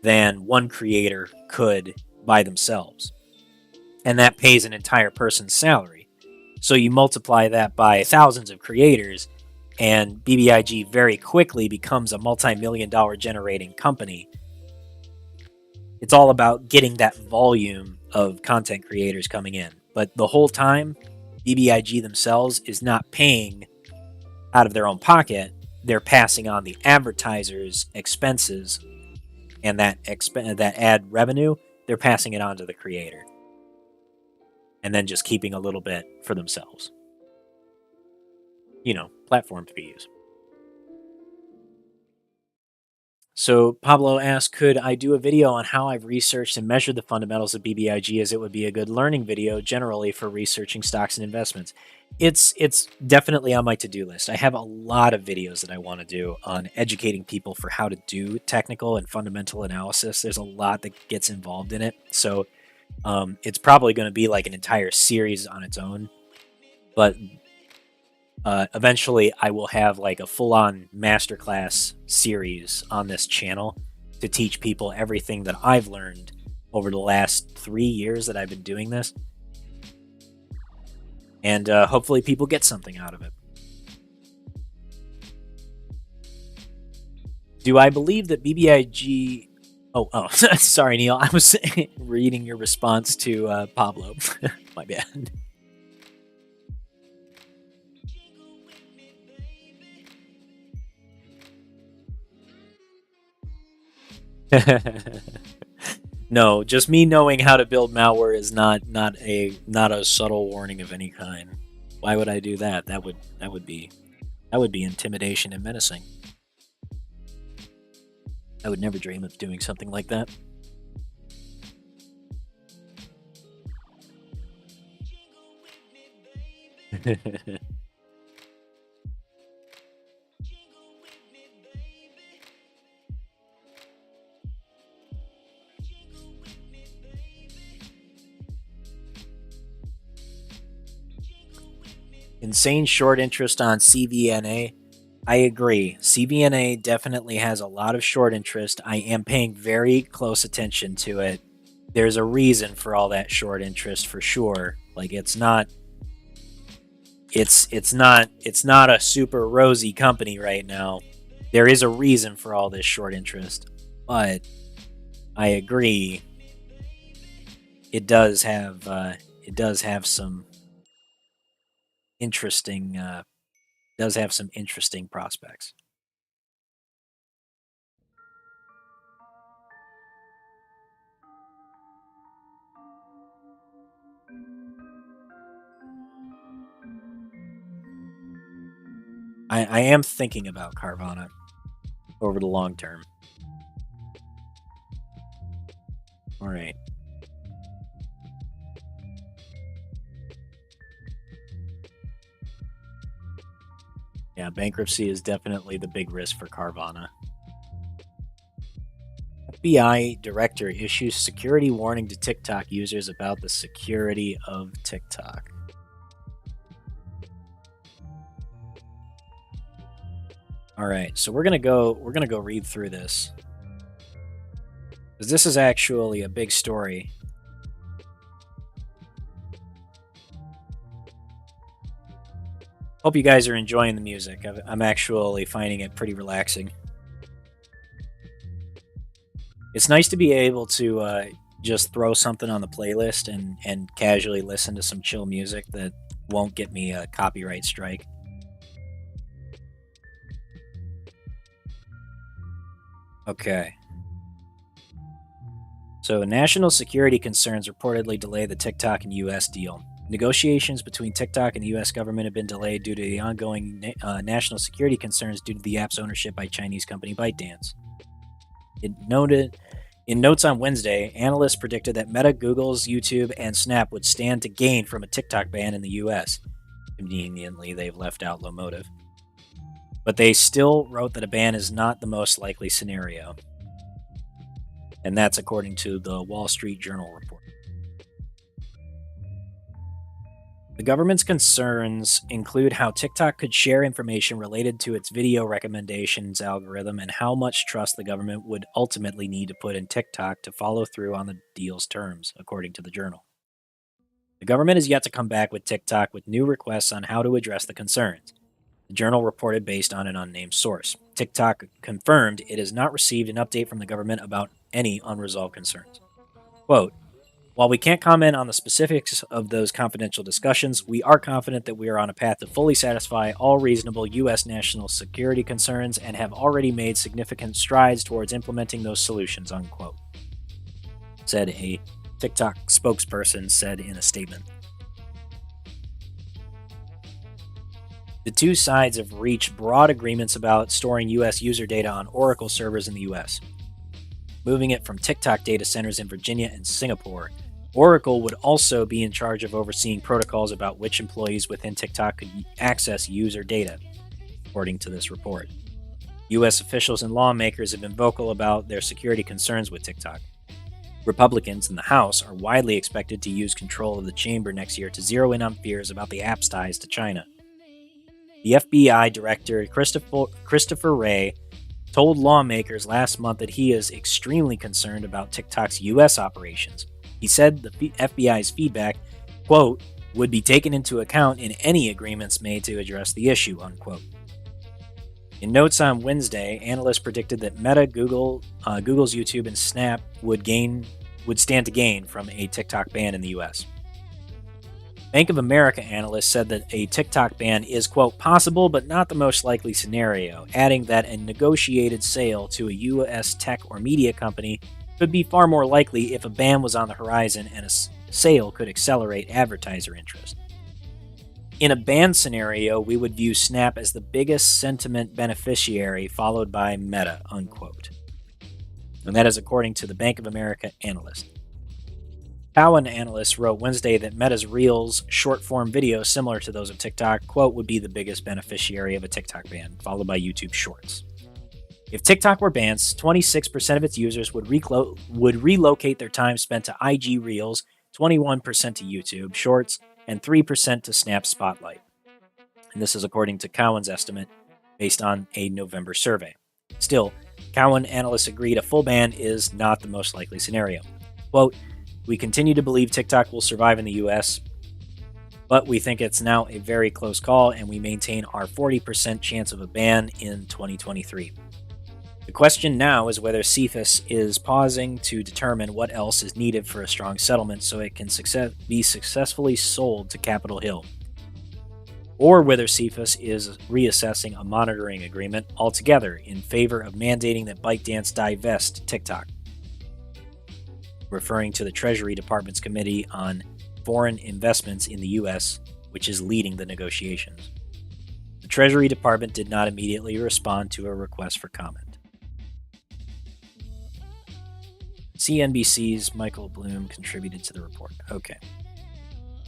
than one creator could by themselves. And that pays an entire person's salary. So you multiply that by thousands of creators, and BBIG very quickly becomes a multi-million-dollar generating company. It's all about getting that volume of content creators coming in. But the whole time, BBIG themselves is not paying out of their own pocket. They're passing on the advertisers' expenses, and that ad revenue, they're passing it on to the creator. And then just keeping a little bit for themselves. You know, platform fees. So Pablo asked, could I do a video on how I've researched and measured the fundamentals of BBIG, as it would be a good learning video generally for researching stocks and investments? It's definitely on my to-do list. I have a lot of videos that I want to do on educating people for how to do technical and fundamental analysis. There's a lot that gets involved in it. So it's probably going to be like an entire series on its own. But eventually I will have like a full-on masterclass series on this channel to teach people everything that I've learned over the last 3 years that I've been doing this. And hopefully people get something out of it. Do I believe that BBIG... Oh, sorry, Neil. I was reading your response to Pablo. My bad. No, just me knowing how to build malware is not a subtle warning of any kind. Why would I do that? That would be intimidation and menacing. I would never dream of doing something like that. Insane short interest on CVNA. I agree. CVNA definitely has a lot of short interest. I am paying very close attention to it. There's a reason for all that short interest for sure. Like it's not a super rosy company right now. There is a reason for all this short interest. But I agree. It does have some interesting prospects. I am thinking about Carvana over the long term. All right. Yeah, bankruptcy is definitely the big risk for Carvana. FBI director issues security warning to TikTok users about the security of TikTok. All right, so we're gonna go read through this, because this is actually a big story. Hope you guys are enjoying the music. I'm actually finding it pretty relaxing. It's nice to be able to just throw something on the playlist and casually listen to some chill music that won't get me a copyright strike. Okay. So national security concerns reportedly delay the TikTok and US deal. Negotiations between TikTok and the U.S. government have been delayed due to the ongoing national security concerns due to the app's ownership by Chinese company ByteDance. In notes on Wednesday, analysts predicted that Meta, Google's YouTube, and Snap would stand to gain from a TikTok ban in the U.S. Conveniently, they've left out Lomotif. But they still wrote that a ban is not the most likely scenario. And that's according to the Wall Street Journal report. The government's concerns include how TikTok could share information related to its video recommendations algorithm and how much trust the government would ultimately need to put in TikTok to follow through on the deal's terms, according to the journal. The government is yet to come back with TikTok with new requests on how to address the concerns. The journal reported based on an unnamed source. TikTok confirmed it has not received an update from the government about any unresolved concerns. Quote, "While we can't comment on the specifics of those confidential discussions, we are confident that we are on a path to fully satisfy all reasonable U.S. national security concerns and have already made significant strides towards implementing those solutions," unquote, said a TikTok spokesperson said in a statement. The two sides have reached broad agreements about storing U.S. user data on Oracle servers in the U.S., moving it from TikTok data centers in Virginia and Singapore. Oracle would also be in charge of overseeing protocols about which employees within TikTok could access user data, according to this report. U.S. officials and lawmakers have been vocal about their security concerns with TikTok. Republicans in the House are widely expected to use control of the chamber next year to zero in on fears about the app's ties to China. The FBI Director Christopher Wray told lawmakers last month that he is extremely concerned about TikTok's U.S. operations. He said the FBI's feedback, quote, "would be taken into account in any agreements made to address the issue," unquote. In notes on Wednesday, analysts predicted that Meta, Google's YouTube, and Snap would stand to gain from a TikTok ban in the U.S. Bank of America analysts said that a TikTok ban is, quote, "possible but not the most likely scenario," adding that a negotiated sale to a U.S. tech or media company could be far more likely if a ban was on the horizon and a sale could accelerate advertiser interest. In a ban scenario, we would view Snap as the biggest sentiment beneficiary, followed by Meta, unquote. And that is according to the Bank of America analyst. Cowen analysts wrote Wednesday that Meta's Reels short-form videos similar to those of TikTok, quote, "would be the biggest beneficiary of a TikTok ban, followed by YouTube Shorts." If TikTok were banned, 26% of its users would relocate their time spent to IG Reels, 21% to YouTube Shorts, and 3% to Snap Spotlight. And this is according to Cowen's estimate based on a November survey. Still, Cowen analysts agreed a full ban is not the most likely scenario. Quote, "We continue to believe TikTok will survive in the U.S., but we think it's now a very close call, and we maintain our 40% chance of a ban in 2023. The question now is whether CFIUS is pausing to determine what else is needed for a strong settlement so it can be successfully sold to Capitol Hill, or whether CFIUS is reassessing a monitoring agreement altogether in favor of mandating that ByteDance divest TikTok," referring to the Treasury Department's Committee on Foreign Investments in the U.S., which is leading the negotiations. The Treasury Department did not immediately respond to a request for comment. CNBC's Michael Bloom contributed to the report. Okay.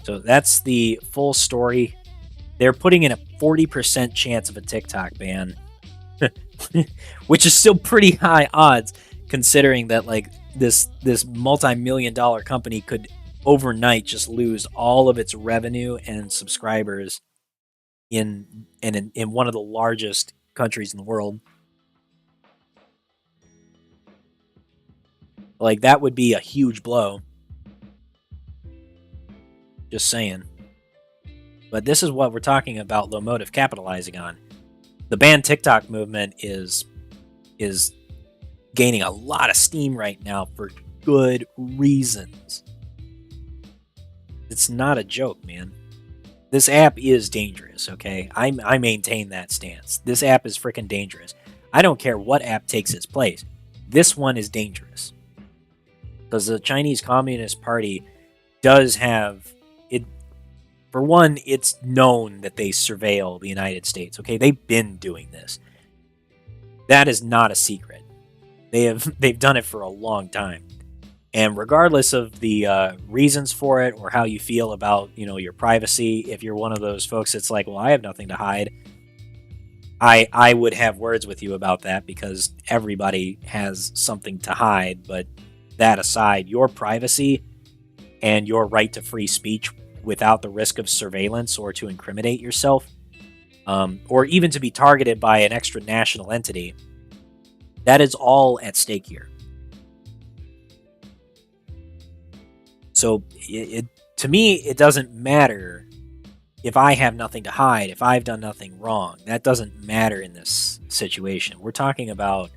So that's the full story. They're putting in a 40% chance of a TikTok ban, which is still pretty high odds considering that like this multi-million-dollar company could overnight just lose all of its revenue and subscribers in one of the largest countries in the world. Like, that would be a huge blow. Just saying. But this is what we're talking about Lomotif capitalizing on. The ban TikTok movement is gaining a lot of steam right now for good reasons. It's not a joke, man. This app is dangerous, okay? I maintain that stance. This app is freaking dangerous. I don't care what app takes its place. This one is dangerous. Because the Chinese Communist Party does have... For one, it's known that they surveil the United States. Okay, they've been doing this. That is not a secret. They've done it for a long time. And regardless of the reasons for it or how you feel about, your privacy, if you're one of those folks that's like, well, I have nothing to hide, I would have words with you about that, because everybody has something to hide. But that aside, your privacy and your right to free speech without the risk of surveillance or to incriminate yourself, or even to be targeted by an extra national entity, that is all at stake here. So to me, it doesn't matter if I have nothing to hide, if I've done nothing wrong. That doesn't matter in this situation. We're talking about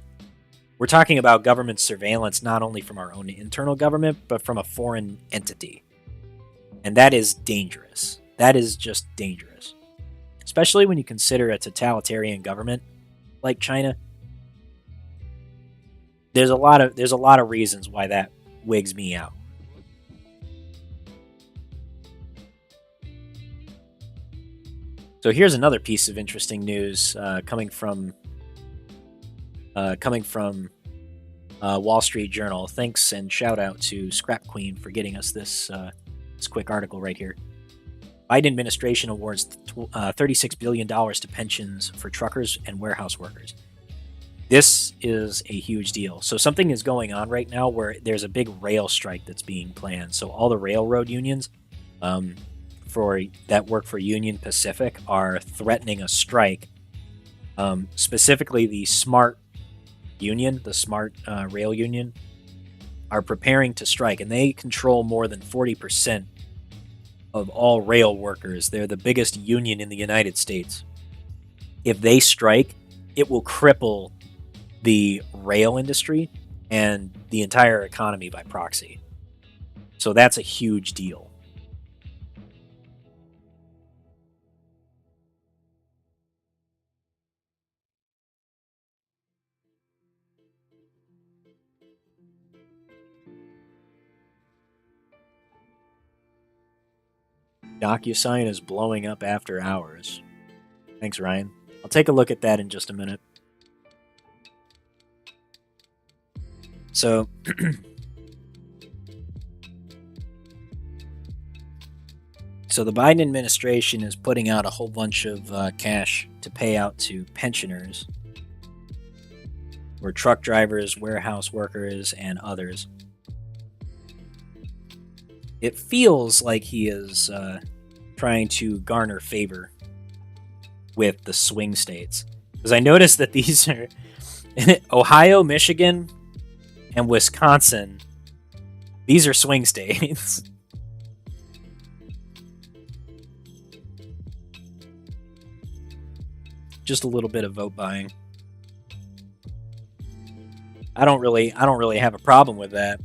government surveillance, not only from our own internal government, but from a foreign entity. And that is dangerous. That is just dangerous. Especially when you consider a totalitarian government like China. There's a lot of reasons why that wigs me out. So here's another piece of interesting news coming from Wall Street Journal. Thanks and shout out to Scrap Queen for getting us this quick article right here. Biden administration awards $36 billion to pensions for truckers and warehouse workers. This is a huge deal. So something is going on right now where there's a big rail strike that's being planned. So all the railroad unions that work for Union Pacific are threatening a strike. Specifically, the SMART union, the SMART rail union, are preparing to strike, and they control more than 40% of all rail workers. They're the biggest union in the United States. If they strike, it will cripple the rail industry and the entire economy by proxy. So that's a huge deal. DocuSign is blowing up after hours. Thanks, Ryan. I'll take a look at that in just a minute. So, so the Biden administration is putting out a whole bunch of cash to pay out to pensioners, or truck drivers, warehouse workers, and others. It feels like he is trying to garner favor with the swing states. Because I noticed that these are Ohio, Michigan, and Wisconsin. These are swing states. Just a little bit of vote buying. I don't really have a problem with that.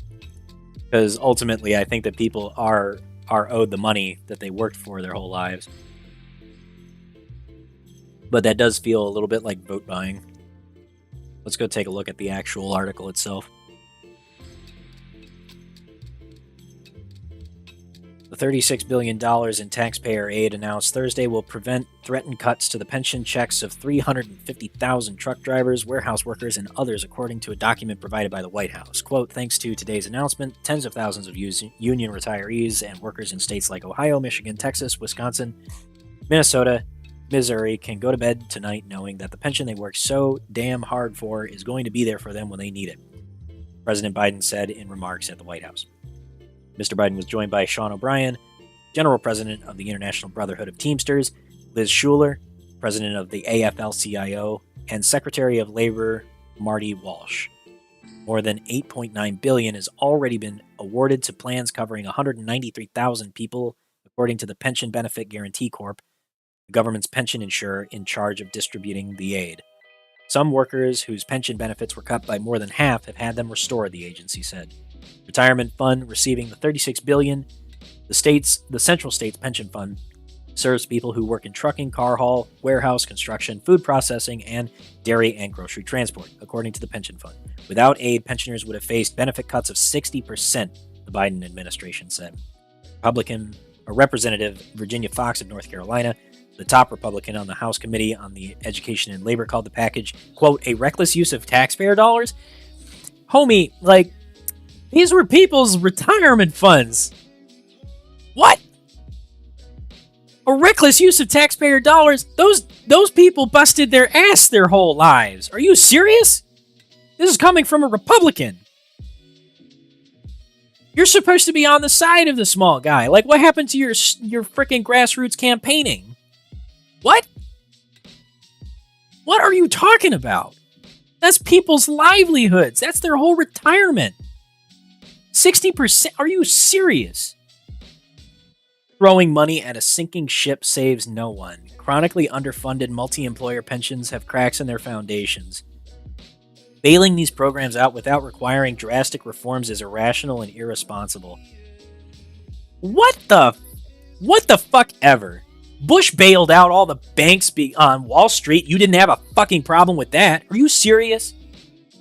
Because ultimately, I think that people are owed the money that they worked for their whole lives. But that does feel a little bit like vote buying. Let's go take a look at the actual article itself. The $36 billion in taxpayer aid announced Thursday will prevent threatened cuts to the pension checks of 350,000 truck drivers, warehouse workers, and others, according to a document provided by the White House. Quote, thanks to today's announcement, tens of thousands of union retirees and workers in states like Ohio, Michigan, Texas, Wisconsin, Minnesota, Missouri can go to bed tonight knowing that the pension they worked so damn hard for is going to be there for them when they need it, President Biden said in remarks at the White House. Mr. Biden was joined by Sean O'Brien, General President of the International Brotherhood of Teamsters, Liz Schuler, President of the AFL-CIO, and Secretary of Labor Marty Walsh. More than $8.9 billion has already been awarded to plans covering 193,000 people, according to the Pension Benefit Guarantee Corp, the government's pension insurer in charge of distributing the aid. Some workers whose pension benefits were cut by more than half have had them restored, the agency said. Retirement fund receiving the $36 billion, the Central States Pension Fund serves people who work in trucking, car haul, warehouse, construction, food processing, and dairy and grocery transport, according to the pension fund. Without aid, pensioners would have faced benefit cuts of 60%, the Biden administration said. Representative Virginia Foxx of North Carolina, the top Republican on the House Committee on the Education and Labor, called the package, quote, a reckless use of taxpayer dollars. Homie, like, these were people's retirement funds. What? A reckless use of taxpayer dollars? Those people busted their ass their whole lives. Are you serious? This is coming from a Republican. You're supposed to be on the side of the small guy. Like, what happened to your freaking grassroots campaigning? What? What are you talking about? That's people's livelihoods. That's their whole retirement. 60%? Are you serious? Throwing money at a sinking ship saves no one. Chronically underfunded multi-employer pensions have cracks in their foundations. Bailing these programs out without requiring drastic reforms is irrational and irresponsible. What the fuck ever? Bush bailed out all the banks on Wall Street. You didn't have a fucking problem with that. Are you serious?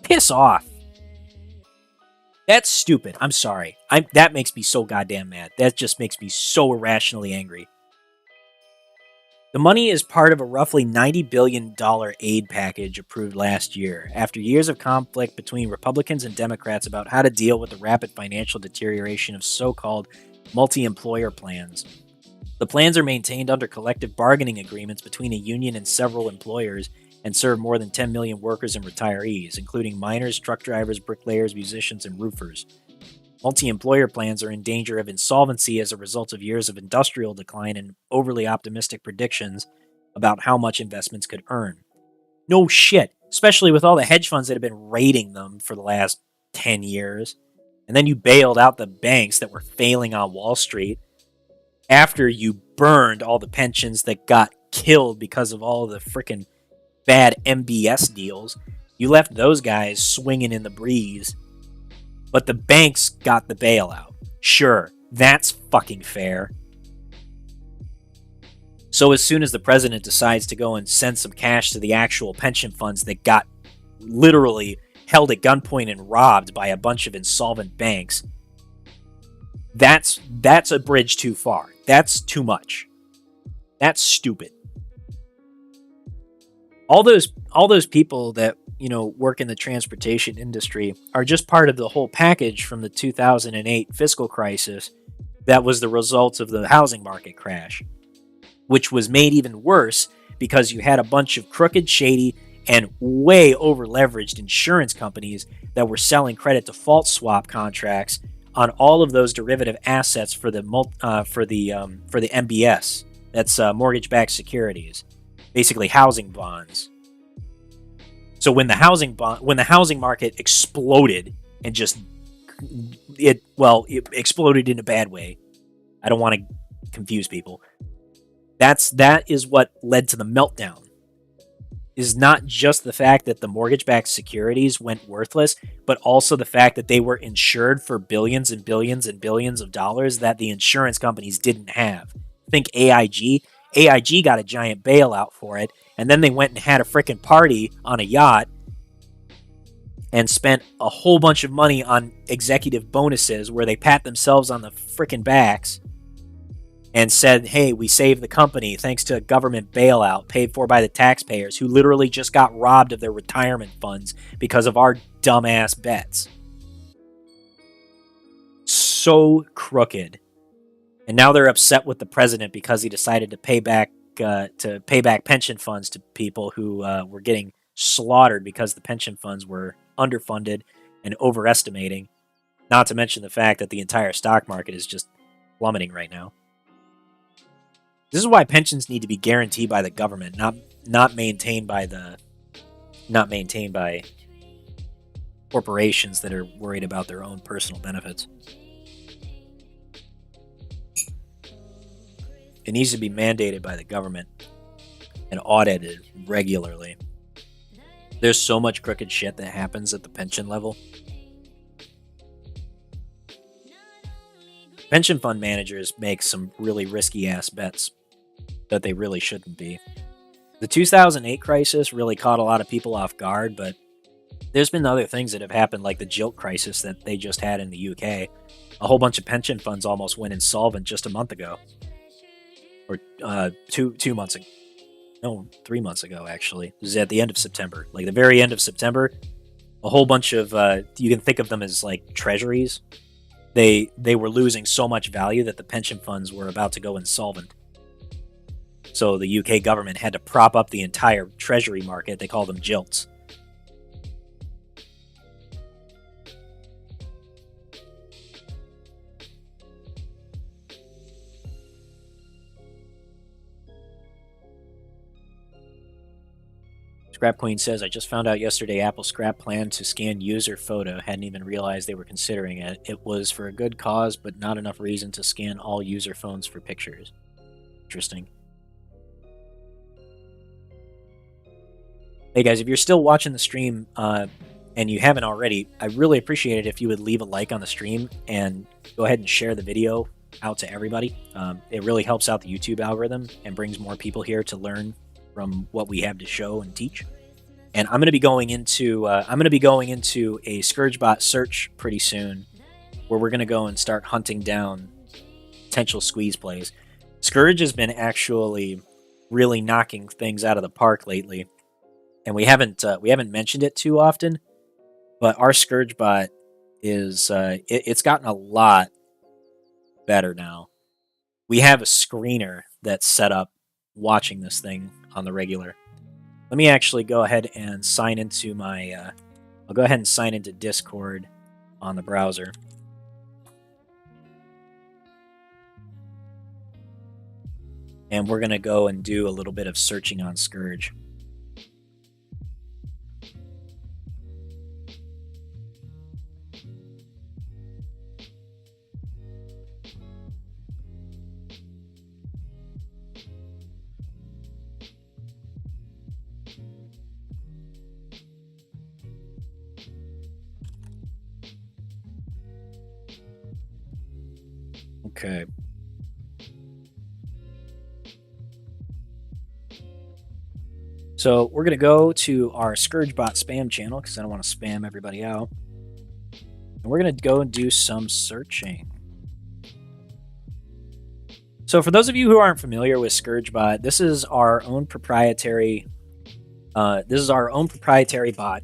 Piss off. That's stupid. I'm sorry. That makes me so goddamn mad. That just makes me so irrationally angry. The money is part of a roughly $90 billion aid package approved last year, after years of conflict between Republicans and Democrats about how to deal with the rapid financial deterioration of so-called multi-employer plans. The plans are maintained under collective bargaining agreements between a union and several employers and serve more than 10 million workers and retirees, including miners, truck drivers, bricklayers, musicians, and roofers. Multi-employer plans are in danger of insolvency as a result of years of industrial decline and overly optimistic predictions about how much investments could earn. No shit, especially with all the hedge funds that have been raiding them for the last 10 years. And then you bailed out the banks that were failing on Wall Street after you burned all the pensions that got killed because of all the freaking bad MBS deals. You left those guys swinging in the breeze. But the banks got the bailout. Sure, that's fucking fair. So as soon as the president decides to go and send some cash to the actual pension funds that got literally held at gunpoint and robbed by a bunch of insolvent banks, that's a bridge too far. That's too much. That's stupid. All those people that, work in the transportation industry are just part of the whole package from the 2008 fiscal crisis that was the result of the housing market crash, which was made even worse because you had a bunch of crooked, shady, and way over-leveraged insurance companies that were selling credit default swap contracts on all of those derivative assets for the MBS. That's mortgage-backed securities, basically housing bonds. So when the housing market exploded and it exploded in a bad way. I don't want to confuse people. That is what led to the meltdown. Is not just the fact that the mortgage-backed securities went worthless, but also the fact that they were insured for billions and billions and billions of dollars that the insurance companies didn't have. Think AIG. AIG got a giant bailout for it, and then they went and had a frickin' party on a yacht and spent a whole bunch of money on executive bonuses where they pat themselves on the frickin' backs and said, hey, we saved the company thanks to a government bailout paid for by the taxpayers who literally just got robbed of their retirement funds because of our dumbass bets. So crooked. And now they're upset with the president because he decided to pay back pension funds to people who were getting slaughtered because the pension funds were underfunded and overestimating. Not to mention the fact that the entire stock market is just plummeting right now. This is why pensions need to be guaranteed by the government, not maintained by corporations that are worried about their own personal benefits. It needs to be mandated by the government and audited regularly. There's so much crooked shit that happens at the pension level. Pension fund managers make some really risky ass bets that they really shouldn't be. The 2008 crisis really caught a lot of people off guard, but there's been other things that have happened, like the gilt crisis that they just had in the UK, A whole bunch of pension funds almost went insolvent just a month ago, or 2 months ago. No, 3 months ago, actually. It was at the end of September, like the very end of September. A whole bunch of, you can think of them as like treasuries. They were losing so much value that the pension funds were about to go insolvent. So the UK government had to prop up the entire treasury market. They call them gilts. Scrap Queen says, I just found out yesterday Apple Scrap planned to scan user photo. Hadn't even realized they were considering it. It was for a good cause, but not enough reason to scan all user phones for pictures. Interesting. Hey guys, if you're still watching the stream and you haven't already, I really appreciate it if you would leave a like on the stream and go ahead and share the video out to everybody. It really helps out the YouTube algorithm and brings more people here to learn from what we have to show and teach. And I'm going to be going into a Scourge Bot search pretty soon, where we're going to go and start hunting down potential squeeze plays. Scourge has been actually really knocking things out of the park lately, and we haven't mentioned it too often. But our Scourge Bot is it's gotten a lot better now. We have a screener that's set up watching this thing on the regular. Let me actually go ahead and sign into my I'll go ahead and sign into Discord on the browser. And we're going to go and do a little bit of searching on Scourge. Okay. So we're going to go to our Scourge Bot spam channel because I don't want to spam everybody out. And we're going to go and do some searching. So for those of you who aren't familiar with Scourge Bot, this is our own proprietary bot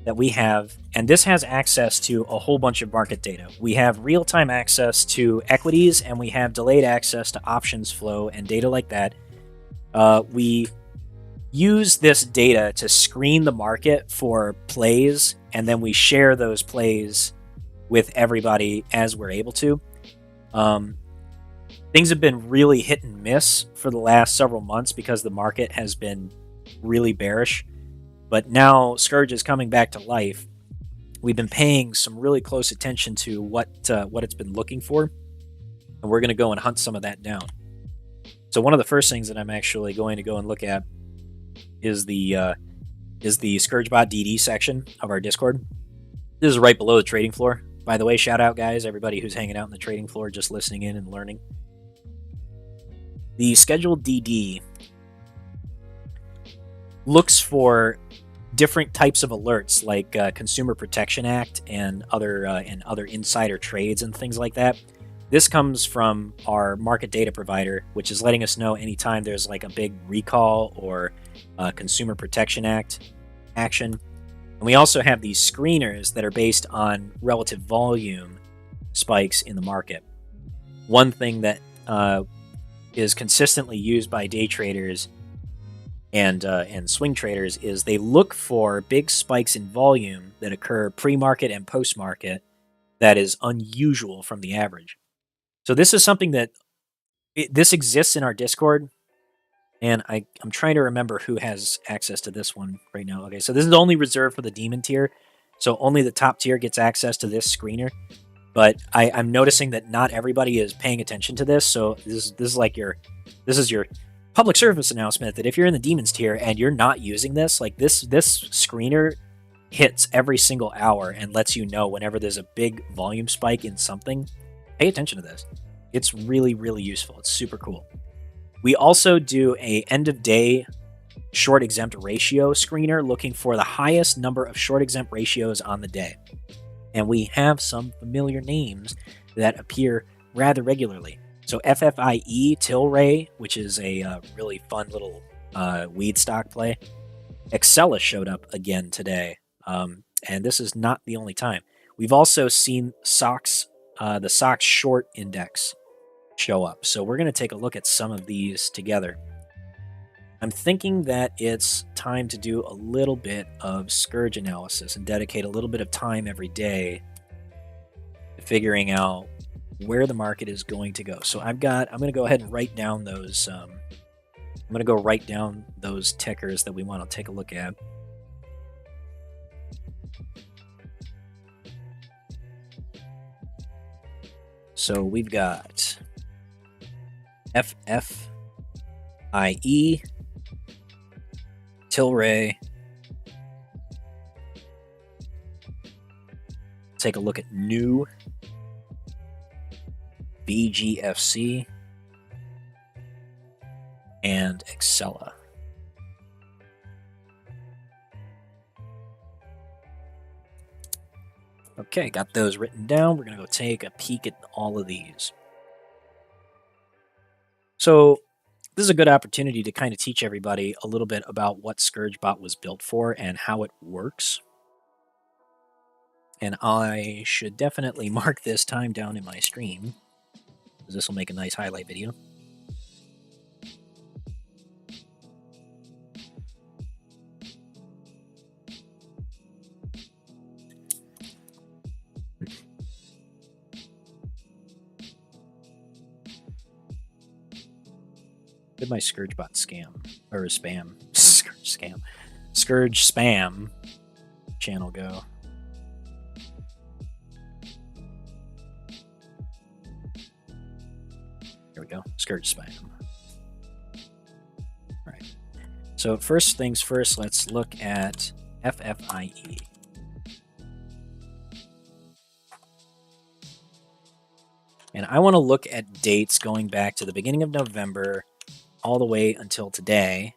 that we have, and this has access to a whole bunch of market data. We have real-time access to equities, and we have delayed access to options flow and data like that. We use this data to screen the market for plays, and then we share those plays with everybody as we're able to. Things have been really hit and miss for the last several months because the market has been really bearish. But now Scourge is coming back to life. We've been paying some really close attention to what it's been looking for, and we're going to go and hunt some of that down. So one of the first things that I'm actually going to go and look at is the Scourge Bot DD section of our Discord. This is right below the trading floor. By the way, shout out guys, everybody who's hanging out in the trading floor, just listening in and learning. The scheduled DD looks for different types of alerts like Consumer Protection Act and other insider trades and things like that. This comes from our market data provider, which is letting us know anytime there's like a big recall or Consumer Protection Act action. And we also have these screeners that are based on relative volume spikes in the market. One thing that is consistently used by day traders and swing traders is they look for big spikes in volume that occur pre-market and post-market that is unusual from the average. So this is something that this exists in our Discord, and I'm trying to remember who has access to this one right now. Okay, so this is only reserved for the demon tier, so only the top tier gets access to this screener. But I'm noticing that not everybody is paying attention to this, so this is your public service announcement that if you're in the demons tier and you're not using this, like this screener hits every single hour and lets you know whenever there's a big volume spike in something. Pay attention to this. It's really, really useful. It's super cool. We also do a end of day short exempt ratio screener looking for the highest number of short exempt ratios on the day. And we have some familiar names that appear rather regularly. So ffie, Tilray, which is a really fun little weed stock play. Excela showed up again today, and this is not the only time. We've also seen the SOX short index show up. So we're going to take a look at some of these together. I'm thinking that it's time to do a little bit of Scourge analysis and dedicate a little bit of time every day to figuring out where the market is going to go. So I'm going to go ahead and write down those. I'm going to go write down those tickers that we want to take a look at. So we've got ffie, Tilray. Take a look at new BGFC and Excela. Okay, got those written down. We're going to go take a peek at all of these. So this is a good opportunity to kind of teach everybody a little bit about what Scourge Bot was built for and how it works. And I should definitely mark this time down in my stream, because this will make a nice highlight video. Did my Scourge Bot scam or spam? Scourge spam channel go? Here we go. Scourge spam. All right. So first things first, let's look at ffie. And I want to look at dates going back to the beginning of November all the way until today.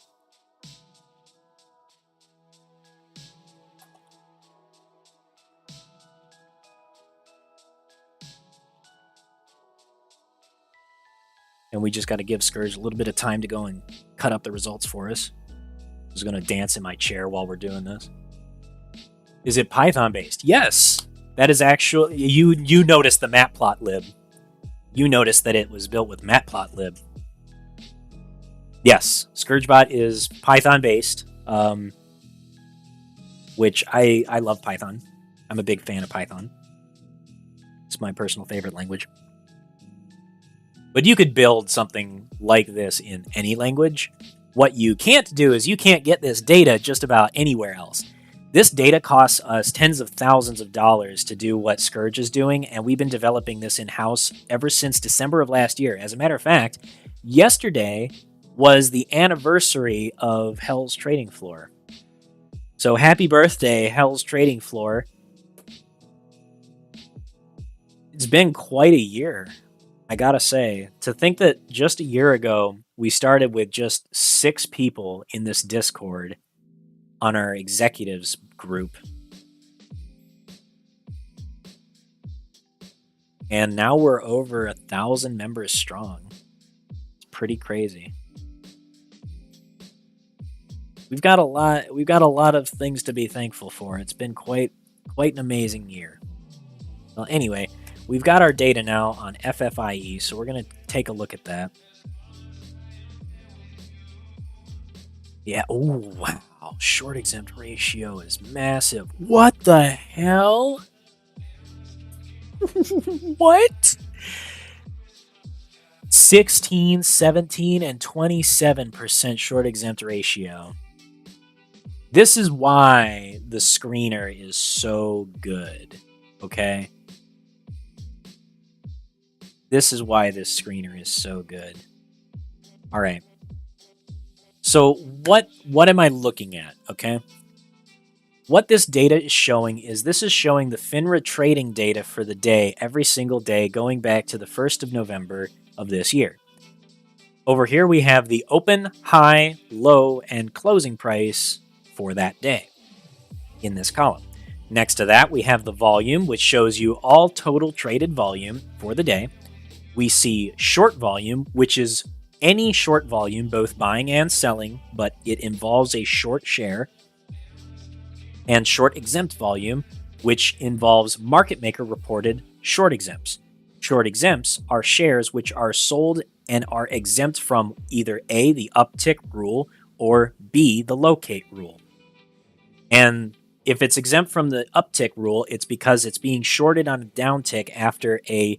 And we just got to give Scourge a little bit of time to go and cut up the results for us. I was going to dance in my chair while we're doing this. Is it Python based? Yes. That is actually, you noticed the matplotlib. You noticed that it was built with matplotlib. Yes, ScourgeBot is Python-based, which I love Python. I'm a big fan of Python. It's my personal favorite language. But you could build something like this in any language. What you can't do is you can't get this data just about anywhere else. This data costs us tens of thousands of dollars to do what Scourge is doing, and we've been developing this in-house ever since December of last year. As a matter of fact, yesterday was the anniversary of Hell's Trading Floor. So happy birthday, Hell's Trading Floor. It's been quite a year, I gotta say. To think that just a year ago, we started with just 6 people in this Discord on our executives group. And now we're over 1,000 members strong. It's pretty crazy. We've got a lot of things to be thankful for. It's been quite an amazing year. Well, anyway, we've got our data now on ffie, so we're going to take a look at that. Yeah, oh wow, short exempt ratio is massive. What the hell? What? 16, 17, and 27% short exempt ratio. This is why the screener is so good, okay? This is why this screener is so good. All right. So what am I looking at, okay? What this data is showing is this is showing the FINRA trading data for the day, every single day, going back to the 1st of November of this year. Over here we have the open, high, low, and closing price for that day in this column. Next to that, we have the volume, which shows you all total traded volume for the day. We see short volume, which is any short volume, both buying and selling, but it involves a short share. And short exempt volume, which involves market maker reported short exempts. Short exempts are shares which are sold and are exempt from either A, the uptick rule, or B, the locate rule. And if it's exempt from the uptick rule, it's because it's being shorted on a downtick after a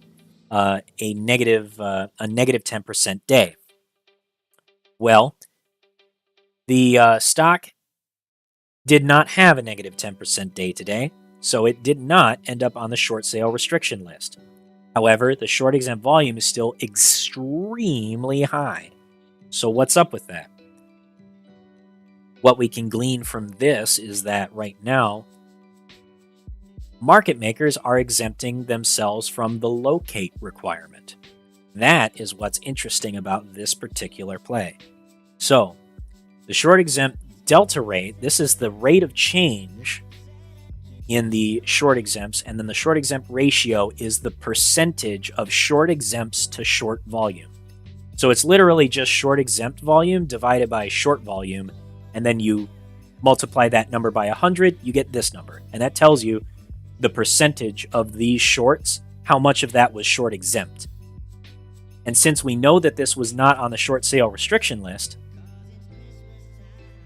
negative 10% day. Well, the stock did not have a negative 10% day today, so it did not end up on the short sale restriction list. However, the short exempt volume is still extremely high. So what's up with that? What we can glean from this is that right now, market makers are exempting themselves from the locate requirement. That is what's interesting about this particular play. So, the short exempt delta rate, this is the rate of change in the short exempts, and then the short exempt ratio is the percentage of short exempts to short volume. So it's literally just short exempt volume divided by short volume, and then you multiply that number by 100, you get this number. And that tells you the percentage of these shorts, how much of that was short exempt. And since we know that this was not on the short sale restriction list,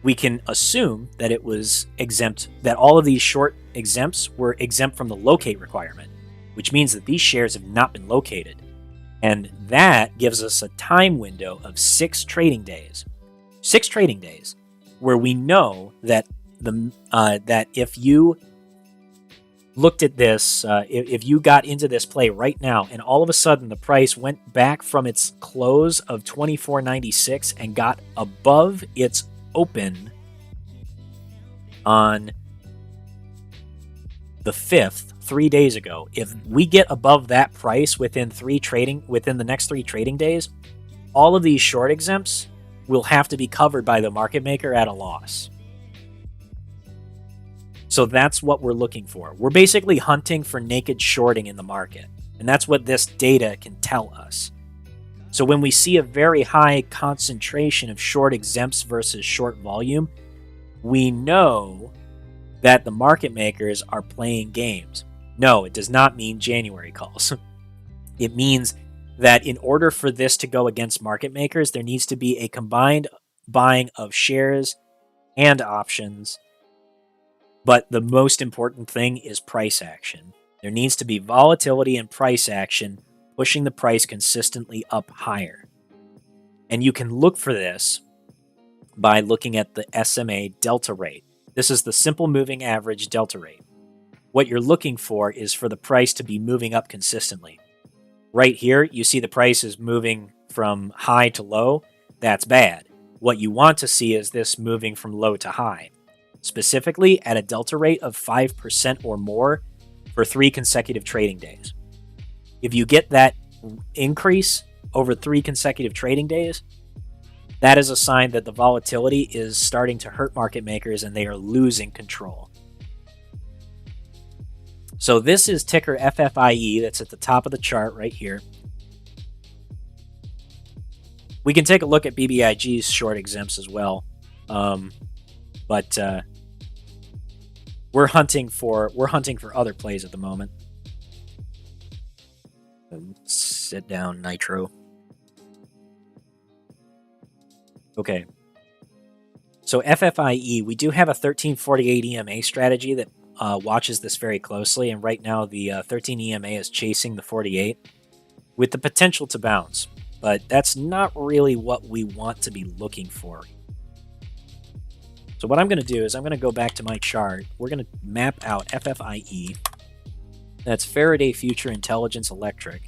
we can assume that it was exempt, that all of these short exempts were exempt from the locate requirement, which means that these shares have not been located. And that gives us a time window of 6 trading days. 6 trading days where we know that that if you looked at this, if you got into this play right now and all of a sudden the price went back from its close of $24.96 and got above its open on the 5th, 3 days ago, if we get above that price within the next 3 trading days, all of these short exempts will have to be covered by the market maker at a loss. So that's what we're looking for. We're basically hunting for naked shorting in the market, and that's what this data can tell us. So when we see a very high concentration of short exempts versus short volume, we know that the market makers are playing games. No, it does not mean January calls. It means that in order for this to go against market makers, there needs to be a combined buying of shares and options. But the most important thing is price action. There needs to be volatility and price action pushing the price consistently up higher. And you can look for this by looking at the SMA delta rate. This is the simple moving average delta rate. What you're looking for is for the price to be moving up consistently. Right here, you see the price is moving from high to low. That's bad. What you want to see is this moving from low to high, specifically at a delta rate of 5% or more for 3 consecutive trading days. If you get that increase over 3 consecutive trading days, that is a sign that the volatility is starting to hurt market makers and they are losing control. So this is ticker FFIE that's at the top of the chart right here. We can take a look at BBIG's short exempts as well. But we're hunting for other plays at the moment. Sit down, Nitro. Okay. So FFIE, we do have a 1348 EMA strategy that watches this very closely, and right now the 13 EMA is chasing the 48 with the potential to bounce, but that's not really what we want to be looking for. So what I'm going to do is I'm going to go back to my chart. We're going to map out FFIE. That's Faraday Future Intelligence Electric.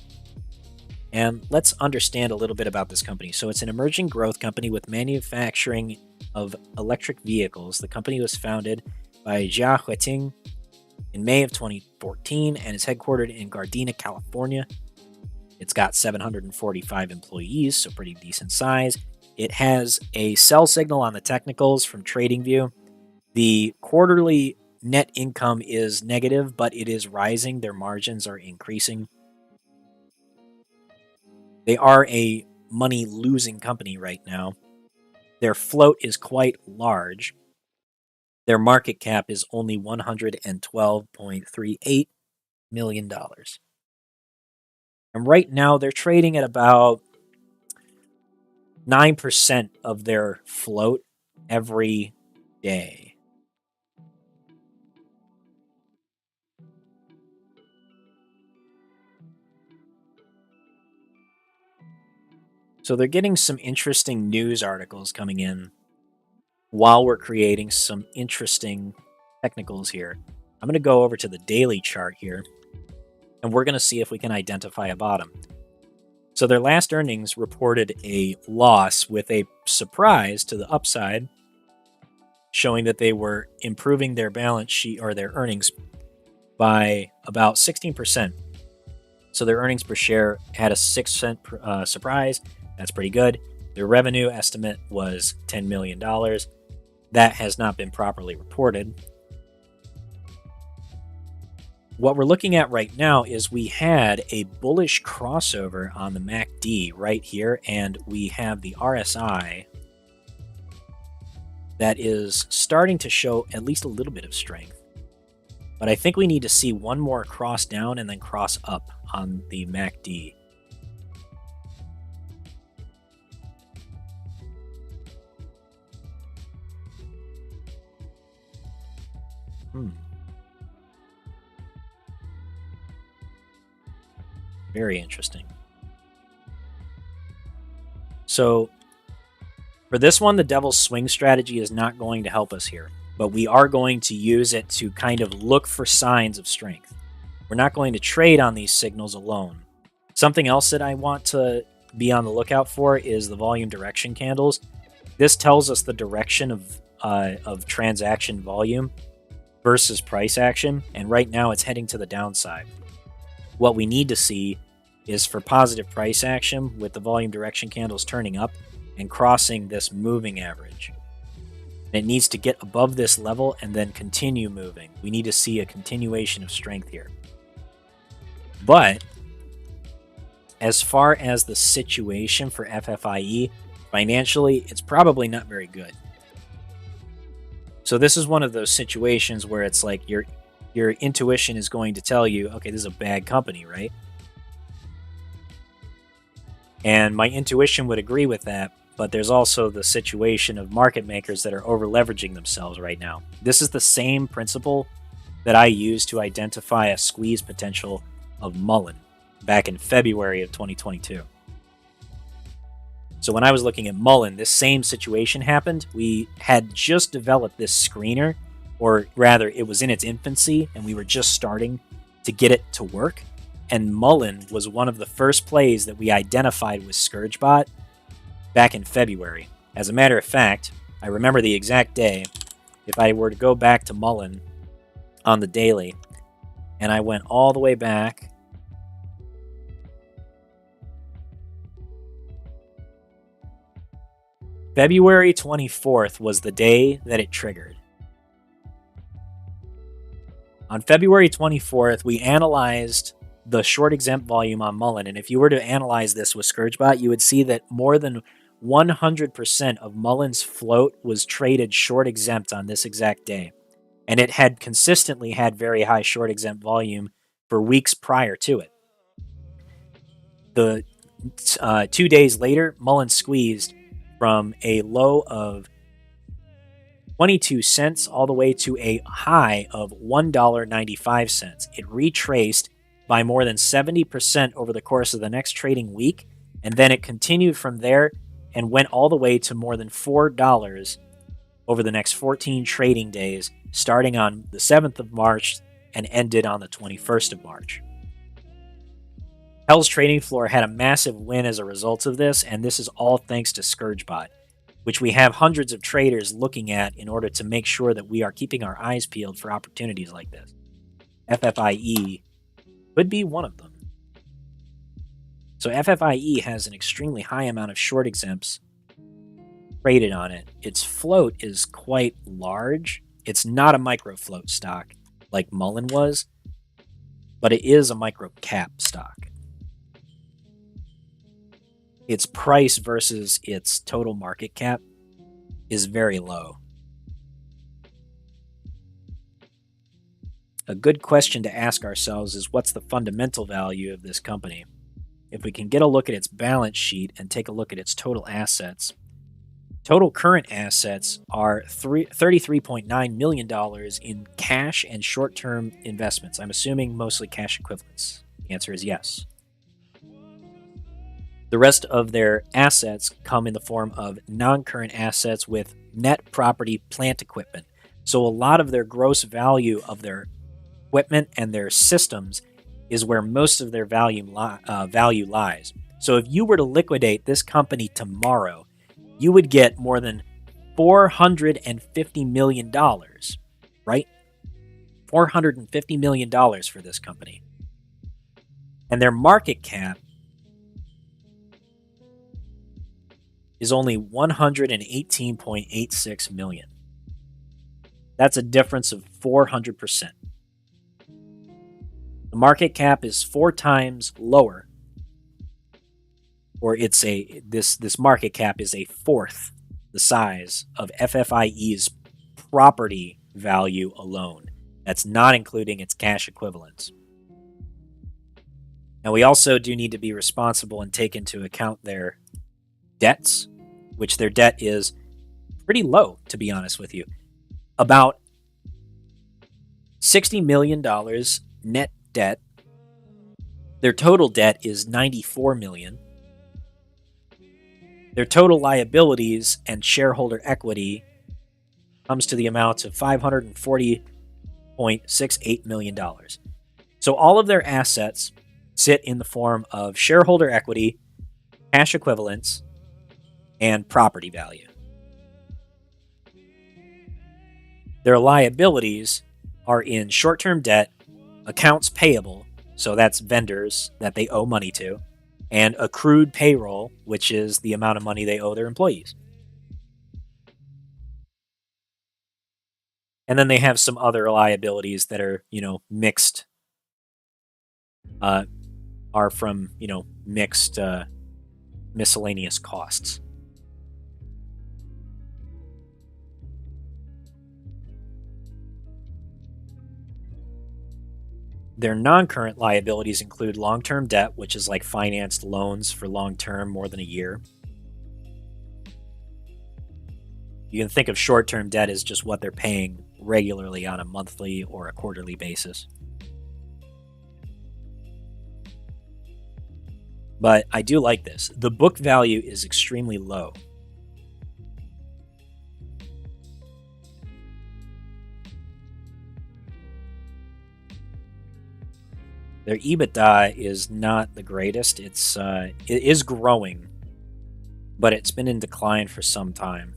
And let's understand a little bit about this company. So it's an emerging growth company with manufacturing of electric vehicles. The company was founded by Jia Huiting in May of 2014 and is headquartered in Gardena, California. It's got 745 employees, so pretty decent size. It has a sell signal on the technicals from TradingView. The quarterly net income is negative, but it is rising. Their margins are increasing. They are a money-losing company right now. Their float is quite large. Their market cap is only $112.38 million. And right now, they're trading at about 9% of their float every day. So they're getting some interesting news articles coming in while we're creating some interesting technicals here. I'm going to go over to the daily chart here, and we're going to see if we can identify a bottom. So their last earnings reported a loss with a surprise to the upside, showing that they were improving their balance sheet or their earnings by about 16%. So their earnings per share had a 6-cent surprise. That's pretty good. Their revenue estimate was $10 million. That has not been properly reported. What we're looking at right now is we had a bullish crossover on the MACD right here, and we have the RSI that is starting to show at least a little bit of strength. But I think we need to see one more cross down and then cross up on the MACD. Very interesting. So for this one, the devil's swing strategy is not going to help us here, but we are going to use it to kind of look for signs of strength. We're not going to trade on these signals alone. Something else that I want to be on the lookout for is the volume direction candles. This tells us the direction of transaction volume versus price action, and right now it's heading to the downside. What we need to see is for positive price action with the volume direction candles turning up and crossing this moving average. And it needs to get above this level and then continue moving. We need to see a continuation of strength here. But as far as the situation for ffie, financially, it's probably not very good. So this is one of those situations where it's like your intuition is going to tell you, okay, this is a bad company, right? And my intuition would agree with that, but there's also the situation of market makers that are over-leveraging themselves right now. This is the same principle that I used to identify a squeeze potential of Mullen back in February of 2022. So when I was looking at Mullen, this same situation happened. We had just developed this screener, or rather, it was in its infancy, and we were just starting to get it to work. And Mullen was one of the first plays that we identified with Scourge Bot back in February. As a matter of fact, I remember the exact day. If I were to go back to Mullen on the daily, and I went all the way back, February 24th was the day that it triggered. On February 24th, we analyzed the short exempt volume on Mullen, and if you were to analyze this with ScourgeBot, you would see that more than 100% of Mullen's float was traded short exempt on this exact day, and it had consistently had very high short exempt volume for weeks prior to it. The 2 days later, Mullen squeezed from a low of 22 cents all the way to a high of $1.95. It retraced by more than 70% over the course of the next trading week, and then it continued from there and went all the way to more than $4 over the next 14 trading days, starting on the 7th of March and ended on the 21st of March. Hell's Trading Floor had a massive win as a result of this, and this is all thanks to Scourge Bot, which we have hundreds of traders looking at in order to make sure that we are keeping our eyes peeled for opportunities like this. ffie could be one of them. So ffie has an extremely high amount of short exempts traded on it. Its float is quite large, It's not a micro float stock like Mullen was, but it is a micro cap stock. Its price versus its total market cap is very low. A good question to ask ourselves is, what's the fundamental value of this company? If we can get a look at its balance sheet and take a look at its total assets, total current assets are $33.9 million in cash and short-term investments. I'm assuming mostly cash equivalents. The answer is yes. The rest of their assets come in the form of non-current assets with net property, plant equipment. So a lot of their gross value of their equipment and their systems is where most of their value lies. So if you were to liquidate this company tomorrow, you would get more than $450 million, right? $450 million for this company. And their market cap is only $118.86 million. That's a difference of 400%. The market cap is 4 times lower, or this market cap is a fourth the size of FFIE's property value alone. That's not including its cash equivalents. Now, we also do need to be responsible and take into account their debts, which their debt is pretty low, to be honest with you. About $60 million net debt. Their total debt is $94 million. Their total liabilities and shareholder equity comes to the amount of $540.68 million. So all of their assets sit in the form of shareholder equity, cash equivalents, and property value. Their liabilities are in short-term debt, accounts payable, so that's vendors that they owe money to, and accrued payroll, which is the amount of money they owe their employees. And then they have some other liabilities that are, mixed, are from, mixed miscellaneous costs. Their non-current liabilities include long-term debt, which is like financed loans for long-term, more than a year. You can think of short-term debt as just what they're paying regularly on a monthly or a quarterly basis. But I do like this. The book value is extremely low. Their EBITDA is not the greatest. It is growing, but it's been in decline for some time.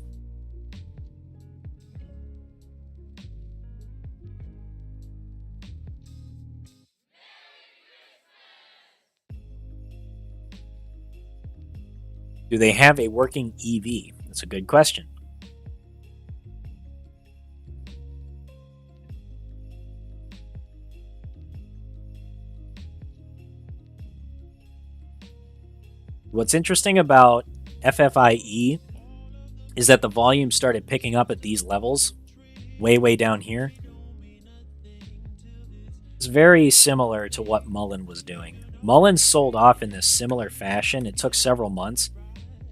Do they have a working EV? That's a good question. What's interesting about FFIE is that the volume started picking up at these levels, way down here. It's very similar to what Mullen was doing. Mullen sold off in this similar fashion. It took several months,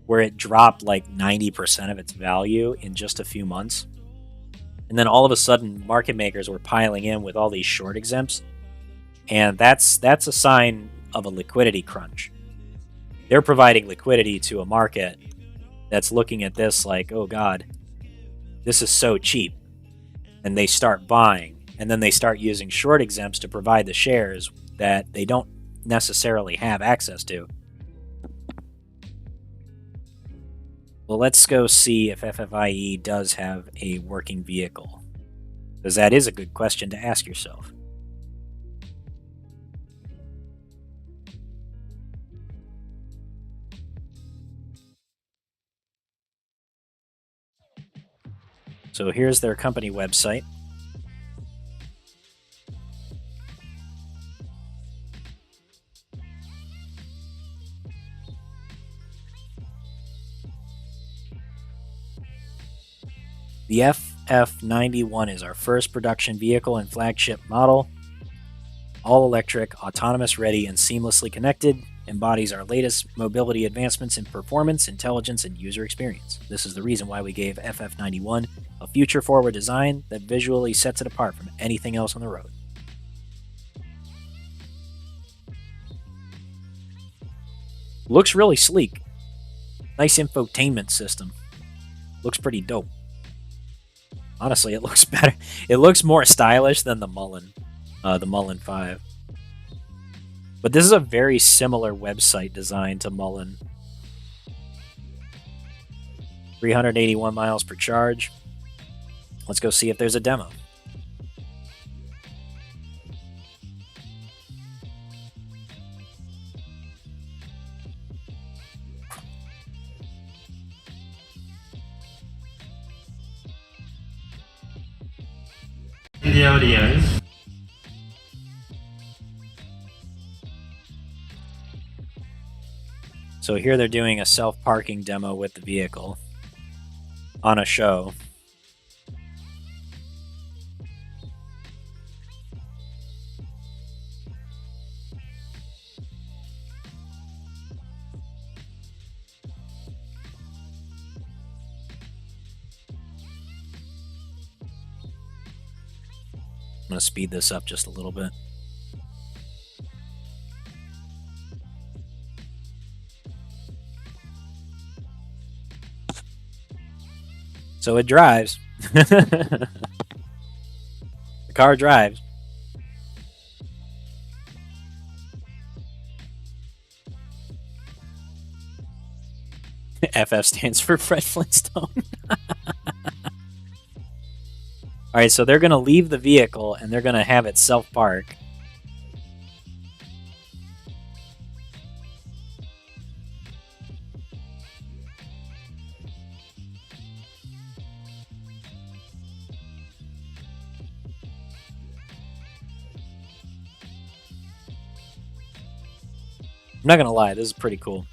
where it dropped like 90% of its value in just a few months. And then all of a sudden, market makers were piling in with all these short exempts. And that's a sign of a liquidity crunch. They're providing liquidity to a market that's looking at this like, oh God, this is so cheap. And they start buying. And then they start using short exempts to provide the shares that they don't necessarily have access to. Well, let's go see if FFIE does have a working vehicle, because that is a good question to ask yourself. So here's their company website. The FF91 is our first production vehicle and flagship model. All electric, autonomous ready, and seamlessly connected, embodies our latest mobility advancements in performance, intelligence, and user experience. This is the reason why we gave FF91 a future-forward design that visually sets it apart from anything else on the road. Looks really sleek. Nice infotainment system. Looks pretty dope. Honestly, it looks better. It looks more stylish than the Mullen 5. But this is a very similar website design to Mullen. 381 miles per charge. Let's go see if there's a demo. In the audience. So here they're doing a self-parking demo with the vehicle on a show. I'm going to speed this up just a little bit. So it drives. The car drives. FF stands for Fred Flintstone. All right, so they're going to leave the vehicle and they're going to have it self-park. I'm not going to lie, this is pretty cool.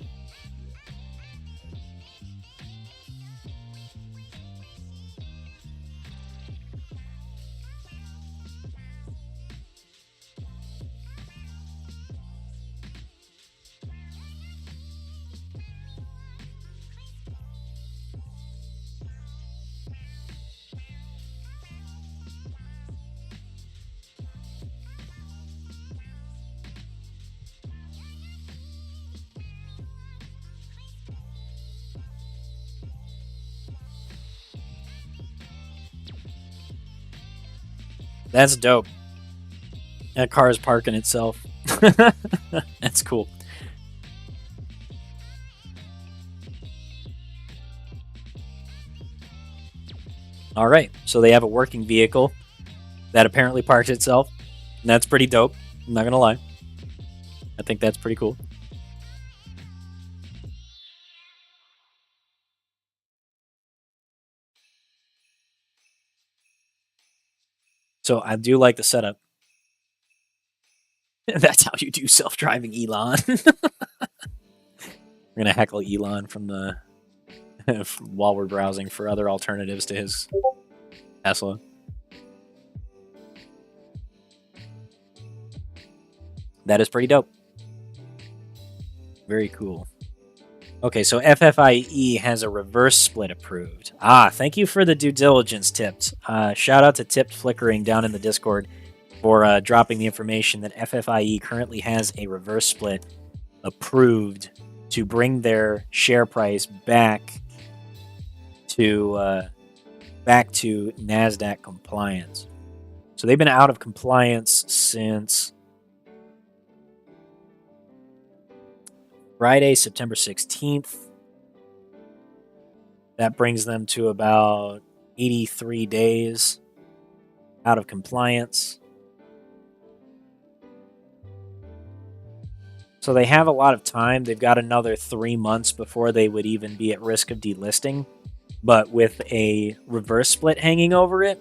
That's dope. That car is parking itself. That's cool. All right, so they have a working vehicle that apparently parks itself. And that's pretty dope. I'm not going to lie. I think that's pretty cool. So I do like the setup. That's how you do self-driving, Elon. We're gonna heckle Elon from the while we're browsing for other alternatives to his Tesla. That is pretty dope. Very cool. Okay, so ffie has a reverse split approved. Thank you for the due diligence tips. Shout out to Tipped Flickering down in the Discord for dropping the information that ffie currently has a reverse split approved to bring their share price back to NASDAQ compliance. So they've been out of compliance since Friday, September 16th. That brings them to about 83 days out of compliance. So they have a lot of time. They've got another 3 months before they would even be at risk of delisting. But with a reverse split hanging over it,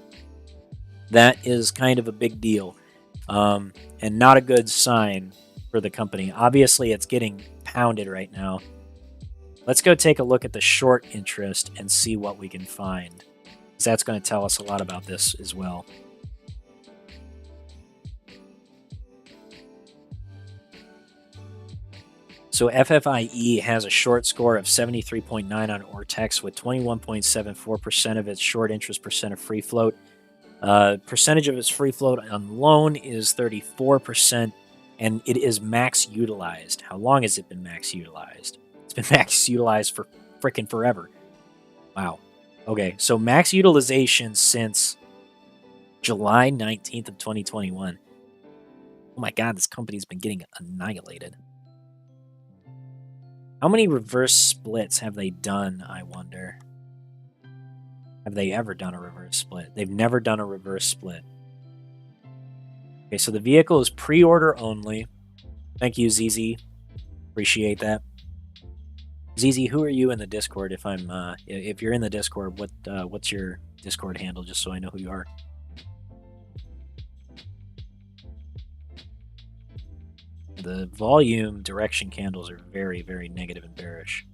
that is kind of a big deal, and not a good sign for the company. Obviously, it's getting pounded right now. Let's go take a look at the short interest and see what we can find, because that's going to tell us a lot about this as well. So FFIE has a short score of 73.9 on Ortex with 21.74% of its short interest percent of free float. Percentage of its free float on loan is 34%, and it is max utilized. How long has it been max utilized? It's been max utilized for frickin' forever. Wow. Okay, so max utilization since July 19th of 2021. Oh my god, this company's been getting annihilated. How many reverse splits have they done, I wonder? Have they ever done a reverse split? They've never done a reverse split. Okay, so the vehicle is pre-order only. Thank you, ZZ. Appreciate that. ZZ, who are you in the Discord? If you're in the Discord, what's your Discord handle, just so I know who you are? The volume direction candles are very, very negative and bearish.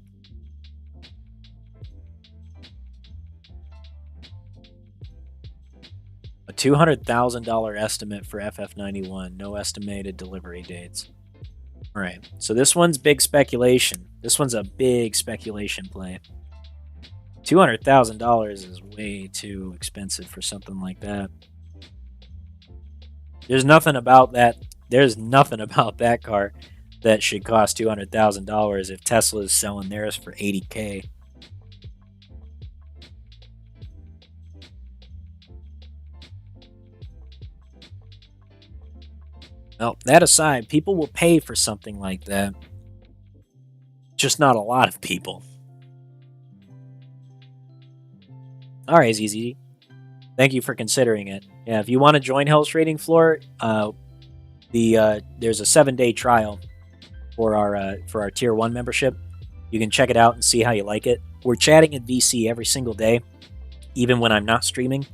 A $200,000 estimate for FF91. No estimated delivery dates. All right, so this one's big speculation. This one's a big speculation play. $200,000 is way too expensive for something like that. There's nothing about that. There's nothing about that car that should cost $200,000 if Tesla is selling theirs for $80K. Well, that aside, people will pay for something like that. Just not a lot of people. All right, ZZ. Thank you for considering it. Yeah, if you want to join Hell's Trading Floor, there's a 7-day trial for our Tier 1 membership. You can check it out and see how you like it. We're chatting in VC every single day, even when I'm not streaming.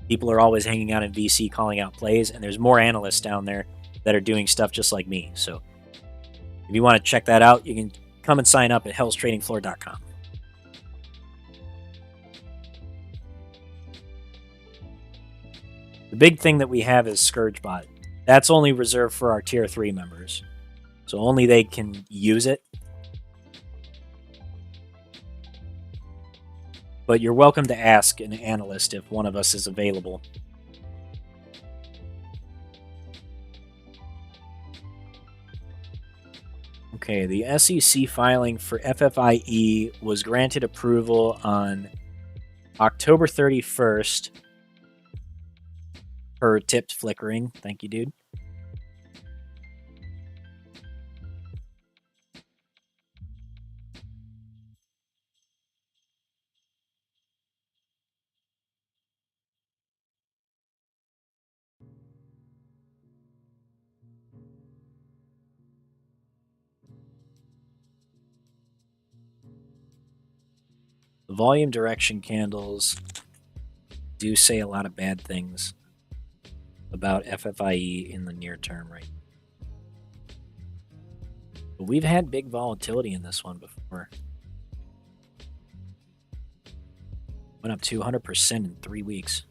People are always hanging out in VC, calling out plays, and there's more analysts down there that are doing stuff just like me. So if you want to check that out, you can come and sign up at hellstradingfloor.com. The big thing that we have is Scourge Bot. That's only reserved for our Tier 3 members. So only they can use it. But you're welcome to ask an analyst if one of us is available. Okay, the SEC filing for FFIE was granted approval on October 31st. Per tipped flickering. Thank you, dude. The volume direction candles do say a lot of bad things about FFIE in the near term, right? But we've had big volatility in this one before. Went up 200% in 3 weeks.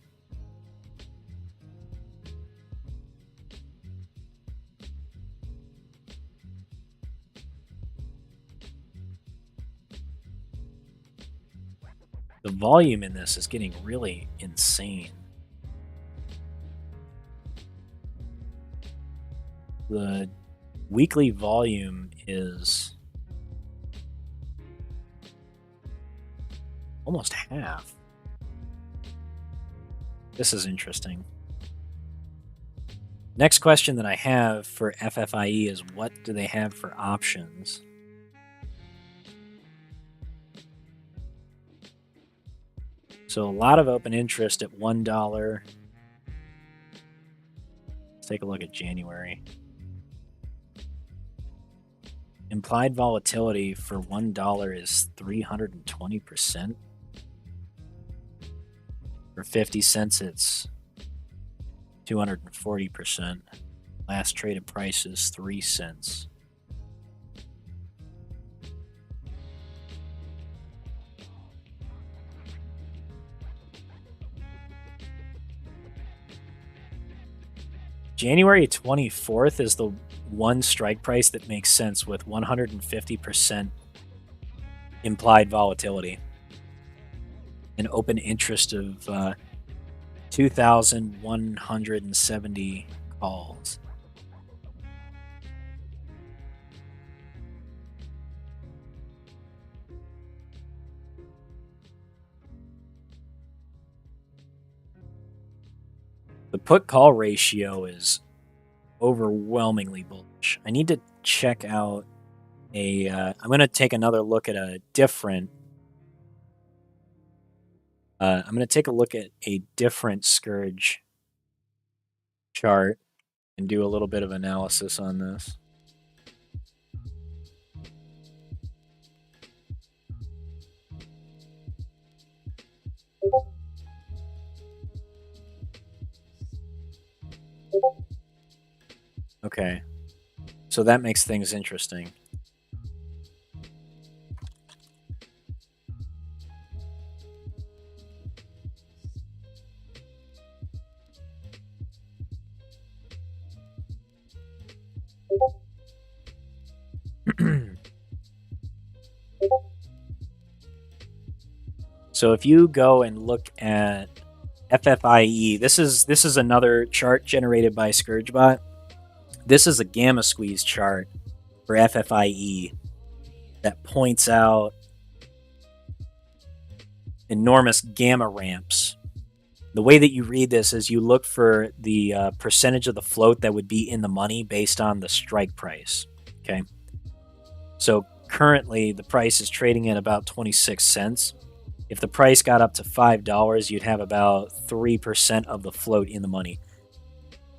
The volume in this is getting really insane. The weekly volume is almost half. This is interesting. Next question that I have for FFIE is, what do they have for options? So a lot of open interest at $1. Let's take a look at January. Implied volatility for $1 is 320%. For 50 cents, it's 240%. Last traded price is 3 cents. January 24th is the one strike price that makes sense with 150% implied volatility. An open interest of 2,170 calls. The put-call ratio is overwhelmingly bullish. I need to check out I'm going to take another look at a different... I'm going to take a look at a different Scourge chart and do a little bit of analysis on this. Okay, so that makes things interesting. So if you go and look at ffie, this is another chart generated by Scourge Bot. This is a gamma squeeze chart for ffie that points out enormous gamma ramps. The way that you read this is you look for the percentage of the float that would be in the money based on the strike price. Okay, so currently the price is trading at about 26 cents. If the price got up to $5, you'd have about 3% of the float in the money.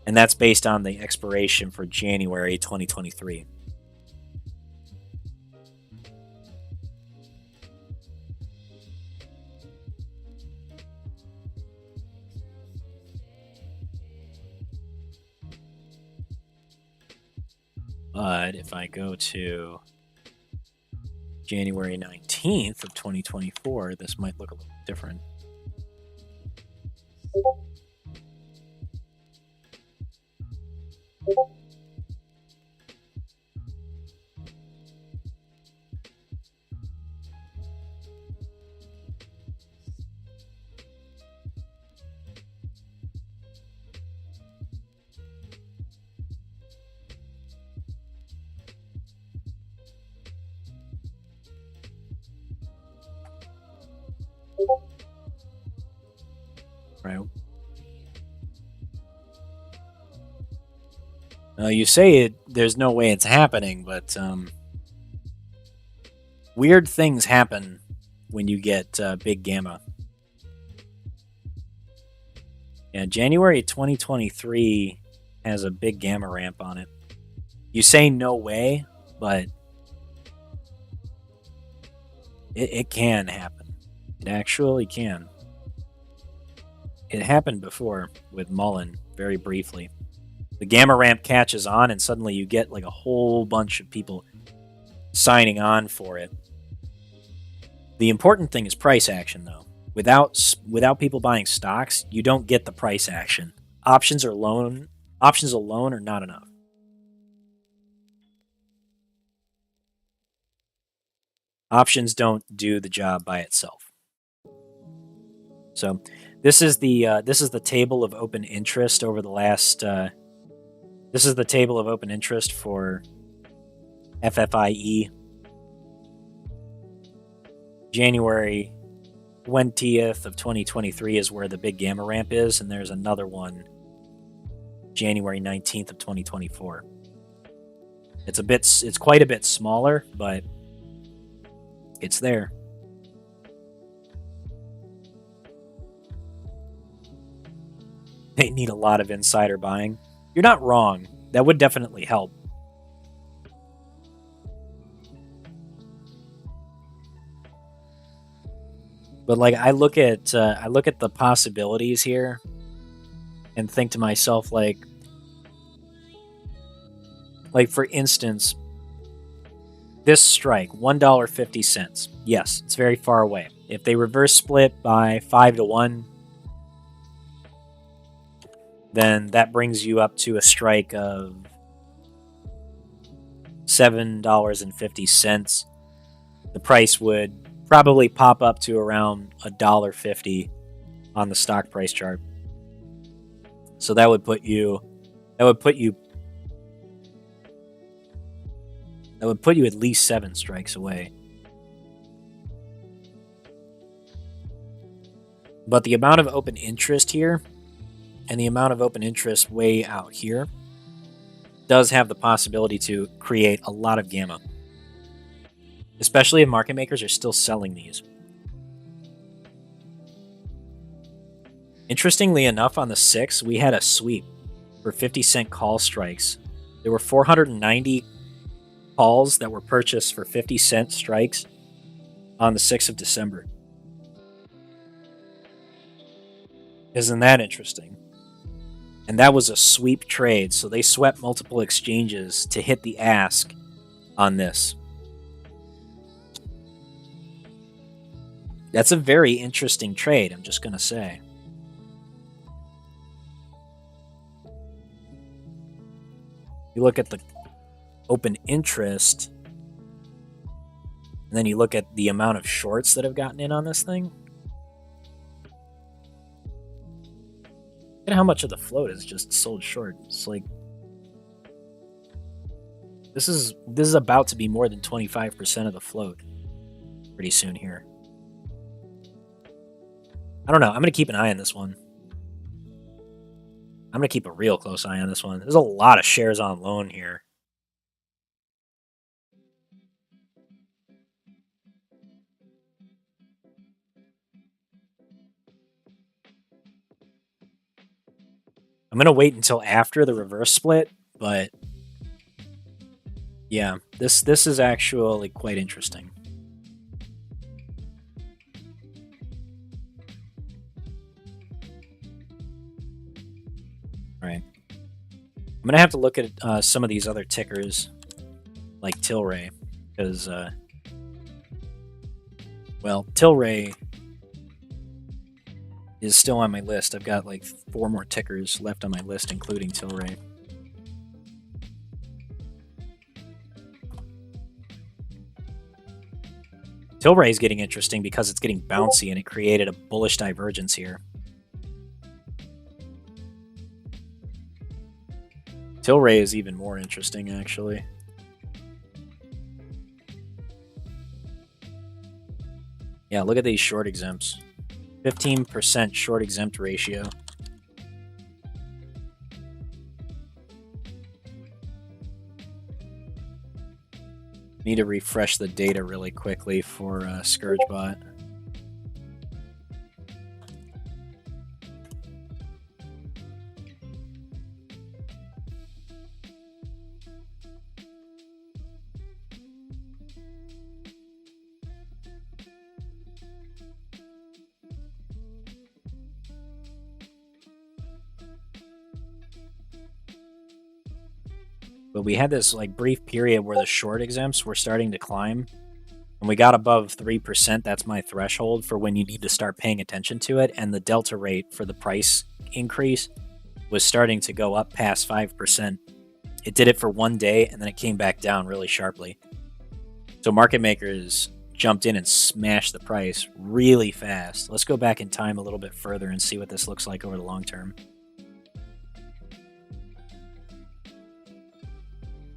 And that's based on the expiration for January 2023. But if I go to January 19th of 2024, this might look a little different. Right. You say there's no way it's happening, but weird things happen when you get big gamma. Yeah, January 2023 has a big gamma ramp on it. You say no way, but it can happen. It actually can. It happened before with Mullen, very briefly. The gamma ramp catches on, and suddenly you get like a whole bunch of people signing on for it. The important thing is price action, though. Without people buying stocks, you don't get the price action. Options alone are not enough. Options don't do the job by itself. So this is the table of open interest over the last. This is the table of open interest for ffie. January 20th of 2023 is where the big gamma ramp is, and there's another one January 19th of 2024. It's quite a bit smaller, but it's there. They need a lot of insider buying. You're not wrong. That would definitely help. But like I look at the possibilities here and think to myself like for instance, this strike, $1.50. Yes, it's very far away. If they reverse split by 5 to 1, then that brings you up to a strike of $7.50. The price would probably pop up to around $1.50 on the stock price chart. So that would put you at least 7 strikes away. But the amount of open interest here and the amount of open interest way out here does have the possibility to create a lot of gamma. Especially if market makers are still selling these. Interestingly enough, on the 6th, we had a sweep for 50-cent call strikes. There were 490 calls that were purchased for 50-cent strikes on the 6th of December. Isn't that interesting? And that was a sweep trade, so they swept multiple exchanges to hit the ask on this. That's a very interesting trade, I'm just going to say. You look at the open interest, and then you look at the amount of shorts that have gotten in on this thing. Look at how much of the float is just sold short. It's like this is about to be more than 25% of the float pretty soon here. I don't know. I'm going to keep an eye on this one. I'm going to keep a real close eye on this one. There's a lot of shares on loan here. I'm going to wait until after the reverse split, but yeah, this is actually quite interesting. All right. I'm going to have to look at some of these other tickers like Tilray because, well, Tilray is still on my list. I've got like 4 more tickers left on my list, including Tilray. Tilray is getting interesting because it's getting bouncy and it created a bullish divergence here. Tilray is even more interesting, actually. Yeah, look at these short exempts. 15% short exempt ratio. Need to refresh the data really quickly for Scourge Bot. But we had this like brief period where the short exempts were starting to climb. And we got above 3%. That's my threshold for when you need to start paying attention to it. And the delta rate for the price increase was starting to go up past 5%. It did it for one day, and then it came back down really sharply. So market makers jumped in and smashed the price really fast. Let's go back in time a little bit further and see what this looks like over the long term.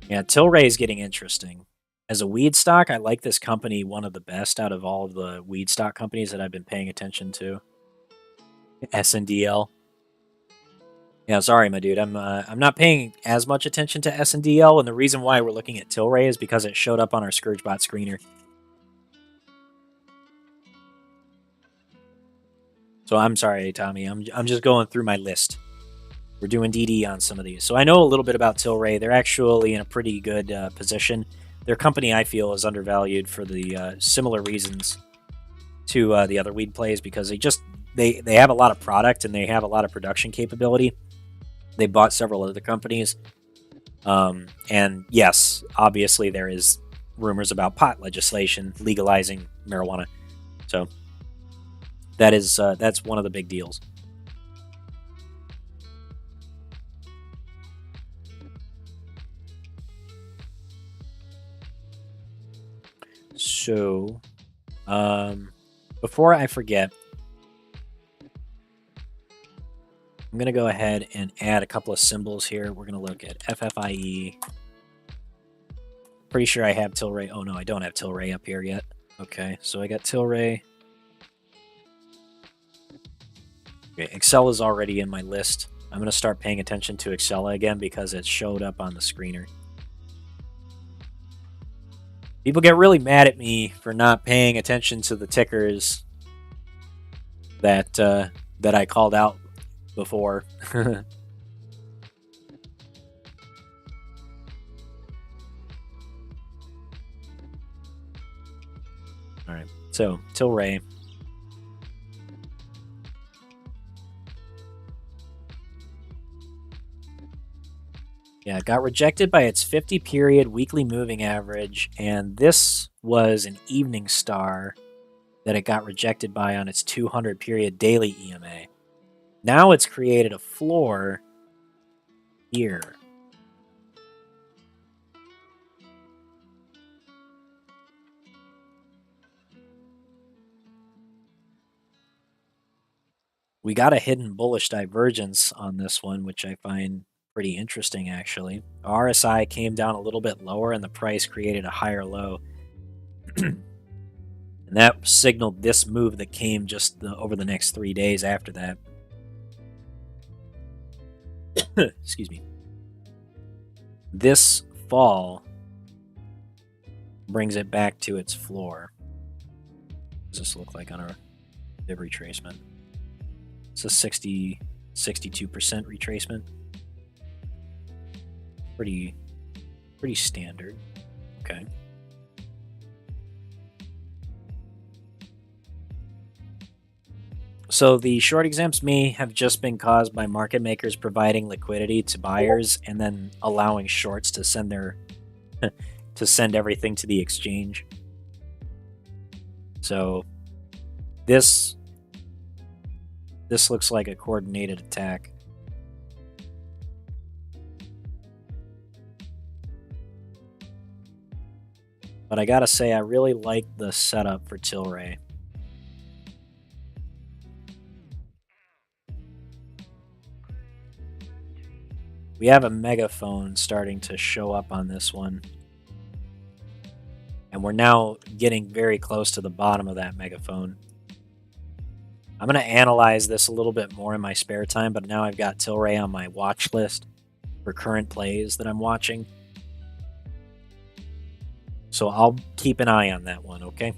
Yeah, Tilray is getting interesting. As a weed stock, I like this company one of the best out of all of the weed stock companies that I've been paying attention to. SNDL. Yeah, sorry, my dude. I'm not paying as much attention to SNDL, and the reason why we're looking at Tilray is because it showed up on our Scourge Bot screener. So I'm sorry, Tommy. I'm just going through my list. We're doing DD on some of these. So I know a little bit about Tilray. They're actually in a pretty good position. Their company, I feel, is undervalued for the similar reasons to the other weed plays because they have a lot of product and they have a lot of production capability. They bought several other companies. And yes, obviously there is rumors about pot legislation legalizing marijuana. So that's one of the big deals. So, before I forget, I'm going to go ahead and add a couple of symbols here. We're going to look at ffie. Pretty sure I have tilray. Oh, no, I don't have tilray up here yet. Okay, so I got tilray. Okay, Excela is already in my list. I'm going to start paying attention to Excela again because it showed up on the screener. People get really mad at me for not paying attention to the tickers that I called out before. All right, so tilray. Yeah, it got rejected by its 50-period weekly moving average, and this was an evening star that it got rejected by on its 200-period daily EMA. Now it's created a floor here. We got a hidden bullish divergence on this one, which I find pretty interesting, actually. RSI came down a little bit lower and the price created a higher low. And that signaled this move that came just over the next 3 days after that. Excuse me. This fall brings it back to its floor. What does this look like on our fib retracement? It's a 62% retracement. Pretty standard. Okay. So the short exempts may have just been caused by market makers providing liquidity to buyers and then allowing shorts to send everything to the exchange. So this looks like a coordinated attack. But I gotta say, I really like the setup for tilray. We have a megaphone starting to show up on this one. And we're now getting very close to the bottom of that megaphone. I'm going to analyze this a little bit more in my spare time, but now I've got tilray on my watch list for current plays that I'm watching. So I'll keep an eye on that one, okay?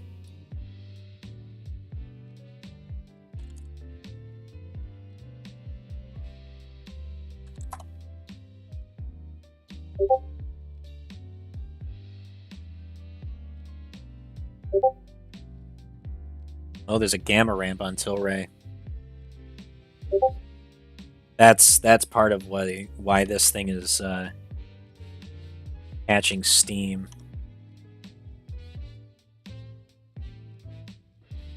Oh, there's a gamma ramp on tilray. That's part of why this thing is catching steam.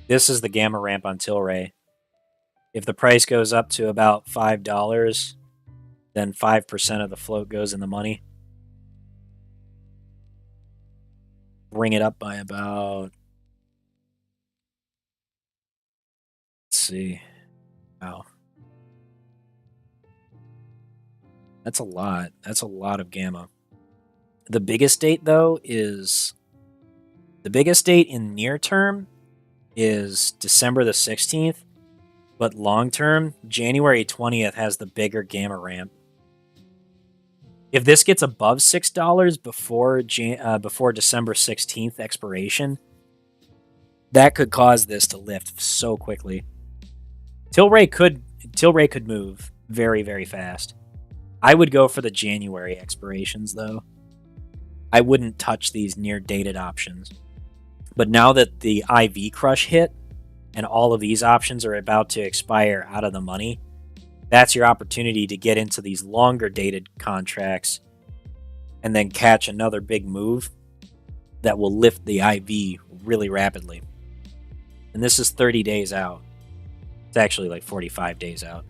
This is the gamma ramp on tilray. If the price goes up to about $5, then 5% of the float goes in the money. Bring it up by about... Let's see. Wow. That's a lot. That's a lot of gamma. The biggest date, though, is... The biggest date in near term is December the 16th, but long term, January 20th has the bigger gamma ramp. If this gets above $6 before December 16th expiration, that could cause this to lift so quickly. Tilray could move very, very fast. I would go for the January expirations, though. I wouldn't touch these near-dated options. But now that the IV crush hit, and all of these options are about to expire out of the money, that's your opportunity to get into these longer dated contracts and then catch another big move that will lift the IV really rapidly. And this is 30 days out. It's actually like 45 days out.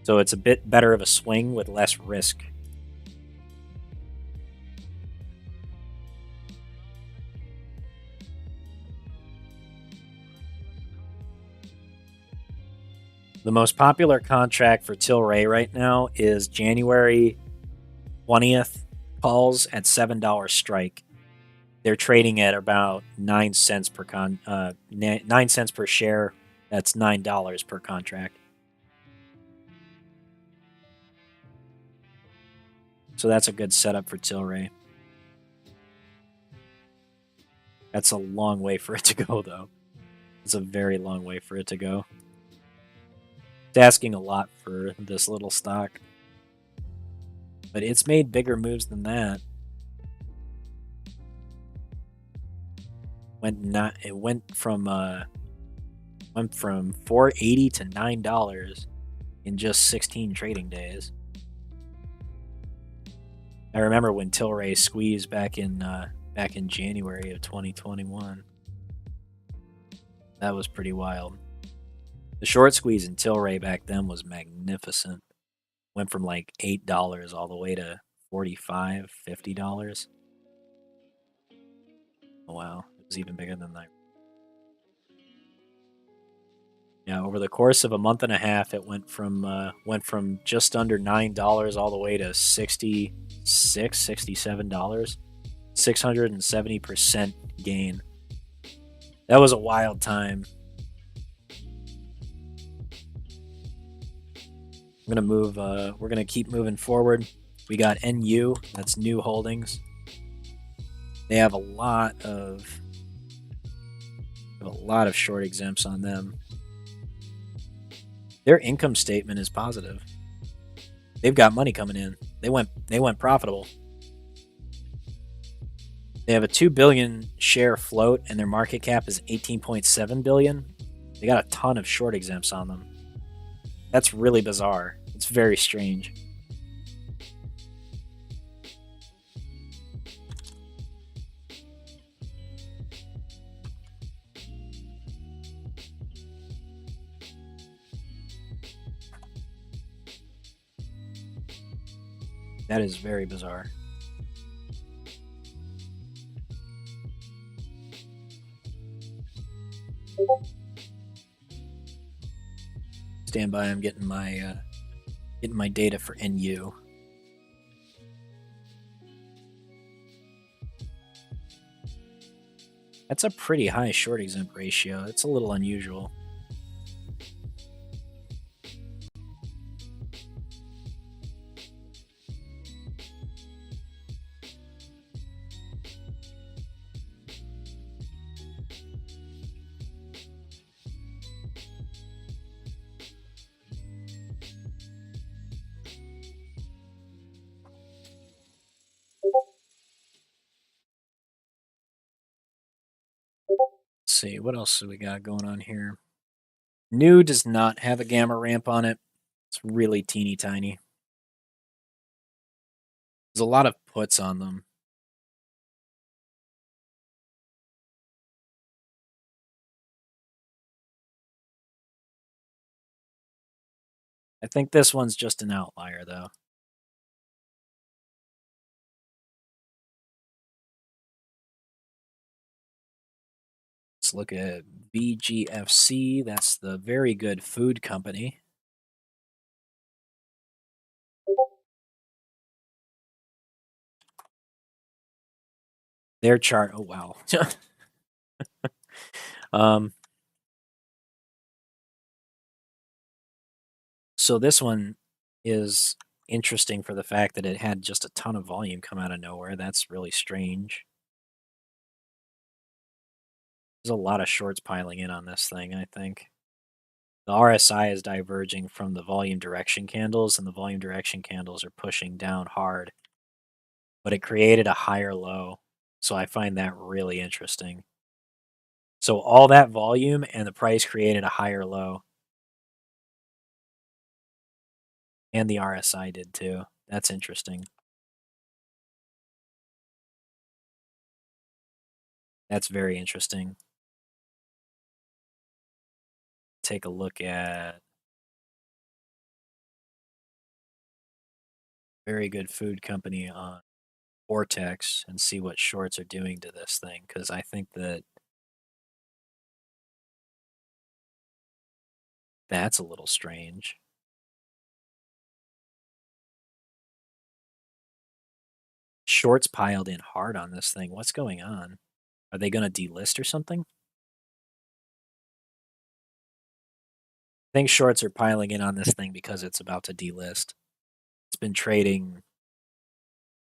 So it's a bit better of a swing with less risk. The most popular contract for Tilray right now is January 20th calls at $7 strike. They're trading at about 9 cents per 9 cents per share. That's $9 per contract. So that's a good setup for Tilray. That's a long way for it to go, though. It's a very long way for it to go. It's asking a lot for this little stock. But it's made bigger moves than that. It went from $4.80 to $9 in just 16 trading days. I remember when Tilray squeezed back in January of 2021. That was pretty wild. The short squeeze in Tilray back then was magnificent. Went from like $8 all the way to $45, $50. Oh, wow. It was even bigger than that. Yeah, over the course of a month and a half, it went from just under $9 all the way to $66, $67. 670% gain. That was a wild time. I'm gonna move. We're gonna keep moving forward. We got NU. That's New Holdings. They have a lot of short exempts on them. Their income statement is positive. They've got money coming in. They went profitable. They have a 2 billion share float, and their market cap is 18.7 billion. They got a ton of short exempts on them. That's really bizarre. It's very strange. That is very bizarre. Stand by. I'm getting my data for NU. That's a pretty high short exempt ratio. It's a little unusual. See, what else do we got going on here? New does not have a gamma ramp on it. It's really teeny tiny. There's a lot of puts on them. I think this one's just an outlier, though. Let's look at BGFC. That's the very good food company. Their chart, oh wow. So this one is interesting for the fact that it had just a ton of volume come out of nowhere. That's really strange. There's a lot of shorts piling in on this thing, I think. The RSI is diverging from the volume direction candles, and the volume direction candles are pushing down hard. But it created a higher low, so I find that really interesting. So all that volume and the price created a higher low. And the RSI did too. That's interesting. That's very interesting. Take a look at very good food company on Ortex and see what shorts are doing to this thing, because I think that that's a little strange. Shorts piled in hard on this thing. What's going on? Are they going to delist or something? I think shorts are piling in on this thing because it's about to delist. It's been trading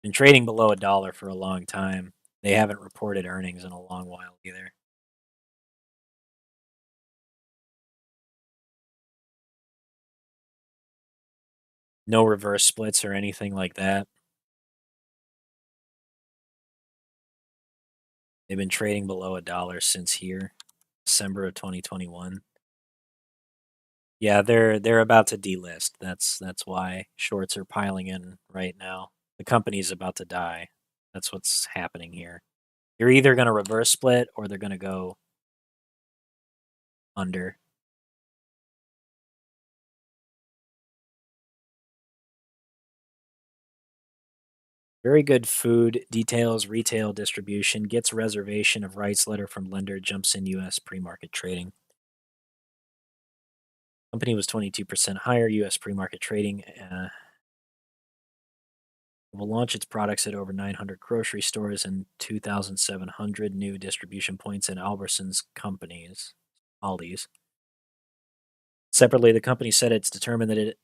below $1 for a long time. They haven't reported earnings in a long while either. No reverse splits or anything like that. They've been trading below $1 since here, December of 2021. Yeah, they're about to delist. That's why shorts are piling in right now. The company's about to die. That's what's happening here. You're either going to reverse split or they're going to go under. Very good food details, retail distribution, gets reservation of rights letter from lender, jumps in U.S. pre-market trading. Company was 22% higher, U.S. pre-market trading. Will launch its products at over 900 grocery stores and 2,700 new distribution points in Albertsons companies, Aldi's. Separately, the company said it's determined that it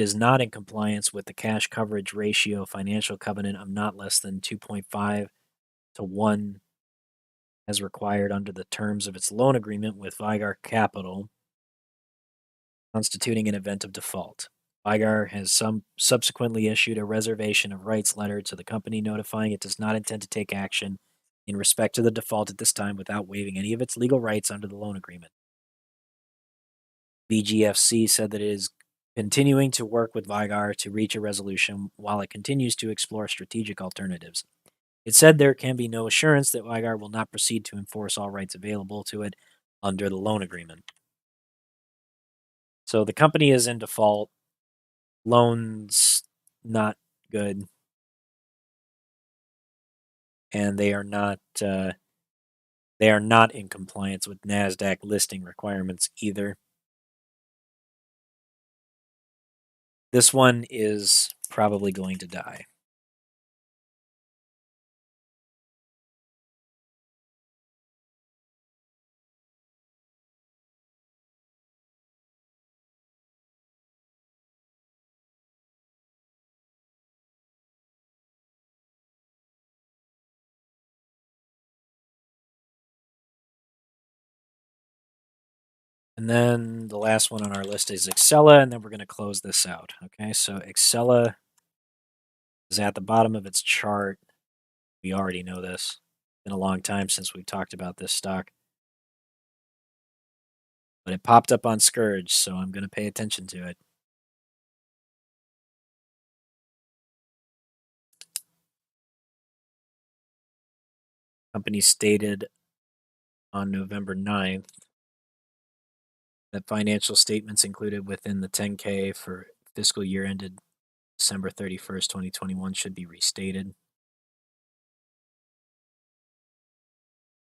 is not in compliance with the cash coverage ratio financial covenant of not less than 2.5 to 1 as required under the terms of its loan agreement with Vigar Capital, constituting an event of default. Vigar has subsequently issued a reservation of rights letter to the company notifying it does not intend to take action in respect to the default at this time without waiving any of its legal rights under the loan agreement. BGFC said that it is continuing to work with Vigar to reach a resolution while it continues to explore strategic alternatives. It said there can be no assurance that Vigar will not proceed to enforce all rights available to it under the loan agreement. So the company is in default. Loans not good. And they are not in compliance with NASDAQ listing requirements either. This one is probably going to die. And then the last one on our list is Excela, and then we're going to close this out. Okay, so Excela is at the bottom of its chart. We already know this. It's been a long time since we've talked about this stock. But it popped up on Scourge, so I'm going to pay attention to it. Company stated on November 9th that financial statements included within the 10K for fiscal year ended December 31st, 2021 should be restated.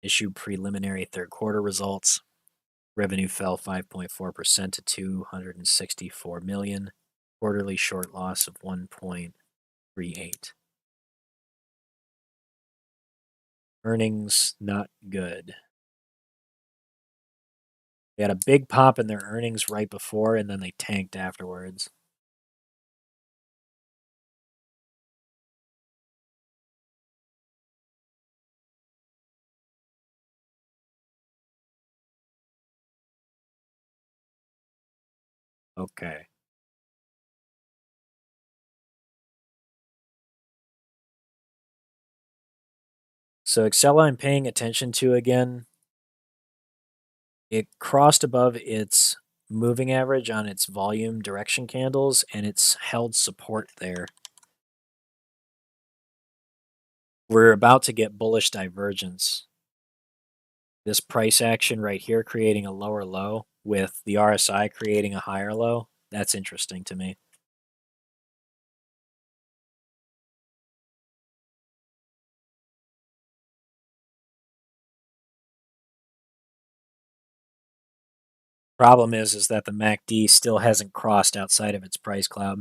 Issued preliminary third quarter results. Revenue fell 5.4% to 264 million. Quarterly short loss of 1.38. Earnings not good. They had a big pop in their earnings right before, and then they tanked afterwards. Okay. So Excela I'm paying attention to again. It crossed above its moving average on its volume direction candles, and it's held support there. We're about to get bullish divergence. This price action right here creating a lower low with the RSI creating a higher low, that's interesting to me. Problem is that the MACD still hasn't crossed outside of its price cloud.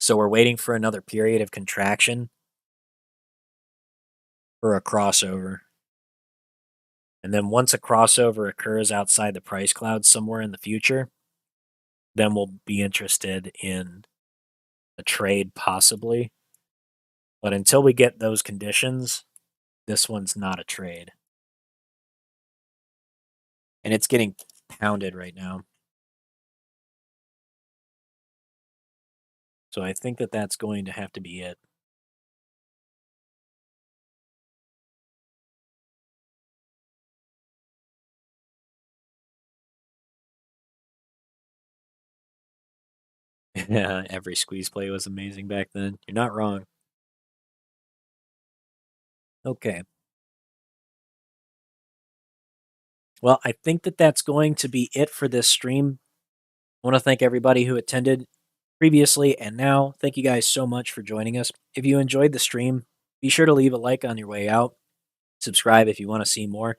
So we're waiting for another period of contraction for a crossover. And then once a crossover occurs outside the price cloud somewhere in the future, then we'll be interested in a trade possibly. But until we get those conditions, this one's not a trade. And it's getting pounded right now. So I think that that's going to have to be it. Yeah, every squeeze play was amazing back then. You're not wrong. Okay. Well, I think that that's going to be it for this stream. I want to thank everybody who attended previously and now. Thank you guys so much for joining us. If you enjoyed the stream, be sure to leave a like on your way out. Subscribe if you want to see more.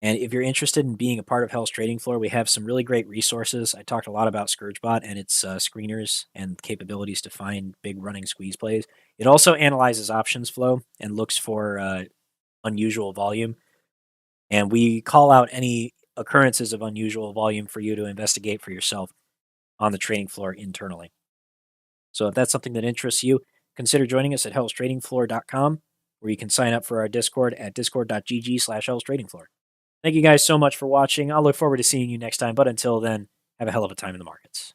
And if you're interested in being a part of Hell's Trading Floor, we have some really great resources. I talked a lot about Scourge Bot and its screeners and capabilities to find big running squeeze plays. It also analyzes options flow and looks for unusual volume. And we call out any occurrences of unusual volume for you to investigate for yourself on the trading floor internally. So if that's something that interests you, consider joining us at hellstradingfloor.com, where you can sign up for our Discord at discord.gg/hellstradingfloor. Thank you guys so much for watching. I'll look forward to seeing you next time. But until then, have a hell of a time in the markets.